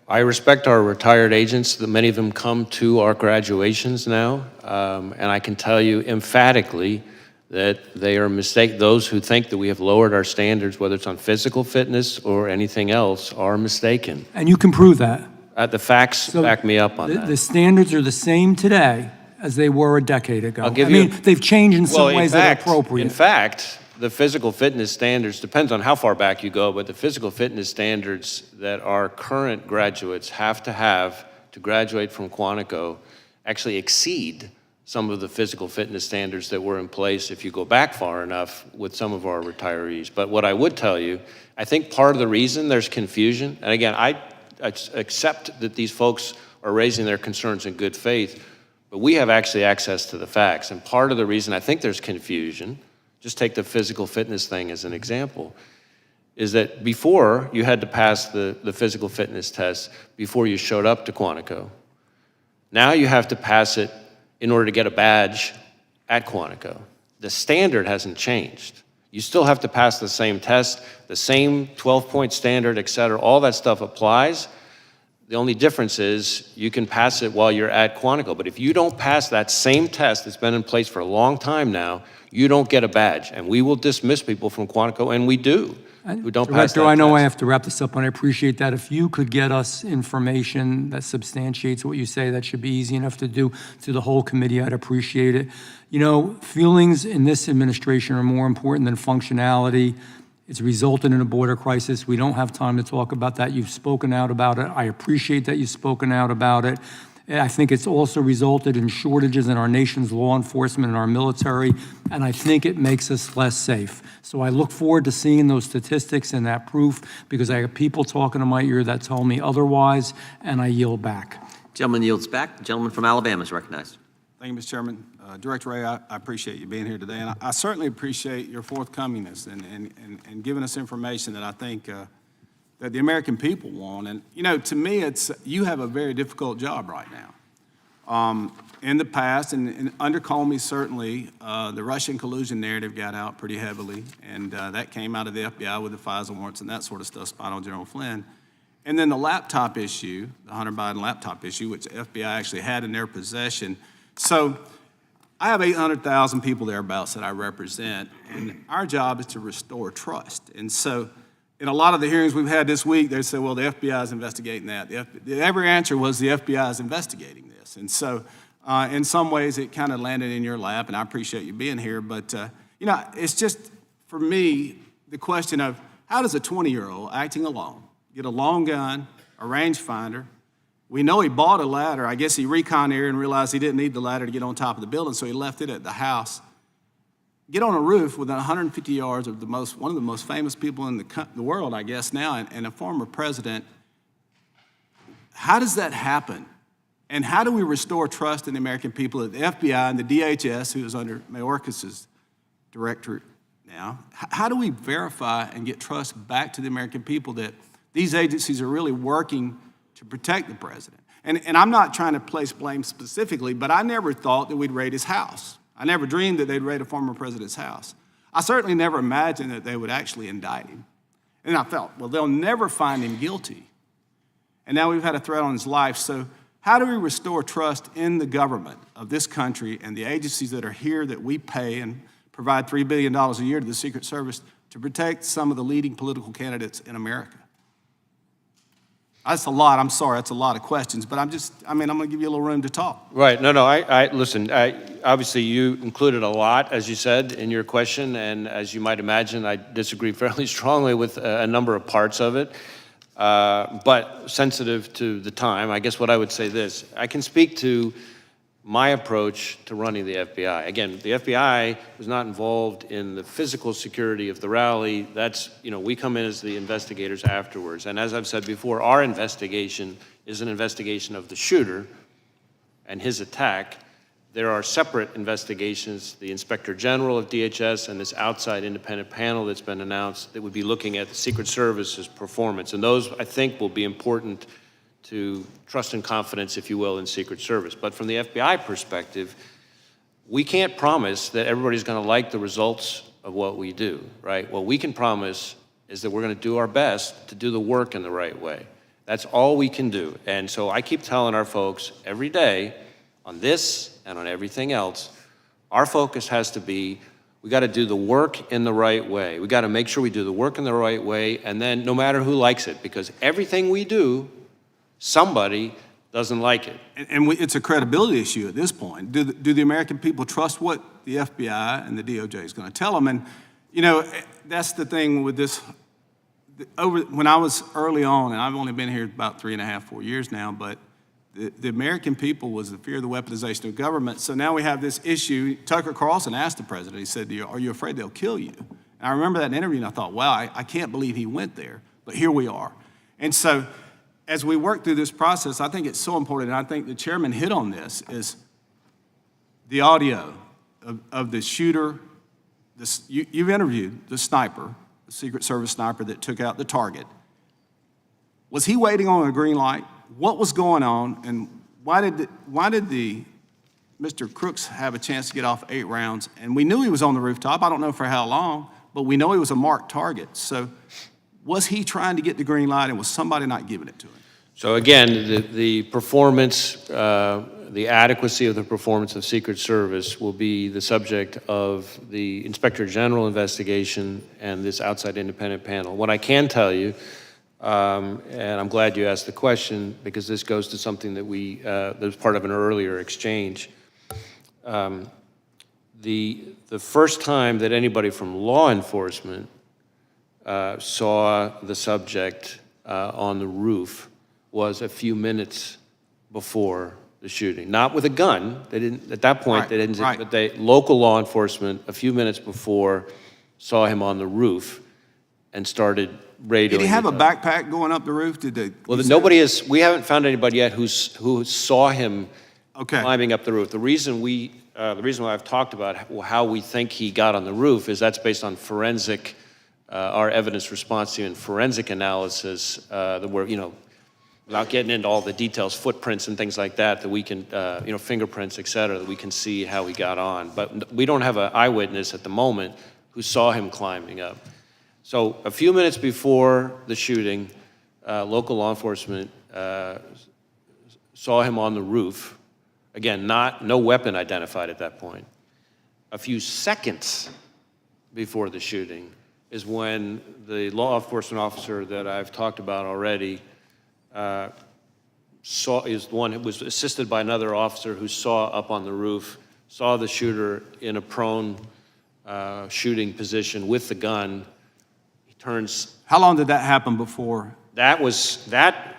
I respect our retired agents. Many of them come to our graduations now, and I can tell you emphatically that they are mistaken. Those who think that we have lowered our standards, whether it's on physical fitness or anything else, are mistaken. And you can prove that. The facts back me up on that. The standards are the same today as they were a decade ago. I'll give you they've changed in some ways that are appropriate. In fact, the physical fitness standards, depends on how far back you go, but the physical fitness standards that our current graduates have to graduate from Quantico actually exceed some of the physical fitness standards that were in place if you go back far enough with some of our retirees. But what I would tell you, I think part of the reason there's confusion, and again, I accept that these folks are raising their concerns in good faith, but we have actually access to the facts. And part of the reason I think there's confusion, just take the physical fitness thing as an example, is that before you had to pass the physical fitness test before you showed up to Quantico. Now you have to pass it in order to get a badge at Quantico. The standard hasn't changed. You still have to pass the same test, the same 12-point standard, et cetera. All that stuff applies. The only difference is you can pass it while you're at Quantico. But if you don't pass that same test that's been in place for a long time now, you don't get a badge. And we will dismiss people from Quantico, and we do, who don't pass that Director, I know test. I have to wrap this up, and I appreciate that. If you could get us information that substantiates what you say, that should be easy enough to do to the whole committee, I'd appreciate it. You know, feelings in this administration are more important than functionality. It's resulted in a border crisis. We don't have time to talk about that. You've spoken out about it. I appreciate that you've spoken out about it. I think it's also resulted in shortages in our nation's law enforcement and our military, and I think it makes us less safe. So I look forward to seeing those statistics and that proof, because I have people talking to my ear that tell me otherwise, and I yield back. Gentleman yields back. The gentleman from Alabama is recognized. Thank you, Mr. Chairman. Director Ray, I appreciate you being here today, and I certainly appreciate your forthcomingness and giving us information that I think that the American people want. And, you know, to me, you have a very difficult job right now. In the past, and under Comey, certainly, the Russian collusion narrative got out pretty heavily, and that came out of the FBI with the FISA warrants and that sort of stuff, spying on General Flynn. And then the laptop issue, the Hunter Biden laptop issue, which the FBI actually had in their possession. So I have 800,000 people thereabouts that I represent, and our job is to restore trust. And so in a lot of the hearings we've had this week, they said, well, the FBI is investigating that. Every answer was the FBI is investigating this. And so in some ways, it kind of landed in your lap, and I appreciate you being here. But, you know, it's just, for me, the question of how does a 20-year-old acting alone get a long gun, a rangefinder? We know he bought a ladder. I guess he reconned here and realized he didn't need the ladder to get on top of the building, so he left it at the house. Get on a roof within 150 yards of one of the most famous people in the world, I guess now, and a former president. How does that happen? And how do we restore trust in the American people that the FBI and the DHS, who is under Mayorkas's directorate now, how do we verify and get trust back to the American people that these agencies are really working to protect the president? And I'm not trying to place blame specifically, but I never thought that we'd raid his house. I never dreamed that they'd raid a former president's house. I certainly never imagined that they would actually indict him. And I felt, well, they'll never find him guilty. And now we've had a threat on his life. So How do we restore trust in the government of this country and the agencies that are here that we pay and provide $3 billion a year to the Secret Service to protect some of the leading political candidates in America? That's a lot. I'm sorry. That's a lot of questions, but I'm going to give you a little room to talk. Right. No, listen, obviously you included a lot, as you said, in your question, and as you might imagine, I disagree fairly strongly with a number of parts of it, but sensitive to the time, I guess what I would say this, I can speak to my approach to running the FBI. Again, the FBI was not involved in the physical security of the rally. That's, we come in as the investigators afterwards. And as I've said before, our investigation is an investigation of the shooter and his attack. There are separate investigations, the Inspector General of DHS and this outside independent panel that's been announced that would be looking at the Secret Service's performance. And those, I think, will be important to trust and confidence, if you will, in Secret Service. But from the FBI perspective, we can't promise that everybody's going to like the results of what we do, right? What we can promise is that we're going to do our best to do the work in the right way. That's all we can do. And so I keep telling our folks every day on this and on everything else, our focus has to be, we got to do the work in the right way. We got to make sure we do the work in the right way, and then no matter who likes it, because everything we do, somebody doesn't like it. And it's a credibility issue at this point. Do the American people trust what the FBI and the DOJ is going to tell them? And, that's the thing with this. When I was early on, and I've only been here about 3.5, 4 years now, but the American people was the fear of the weaponization of government. So now we have this issue. Tucker Carlson asked the president, he said, are you afraid they'll kill you? And I remember that interview, and I thought, wow, I can't believe he went there. But here we are. And so as we work through this process, I think it's so important, and I think the chairman hit on this, is the audio of the shooter. You've interviewed the sniper, the Secret Service sniper that took out the target. Was he waiting on a green light? What was going on, and why did Mr. Crooks have a chance to get off 8 rounds? And we knew he was on the rooftop. I don't know for how long, but we know he was a marked target. So was he trying to get the green light, and was somebody not giving it to him? So again, the performance, the adequacy of the performance of Secret Service will be the subject of the Inspector General investigation and this outside independent panel. What I can tell you, and I'm glad you asked the question, because this goes to something that that was part of an earlier exchange. The first time that anybody from law enforcement saw the subject on the roof was a few minutes before the shooting. Not with a gun. They didn't, at that point, they didn't, but local law enforcement, a few minutes before, saw him on the roof and started radioing. Did he have a backpack going up the roof? Well, we haven't found anybody yet who saw him climbing up the roof. The reason why I've talked about how we think he got on the roof is that's based on forensic, our evidence response team and forensic analysis, that we're, without getting into all the details, footprints and things like that we can, fingerprints, et cetera, that we can see how he got on. But we don't have an eyewitness at the moment who saw him climbing up. So a few minutes before the shooting, local law enforcement saw him on the roof. Again, no weapon identified at that point. A few seconds before the shooting is when the law enforcement officer that I've talked about already is the one who was assisted by another officer who saw up on the roof, saw the shooter in a prone shooting position with the gun. He turns. How long did that happen before? That was that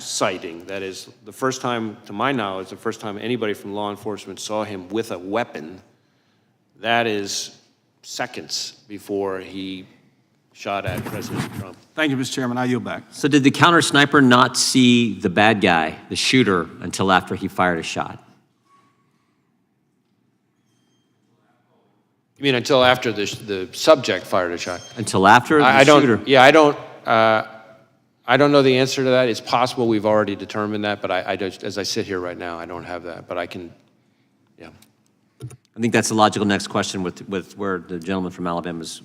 sighting. That is the first time, to my knowledge, the first time anybody from law enforcement saw him with a weapon. That is seconds before he shot at President Trump. Thank you, Mr. Chairman. I yield back. So did the counter sniper not see the bad guy, the shooter, until after he fired a shot? You mean until after the subject fired a shot? Until after the shooter? Yeah, I don't know the answer to that. It's possible we've already determined that, but I just, as I sit here right now, I don't have that. But I can, yeah. I think that's the logical next question with where the gentleman from Alabama's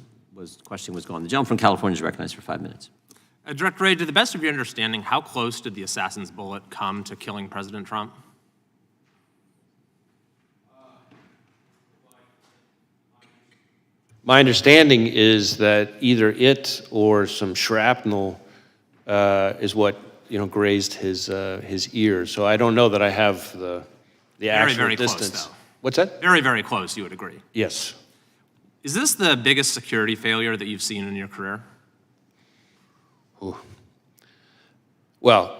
question was going. The gentleman from California is recognized for 5 minutes. Director Wray, to the best of your understanding, how close did the assassin's bullet come to killing President Trump? My understanding is that either it or some shrapnel is what grazed his ear. So I don't know that I have the actual very distance. close, though. What's that? Very, very close, you would agree. Yes. Is this the biggest security failure that you've seen in your career? Ooh. Well,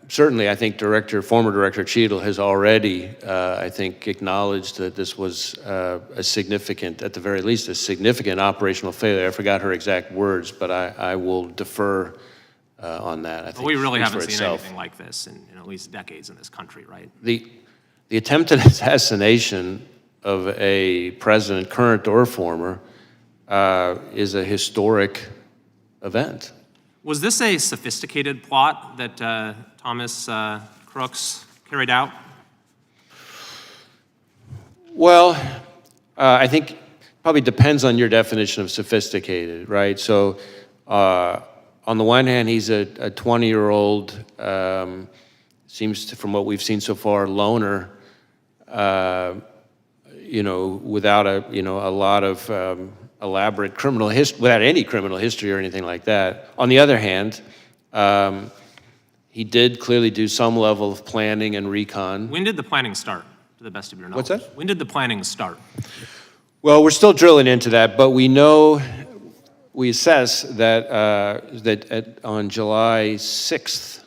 certainly I think former Director Cheadle has already, I think, acknowledged that this was a significant, at the very least, a significant operational failure. I forgot her exact words, but I will defer on that. I think We really speaks haven't for seen itself. anything like this in at least decades in this country, right? The attempted assassination of a president, current or former, is a historic event. Was this a sophisticated plot that Thomas Crooks carried out? Well, I think probably depends on your definition of sophisticated, right? So on the one hand, he's a 20-year-old, seems to, from what we've seen so far, loner, without a lot of elaborate criminal history, without any criminal history or anything like that. On the other hand, he did clearly do some level of planning and recon. When did the planning start, to the best of your knowledge? What's that? When did the planning start? Well, we're still drilling into that, but we know, we assess that on July 6th,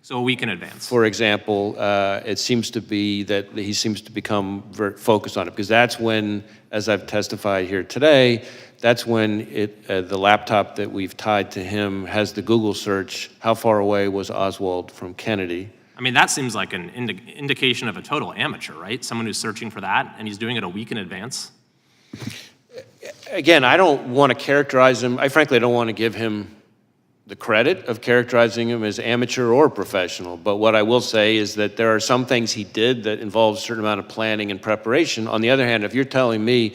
So a week in advance. for example, it seems to be that he seems to become very focused on it, because that's when, as I've testified here today, that's when the laptop that we've tied to him has the Google search, how far away was Oswald from Kennedy? I mean, that seems like an indication of a total amateur, right? Someone who's searching for that, and he's doing it a week in advance. Again, I don't want to characterize him, I frankly don't want to give him the credit of characterizing him as amateur or professional, but what I will say is that there are some things he did that involve a certain amount of planning and preparation. On the other hand, if you're telling me,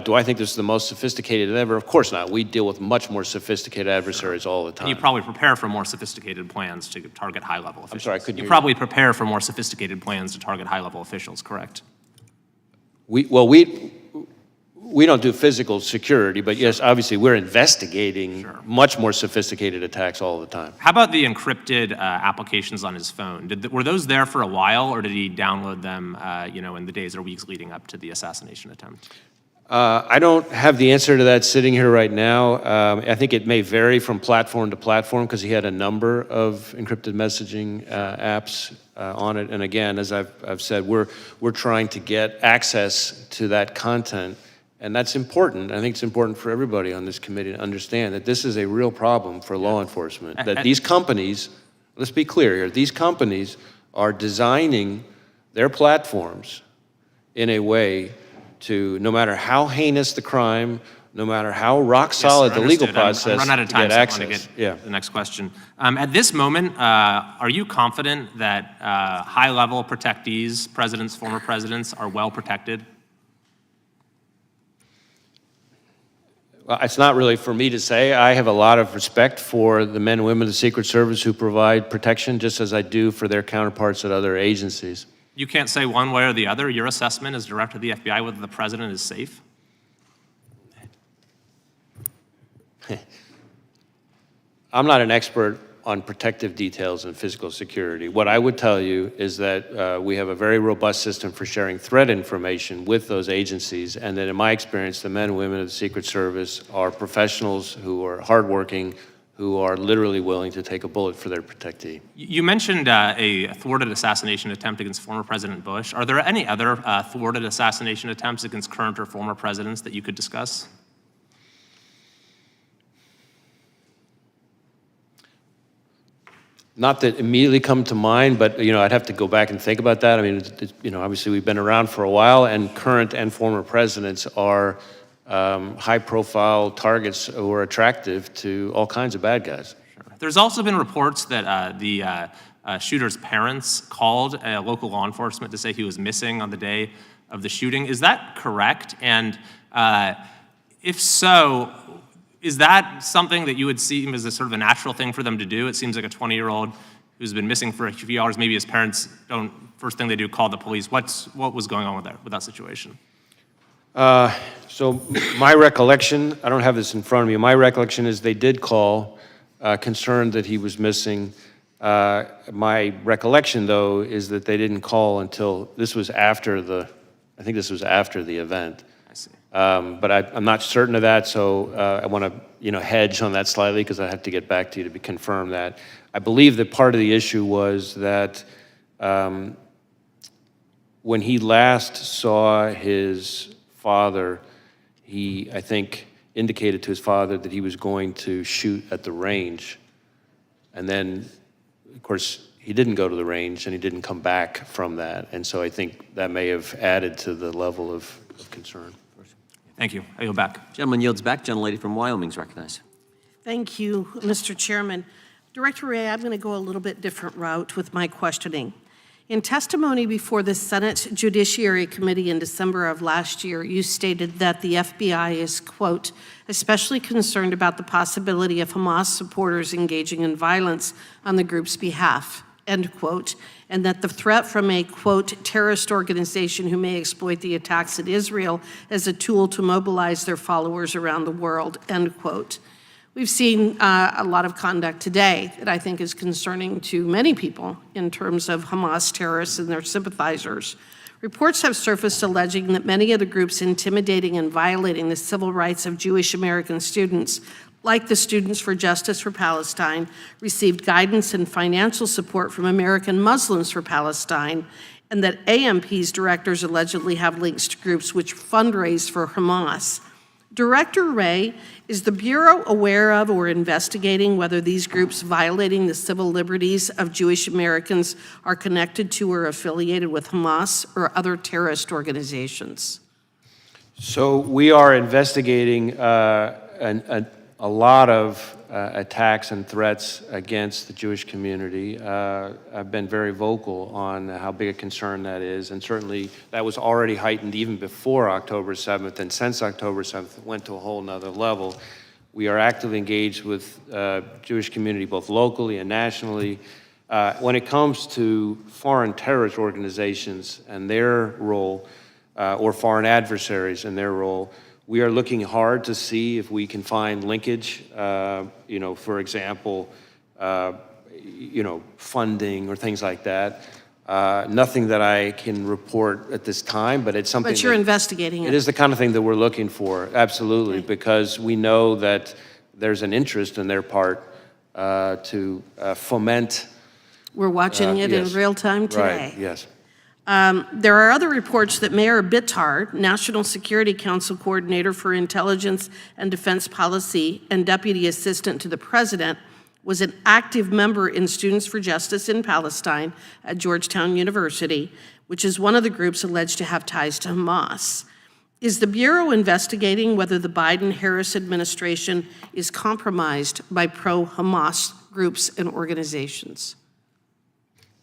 do I think this is the most sophisticated ever? Of course not. We deal with much more sophisticated adversaries all the And time. you probably prepare for more sophisticated plans to target high-level officials. I'm sorry, I couldn't You hear probably prepare for more sophisticated plans to target high-level officials, correct? We don't do physical security, but yes, obviously we're investigating much more sophisticated attacks all the time. How about the encrypted applications on his phone? Were those there for a while, or did he download them, in the days or weeks leading up to the assassination attempt? I don't have the answer to that sitting here right now. I think it may vary from platform to platform because he had a number of encrypted messaging apps on it. And again, as I've said, we're trying to get access to that content. And that's important. I think it's important for everybody on this committee to understand that this is a real problem for law enforcement. That these companies, let's be clear here, these companies are designing their platforms in a way to, no matter how heinous the crime, no matter how rock solid the legal process, I've run out of time, to so get I want access. to get the next question. At this moment, are you confident that high-level protectees, presidents, former presidents, are well protected? Well, it's not really for me to say. I have a lot of respect for the men and women of the Secret Service who provide protection, just as I do for their counterparts at other agencies. You can't say one way or the other. Your assessment as director of the FBI whether the president is safe? I'm not an expert on protective details and physical security. What I would tell you is that we have a very robust system for sharing threat information with those agencies, and that in my experience, the men and women of the Secret Service are professionals who are hardworking, who are literally willing to take a bullet for their protectee. You mentioned a thwarted assassination attempt against former President Bush. Are there any other thwarted assassination attempts against current or former presidents that you could discuss? Not that immediately come to mind, but I'd have to go back and think about that. I mean, obviously we've been around for a while, and current and former presidents are high-profile targets who are attractive to all kinds of bad guys. There's also been reports that the shooter's parents called local law enforcement to say he was missing on the day of the shooting. Is that correct? And if so, is that something that you would see as a sort of a natural thing for them to do? It seems like a 20-year-old who's been missing for a few hours, maybe his parents don't, first thing they do, call the police. What was going on with that situation? So my recollection, I don't have this in front of me, my recollection is they did call, concerned that he was missing. My recollection, though, is that they didn't call until, this was after I think this was after the event. I see. But I'm not certain of that, so I want to, hedge on that slightly because I have to get back to you to confirm that. I believe that part of the issue was that when he last saw his father, he, I think, indicated to his father that he was going to shoot at the range. And then, of course, he didn't go to the range and he didn't come back from that. And so I think that may have added to the level of concern. Thank you. I yield back. Gentleman yields back. Gentlelady from Wyoming is recognized. Thank you, Mr. Chairman. Director Wray, I'm going to go a little bit different route with my questioning. In testimony before the Senate Judiciary Committee in December of last year, you stated that the FBI is, quote, especially concerned about the possibility of Hamas supporters engaging in violence on the group's behalf, end quote, and that the threat from a, quote, terrorist organization who may exploit the attacks at Israel as a tool to mobilize their followers around the world, end quote. We've seen a lot of conduct today that I think is concerning to many people in terms of Hamas terrorists and their sympathizers. Reports have surfaced alleging that many of the groups intimidating and violating the civil rights of Jewish American students, like the Students for Justice for Palestine, received guidance and financial support from American Muslims for Palestine, and that AMP's directors allegedly have links to groups which fundraise for Hamas. Director Wray, is the Bureau aware of or investigating whether these groups violating the civil liberties of Jewish Americans are connected to or affiliated with Hamas or other terrorist organizations? So we are investigating a lot of attacks and threats against the Jewish community. I've been very vocal on how big a concern that is, and certainly that was already heightened even before October 7th, and since October 7th, it went to a whole nother level. We are actively engaged with Jewish community, both locally and nationally. When it comes to foreign terrorist organizations and their role, or foreign adversaries and their role, we are looking hard to see if we can find linkage, for example, funding or things like that. Nothing that I can report at this time, but it's something. But you're investigating it. It is the kind of thing that we're looking for, absolutely, because we know that there's an interest in their part to foment. We're watching it yes. in real time today. Right, yes. There are other reports that Mayor Bitar, National Security Council Coordinator for Intelligence and Defense Policy and Deputy Assistant to the President, was an active member in Students for Justice in Palestine at Georgetown University, which is one of the groups alleged to have ties to Hamas. Is the Bureau investigating whether the Biden-Harris administration is compromised by pro-Hamas groups and organizations?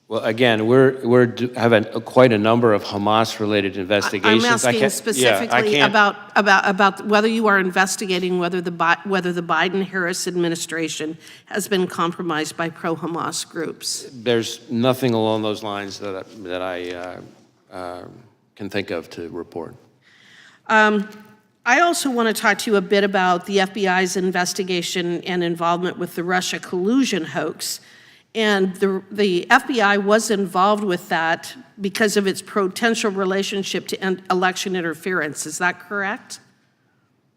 Well, again, we're having quite a number of Hamas-related investigations. I'm asking specifically about whether you are investigating whether the Biden-Harris administration has been compromised by pro-Hamas groups. There's nothing along those lines that I can think of to report. I also want to talk to you a bit about the FBI's investigation and involvement with the Russia collusion hoax. And the FBI was involved with that because of its potential relationship to election interference. Is that correct?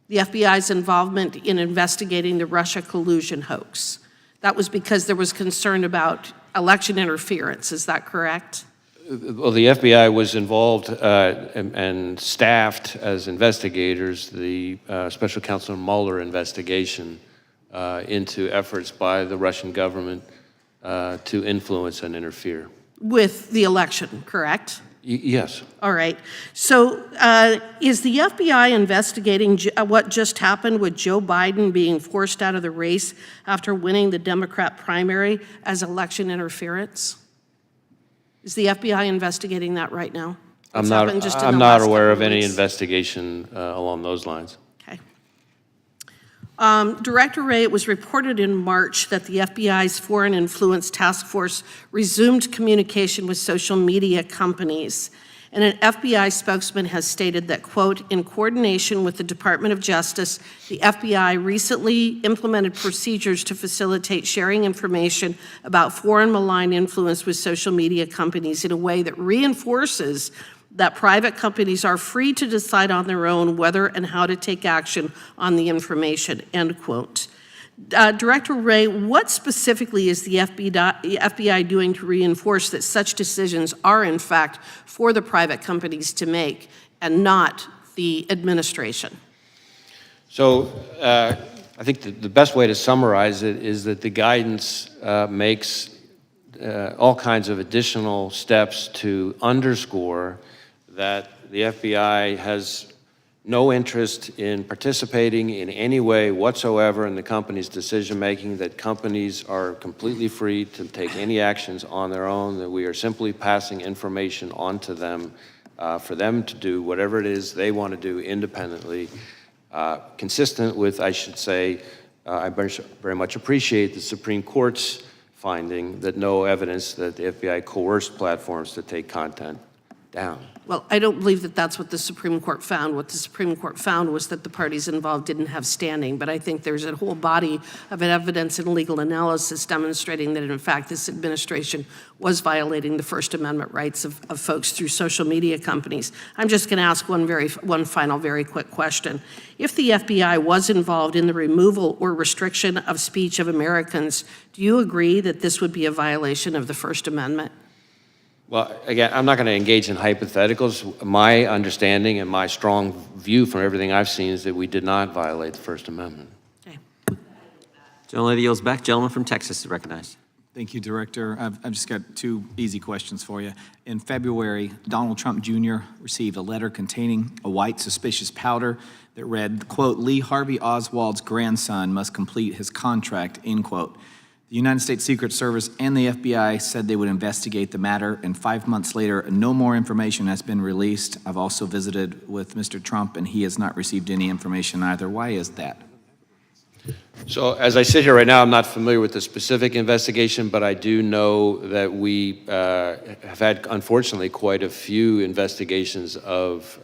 The FBI's involvement in investigating the Russia collusion hoax. That was because there was concern about election interference. Is that correct? Well, the FBI was involved and staffed as investigators the Special Counsel Mueller investigation into efforts by the Russian government to influence and interfere. With the election, correct? Yes. All right. So is the FBI investigating what just happened with Joe Biden being forced out of the race after winning the Democrat primary as election interference? Is the FBI investigating that right now? I'm not aware of any investigation along those lines. Okay. Director Wray, it was reported in March that the FBI's Foreign Influence Task Force resumed communication with social media companies. And an FBI spokesman has stated that, quote, in coordination with the Department of Justice, the FBI recently implemented procedures to facilitate sharing information about foreign malign influence with social media companies in a way that reinforces that private companies are free to decide on their own whether and how to take action on the information, end quote. Director Wray, what specifically is the FBI doing to reinforce that such decisions are, in fact, for the private companies to make and not the administration? So I think the best way to summarize it is that the guidance makes all kinds of additional steps to underscore that the FBI has no interest in participating in any way whatsoever in the company's decision-making, that companies are completely free to take any actions on their own, that we are simply passing information on to them for them to do whatever it is they want to do independently, consistent with, I should say, I very much appreciate the Supreme Court's finding that no evidence that the FBI coerced platforms to take content down. Well, I don't believe that that's what the Supreme Court found. What the Supreme Court found was that the parties involved didn't have standing, but I think there's a whole body of evidence and legal analysis demonstrating that, in fact, this administration was violating the First Amendment rights of folks through social media companies. I'm just going to ask one final very quick question. If the FBI was involved in the removal or restriction of speech of Americans, do you agree that this would be a violation of the First Amendment? Well, again, I'm not going to engage in hypotheticals. My understanding and my strong view from everything I've seen is that we did not violate the First Amendment. Okay. Gentlelady yields back. Gentleman from Texas is recognized. Thank you, Director. I've just got two easy questions for you. In February, Donald Trump Jr. received a letter containing a white suspicious powder that read, quote, Lee Harvey Oswald's grandson must complete his contract, end quote. The United States Secret Service and the FBI said they would investigate the matter, and 5 months later, no more information has been released. I've also visited with Mr. Trump, and he has not received any information either. Why is that? So as I sit here right now, I'm not familiar with the specific investigation, but I do know that we have had, unfortunately, quite a few investigations of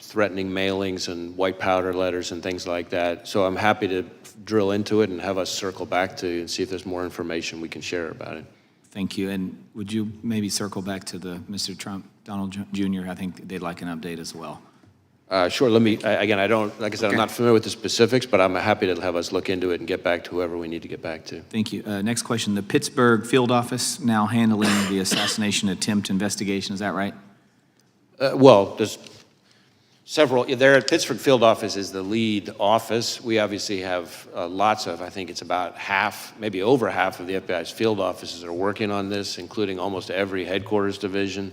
threatening mailings and white powder letters and things like that. So I'm happy to drill into it and have us circle back to you and see if there's more information we can share about it. Thank you. And would you maybe circle back to the Mr. Trump, Donald Jr.? I think they'd like an update as well. Sure. Let me, again, like I said, Okay. I'm not familiar with the specifics, but I'm happy to have us look into it and get back to whoever we need to get back to. Thank you. Next question. The Pittsburgh field office now handling the assassination attempt investigation. Is that right? Well, there's several. There at Pittsburgh field office is the lead office. We obviously have lots of, I think it's about half, maybe over half of the FBI's field offices are working on this, including almost every headquarters division.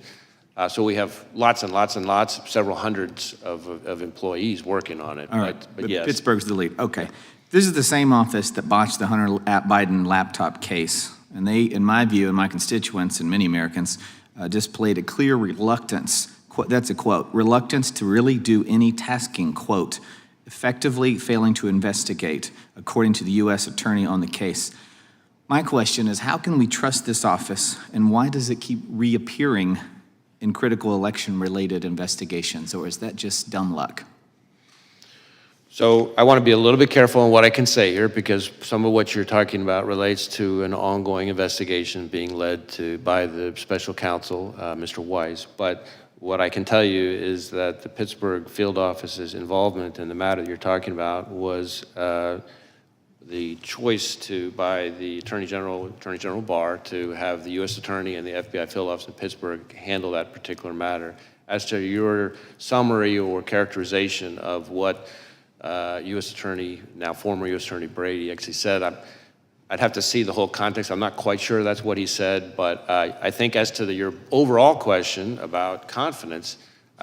So we have lots and lots and lots, several hundreds of employees working on it. All right. But yes. Pittsburgh's the lead. Okay. This is the same office that botched the Hunter Biden laptop case. And they, in my view, and my constituents and many Americans, displayed a clear reluctance, that's a quote, reluctance to really do any tasking, quote, effectively failing to investigate, according to the U.S. attorney on the case. My question is, how can we trust this office, and why does it keep reappearing in critical election-related investigations, or is that just dumb luck? So I want to be a little bit careful on what I can say here, because some of what you're talking about relates to an ongoing investigation being led by the special counsel, Mr. Weiss. But what I can tell you is that the Pittsburgh field office's involvement in the matter you're talking about was the choice by the Attorney General Barr to have the U.S. Attorney and the FBI field office in Pittsburgh handle that particular matter. As to your summary or characterization of what U.S. Attorney, now former U.S. Attorney Brady actually said, I'd have to see the whole context. I'm not quite sure that's what he said, but I think as to your overall question about confidence,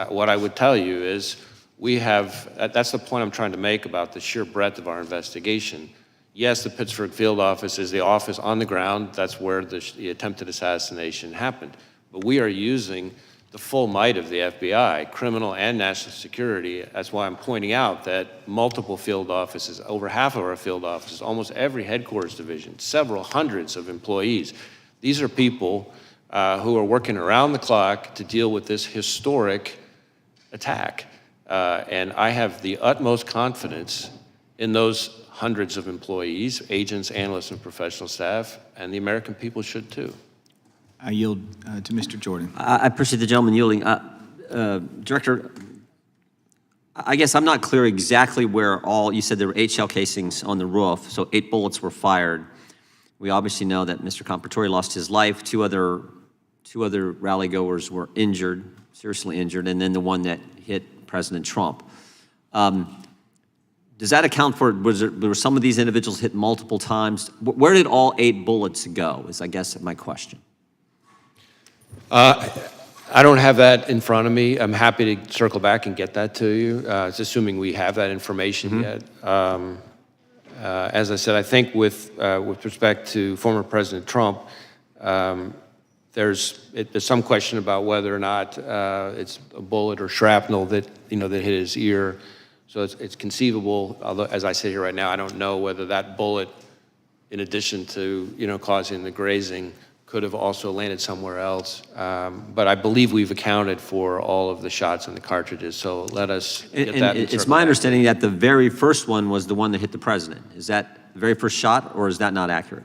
what I would tell you is we have, that's the point I'm trying to make about the sheer breadth of our investigation. Yes, the Pittsburgh field office is the office on the ground. That's where the attempted assassination happened. But we are using the full might of the FBI, criminal and national security. That's why I'm pointing out that multiple field offices, over half of our field offices, almost every headquarters division, several hundreds of employees. These are people who are working around the clock to deal with this historic attack. And I have the utmost confidence in those hundreds of employees, agents, analysts, and professional staff, and the American people should too. I yield to Mr. Jordan. I appreciate the gentleman yielding. Director, I guess I'm not clear exactly where all, you said there were 8 shell casings on the roof, so 8 bullets were fired. We obviously know that Mr. Comparatori lost his life. Two other rally goers were injured, seriously injured, and then the one that hit President Trump. Does that account for, were some of these individuals hit multiple times? Where did all 8 bullets go, is I guess my question. I don't have that in front of me. I'm happy to circle back and get that to you. It's assuming we have that information yet. As I said, I think with respect to former President Trump, there's some question about whether or not it's a bullet or shrapnel that that hit his ear. So it's conceivable. Although, as I sit here right now, I don't know whether that bullet, in addition to causing the grazing, could have also landed somewhere else. But I believe we've accounted for all of the shots in the cartridges. So let us get that. It's my understanding that the very first one was the one that hit the president. Is that the very first shot, or is that not accurate?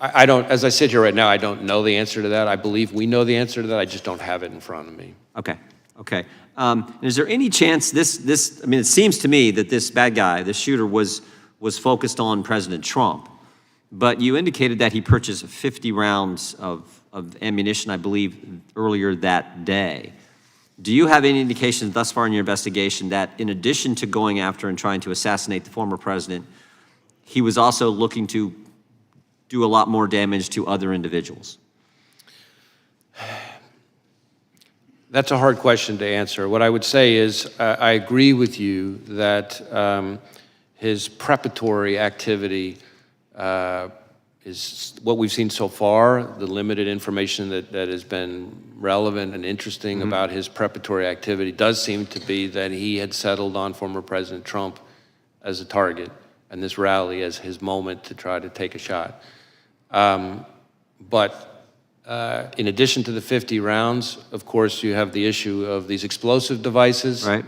I don't, as I sit here right now, I don't know the answer to that. I believe we know the answer to that. I just don't have it in front of me. Okay, okay. Is there any chance I mean, it seems to me that this bad guy, this shooter, was focused on President Trump, but you indicated that he purchased 50 rounds of ammunition, I believe, earlier that day. Do you have any indications thus far in your investigation that in addition to going after and trying to assassinate the former president, he was also looking to do a lot more damage to other individuals? That's a hard question to answer. What I would say is I agree with you that his preparatory activity is what we've seen so far, the limited information that has been relevant and interesting about his preparatory activity does seem to be that he had settled on former President Trump as a target and this rally as his moment to try to take a shot. But in addition to the 50 rounds, of course, you have the issue of these explosive devices. Right.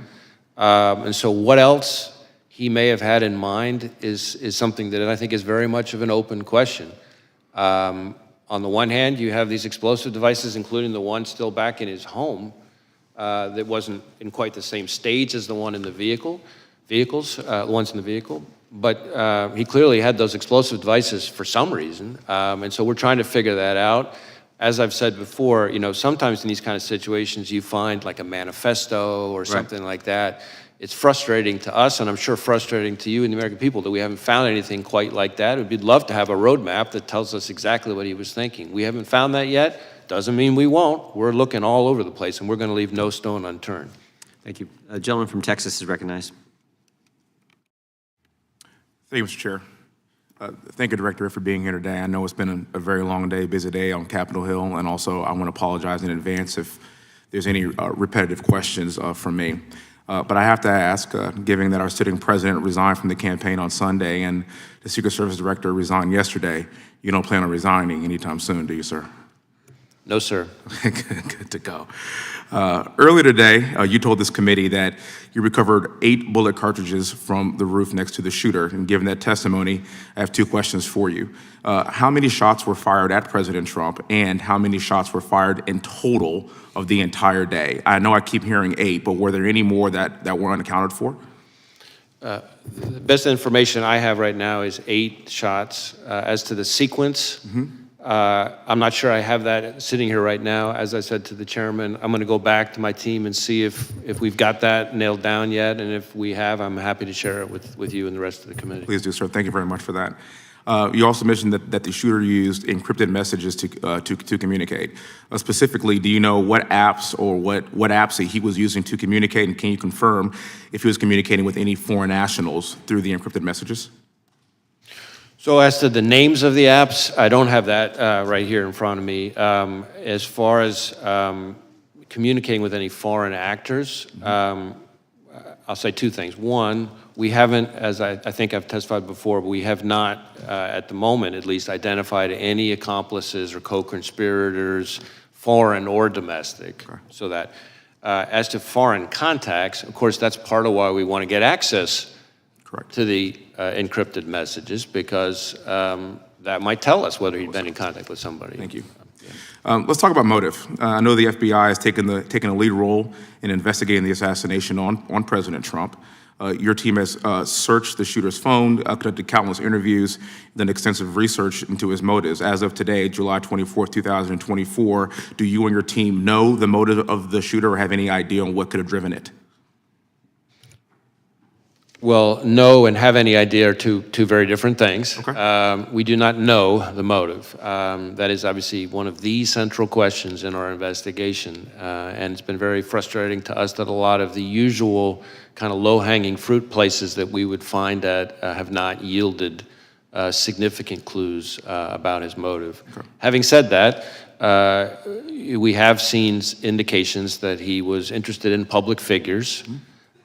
And so what else he may have had in mind is something that I think is very much of an open question. On the one hand, you have these explosive devices, including the one still back in his home that wasn't in quite the same stage as the one in the ones in the vehicle. But he clearly had those explosive devices for some reason. And so we're trying to figure that out. As I've said before, sometimes in these kind of situations, you find like a manifesto or something like that. It's frustrating to us, and I'm sure frustrating to you and the American people, that we haven't found anything quite like that. We'd love to have a roadmap that tells us exactly what he was thinking. We haven't found that yet. Doesn't mean we won't. We're looking all over the place, and we're going to leave no stone unturned. Thank you. A gentleman from Texas is recognized. Thank you, Mr. Chair. Thank you, Director, for being here today. I know it's been a very long day, busy day on Capitol Hill, and also I want to apologize in advance if there's any repetitive questions from me. But I have to ask, given that our sitting president resigned from the campaign on Sunday and the Secret Service Director resigned yesterday, you don't plan on resigning anytime soon, do you, sir? No, sir. Good to go. Earlier today, you told this committee that you recovered 8 bullet cartridges from the roof next to the shooter. And given that testimony, I have 2 questions for you. How many shots were fired at President Trump, and how many shots were fired in total of the entire day? I know I keep hearing 8, but were there any more that were unaccounted for? The best information I have right now is 8 shots. As to the sequence, I'm not sure I have that sitting here right now. As I said to the chairman, I'm going to go back to my team and see if we've got that nailed down yet. And if we have, I'm happy to share it with you and the rest of the committee. Please do, sir. Thank you very much for that. You also mentioned that the shooter used encrypted messages to communicate. Specifically, do you know what apps or what apps he was using to communicate, and can you confirm if he was communicating with any foreign nationals through the encrypted messages? So as to the names of the apps, I don't have that right here in front of me. As far as communicating with any foreign actors, I'll say two things. One, we haven't, as I think I've testified before, but we have not, at the moment at least, identified any accomplices or co-conspirators, foreign or domestic. So that, as to foreign contacts, of course, that's part of why we want to get access to the encrypted messages, because that might tell us whether he'd been in contact with somebody. Thank you. Let's talk about motive. I know the FBI has taken a lead role in investigating the assassination on President Trump. Your team has searched the shooter's phone, conducted countless interviews, done extensive research into his motives. As of today, July 24th, 2024, do you and your team know the motive of the shooter or have any idea on what could have driven it? Well, know and have any idea are two very different things. Okay. We do not know the motive. That is obviously one of the central questions in our investigation. And it's been very frustrating to us that a lot of the usual kind of low-hanging fruit places that we would find at have not yielded significant clues about his motive. Okay. Having said that, we have seen indications that he was interested in public figures.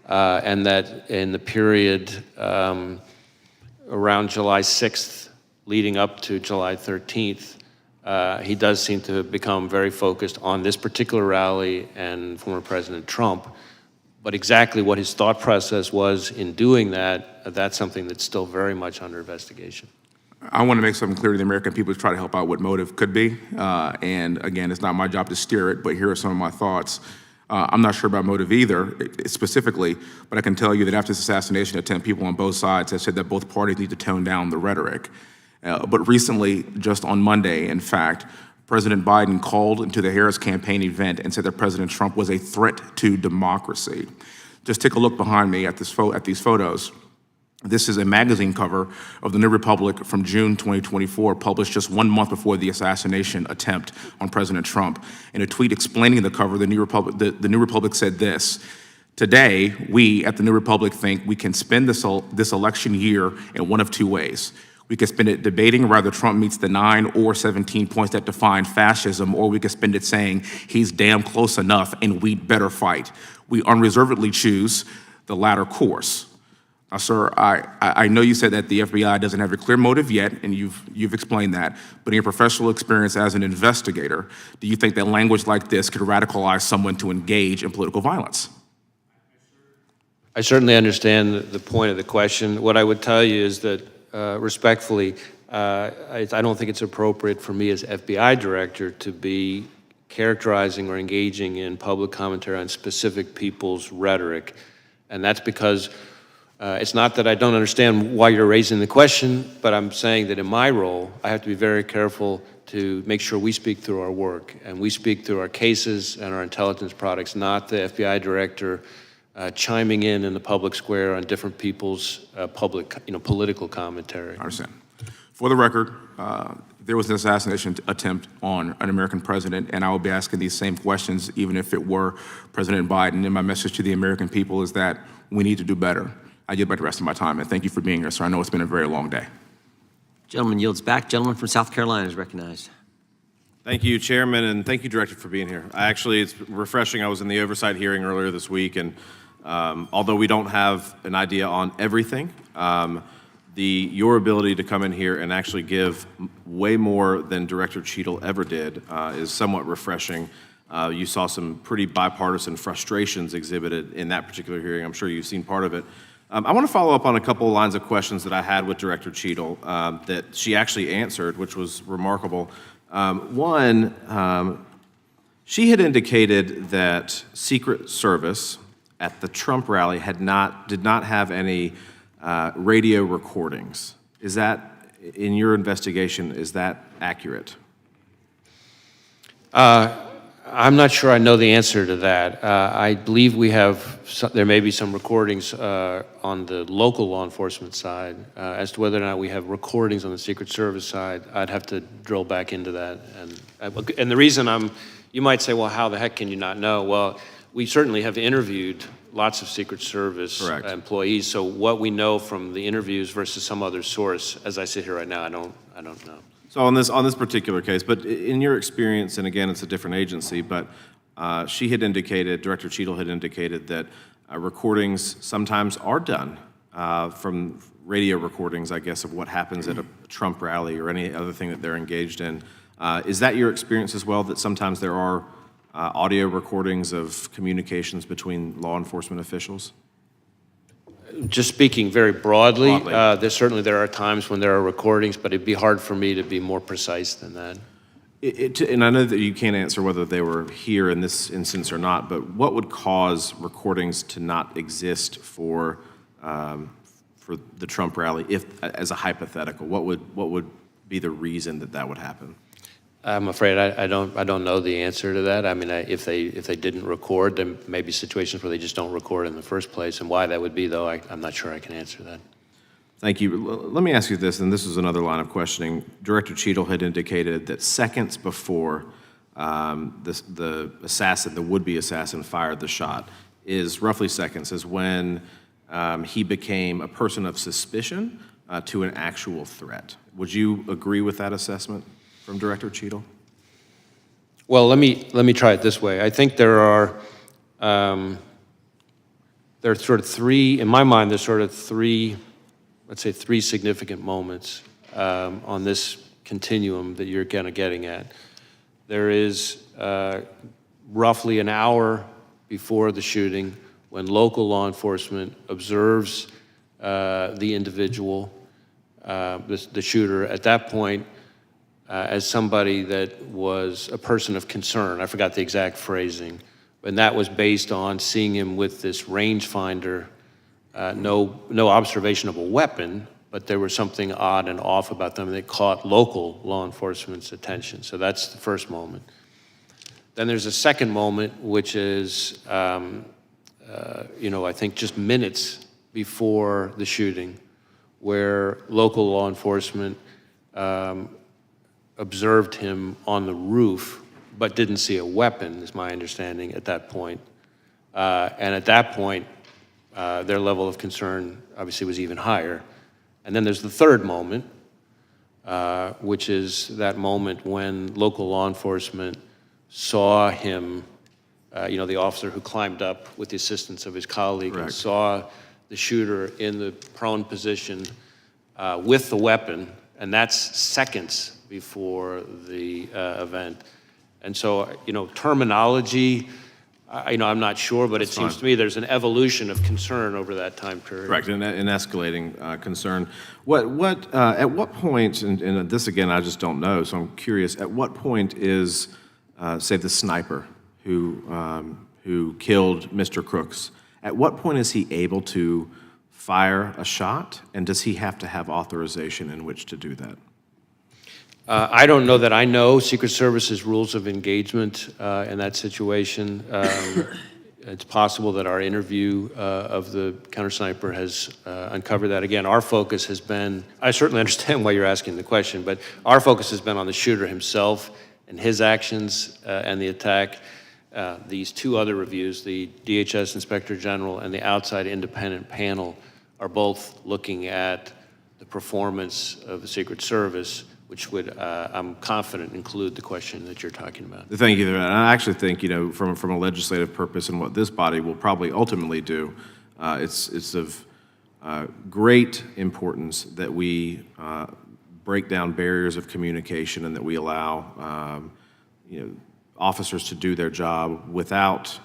And that in the period around July 6th, leading up to July 13th, he does seem to have become very focused on this particular rally and former President Trump. But exactly what his thought process was in doing that, that's something that's still very much under investigation. I want to make something clear to the American people to try to help out what motive could be. And again, it's not my job to steer it, but here are some of my thoughts. I'm not sure about motive either, specifically, but I can tell you that after this assassination attempt, people on both sides have said that both parties need to tone down the rhetoric. But recently, just on Monday, in fact, President Biden called into the Harris campaign event and said that President Trump was a threat to democracy. Just take a look behind me at these photos. This is a magazine cover of the New Republic from June 2024, published just 1 month before the assassination attempt on President Trump. In a tweet explaining the cover, the New Republic said this: "Today, we at the New Republic think we can spend this election year in one of two ways. We could spend it debating whether Trump meets the 9 or 17 points that define fascism, or we could spend it saying he's damn close enough and we'd better fight. We unreservedly choose the latter course." Now, sir, I know you said that the FBI doesn't have a clear motive yet, and you've explained that, but in your professional experience as an investigator, do you think that language like this could radicalize someone to engage in political violence? I certainly understand the point of the question. What I would tell you is that, respectfully, I don't think it's appropriate for me as FBI director to be characterizing or engaging in public commentary on specific people's rhetoric. And that's because it's not that I don't understand why you're raising the question, but I'm saying that in my role, I have to be very careful to make sure we speak through our work and we speak through our cases and our intelligence products, not the FBI director chiming in the public square on different people's political commentary. I understand. For the record, there was an assassination attempt on an American president, and I will be asking these same questions even if it were President Biden. And my message to the American people is that we need to do better. I yield back the rest of my time, and thank you for being here, sir. I know it's been a very long day. Gentleman yields back. Gentleman from South Carolina is recognized. Thank you, Chairman, and thank you, Director, for being here. It's refreshing. I was in the Oversight hearing earlier this week, and although we don't have an idea on everything, your ability to come in here and actually give way more than Director Cheadle ever did is somewhat refreshing. You saw some pretty bipartisan frustrations exhibited in that particular hearing. I'm sure you've seen part of it. I want to follow up on a couple of lines of questions that I had with Director Cheadle that she actually answered, which was remarkable. One, she had indicated that Secret Service at the Trump rally did not have any radio recordings. Is that, in your investigation, is that accurate? I'm not sure I know the answer to that. I believe there may be some recordings on the local law enforcement side. As to whether or not we have recordings on the Secret Service side, I'd have to drill back into that. And the reason you might say, well, how the heck can you not know? Well, we certainly have interviewed lots of Secret Service employees, so what we know from the interviews versus some other source, as I sit here right now, I don't know. So on this particular case, but in your experience, and again, it's a different agency, but she had indicated, Director Cheadle had indicated that recordings sometimes are done from radio recordings, I guess, of what happens at a Trump rally or any other thing that they're engaged in. Is that your experience as well, that sometimes there are audio recordings of communications between law enforcement officials? Just speaking very broadly, there are times when there are recordings, but it'd be hard for me to be more precise than that. And I know that you can't answer whether they were here in this instance or not, but what would cause recordings to not exist for the Trump rally, if, as a hypothetical? What would be the reason that that would happen? I'm afraid I don't know the answer to that. I mean, if they didn't record, there may be situations where they just don't record in the first place, and why that would be, though, I'm not sure I can answer that. Thank you. Let me ask you this, and this is another line of questioning. Director Cheadle had indicated that seconds before the assassin, the would-be assassin, fired the shot, is roughly seconds, is when he became a person of suspicion to an actual threat. Would you agree with that assessment from Director Cheadle? Well, let me try it this way. I think there are sort of three, in my mind, there's sort of three, let's say three significant moments on this continuum that you're kind of getting at. There is roughly an hour before the shooting when local law enforcement observes the individual, the shooter. At that point, as somebody that was a person of concern. I forgot the exact phrasing, and that was based on seeing him with this rangefinder, no observation of a weapon, but there was something odd and off about them that caught local law enforcement's attention. So that's the first moment. Then there's a second moment, which is, I think just minutes before the shooting, where local law enforcement observed him on the roof, but didn't see a weapon, is my understanding at that point. And at that point, their level of concern obviously was even higher. And then there's the third moment, which is that moment when local law enforcement saw him, the officer who climbed up with the assistance of his colleague, and saw the shooter in the prone position with the weapon, and that's seconds before the event. And so, terminology, I'm not sure, but it seems to me there's an evolution of concern over that time period. Correct, an escalating concern. At what point, and this again, I just don't know, so I'm curious, at what point is, say, the sniper who killed Mr. Crooks, at what point is he able to fire a shot, and does he have to have authorization in which to do that? I don't know that I know Secret Service's rules of engagement in that situation. It's possible that our interview of the counter-sniper has uncovered that. Again, our focus has been, I certainly understand why you're asking the question, but our focus has been on the shooter himself and his actions and the attack. These two other reviews, the DHS Inspector General and the outside independent panel, are both looking at the performance of the Secret Service, which would, I'm confident, include the question that you're talking about. Thank you. And I actually think, from a legislative purpose and what this body will probably ultimately do, it's of great importance that we break down barriers of communication and that we allow, officers to do their job without,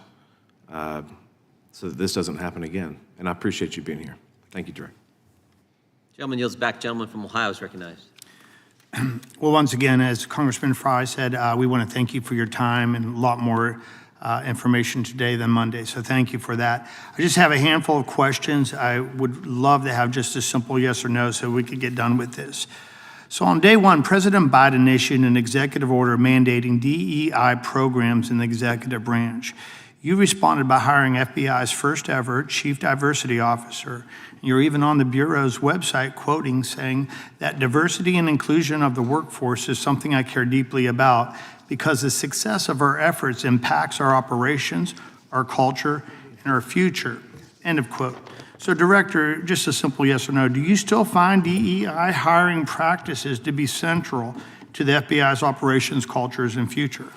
so that this doesn't happen again. And I appreciate you being here. Thank you, Director. Gentleman yields back. Gentleman from Ohio is recognized. Well, once again, as Congressman Fry said, we want to thank you for your time and a lot more information today than Monday. So thank you for that. I just have a handful of questions. I would love to have just a simple yes or no so we could get done with this. So on day one, President Biden issued an executive order mandating DEI programs in the executive branch. You responded by hiring FBI's first ever chief diversity officer. You're even on the Bureau's website quoting saying that diversity and inclusion of the workforce is something I care deeply about because the success of our efforts impacts our operations, our culture, and our future, end of quote. So Director, just a simple yes or no, do you still find DEI hiring practices to be central to the FBI's operations, cultures, and future?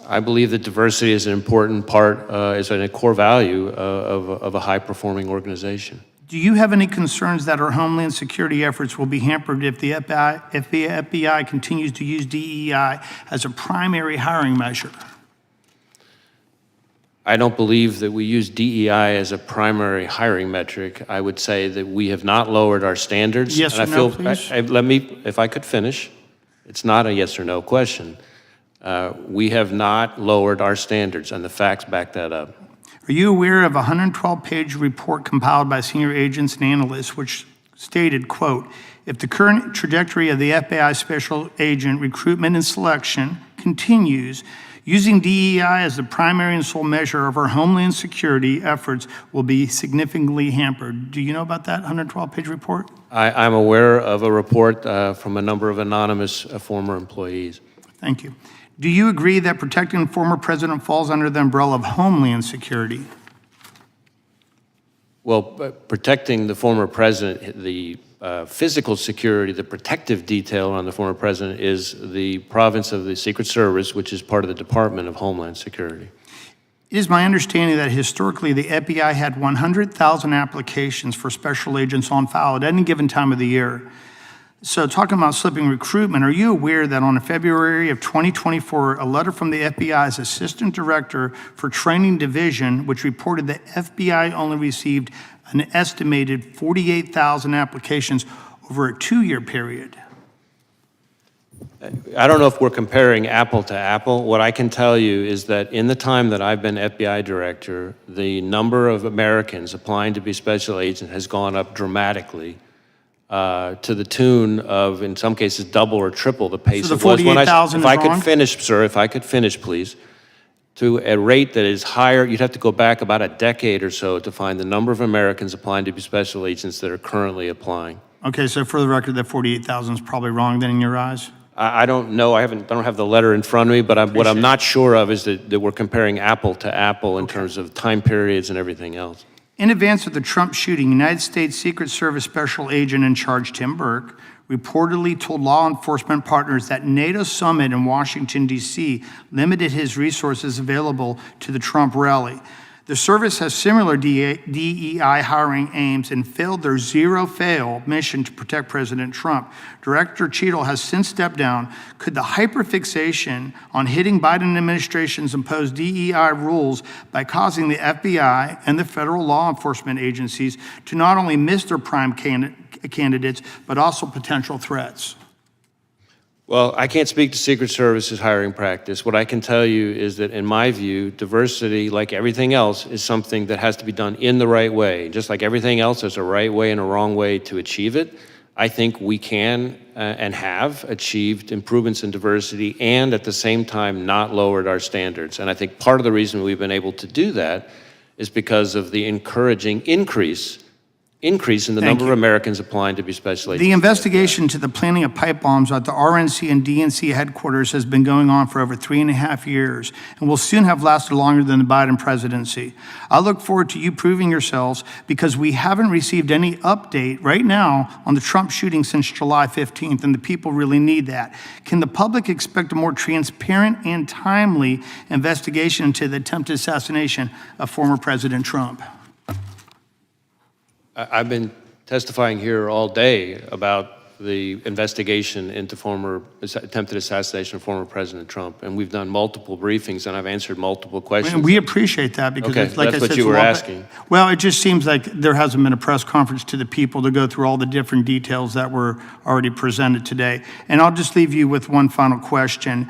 I believe that diversity is an important part, is a core value of a high-performing organization. Do you have any concerns that our homeland security efforts will be hampered if the FBI continues to use DEI as a primary hiring measure? I don't believe that we use DEI as a primary hiring metric. I would say that we have not lowered our standards. Yes and or I no, feel, please? let me, if I could finish. It's not a yes or no question. We have not lowered our standards, and the facts back that up. Are you aware of a 112-page report compiled by senior agents and analysts which stated, quote, if the current trajectory of the FBI special agent recruitment and selection continues, using DEI as the primary and sole measure of our homeland security efforts will be significantly hampered. Do you know about that 112-page report? I'm aware of a report from a number of anonymous former employees. Thank you. Do you agree that protecting the former president falls under the umbrella of homeland security? Well, protecting the former president, the physical security, the protective detail on the former president is the province of the Secret Service, which is part of the Department of Homeland Security. It is my understanding that historically the FBI had 100,000 applications for special agents on file at any given time of the year. So talking about slipping recruitment, are you aware that on February of 2024, a letter from the FBI's Assistant Director for Training Division, which reported that FBI only received an estimated 48,000 applications over a 2-year period? I don't know if we're comparing apple to apple. What I can tell you is that in the time that I've been FBI director, the number of Americans applying to be special agent has gone up dramatically. To the tune of, in some cases, double or triple the pace So it the was when 48,000 if I is could wrong? finish, sir, if I could finish, please, to a rate that is higher, you'd have to go back about a decade or so to find the number of Americans applying to be special agents that are currently applying. Okay, so for the record, that 48,000 is probably wrong then in your eyes? I don't know, I don't have the letter in front of me, but what I'm not sure of is that we're comparing apple to apple in terms of time periods and everything else. In advance of the Trump shooting, United States Secret Service Special Agent in Charge Tim Burke reportedly told law enforcement partners that NATO summit in Washington, D.C. limited his resources available to the Trump rally. The service has similar DEI hiring aims and failed their zero-fail mission to protect President Trump. Director Cheadle has since stepped down. Could the hyperfixation on hitting Biden administration's imposed DEI rules by causing the FBI and the federal law enforcement agencies to not only miss their prime candidates, but also potential threats? Well, I can't speak to Secret Service's hiring practice. What I can tell you is that, in my view, diversity, like everything else, is something that has to be done in the right way. Just like everything else, there's a right way and a wrong way to achieve it. I think we can and have achieved improvements in diversity and, at the same time, not lowered our standards. And I think part of the reason we've been able to do that is because of the encouraging increase in the number of Americans applying to be special agents. The investigation into the planting of pipe bombs at the RNC and DNC headquarters has been going on for over 3.5 years and will soon have lasted longer than the Biden presidency. I look forward to you proving yourselves because we haven't received any update right now on the Trump shooting since July 15th, and the people really need that. Can the public expect a more transparent and timely investigation into the attempted assassination of former President Trump? I've been testifying here all day about the investigation into attempted assassination of former President Trump, and we've done multiple briefings, and I've answered multiple questions. And we appreciate that because, Okay, like that's I what said, you it's a were lot- asking. Well, it just seems like there hasn't been a press conference to the people to go through all the different details that were already presented today. And I'll just leave you with one final question.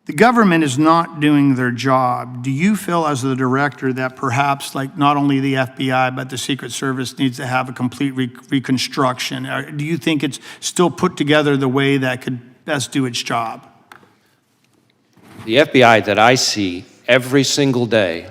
The government is not doing their job. Do you feel as the director that perhaps like not only the FBI, but the Secret Service needs to have a complete reconstruction? Or do you think it's still put together the way that could best do its job? The FBI that I see every single day,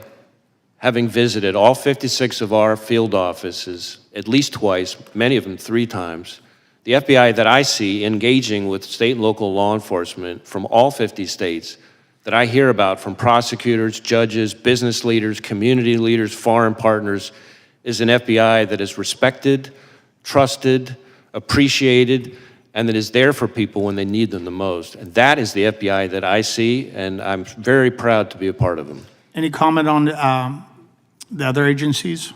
having visited all 56 of our field offices at least twice, many of them 3 times, the FBI that I see engaging with state and local law enforcement from all 50 states, that I hear about from prosecutors, judges, business leaders, community leaders, foreign partners, is an FBI that is respected, trusted, appreciated, and that is there for people when they need them the most. And that is the FBI that I see, and I'm very proud to be a part of them. Any comment on the other agencies?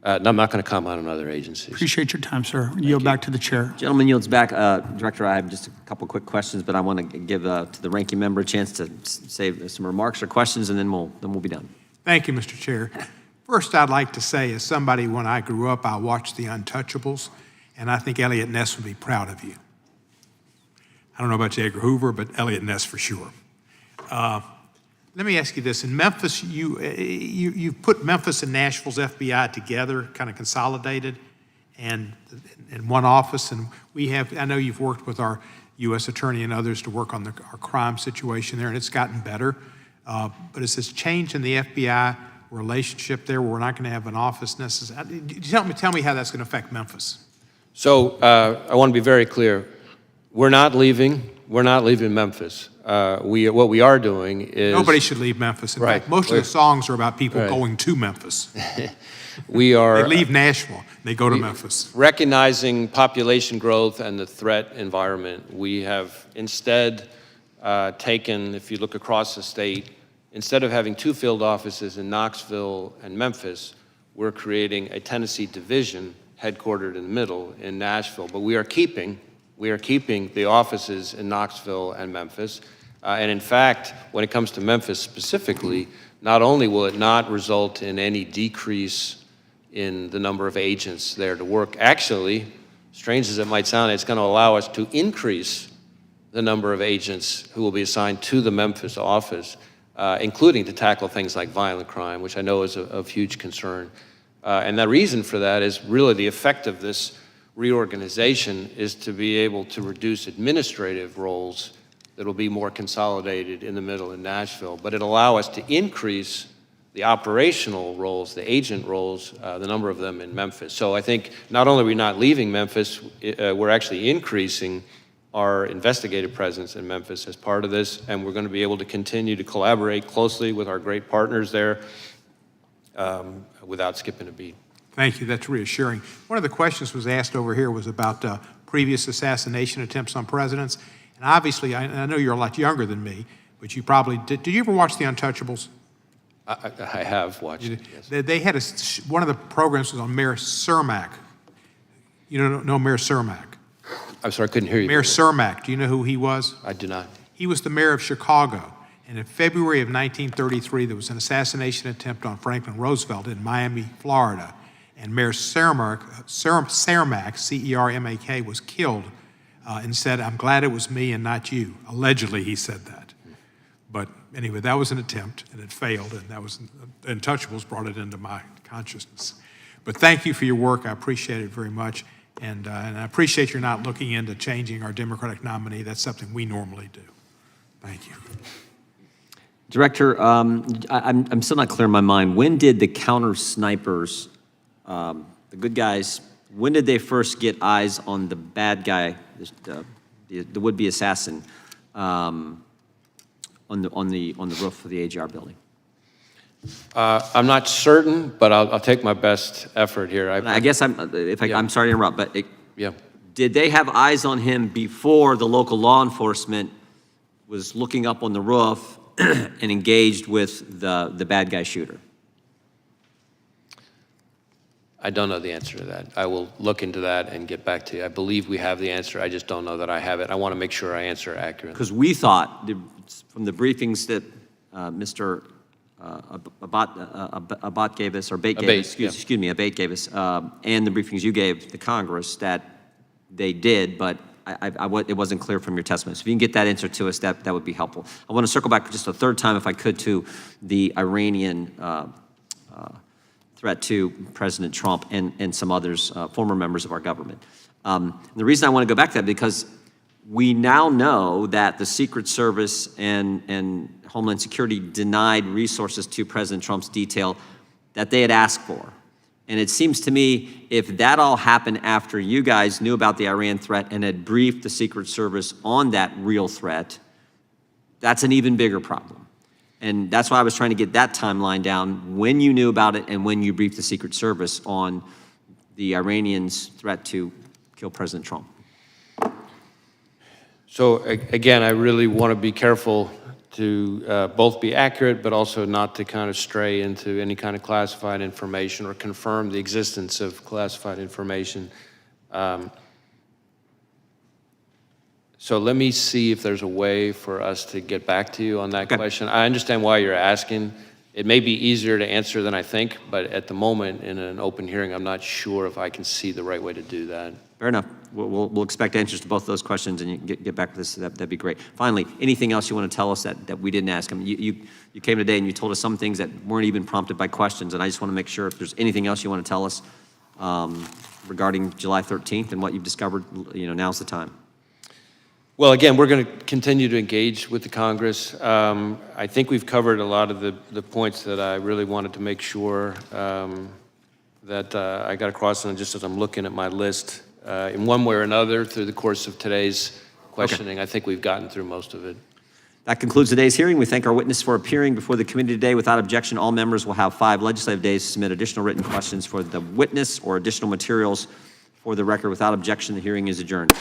No, I'm not going to comment on other agencies. Appreciate your time, sir. Yield back to the chair. Gentleman yields back. Director, I have just a couple quick questions, but I want to give to the ranking member a chance to say some remarks or questions, and then we'll be done. Thank you, Mr. Chair. First, I'd like to say, as somebody, when I grew up, I watched The Untouchables, and I think Elliot Ness would be proud of you. I don't know about J. Edgar Hoover, but Elliot Ness for sure. Let me ask you this. In Memphis, you've put Memphis and Nashville's FBI together, kind of consolidated, and in one office. And I know you've worked with our U.S. Attorney and others to work on our crime situation there, and it's gotten better. But is this change in the FBI relationship there where we're not going to have an office necessarily? Tell me how that's going to affect Memphis. So I want to be very clear. We're not leaving Memphis. What we are doing is... Nobody should leave Memphis. In fact, most of the songs are about people going to Memphis. They leave Nashville, they go to Memphis. Recognizing population growth and the threat environment, we have instead taken, if you look across the state, instead of having 2 field offices in Knoxville and Memphis, we're creating a Tennessee division headquartered in the middle in Nashville. But we are keeping the offices in Knoxville and Memphis. And in fact, when it comes to Memphis specifically, not only will it not result in any decrease in the number of agents there to work, actually, strange as it might sound, it's going to allow us to increase the number of agents who will be assigned to the Memphis office, including to tackle things like violent crime, which I know is of huge concern. And the reason for that is really the effect of this reorganization is to be able to reduce administrative roles that will be more consolidated in the middle in Nashville, but it'll allow us to increase the operational roles, the agent roles, the number of them in Memphis. So I think not only are we not leaving Memphis, we're actually increasing our investigative presence in Memphis as part of this, and we're going to be able to continue to collaborate closely with our great partners there without skipping a beat. Thank you, that's reassuring. One of the questions was asked over here was about previous assassination attempts on presidents. And obviously, I know you're a lot younger than me, but you probably did. Did you ever watch The Untouchables? I have watched it, yes. They had one of the programs was on Mayor Cermak. You know Mayor Cermak? I'm sorry, I couldn't hear you. Mayor Cermak, do you know who he was? I do not. He was the mayor of Chicago. And in February of 1933, there was an assassination attempt on Franklin Roosevelt in Miami, Florida. And Mayor Cermak, C-E-R-M-A-K, was killed and said, "I'm glad it was me and not you." Allegedly, he said that. But anyway, that was an attempt, and it failed, and that was, Untouchables brought it into my consciousness. But thank you for your work. I appreciate it very much. And I appreciate you're not looking into changing our Democratic nominee. That's something we normally do. Thank you. Director, I'm still not clear in my mind. When did the counter snipers, the good guys, when did they first get eyes on the bad guy, the would-be assassin, on the roof of the AGR building? I'm not certain, but I'll take my best effort here. I guess I'm sorry to interrupt, but did they have eyes on him before the local law enforcement was looking up on the roof and engaged with the bad guy shooter? I don't know the answer to that. I will look into that and get back to you. I believe we have the answer. I just don't know that I have it. I want to make sure I answer accurately. Because we thought, from the briefings that Mr. Abate gave us, or Abate gave us, excuse me, Abate gave us, and the briefings you gave the Congress, that they did, but it wasn't clear from your testimony. So if you can get that answer to us, that would be helpful. I want to circle back just a third time, if I could, to the Iranian threat to President Trump and some others, former members of our government. The reason I want to go back to that, because we now know that the Secret Service and Homeland Security denied resources to President Trump's detail that they had asked for. And it seems to me, if that all happened after you guys knew about the Iran threat and had briefed the Secret Service on that real threat, that's an even bigger problem. And that's why I was trying to get that timeline down, when you knew about it and when you briefed the Secret Service on the Iranians' threat to kill President Trump. So again, I really want to be careful to both be accurate, but also not to kind of stray into any kind of classified information or confirm the existence of classified information. So let me see if there's a way for us to get back to you on that question. I understand why you're asking. It may be easier to answer than I think, but at the moment, in an open hearing, I'm not sure if I can see the right way to do that. Fair enough. We'll expect answers to both those questions, and you can get back with us. That'd be great. Finally, anything else you want to tell us that we didn't ask? I mean, you came today and you told us some things that weren't even prompted by questions, and I just want to make sure if there's anything else you want to tell us regarding July 13th and what you've discovered, now's the time. Well, again, we're going to continue to engage with the Congress. I think we've covered a lot of the points that I really wanted to make sure that I got across, and just as I'm looking at my list, in one way or another through the course of today's questioning, I think we've gotten through most of it. That concludes today's hearing. We thank our witness for appearing before the committee today. Without objection, all members will have 5 legislative days to submit additional written questions for the witness or additional materials for the record. Without objection, the hearing is adjourned.